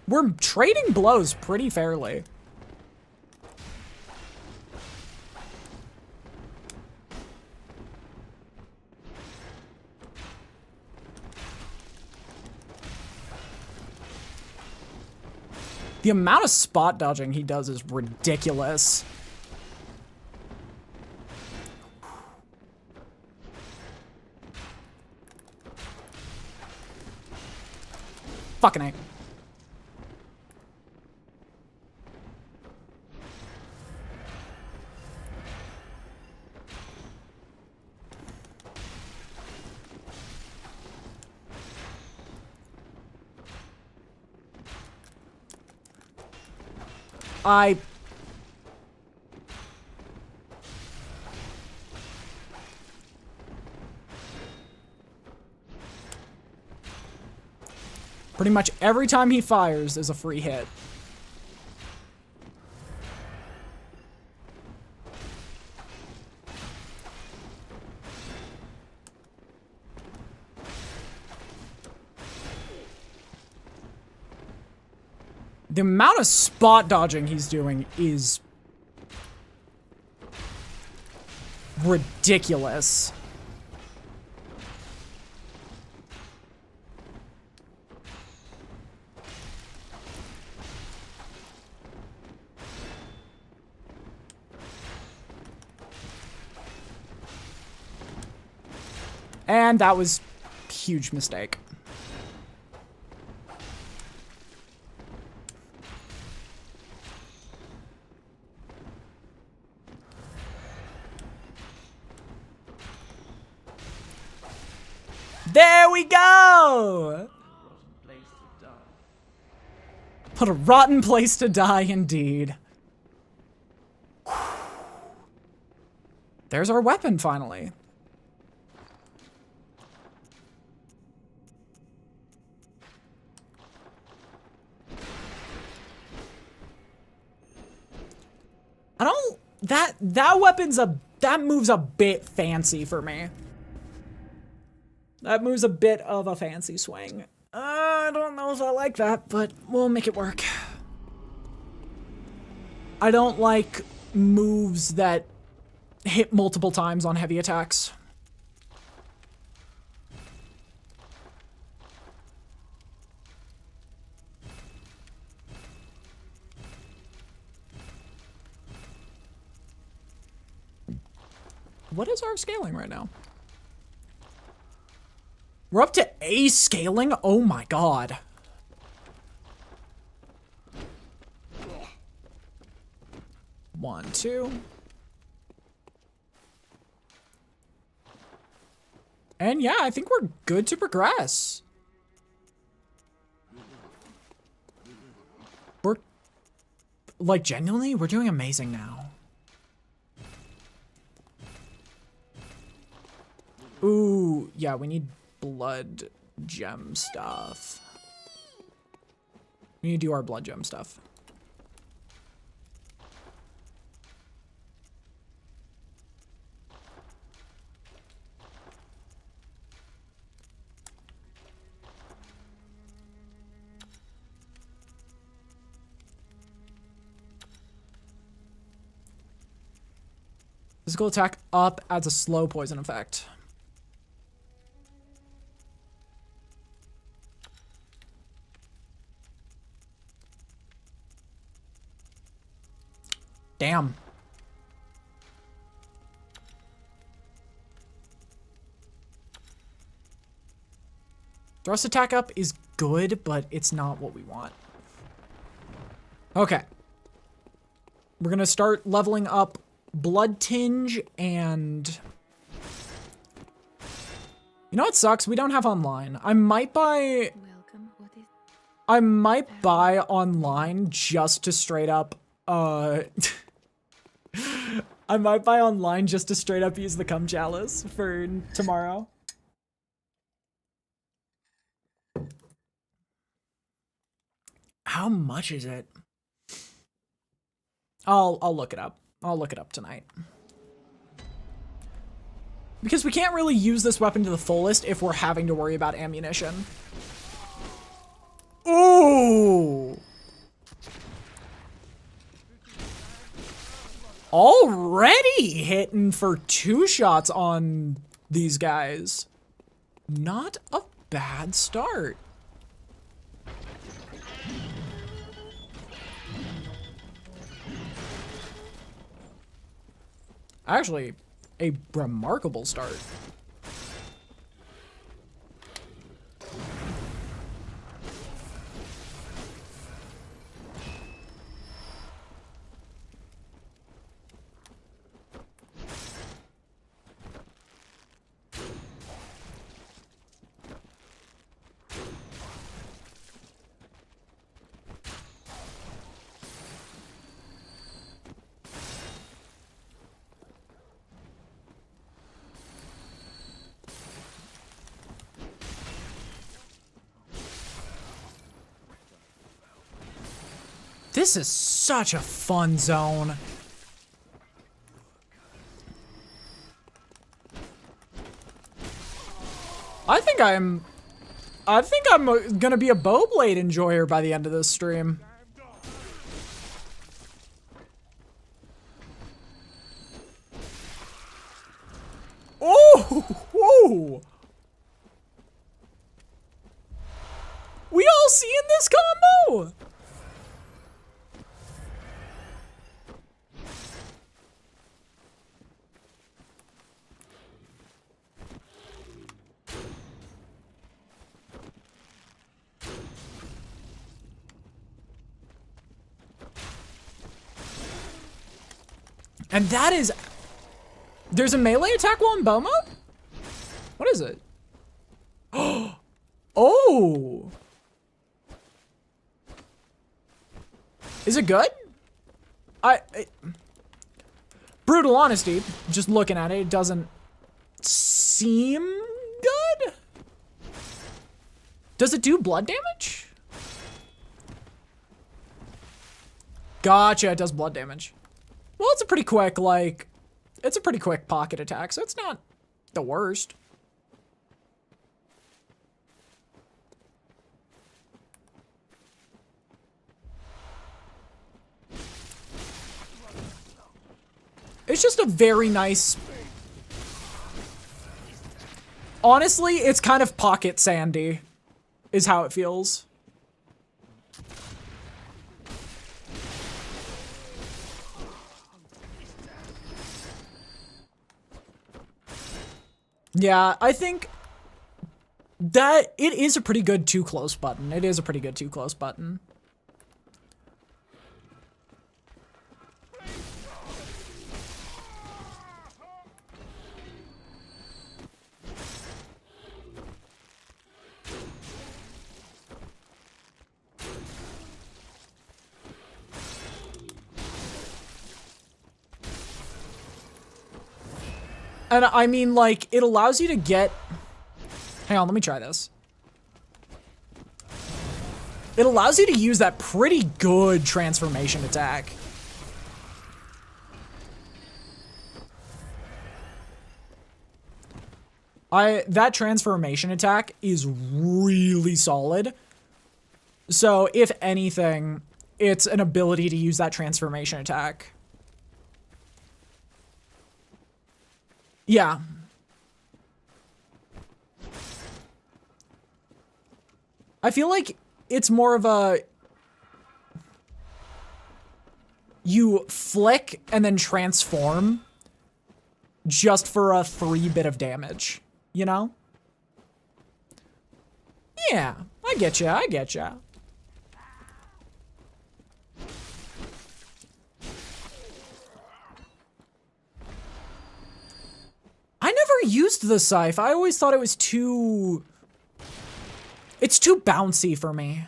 We're trading blows pretty fairly. The amount of spot dodging he does is ridiculous. Fucking A. Pretty much every time he fires is a free hit. The amount of spot dodging he's doing is ridiculous. And that was a huge mistake. There we go! What a rotten place to die, indeed. There's our weapon, finally. I don't... That weapon's that move's a bit fancy for me. That move's a bit of a fancy swing. I don't know if I like that, but we'll make it work. I don't like moves that hit multiple times on heavy attacks. What is our scaling right now? We're up to A scaling? Oh my god. One, two. And yeah, I think we're good to progress. We're, like, genuinely, we're doing amazing now. Ooh, yeah, we need blood gem stuff. We need to do our blood gem stuff. Physical attack up adds a slow poison effect. Damn. Thrust attack up is good, but it's not what we want. Okay. We're gonna start leveling up Blood Tinge and... You know what sucks? We don't have online. I might buy... I might buy online just to straight up, I might buy online just to straight up use the cum chalice for tomorrow. How much is it? I'll look it up. I'll look it up tonight. Because we can't really use this weapon to the fullest if we're having to worry about ammunition. Ooh! Already hitting for 2 shots on these guys. Not a bad start. Actually, a remarkable start. This is such a fun zone. I think I'm gonna be a Bowblade enjoyer by the end of this stream. Oh! Whoa! We all seeing this combo? And that is... There's a melee attack while in bow mode? What is it? Oh! Is it good? Brutal honesty, just looking at it, it doesn't seem good? Does it do blood damage? Gotcha, it does blood damage. Well, it's a pretty quick, like, it's a pretty quick pocket attack, so it's not the worst. It's just a very nice... Honestly, it's kind of pocket sandy, is how it feels. Yeah, I think that it is a pretty good too close button. It is a pretty good too close button. And I mean, like, it allows you to get... Hang on, let me try this. It allows you to use that pretty good transformation attack. That transformation attack is really solid. So, if anything, it's an ability to use that transformation attack. Yeah. I feel like it's more of a... You flick and then transform just for a 3-bit of damage, you know? Yeah, I get ya, I get ya. I never used the scythe. I always thought it was too... It's too bouncy for me.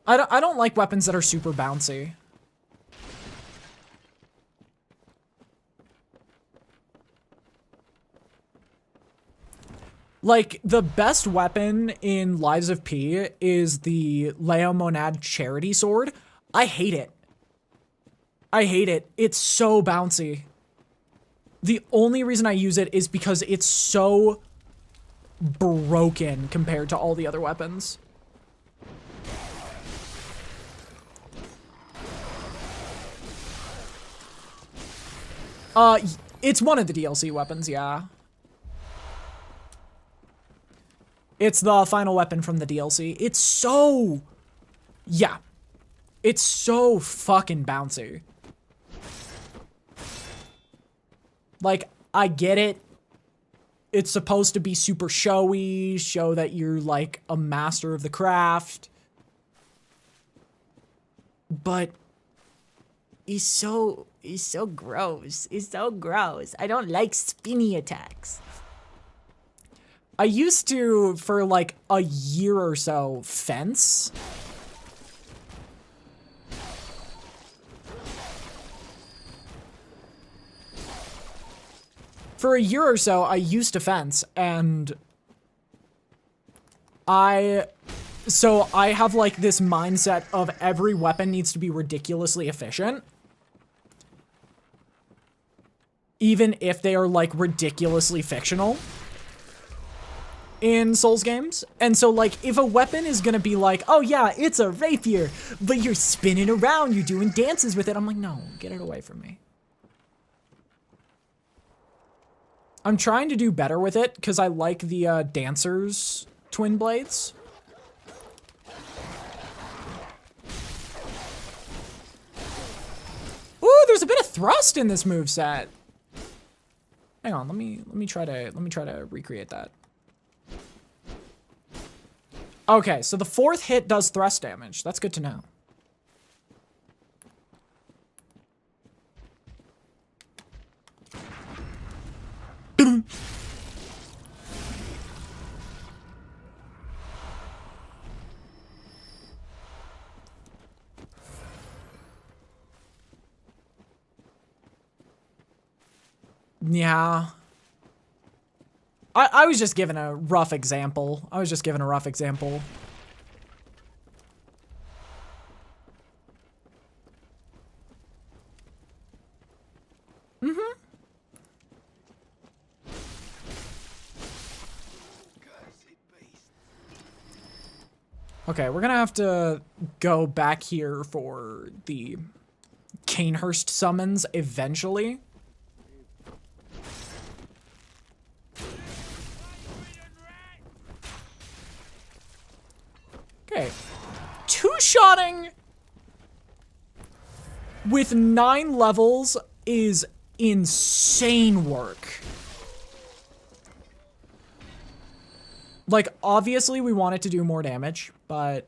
I don't like weapons that are super bouncy. Like, the best weapon in Lies of P is the Leomonad Charity Sword. I hate it. I hate it. It's so bouncy. The only reason I use it is because it's so broken compared to all the other weapons. It's one of the DLC weapons, yeah. It's the final weapon from the DLC. It's so... Yeah. It's so fucking bouncy. Like, I get it. It's supposed to be super showy, show that you're, like, a master of the craft. But... It's so gross. It's so gross. I don't like spinny attacks. I used to, for like a year or so, fence. For a year or so, I used to fence, and so I have like this mindset of every weapon needs to be ridiculously efficient. Even if they are like ridiculously fictional in Souls games. And so like if a weapon is gonna be like, oh yeah, it's a rapier, but you're spinning around, you're doing dances with it, I'm like, no, get it away from me. I'm trying to do better with it because I like the Dancer's twin blades. Ooh, there's a bit of thrust in this moveset. Hang on, let me try to recreate that. Okay, so the 4th hit does thrust damage. That's good to know. Yeah. I was just given a rough example. Mm-hmm. Okay, we're gonna have to go back here for the Canehurst summons eventually. Okay, 2-shotting with 9 levels is insane work. Like, obviously we want it to do more damage, but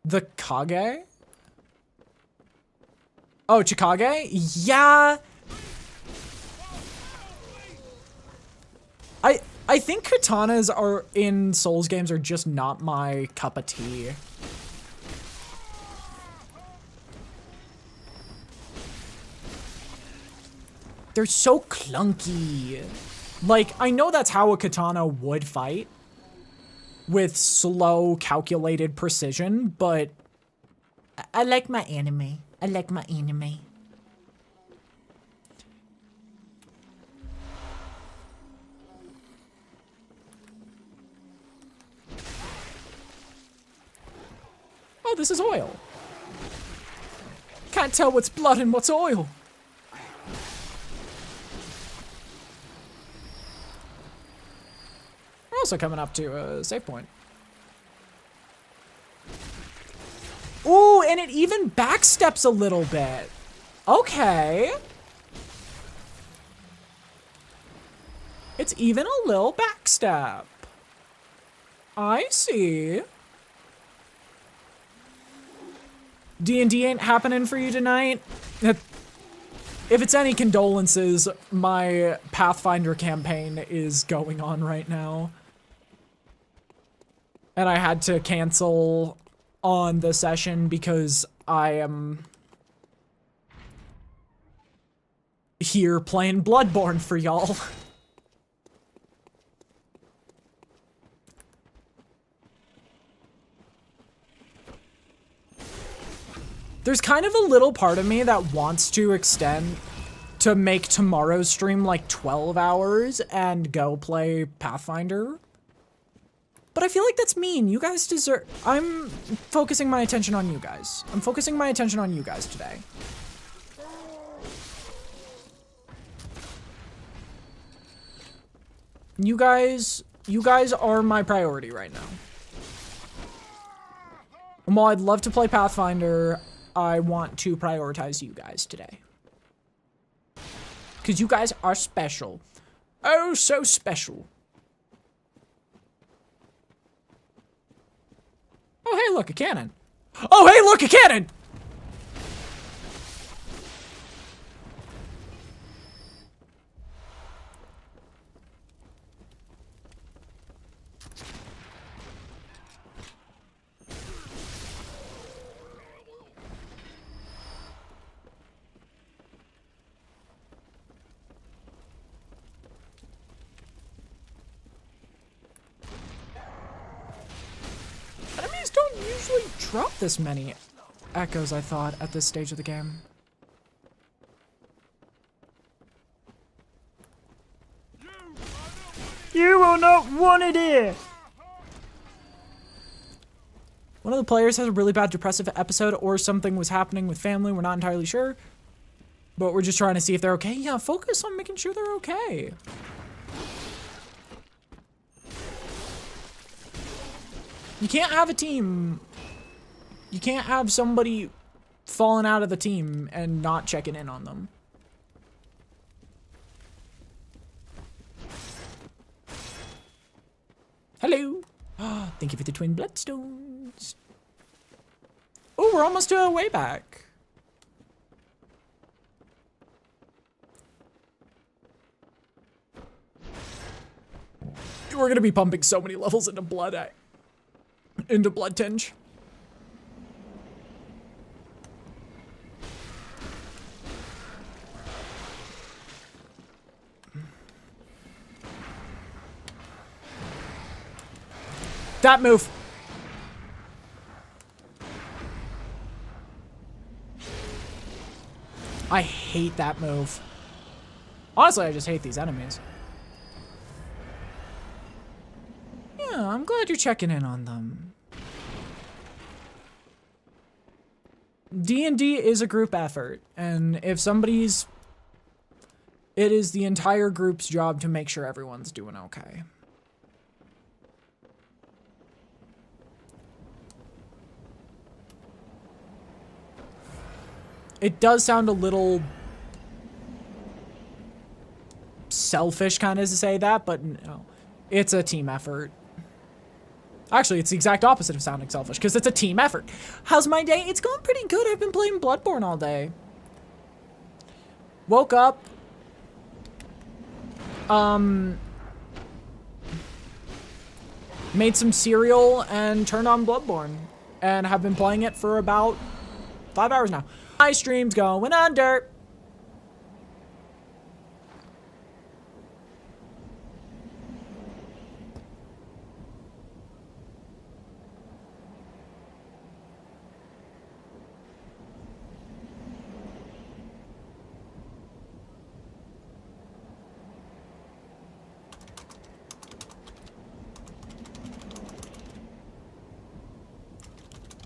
the Kage? Oh, Chikage? Yeah. I think katanas are in Souls games are just not my cup of tea. They're so clunky. Like, I know that's how a katana would fight, with slow, calculated precision, but I like my anime. I like my anime. Oh, this is oil. Can't tell what's blood and what's oil. We're also coming up to a save point. Ooh, and it even backsteps a little bit. Okay. It's even a little backstep. I see. D&D ain't happening for you tonight? If it's any condolences, my Pathfinder campaign is going on right now. And I had to cancel on the session because I am here playing Bloodborne for y'all. There's kind of a little part of me that wants to extend to make tomorrow's stream like 12 hours and go play Pathfinder. But I feel like that's mean. You guys deserve... I'm focusing my attention on you guys. I'm focusing my attention on you guys today. You guys are my priority right now. And while I'd love to play Pathfinder, I want to prioritize you guys today. Because you guys are special. Oh, so special. Oh, hey, look, a cannon. Oh, hey, look, a cannon! Enemies don't usually drop this many echoes, I thought, at this stage of the game. You will not want it here! One of the players has a really bad depressive episode or something was happening with family, we're not entirely sure. But we're just trying to see if they're okay. Yeah, focus on making sure they're okay. You can't have a team. You can't have somebody falling out of the team and not checking in on them. Hello. Thank you for the twin bloodstones. Oh, we're almost to our way back. We're gonna be pumping so many levels into blood tinge. That move. I hate that move. Honestly, I just hate these enemies. Yeah, I'm glad you're checking in on them. D&D is a group effort, and if somebody's... It is the entire group's job to make sure everyone's doing okay. It does sound a little selfish kind of to say that, but no. It's a team effort. Actually, it's the exact opposite of sounding selfish, because it's a team effort. How's my day? It's going pretty good. I've been playing Bloodborne all day. Woke up. Made some cereal and turned on Bloodborne. And have been playing it for about 5 hours now. My stream's going under.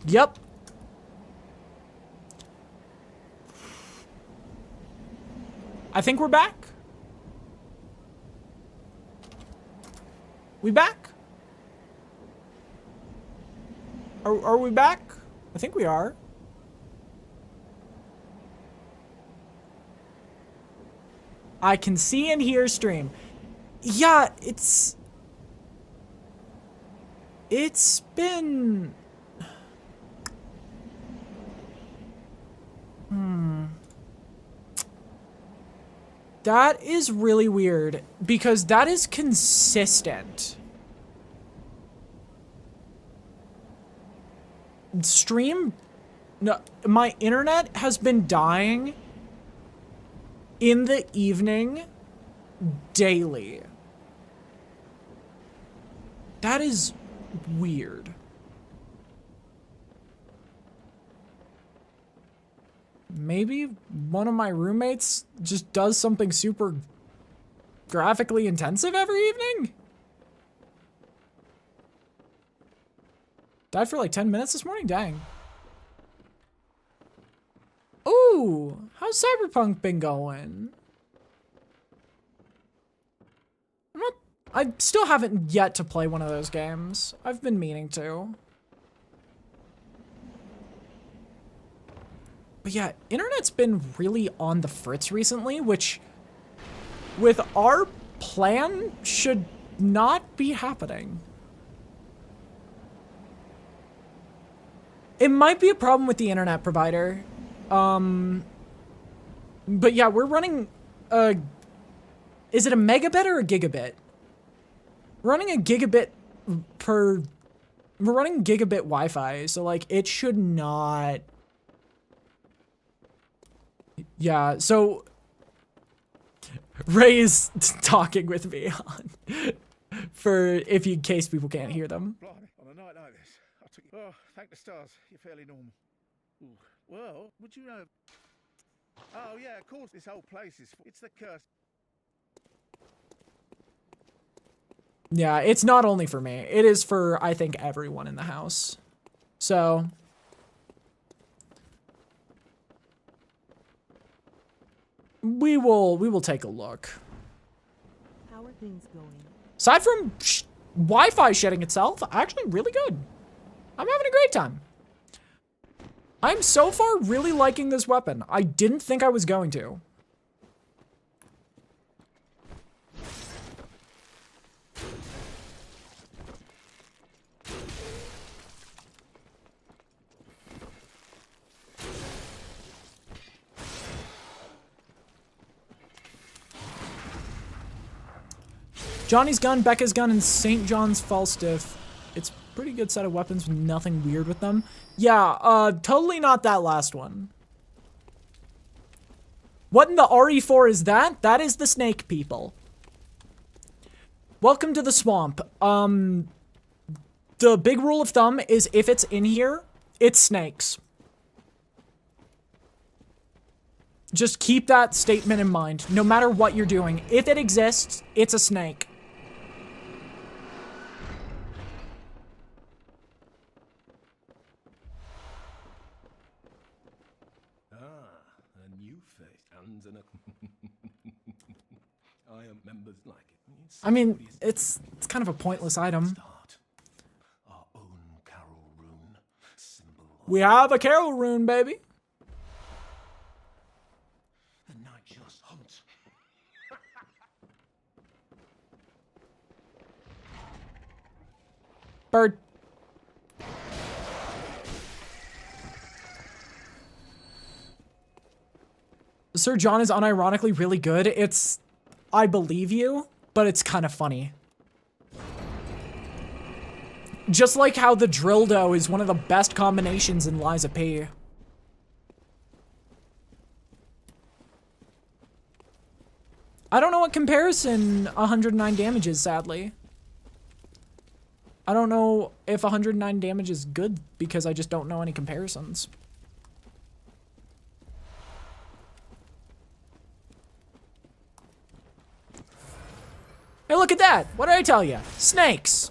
Yep. I think we're back. We back? Are we back? I think we are. I can see and hear stream. Yeah, it's been... That is really weird, because that is consistent. Stream... No, my internet has been dying in the evening daily. That is weird. Maybe one of my roommates just does something super graphically intensive every evening? Died for like 10 minutes this morning? Dang. Ooh, how's Cyberpunk been going? I still haven't yet to play one of those games. I've been meaning to. But yeah, internet's been really on the fritz recently, which with our plan should not be happening. It might be a problem with the internet provider. But yeah, we're running a... Is it a megabit or a gigabit? We're running a gigabit per... We're running gigabit Wi-Fi, so like it should not... Yeah, so... Ray is talking with me on... in case people can't hear them. On a night like this, I took you... Oh, thank the stars, you're fairly normal. Ooh. Well, would you know... Oh yeah, of course, this whole place is... It's the curse. Yeah, it's not only for me. It is for, I think, everyone in the house. So... We will take a look. How are things going? Aside from Wi-Fi shitting itself, actually really good. I'm having a great time. I'm so far really liking this weapon. I didn't think I was going to. Johnny's gun, Becca's gun, and St. John's Falstaff. It's a pretty good set of weapons with nothing weird with them. Yeah, totally not that last one. What in the RE4 is that? That is the snake people. Welcome to the swamp. The big rule of thumb is if it's in here, it's snakes. Just keep that statement in mind. No matter what you're doing, if it exists, it's a snake. A new face and an I am members like it. I mean, it's kind of a pointless item. Our own carol rune, symbol. We have a carol rune, baby. The night just hunts. Bird. Sir John is unironically really good. It's... I believe you, but it's kind of funny. Just like how the Drildo is one of the best combinations in Lies of P. I don't know what comparison 109 damage is, sadly. I don't know if 109 damage is good because I just don't know any comparisons. Hey, look at that! What did I tell you? Snakes!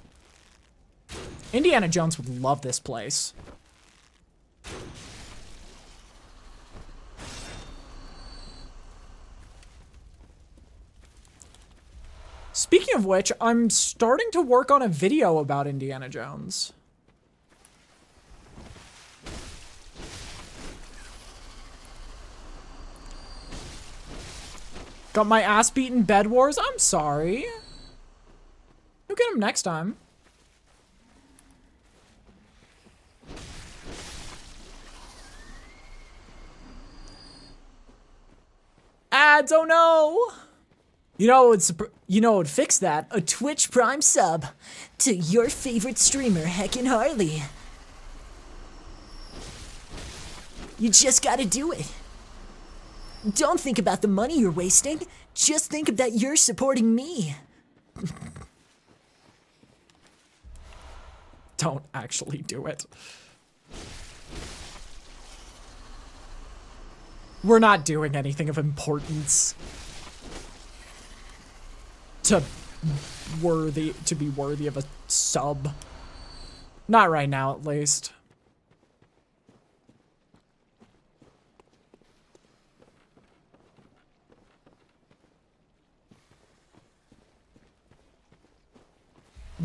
Indiana Jones would love this place. Speaking of which, I'm starting to work on a video about Indiana Jones. Got my ass beaten Bed Wars? I'm sorry. You'll get him next time. Ads, oh no! You know what would fix that? A Twitch Prime sub to your favorite streamer, Heckin' Harley. You just gotta do it. Don't think about the money you're wasting. Just think of that you're supporting me. Don't actually do it. We're not doing anything of importance to be worthy of a sub. Not right now, at least.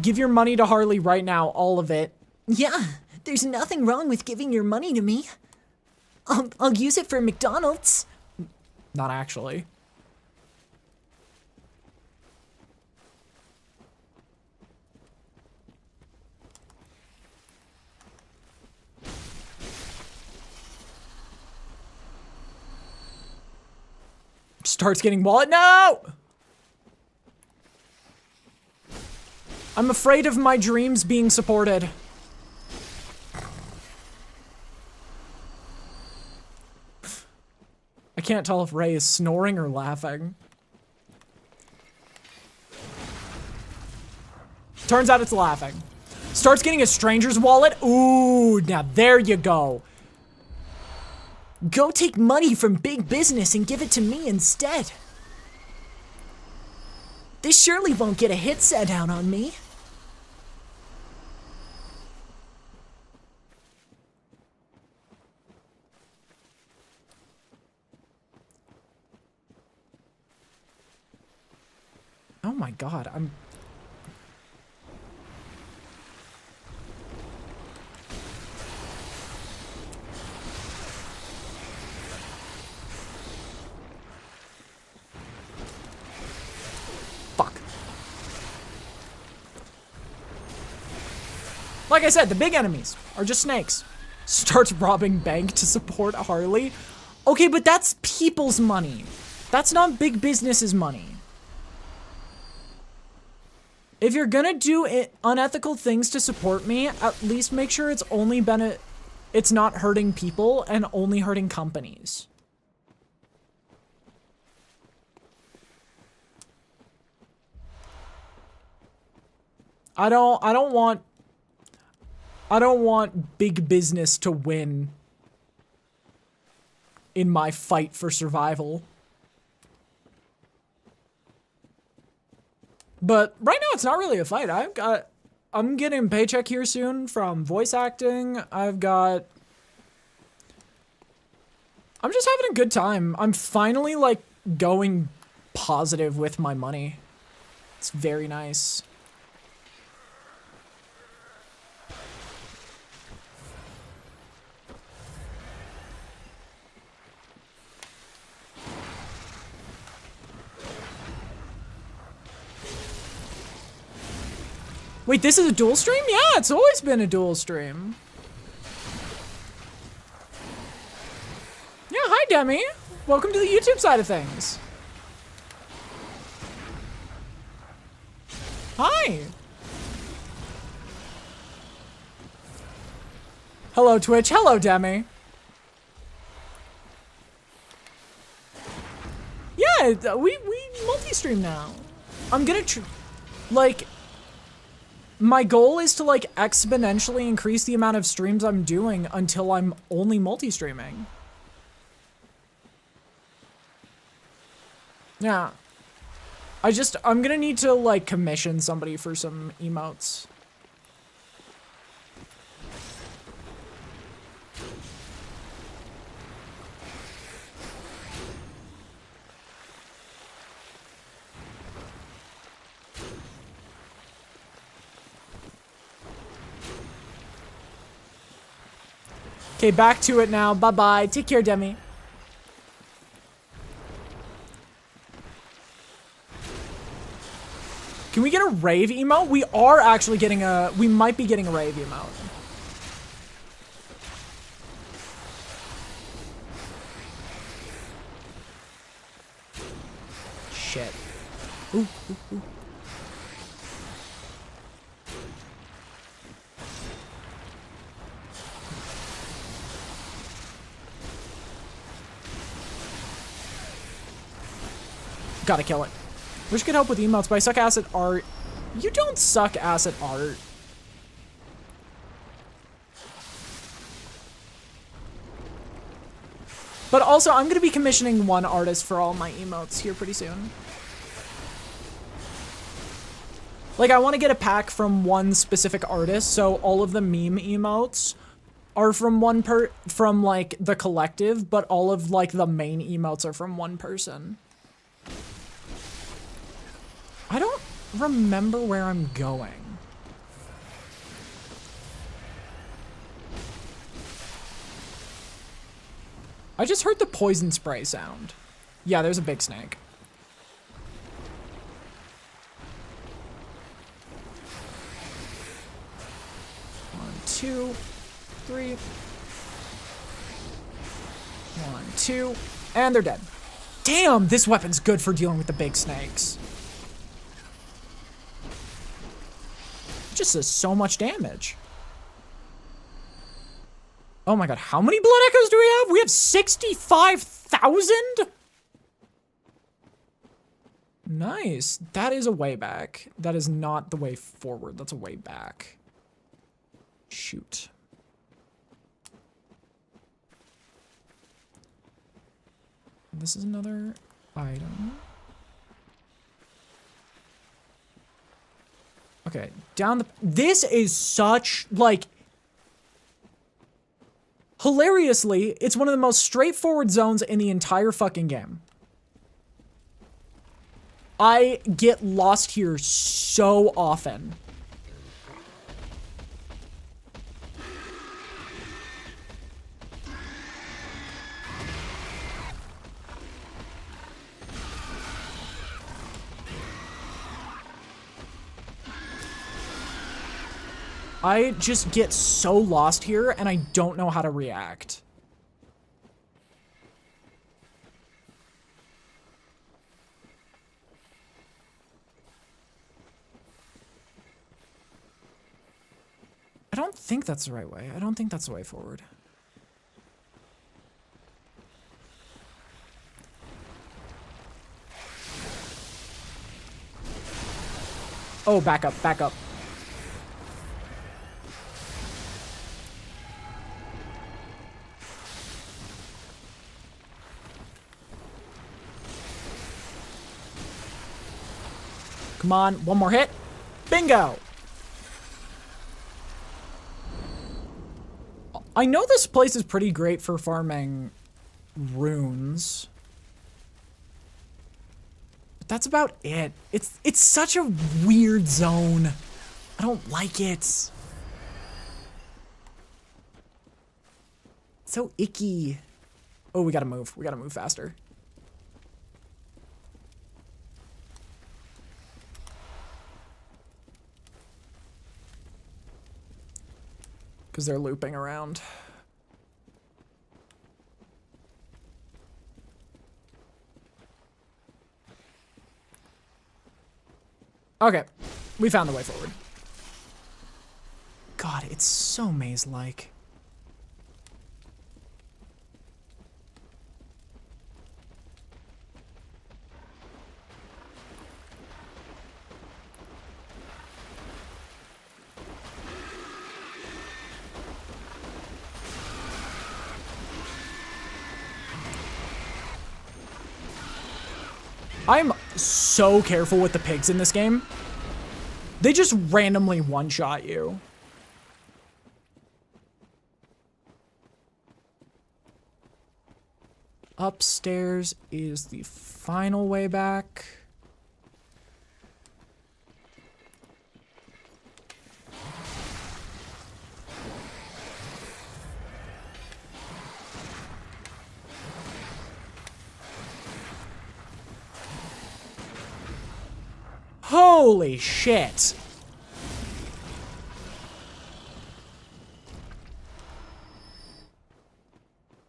Give your money to Harley right now, all of it. Yeah, there's nothing wrong with giving your money to me. I'll use it for McDonald's. Not actually. Starts getting wallet. No! I'm afraid of my dreams being supported. I can't tell if Ray is snoring or laughing. Turns out it's laughing. Starts getting a stranger's wallet. Ooh, now there you go. Go take money from big business and give it to me instead. They surely won't get a hit sent out on me. Oh my god, I'm... Fuck. Like I said, the big enemies are just snakes. Starts robbing bank to support Harley. Okay, but that's people's money. That's not big business's money. If you're gonna do unethical things to support me, at least make sure it's only it's not hurting people and only hurting companies. I don't want big business to win in my fight for survival. But right now it's not really a fight. I'm getting a paycheck here soon from voice acting. I'm just having a good time. I'm finally like going positive with my money. It's very nice. Wait, this is a dual stream? Yeah, it's always been a dual stream. Yeah, hi Demi. Welcome to the YouTube side of things. Hi. Hello Twitch, hello Demi. Yeah, we multi-stream now. I'm gonna like, my goal is to like exponentially increase the amount of streams I'm doing until I'm only multi-streaming. Yeah. I'm gonna need to like commission somebody for some emotes. Okay, back to it now. Bye-bye. Take care, Demi. Can we get a rave emote? We are actually getting a... We might be getting a rave emote. Shit. Ooh, ooh, ooh. Gotta kill it. Wish I could help with emotes, but I suck ass at art. You don't suck ass at art. But also, I'm gonna be commissioning one artist for all my emotes here pretty soon. Like, I want to get a pack from one specific artist, so all of the meme emotes are from from like the collective, but all of like the main emotes are from one person. I don't remember where I'm going. I just heard the poison spray sound. Yeah, there's a big snake. One, two, three. One, two, and they're dead. Damn, this weapon's good for dealing with the big snakes. Just does so much damage. Oh my god, how many blood echoes do we have? We have 65,000? Nice. That is a way back. That is not the way forward. That's a way back. Shoot. This is another item. Okay, down the... This is such, like... Hilariously, it's one of the most straightforward zones in the entire fucking game. I get lost here so often. I just get so lost here, and I don't know how to react. I don't think that's the right way. I don't think that's the way forward. Oh, back up, back up. Come on, one more hit. Bingo! I know this place is pretty great for farming runes. But that's about it. It's such a weird zone. I don't like it. So icky. Oh, we gotta move. We gotta move faster. because they're looping around. Okay, we found the way forward. God, it's so maze-like. I'm so careful with the pigs in this game. They just randomly one-shot you. Upstairs is the final way back. Holy shit.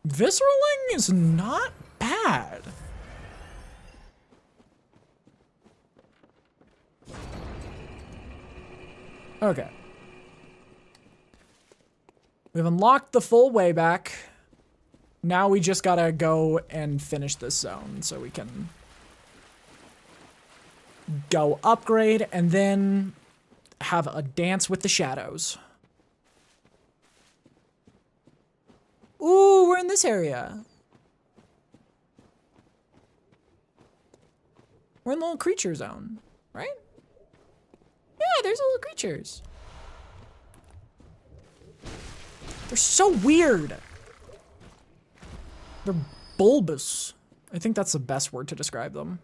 Visceraling is not bad. Okay. We've unlocked the full way back. Now we just gotta go and finish this zone so we can go upgrade and then have a dance with the shadows. Ooh, we're in this area. We're in the little creature zone, right? Yeah, there's little creatures. They're so weird. They're bulbous. I think that's the best word to describe them.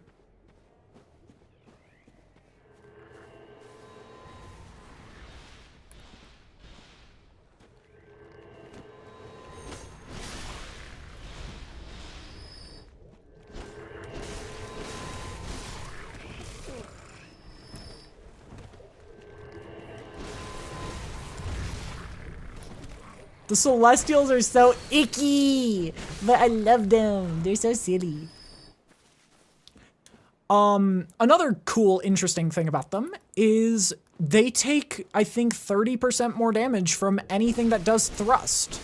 The Celestials are so icky, but I love them. They're so silly. Another cool, interesting thing about them is they take, I think, 30% more damage from anything that does thrust.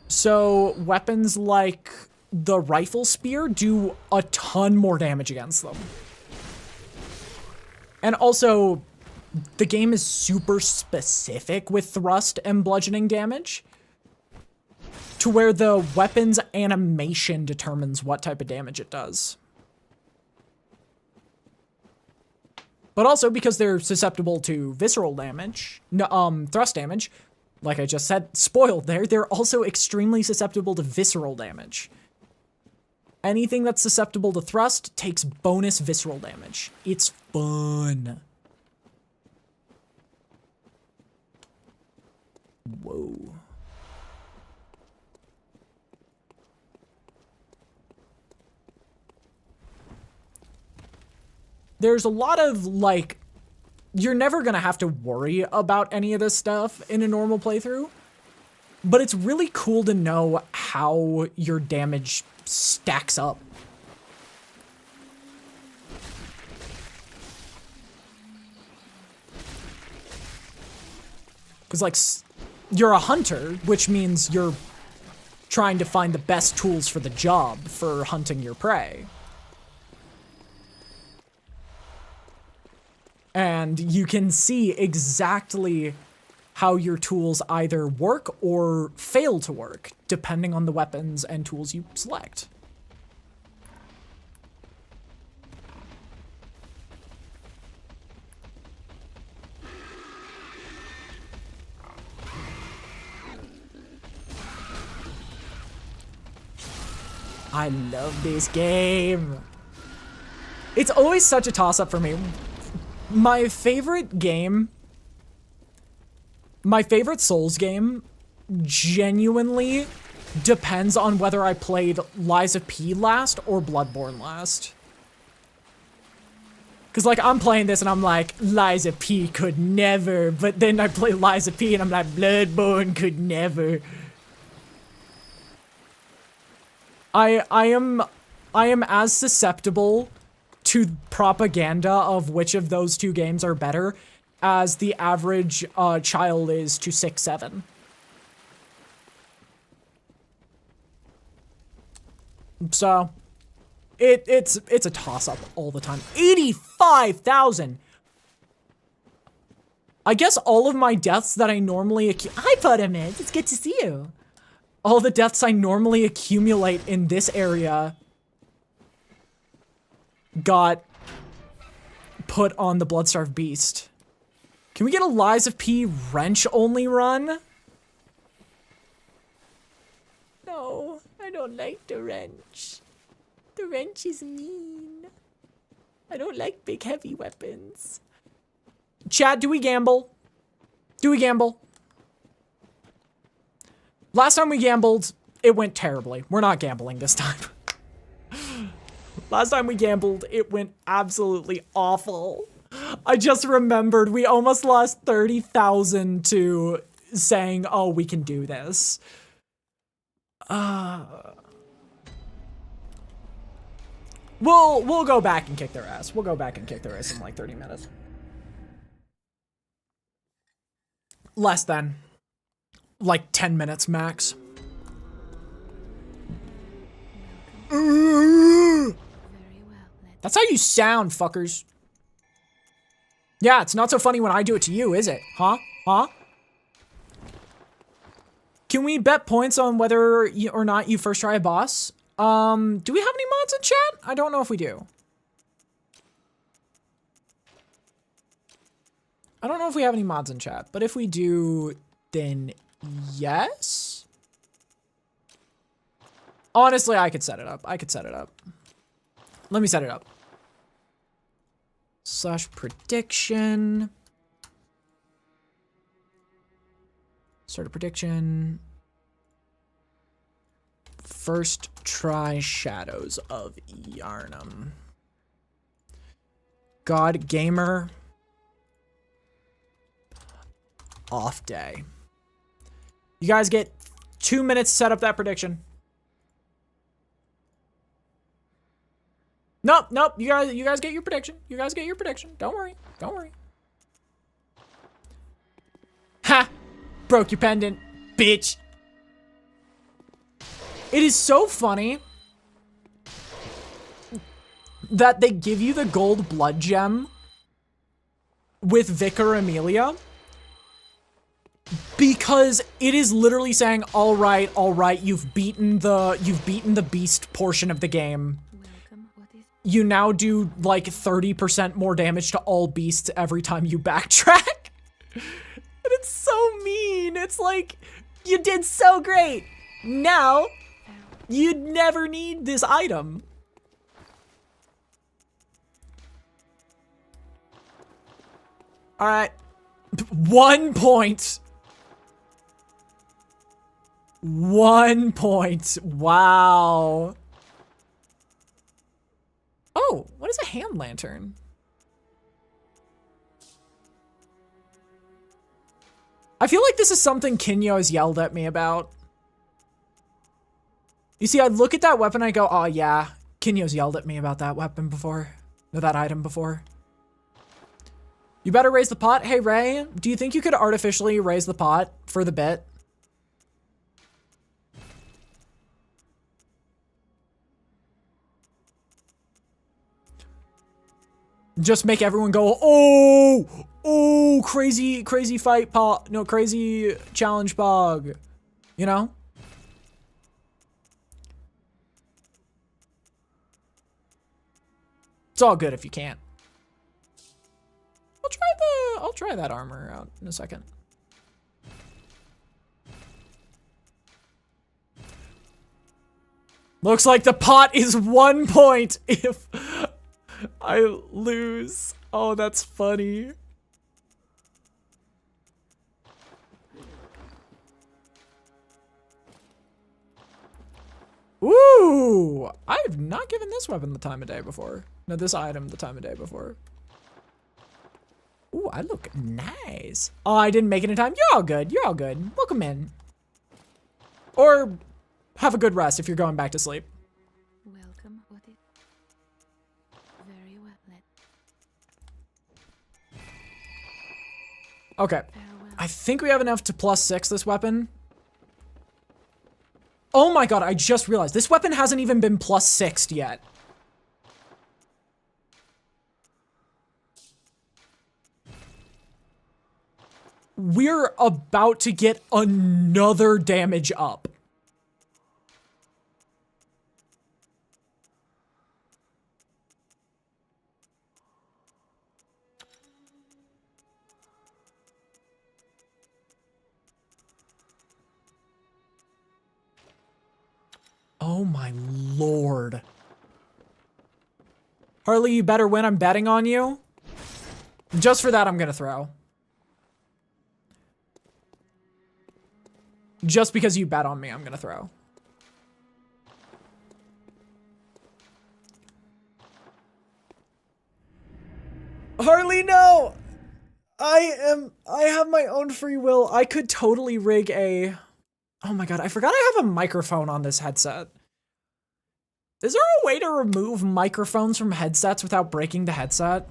So weapons like the rifle spear do a ton more damage against them. And also, the game is super specific with thrust and bludgeoning damage, to where the weapon's animation determines what type of damage it does. But also because they're susceptible to visceral damage, thrust damage, like I just said, spoiled there, they're also extremely susceptible to visceral damage. Anything that's susceptible to thrust takes bonus visceral damage. It's fun. Whoa. There's a lot of, like, you're never gonna have to worry about any of this stuff in a normal playthrough, but it's really cool to know how your damage stacks up. Because, like, you're a hunter, which means you're trying to find the best tools for the job for hunting your prey. And you can see exactly how your tools either work or fail to work, depending on the weapons and tools you select. I love this game. It's always such a toss-up for me. My favorite game, my favorite Souls game, genuinely depends on whether I played Lies of P last or Bloodborne last. Cause like I'm playing this and I'm like, Liza P could never, but then I play Liza P and I'm like, Bloodborne could never. I am as susceptible to propaganda of which of those two games are better as the average child is to 6-7. So it's a toss-up all the time. 85,000. I guess all of my deaths that I normally Hi, Potamus. It's good to see you. All the deaths I normally accumulate in this area got put on the Bloodstarved Beast. Can we get a Liza P wrench-only run? No, I don't like the wrench. The wrench is mean. I don't like big, heavy weapons. Chat, do we gamble? Do we gamble? Last time we gambled, it went terribly. We're not gambling this time. Last time we gambled, it went absolutely awful. I just remembered we almost lost 30,000 to saying, oh, we can do this. We'll go back and kick their ass. We'll go back and kick their ass in like 30 minutes. Less than. Like 10 minutes max. That's how you sound, fuckers. Yeah, it's not so funny when I do it to you, is it? Huh? Huh? Can we bet points on whether or not you first try a boss? Do we have any mods in chat? I don't know if we do. I don't know if we have any mods in chat, but if we do, then yes? Honestly, I could set it up. I could set it up. Let me set it up. / prediction. Start a prediction. First try Shadows of Yharnam. God Gamer. Off day. You guys get 2 minutes to set up that prediction. Nope, nope. You guys get your prediction. You guys get your prediction. Don't worry. Don't worry. Ha! Broke your pendant, bitch. It is so funny that they give you the gold blood gem with Vicar Amelia because it is literally saying, all right, you've beaten the beast portion of the game. You now do like 30% more damage to all beasts every time you backtrack. And it's so mean. It's like, you did so great. Now, you'd never need this item. All right. 1 point. 1 point. Wow. Oh, what is a hand lantern? I feel like this is something Kinyo has yelled at me about. You see, I look at that weapon, I go, oh yeah, Kinyo's yelled at me about that weapon before. Or that item before. You better raise the pot. Hey, Ray, do you think you could artificially raise the pot for the bit? Just make everyone go, oh, crazy fight pog, no, crazy challenge pog, you know? It's all good if you can't. I'll try that armor out in a second. Looks like the pot is 1 point if I lose. Oh, that's funny. Ooh, I've not given this weapon the time of day before. No, this item the time of day before. I look nice. Oh, I didn't make it in time. You're all good. You're all good. Welcome in. Or have a good rest if you're going back to sleep. Welcome, what it? Very well let. Okay. I think we have enough to +6 this weapon. Oh my god, I just realized this weapon hasn't even been +6'd yet. We're about to get another damage up. Oh my lord. Harley, you better win. I'm betting on you. Just for that, I'm gonna throw. Just because you bet on me, I'm gonna throw. Harley, no! I have my own free will. I could totally rig a... Oh my god, I forgot I have a microphone on this headset. Is there a way to remove microphones from headsets without breaking the headset?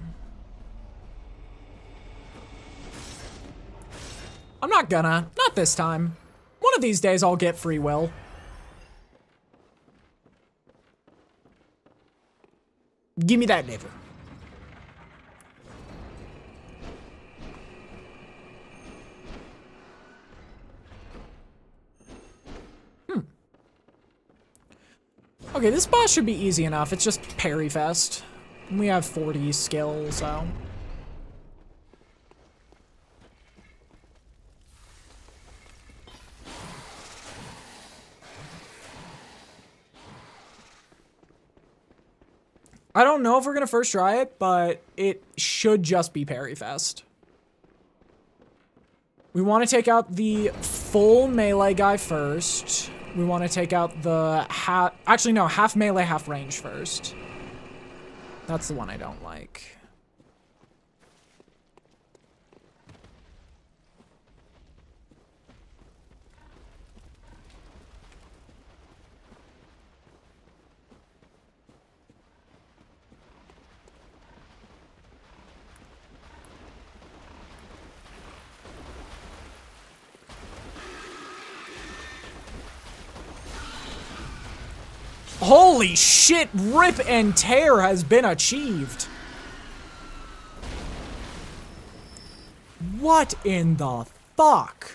I'm not gonna. Not this time. One of these days I'll get free will. Give me that lever. Okay, this boss should be easy enough. It's just parry fest. We have 40 skill, so... I don't know if we're gonna first try it, but it should just be parry fest. We want to take out the full melee guy first. We want to take out the half melee, half range first. That's the one I don't like. Holy shit, rip and tear has been achieved. What in the fuck?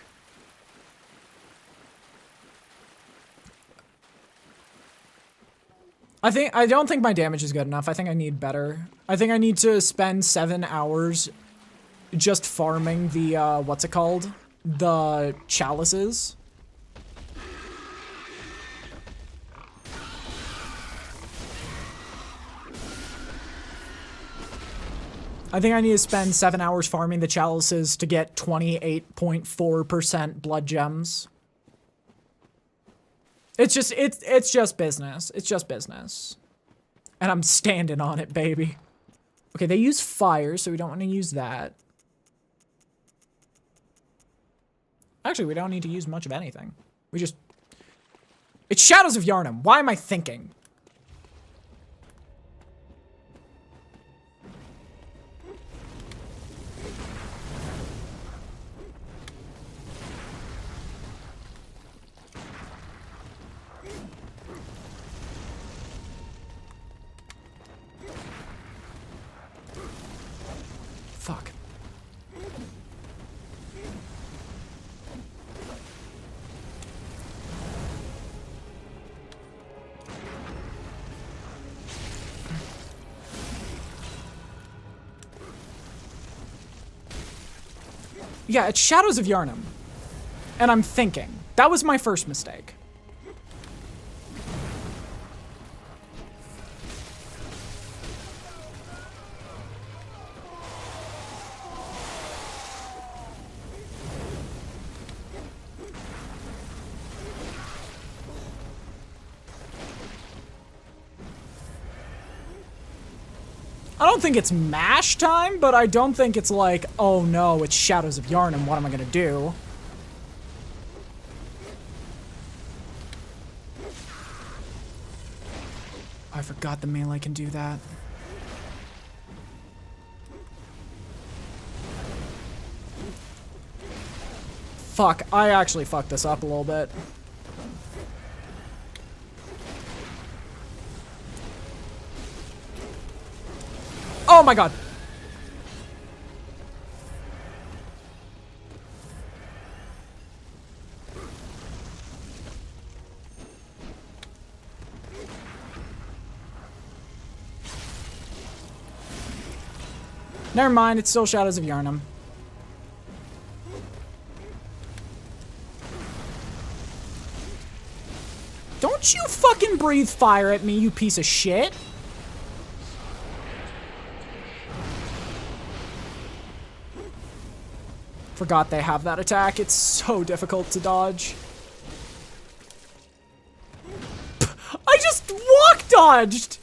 I don't think my damage is good enough. I think I need better. I think I need to spend 7 hours just farming the, what's it called? The chalices. I think I need to spend 7 hours farming the chalices to get 28.4% blood gems. It's just business. It's just business. And I'm standing on it, baby. Okay, they use fire, so we don't want to use that. Actually, we don't need to use much of anything. We just... It's Shadows of Yharnam. Why am I thinking? Fuck. Yeah, it's Shadows of Yharnam. And I'm thinking. That was my first mistake. I don't think it's MASH time, but I don't think it's like, oh no, it's Shadows of Yharnam, what am I gonna do? I forgot the melee can do that. Fuck, I actually fucked this up a little bit. Oh my god. Never mind, it's still Shadows of Yharnam. Don't you fucking breathe fire at me, you piece of shit. Forgot they have that attack. It's so difficult to dodge. I just walk dodged!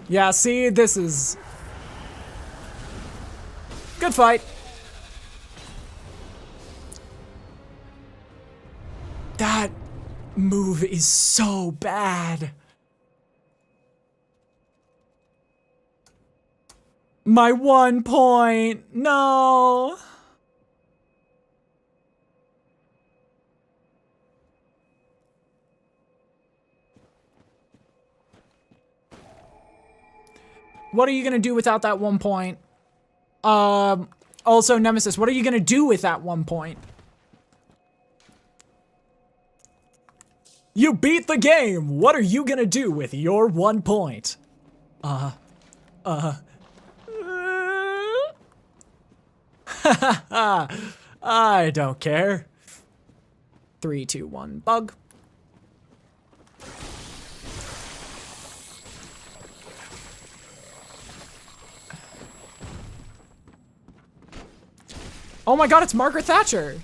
Yeah, see, this is... Good fight. That move is so bad. My 1 point. No. What are you gonna do without that 1 point? Also, Nemesis, what are you gonna do with that 1 point? You beat the game! What are you gonna do with your 1 point? I don't care. 3, 2, 1, bug. Oh my god, it's Margaret Thatcher!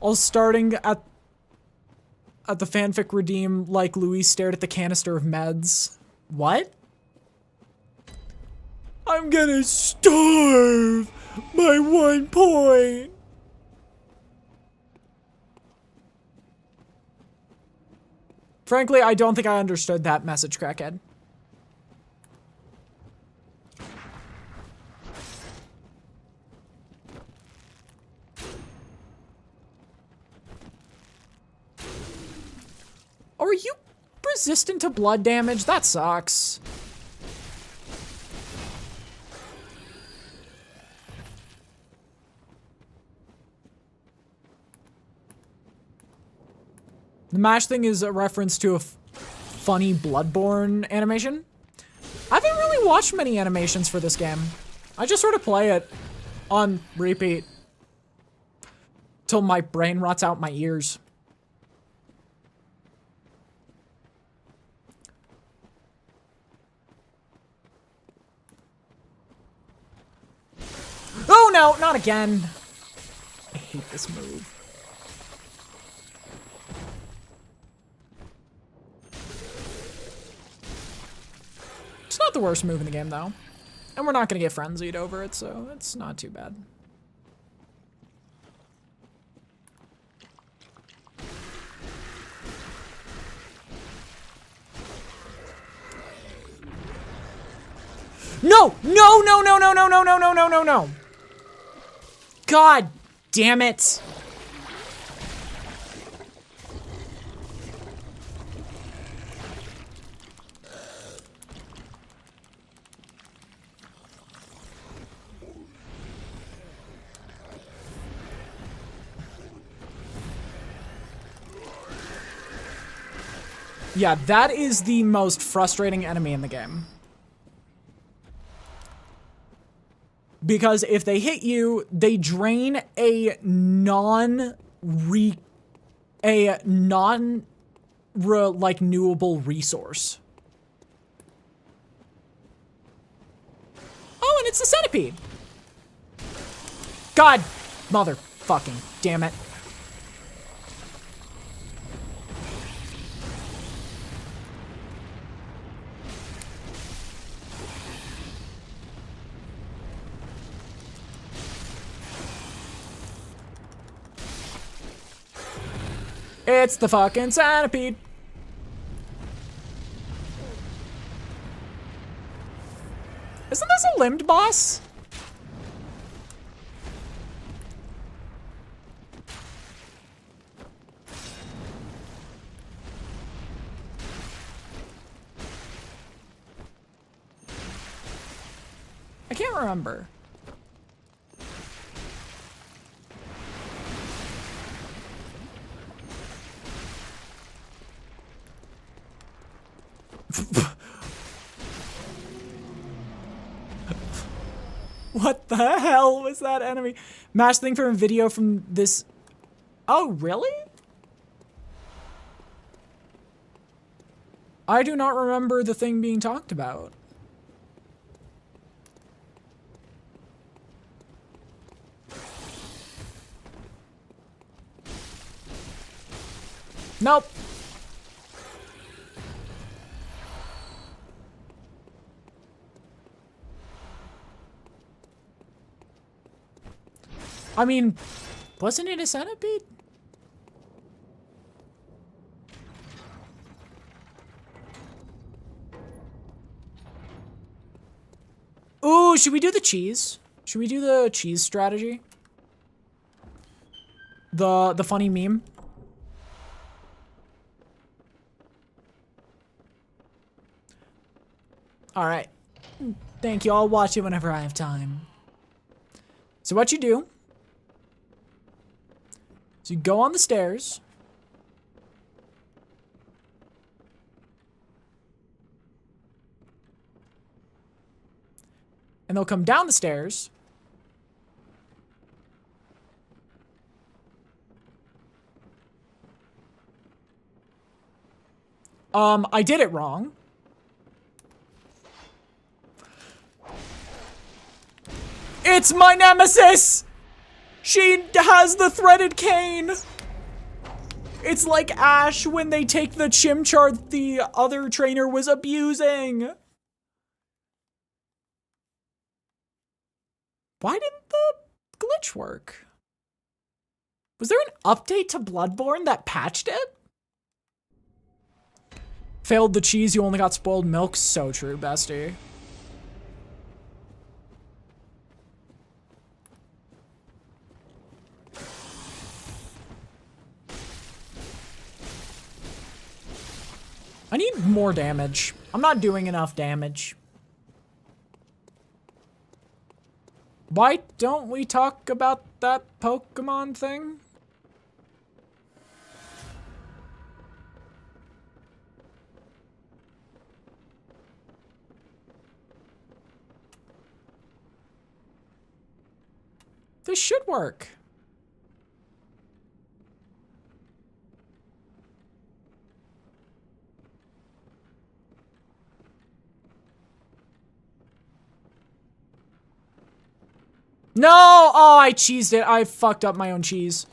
All starting at the fanfic redeem like Louise stared at the canister of meds. What? I'm gonna starve my 1 point. Frankly, I don't think I understood that message, crackhead. Are you resistant to blood damage? That sucks. The mash thing is a reference to a funny Bloodborne animation. I haven't really watched many animations for this game. I just sort of play it on repeat till my brain rots out my ears. Oh no, not again. I hate this move. It's not the worst move in the game, though. And we're not gonna get frenzied over it, so it's not too bad. No! No, no, no, no, no, no, no, no, no, no, no! God damn it! Yeah, that is the most frustrating enemy in the game. Because if they hit you, they drain a non-renewable resource. It's the centipede. God, motherfucking damn it. It's the fucking centipede. Isn't this a limbed boss? I can't remember. What the hell was that enemy? Match thing from a video from this. Oh, really? I do not remember the thing being talked about. Nope. I mean, wasn't it a centipede? Ooh, should we do the cheese? Should we do the cheese strategy? The funny meme? All right. Thank you. I'll watch it whenever I have time. So what you do? So you go on the stairs. And they'll come down the stairs. I did it wrong. It's my nemesis! She has the threaded cane! It's like Ash when they take the chimchar the other trainer was abusing. Why didn't the glitch work? Was there an update to Bloodborne that patched it? Failed the cheese, you only got spoiled milk. So true, bestie. I need more damage. I'm not doing enough damage. Why don't we talk about that Pokemon thing? This should work. No! Oh, I cheesed it. I fucked up my own cheese.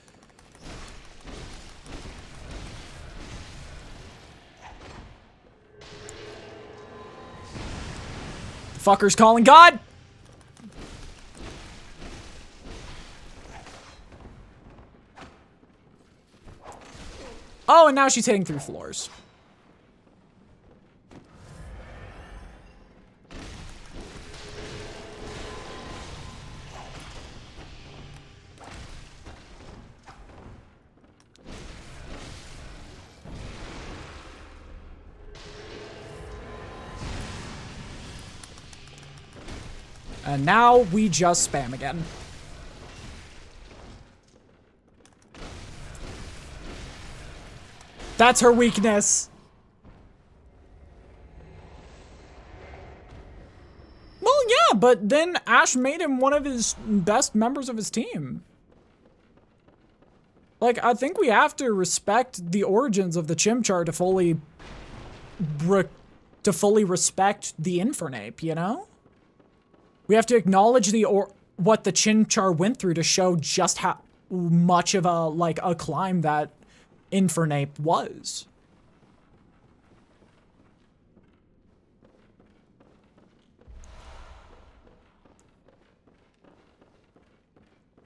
Fucker's calling God! Oh, and now she's hitting through floors. And now we just spam again. That's her weakness. Well, yeah, but then Ash made him one of his best members of his team. Like, I think we have to respect the origins of the Chimchar to fully respect the Infernape, you know? We have to acknowledge what the Chinchar went through to show just how much of a climb that Infernape was.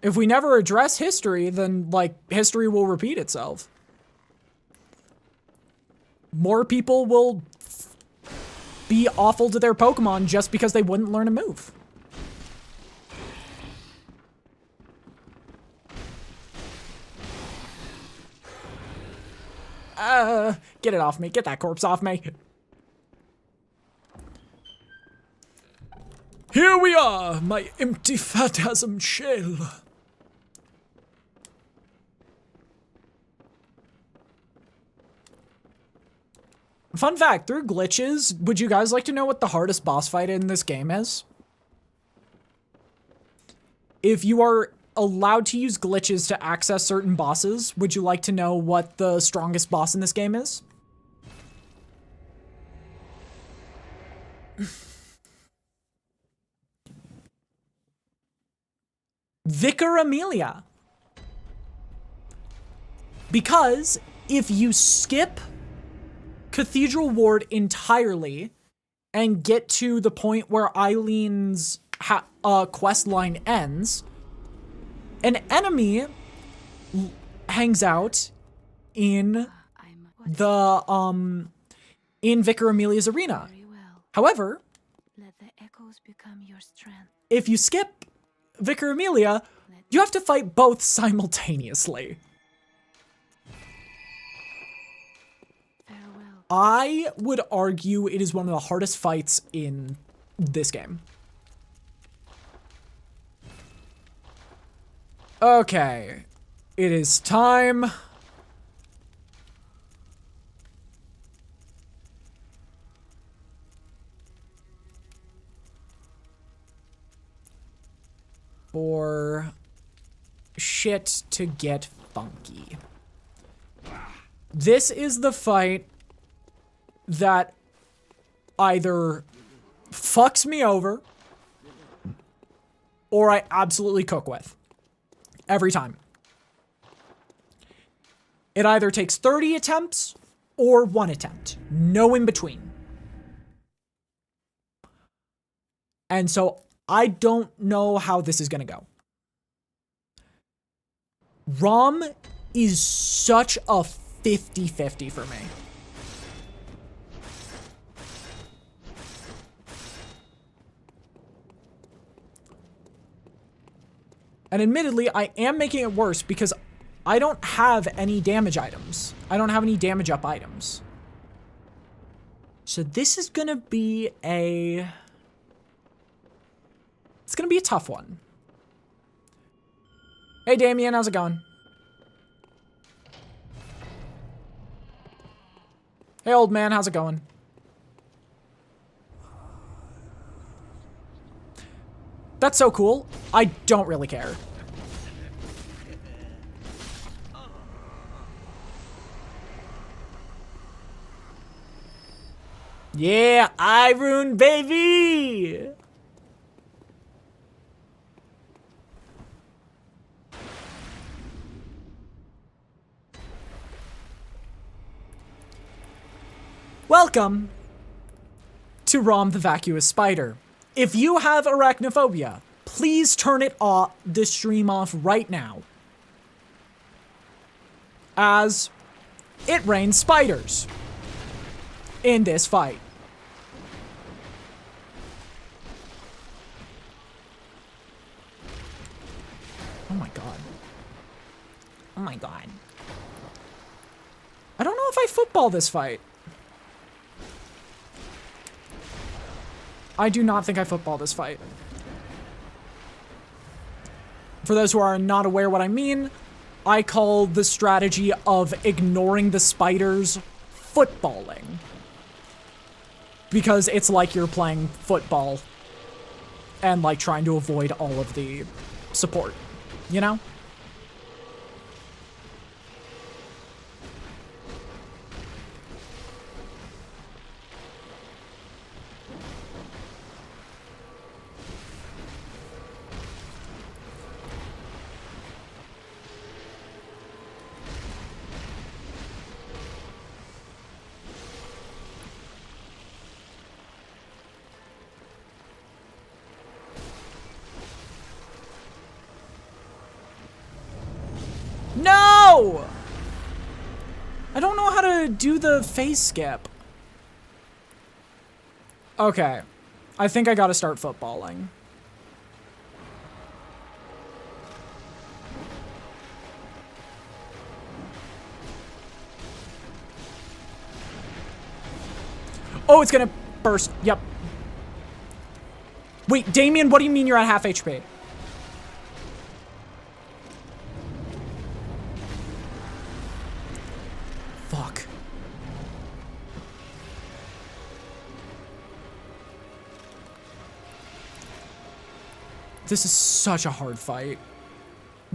If we never address history, then, like, history will repeat itself. More people will be awful to their Pokemon just because they wouldn't learn a move. Get it off me. Get that corpse off me. Here we are, my empty phantasm shell. Fun fact, through glitches, would you guys like to know what the hardest boss fight in this game is? If you are allowed to use glitches to access certain bosses, would you like to know what the strongest boss in this game is? Vicar Amelia. Because if you skip Cathedral Ward entirely and get to the point where Eileen's quest line ends, an enemy hangs out in in Vicar Amelia's arena. However, let the echoes become your strength. If you skip Vicar Amelia, you have to fight both simultaneously. I would argue it is one of the hardest fights in this game. Okay, it is time for shit to get funky. This is the fight that either fucks me over or I absolutely cook with. Every time. It either takes 30 attempts or 1 attempt. No in between. And so I don't know how this is gonna go. ROM is such a 50-50 for me. And admittedly, I am making it worse because I don't have any damage items. I don't have any damage up items. So this is gonna be a... It's gonna be a tough one. Hey Damien, how's it going? Hey old man, how's it going? That's so cool. I don't really care. Yeah, Irune, baby! Welcome to Rom the Vacuous Spider. If you have arachnophobia, please turn the stream off right now. As it rains spiders in this fight. Oh my god. Oh my god. I don't know if I football this fight. I do not think I football this fight. For those who are not aware what I mean, I call the strategy of ignoring the spiders footballing. Because it's like you're playing football and like trying to avoid all of the support, you know? No! I don't know how to do the phase skip. Okay. I think I gotta start footballing. Oh, it's gonna burst. Yep. Wait, Damien, what do you mean you're at half HP? Fuck. This is such a hard fight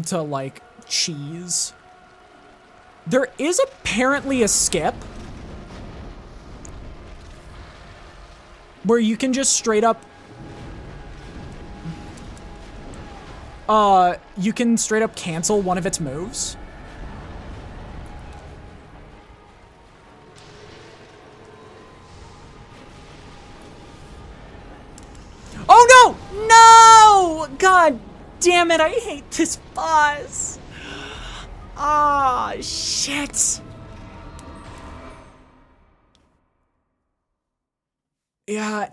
to, like, cheese. There is apparently a skip where you can just straight up you can straight up cancel one of its moves. Oh no! No! God damn it, I hate this boss. Ah, shit. Yeah,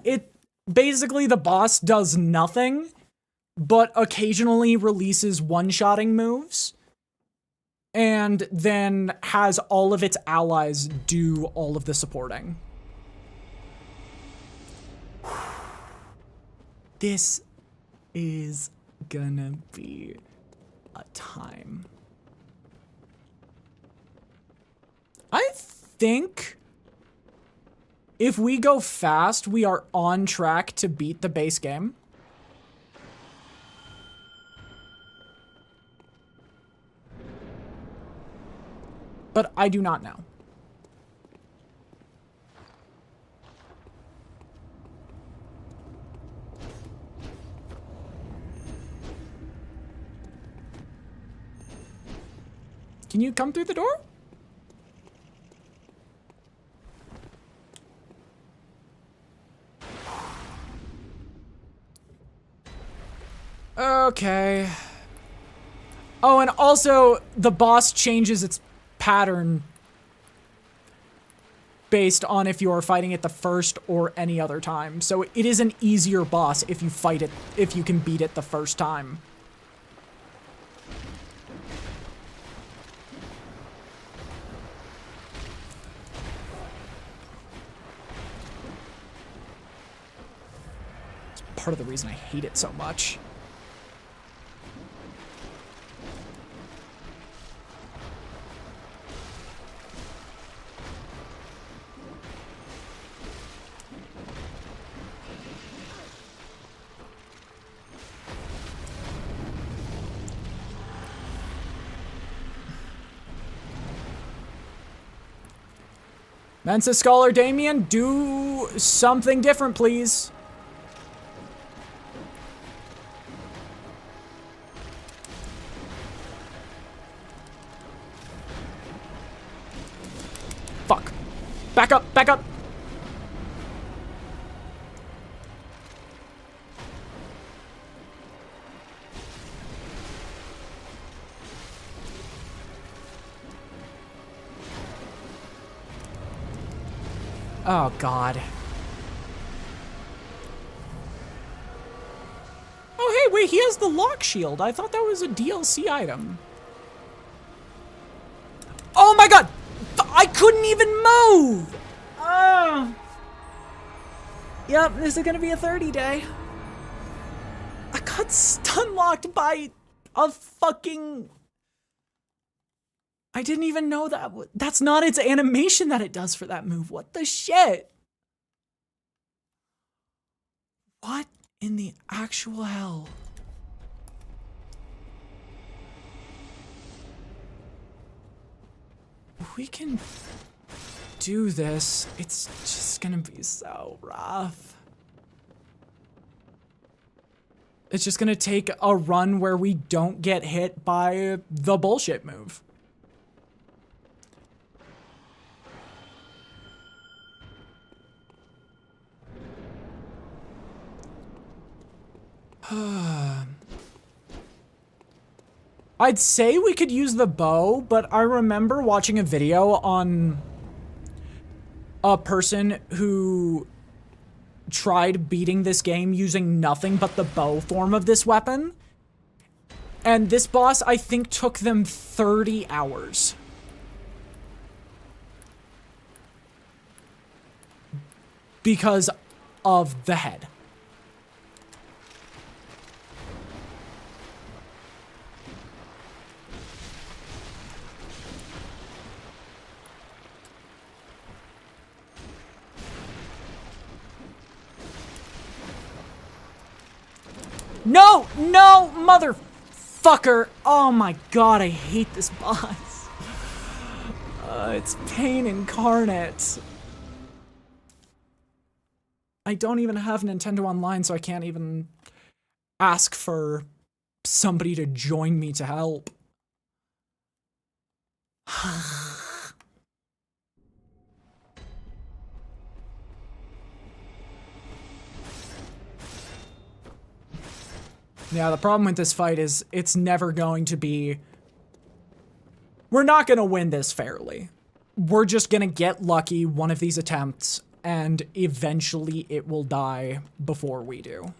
basically the boss does nothing, but occasionally releases one-shotting moves, and then has all of its allies do all of the supporting. This is gonna be a time. I think if we go fast, we are on track to beat the base game. But I do not know. Can you come through the door? Okay. Oh, and also the boss changes its pattern based on if you are fighting it the first or any other time. So it is an easier boss if you fight it, if you can beat it the first time. It's part of the reason I hate it so much. Mensa Scholar Damien, do something different, please. Fuck. Back up, back up. Oh, God. Oh, hey, wait, he has the lock shield. I thought that was a DLC item. Oh, my God. I couldn't even move. Oh. Yep, this is going to be a 30-day. I got stun locked by a fucking... I didn't even know that. That's not its animation that it does for that move. What the shit? What in the actual hell? We can do this. It's just gonna be so rough. It's just gonna take a run where we don't get hit by the bullshit move. I'd say we could use the bow, but I remember watching a video on a person who tried beating this game using nothing but the bow form of this weapon. And this boss, I think, took them 30 hours. Because of the head. No! No! Motherfucker! Oh my god, I hate this boss. It's pain incarnate. I don't even have Nintendo Online, so I can't even ask for somebody to join me to help. Yeah, the problem with this fight is it's never going to be... We're not going to win this fairly. We're just going to get lucky one of these attempts, and eventually it will die before we do.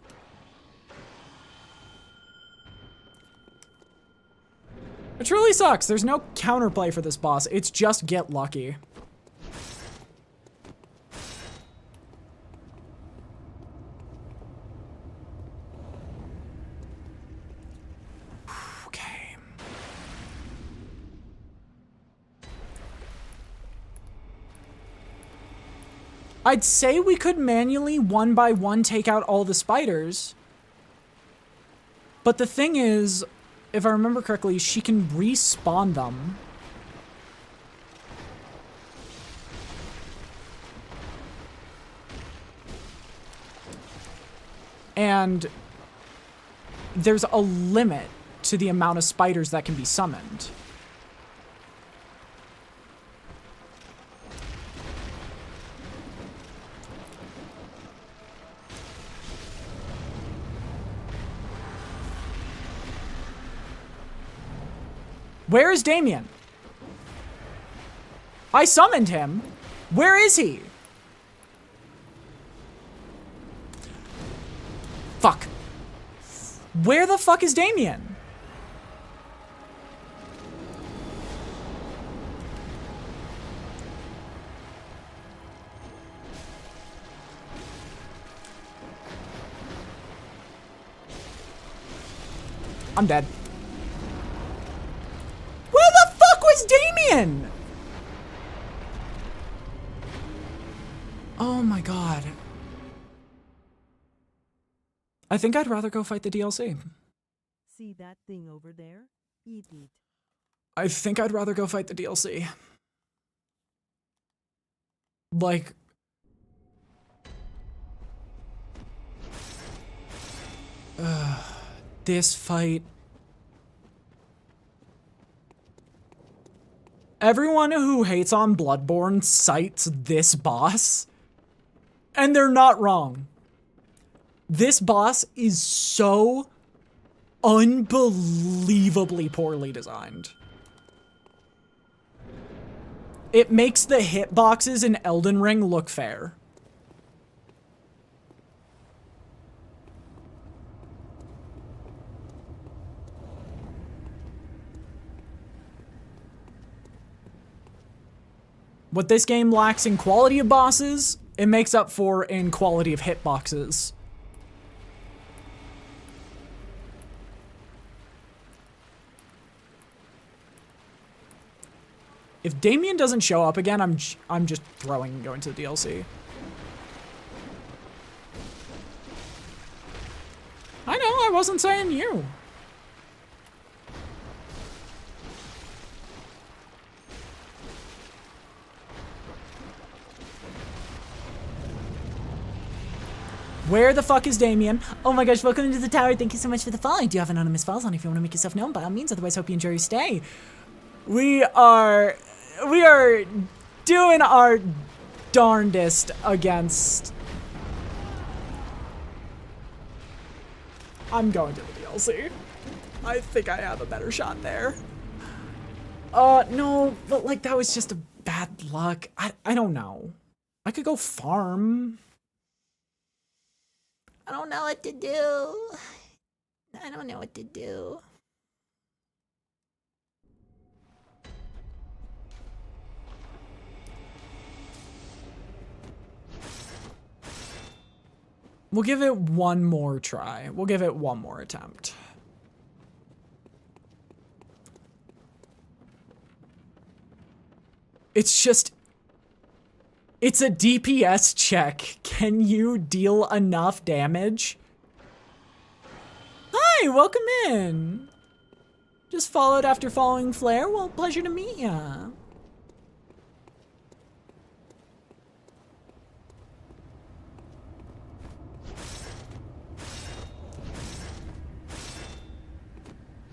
It truly sucks. There's no counterplay for this boss. It's just get lucky. Okay. I'd say we could manually one by one take out all the spiders. But the thing is, if I remember correctly, she can respawn them. And there's a limit to the amount of spiders that can be summoned. Where is Damien? I summoned him. Where is he? Fuck. Where the fuck is Damien? I'm dead. Where the fuck was Damien? Oh my god. I think I'd rather go fight the DLC. See that thing over there? Eat it. I think I'd rather go fight the DLC. Like... this fight... Everyone who hates on Bloodborne cites this boss, and they're not wrong. This boss is so unbelievably poorly designed. It makes the hitboxes in Elden Ring look fair. What this game lacks in quality of bosses, it makes up for in quality of hitboxes. If Damien doesn't show up again, I'm just throwing and going to the DLC. I know, I wasn't saying you. Where the fuck is Damien? Oh my gosh, welcome into the tower. Thank you so much for the follow. Do you have anonymous files on if you want to make yourself known? By all means, otherwise hope you enjoy your stay. We are doing our darndest against... I'm going to the DLC. I think I have a better shot there. No, but like that was just a bad luck. I don't know. I could go farm. I don't know what to do. I don't know what to do. We'll give it one more try. We'll give it one more attempt. It's just... It's a DPS check. Can you deal enough damage? Hi, welcome in. Just followed after following Flare? Well, pleasure to meet ya.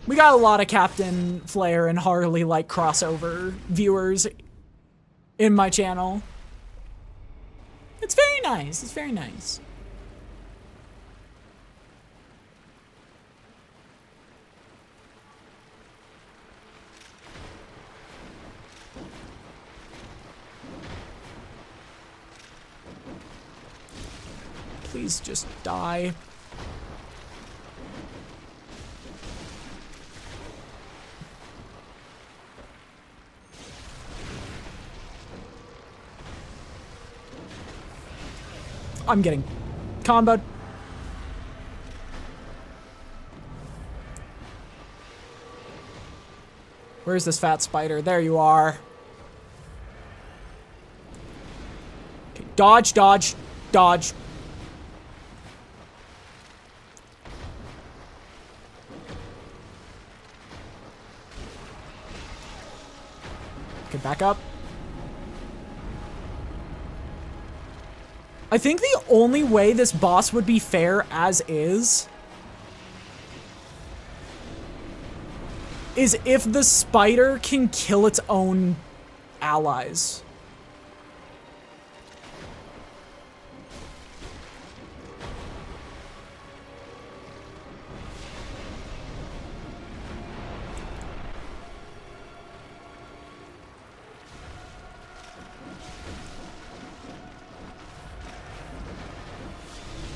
We got a lot of Captain Flare and Harley like crossover viewers in my channel. It's very nice. It's very nice. Please just die. I'm getting comboed. Where's this fat spider? There you are. Okay, dodge, dodge, dodge. Okay, back up. I think the only way this boss would be fair as is if the spider can kill its own allies.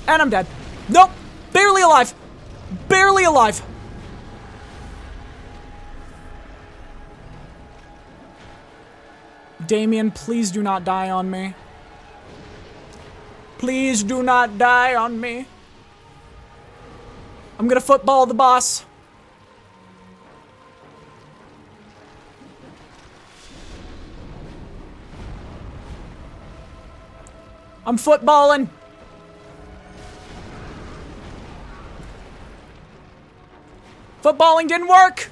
And I'm dead. Nope. Barely alive. Barely alive. Damien, please do not die on me. Please do not die on me. I'm gonna football the boss. I'm footballing. Footballing didn't work!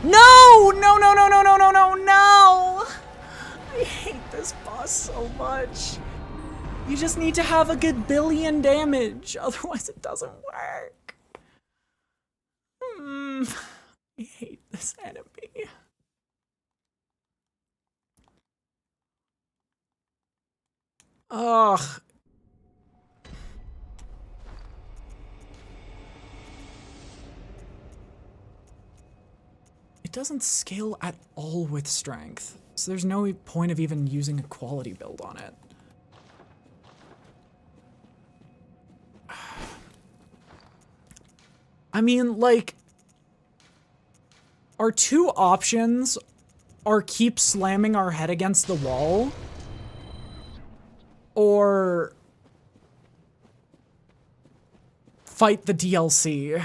No! No, no, no, no, no, no, no, no! I hate this boss so much. You just need to have a good billion damage, otherwise it doesn't work. I hate this enemy. Ugh. It doesn't scale at all with strength, so there's no point of even using a quality build on it. I mean, like, our two options are keep slamming our head against the wall, or fight the DLC.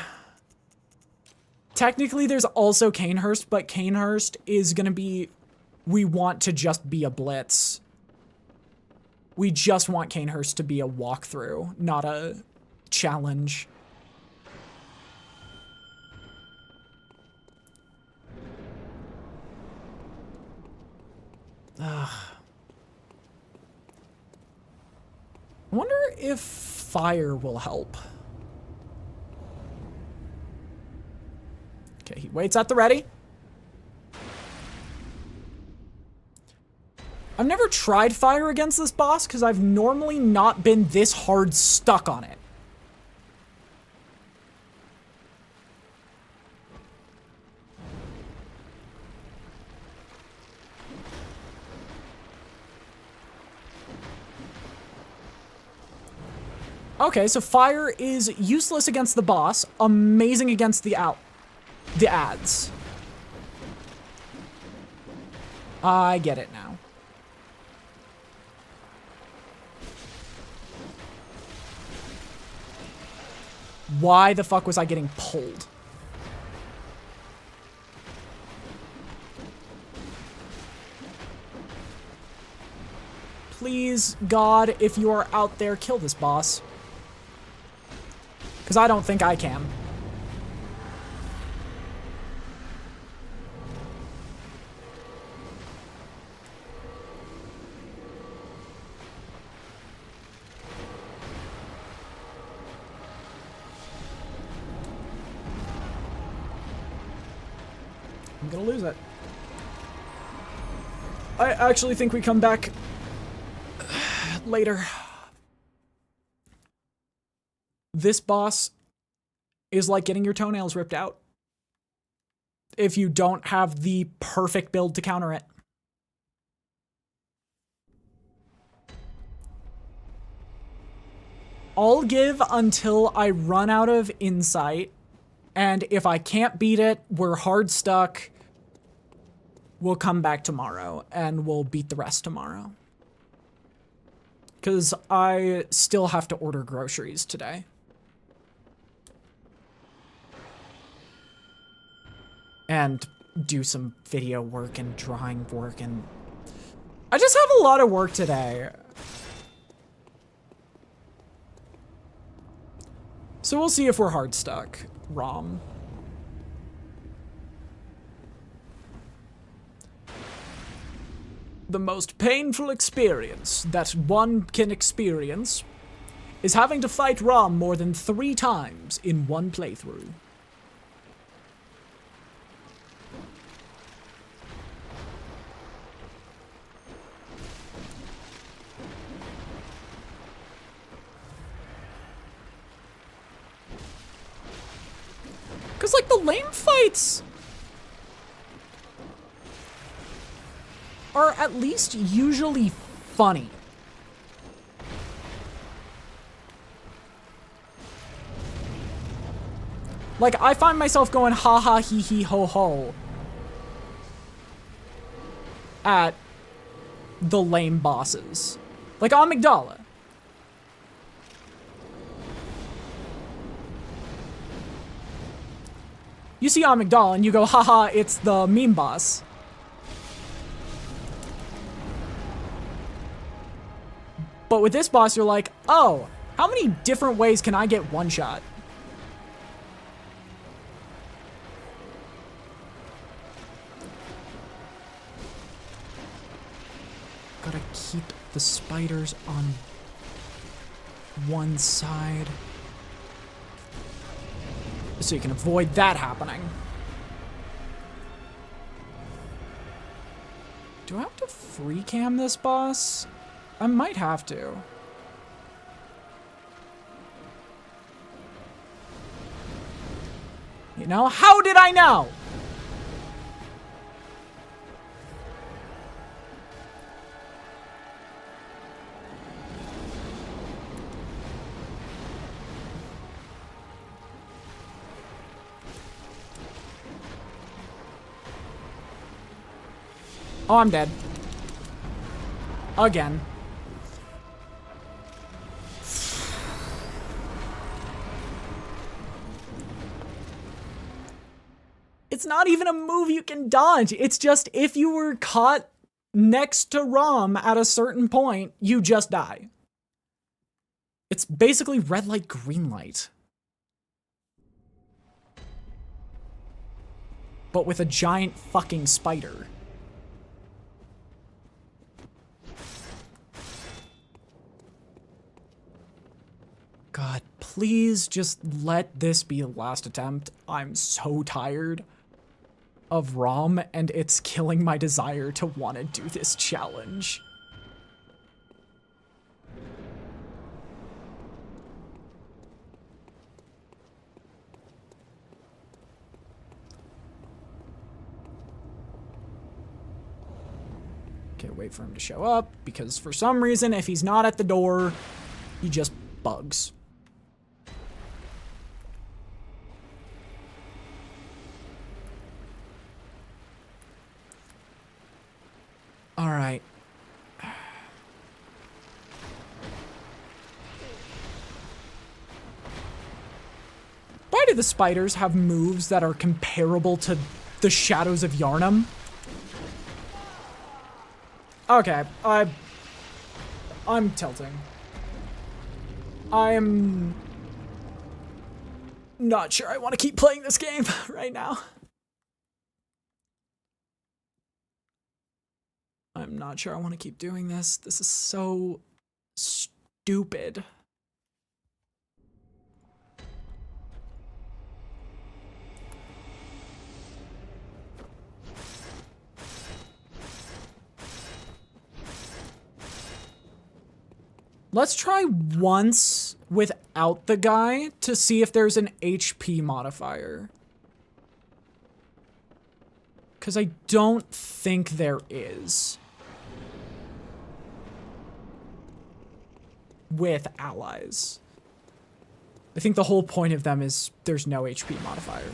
Technically, there's also Canehurst, but Canehurst is gonna be, we want to just be a blitz. We just want Canehurst to be a walkthrough, not a challenge. Ugh. I wonder if fire will help. Weights at the ready. I've never tried fire against this boss because I've normally not been this hard stuck on it. Okay, so fire is useless against the boss, amazing against the ads. I get it now. Why the fuck was I getting pulled? Please, God, if you are out there, kill this boss. Because I don't think I can. I'm gonna lose it. I actually think we come back later. This boss is like getting your toenails ripped out if you don't have the perfect build to counter it. I'll give until I run out of insight, and if I can't beat it, we're hard stuck. We'll come back tomorrow, and we'll beat the rest tomorrow. Because I still have to order groceries today. And do some video work and drawing work, and I just have a lot of work today. So we'll see if we're hard stuck. ROM. The most painful experience that one can experience is having to fight ROM more than 3 times in one playthrough. Because, like, the lame fights are at least usually funny. Like, I find myself going ha ha hee hee ho ho at the lame bosses. Like Amygdala. You see Amygdala and you go, haha, it's the meme boss. But with this boss, you're like, oh, how many different ways can I get one shot? Gotta keep the spiders on one side, so you can avoid that happening. Do I have to free cam this boss? I might have to. You know, how did I know? Oh, I'm dead. Again. It's not even a move you can dodge. It's just if you were caught next to ROM at a certain point, you just die. It's basically red light, green light. But with a giant fucking spider. God, please just let this be the last attempt. I'm so tired. of ROM, and it's killing my desire to want to do this challenge. Okay, wait for him to show up, because for some reason, if he's not at the door, he just bugs. All right. Why do the spiders have moves that are comparable to the Shadows of Yharnam? Okay, I'm tilting. I'm not sure I want to keep playing this game right now. I'm not sure I want to keep doing this. This is so stupid. Let's try once without the guy to see if there's an HP modifier. Because I don't think there is. With allies. I think the whole point of them is there's no HP modifier.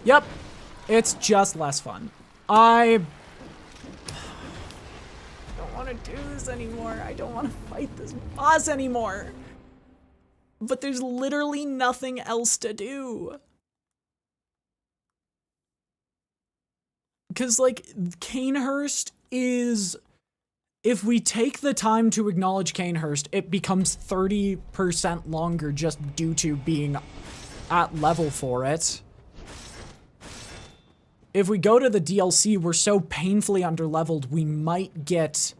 Yep, it's just less fun. I don't want to do this anymore. I don't want to fight this boss anymore. But there's literally nothing else to do. Because, like, Canehurst is... If we take the time to acknowledge Canehurst, it becomes 30% longer just due to being at level for it. If we go to the DLC, we're so painfully underleveled, we might get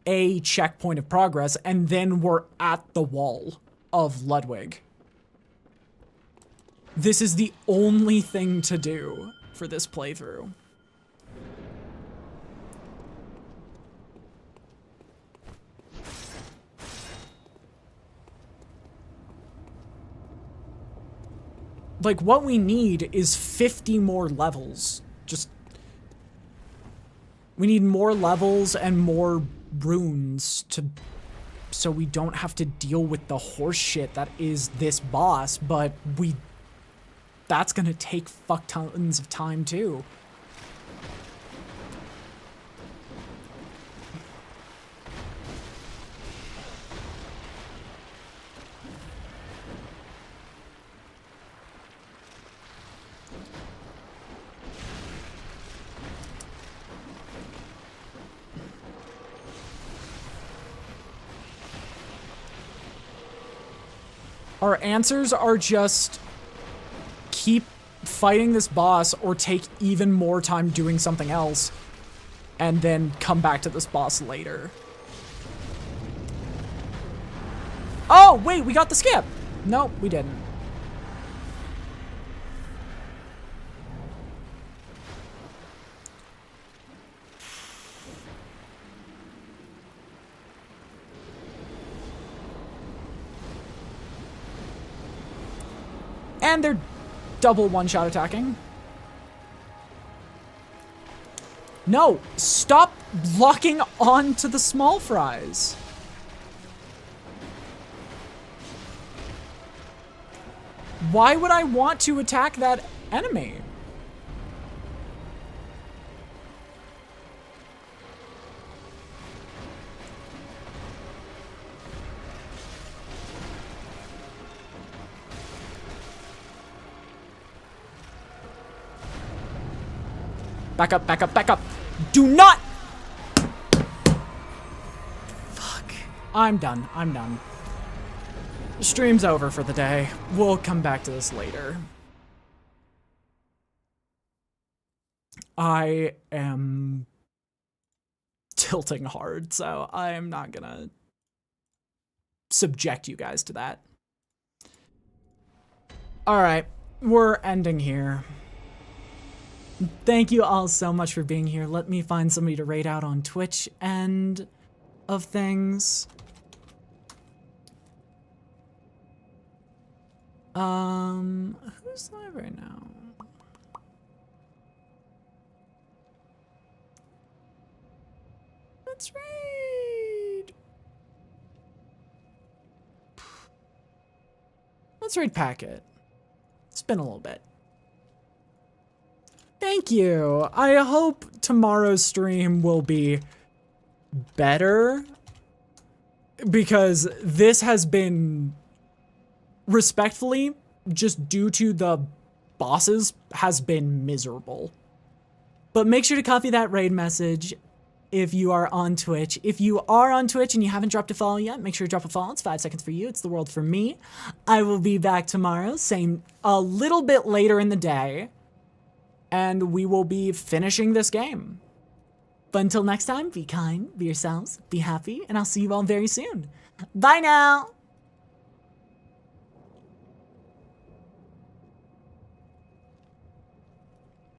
a checkpoint of progress, and then we're at the wall of Ludwig. This is the only thing to do for this playthrough. Like, what we need is 50 more levels. Just... We need more levels and more runes to... So we don't have to deal with the horse shit that is this boss, but we... That's gonna take fuck tons of time, too. Our answers are just keep fighting this boss or take even more time doing something else and then come back to this boss later. Oh, wait, we got the skip. Nope, we didn't. And they're double one-shot attacking. No, stop locking onto the small fries. Why would I want to attack that enemy? Back up, back up, back up. Do not! Fuck. I'm done. Stream's over for the day. We'll come back to this later. I am tilting hard, so I am not gonna subject you guys to that. Alright, we're ending here. Thank you all so much for being here. Let me find somebody to raid out on Twitch end of things. Who's live right now? Let's raid. Let's raid Packet. It's been a little bit. Thank you. I hope tomorrow's stream will be better, because this has been, respectfully, just due to the bosses, has been miserable. But make sure to copy that raid message if you are on Twitch. If you are on Twitch and you haven't dropped a follow yet, make sure to drop a follow. It's 5 seconds for you. It's the world for me. I will be back tomorrow, same, a little bit later in the day, and we will be finishing this game. But until next time, be kind, be yourselves, be happy, and I'll see you all very soon. Bye now!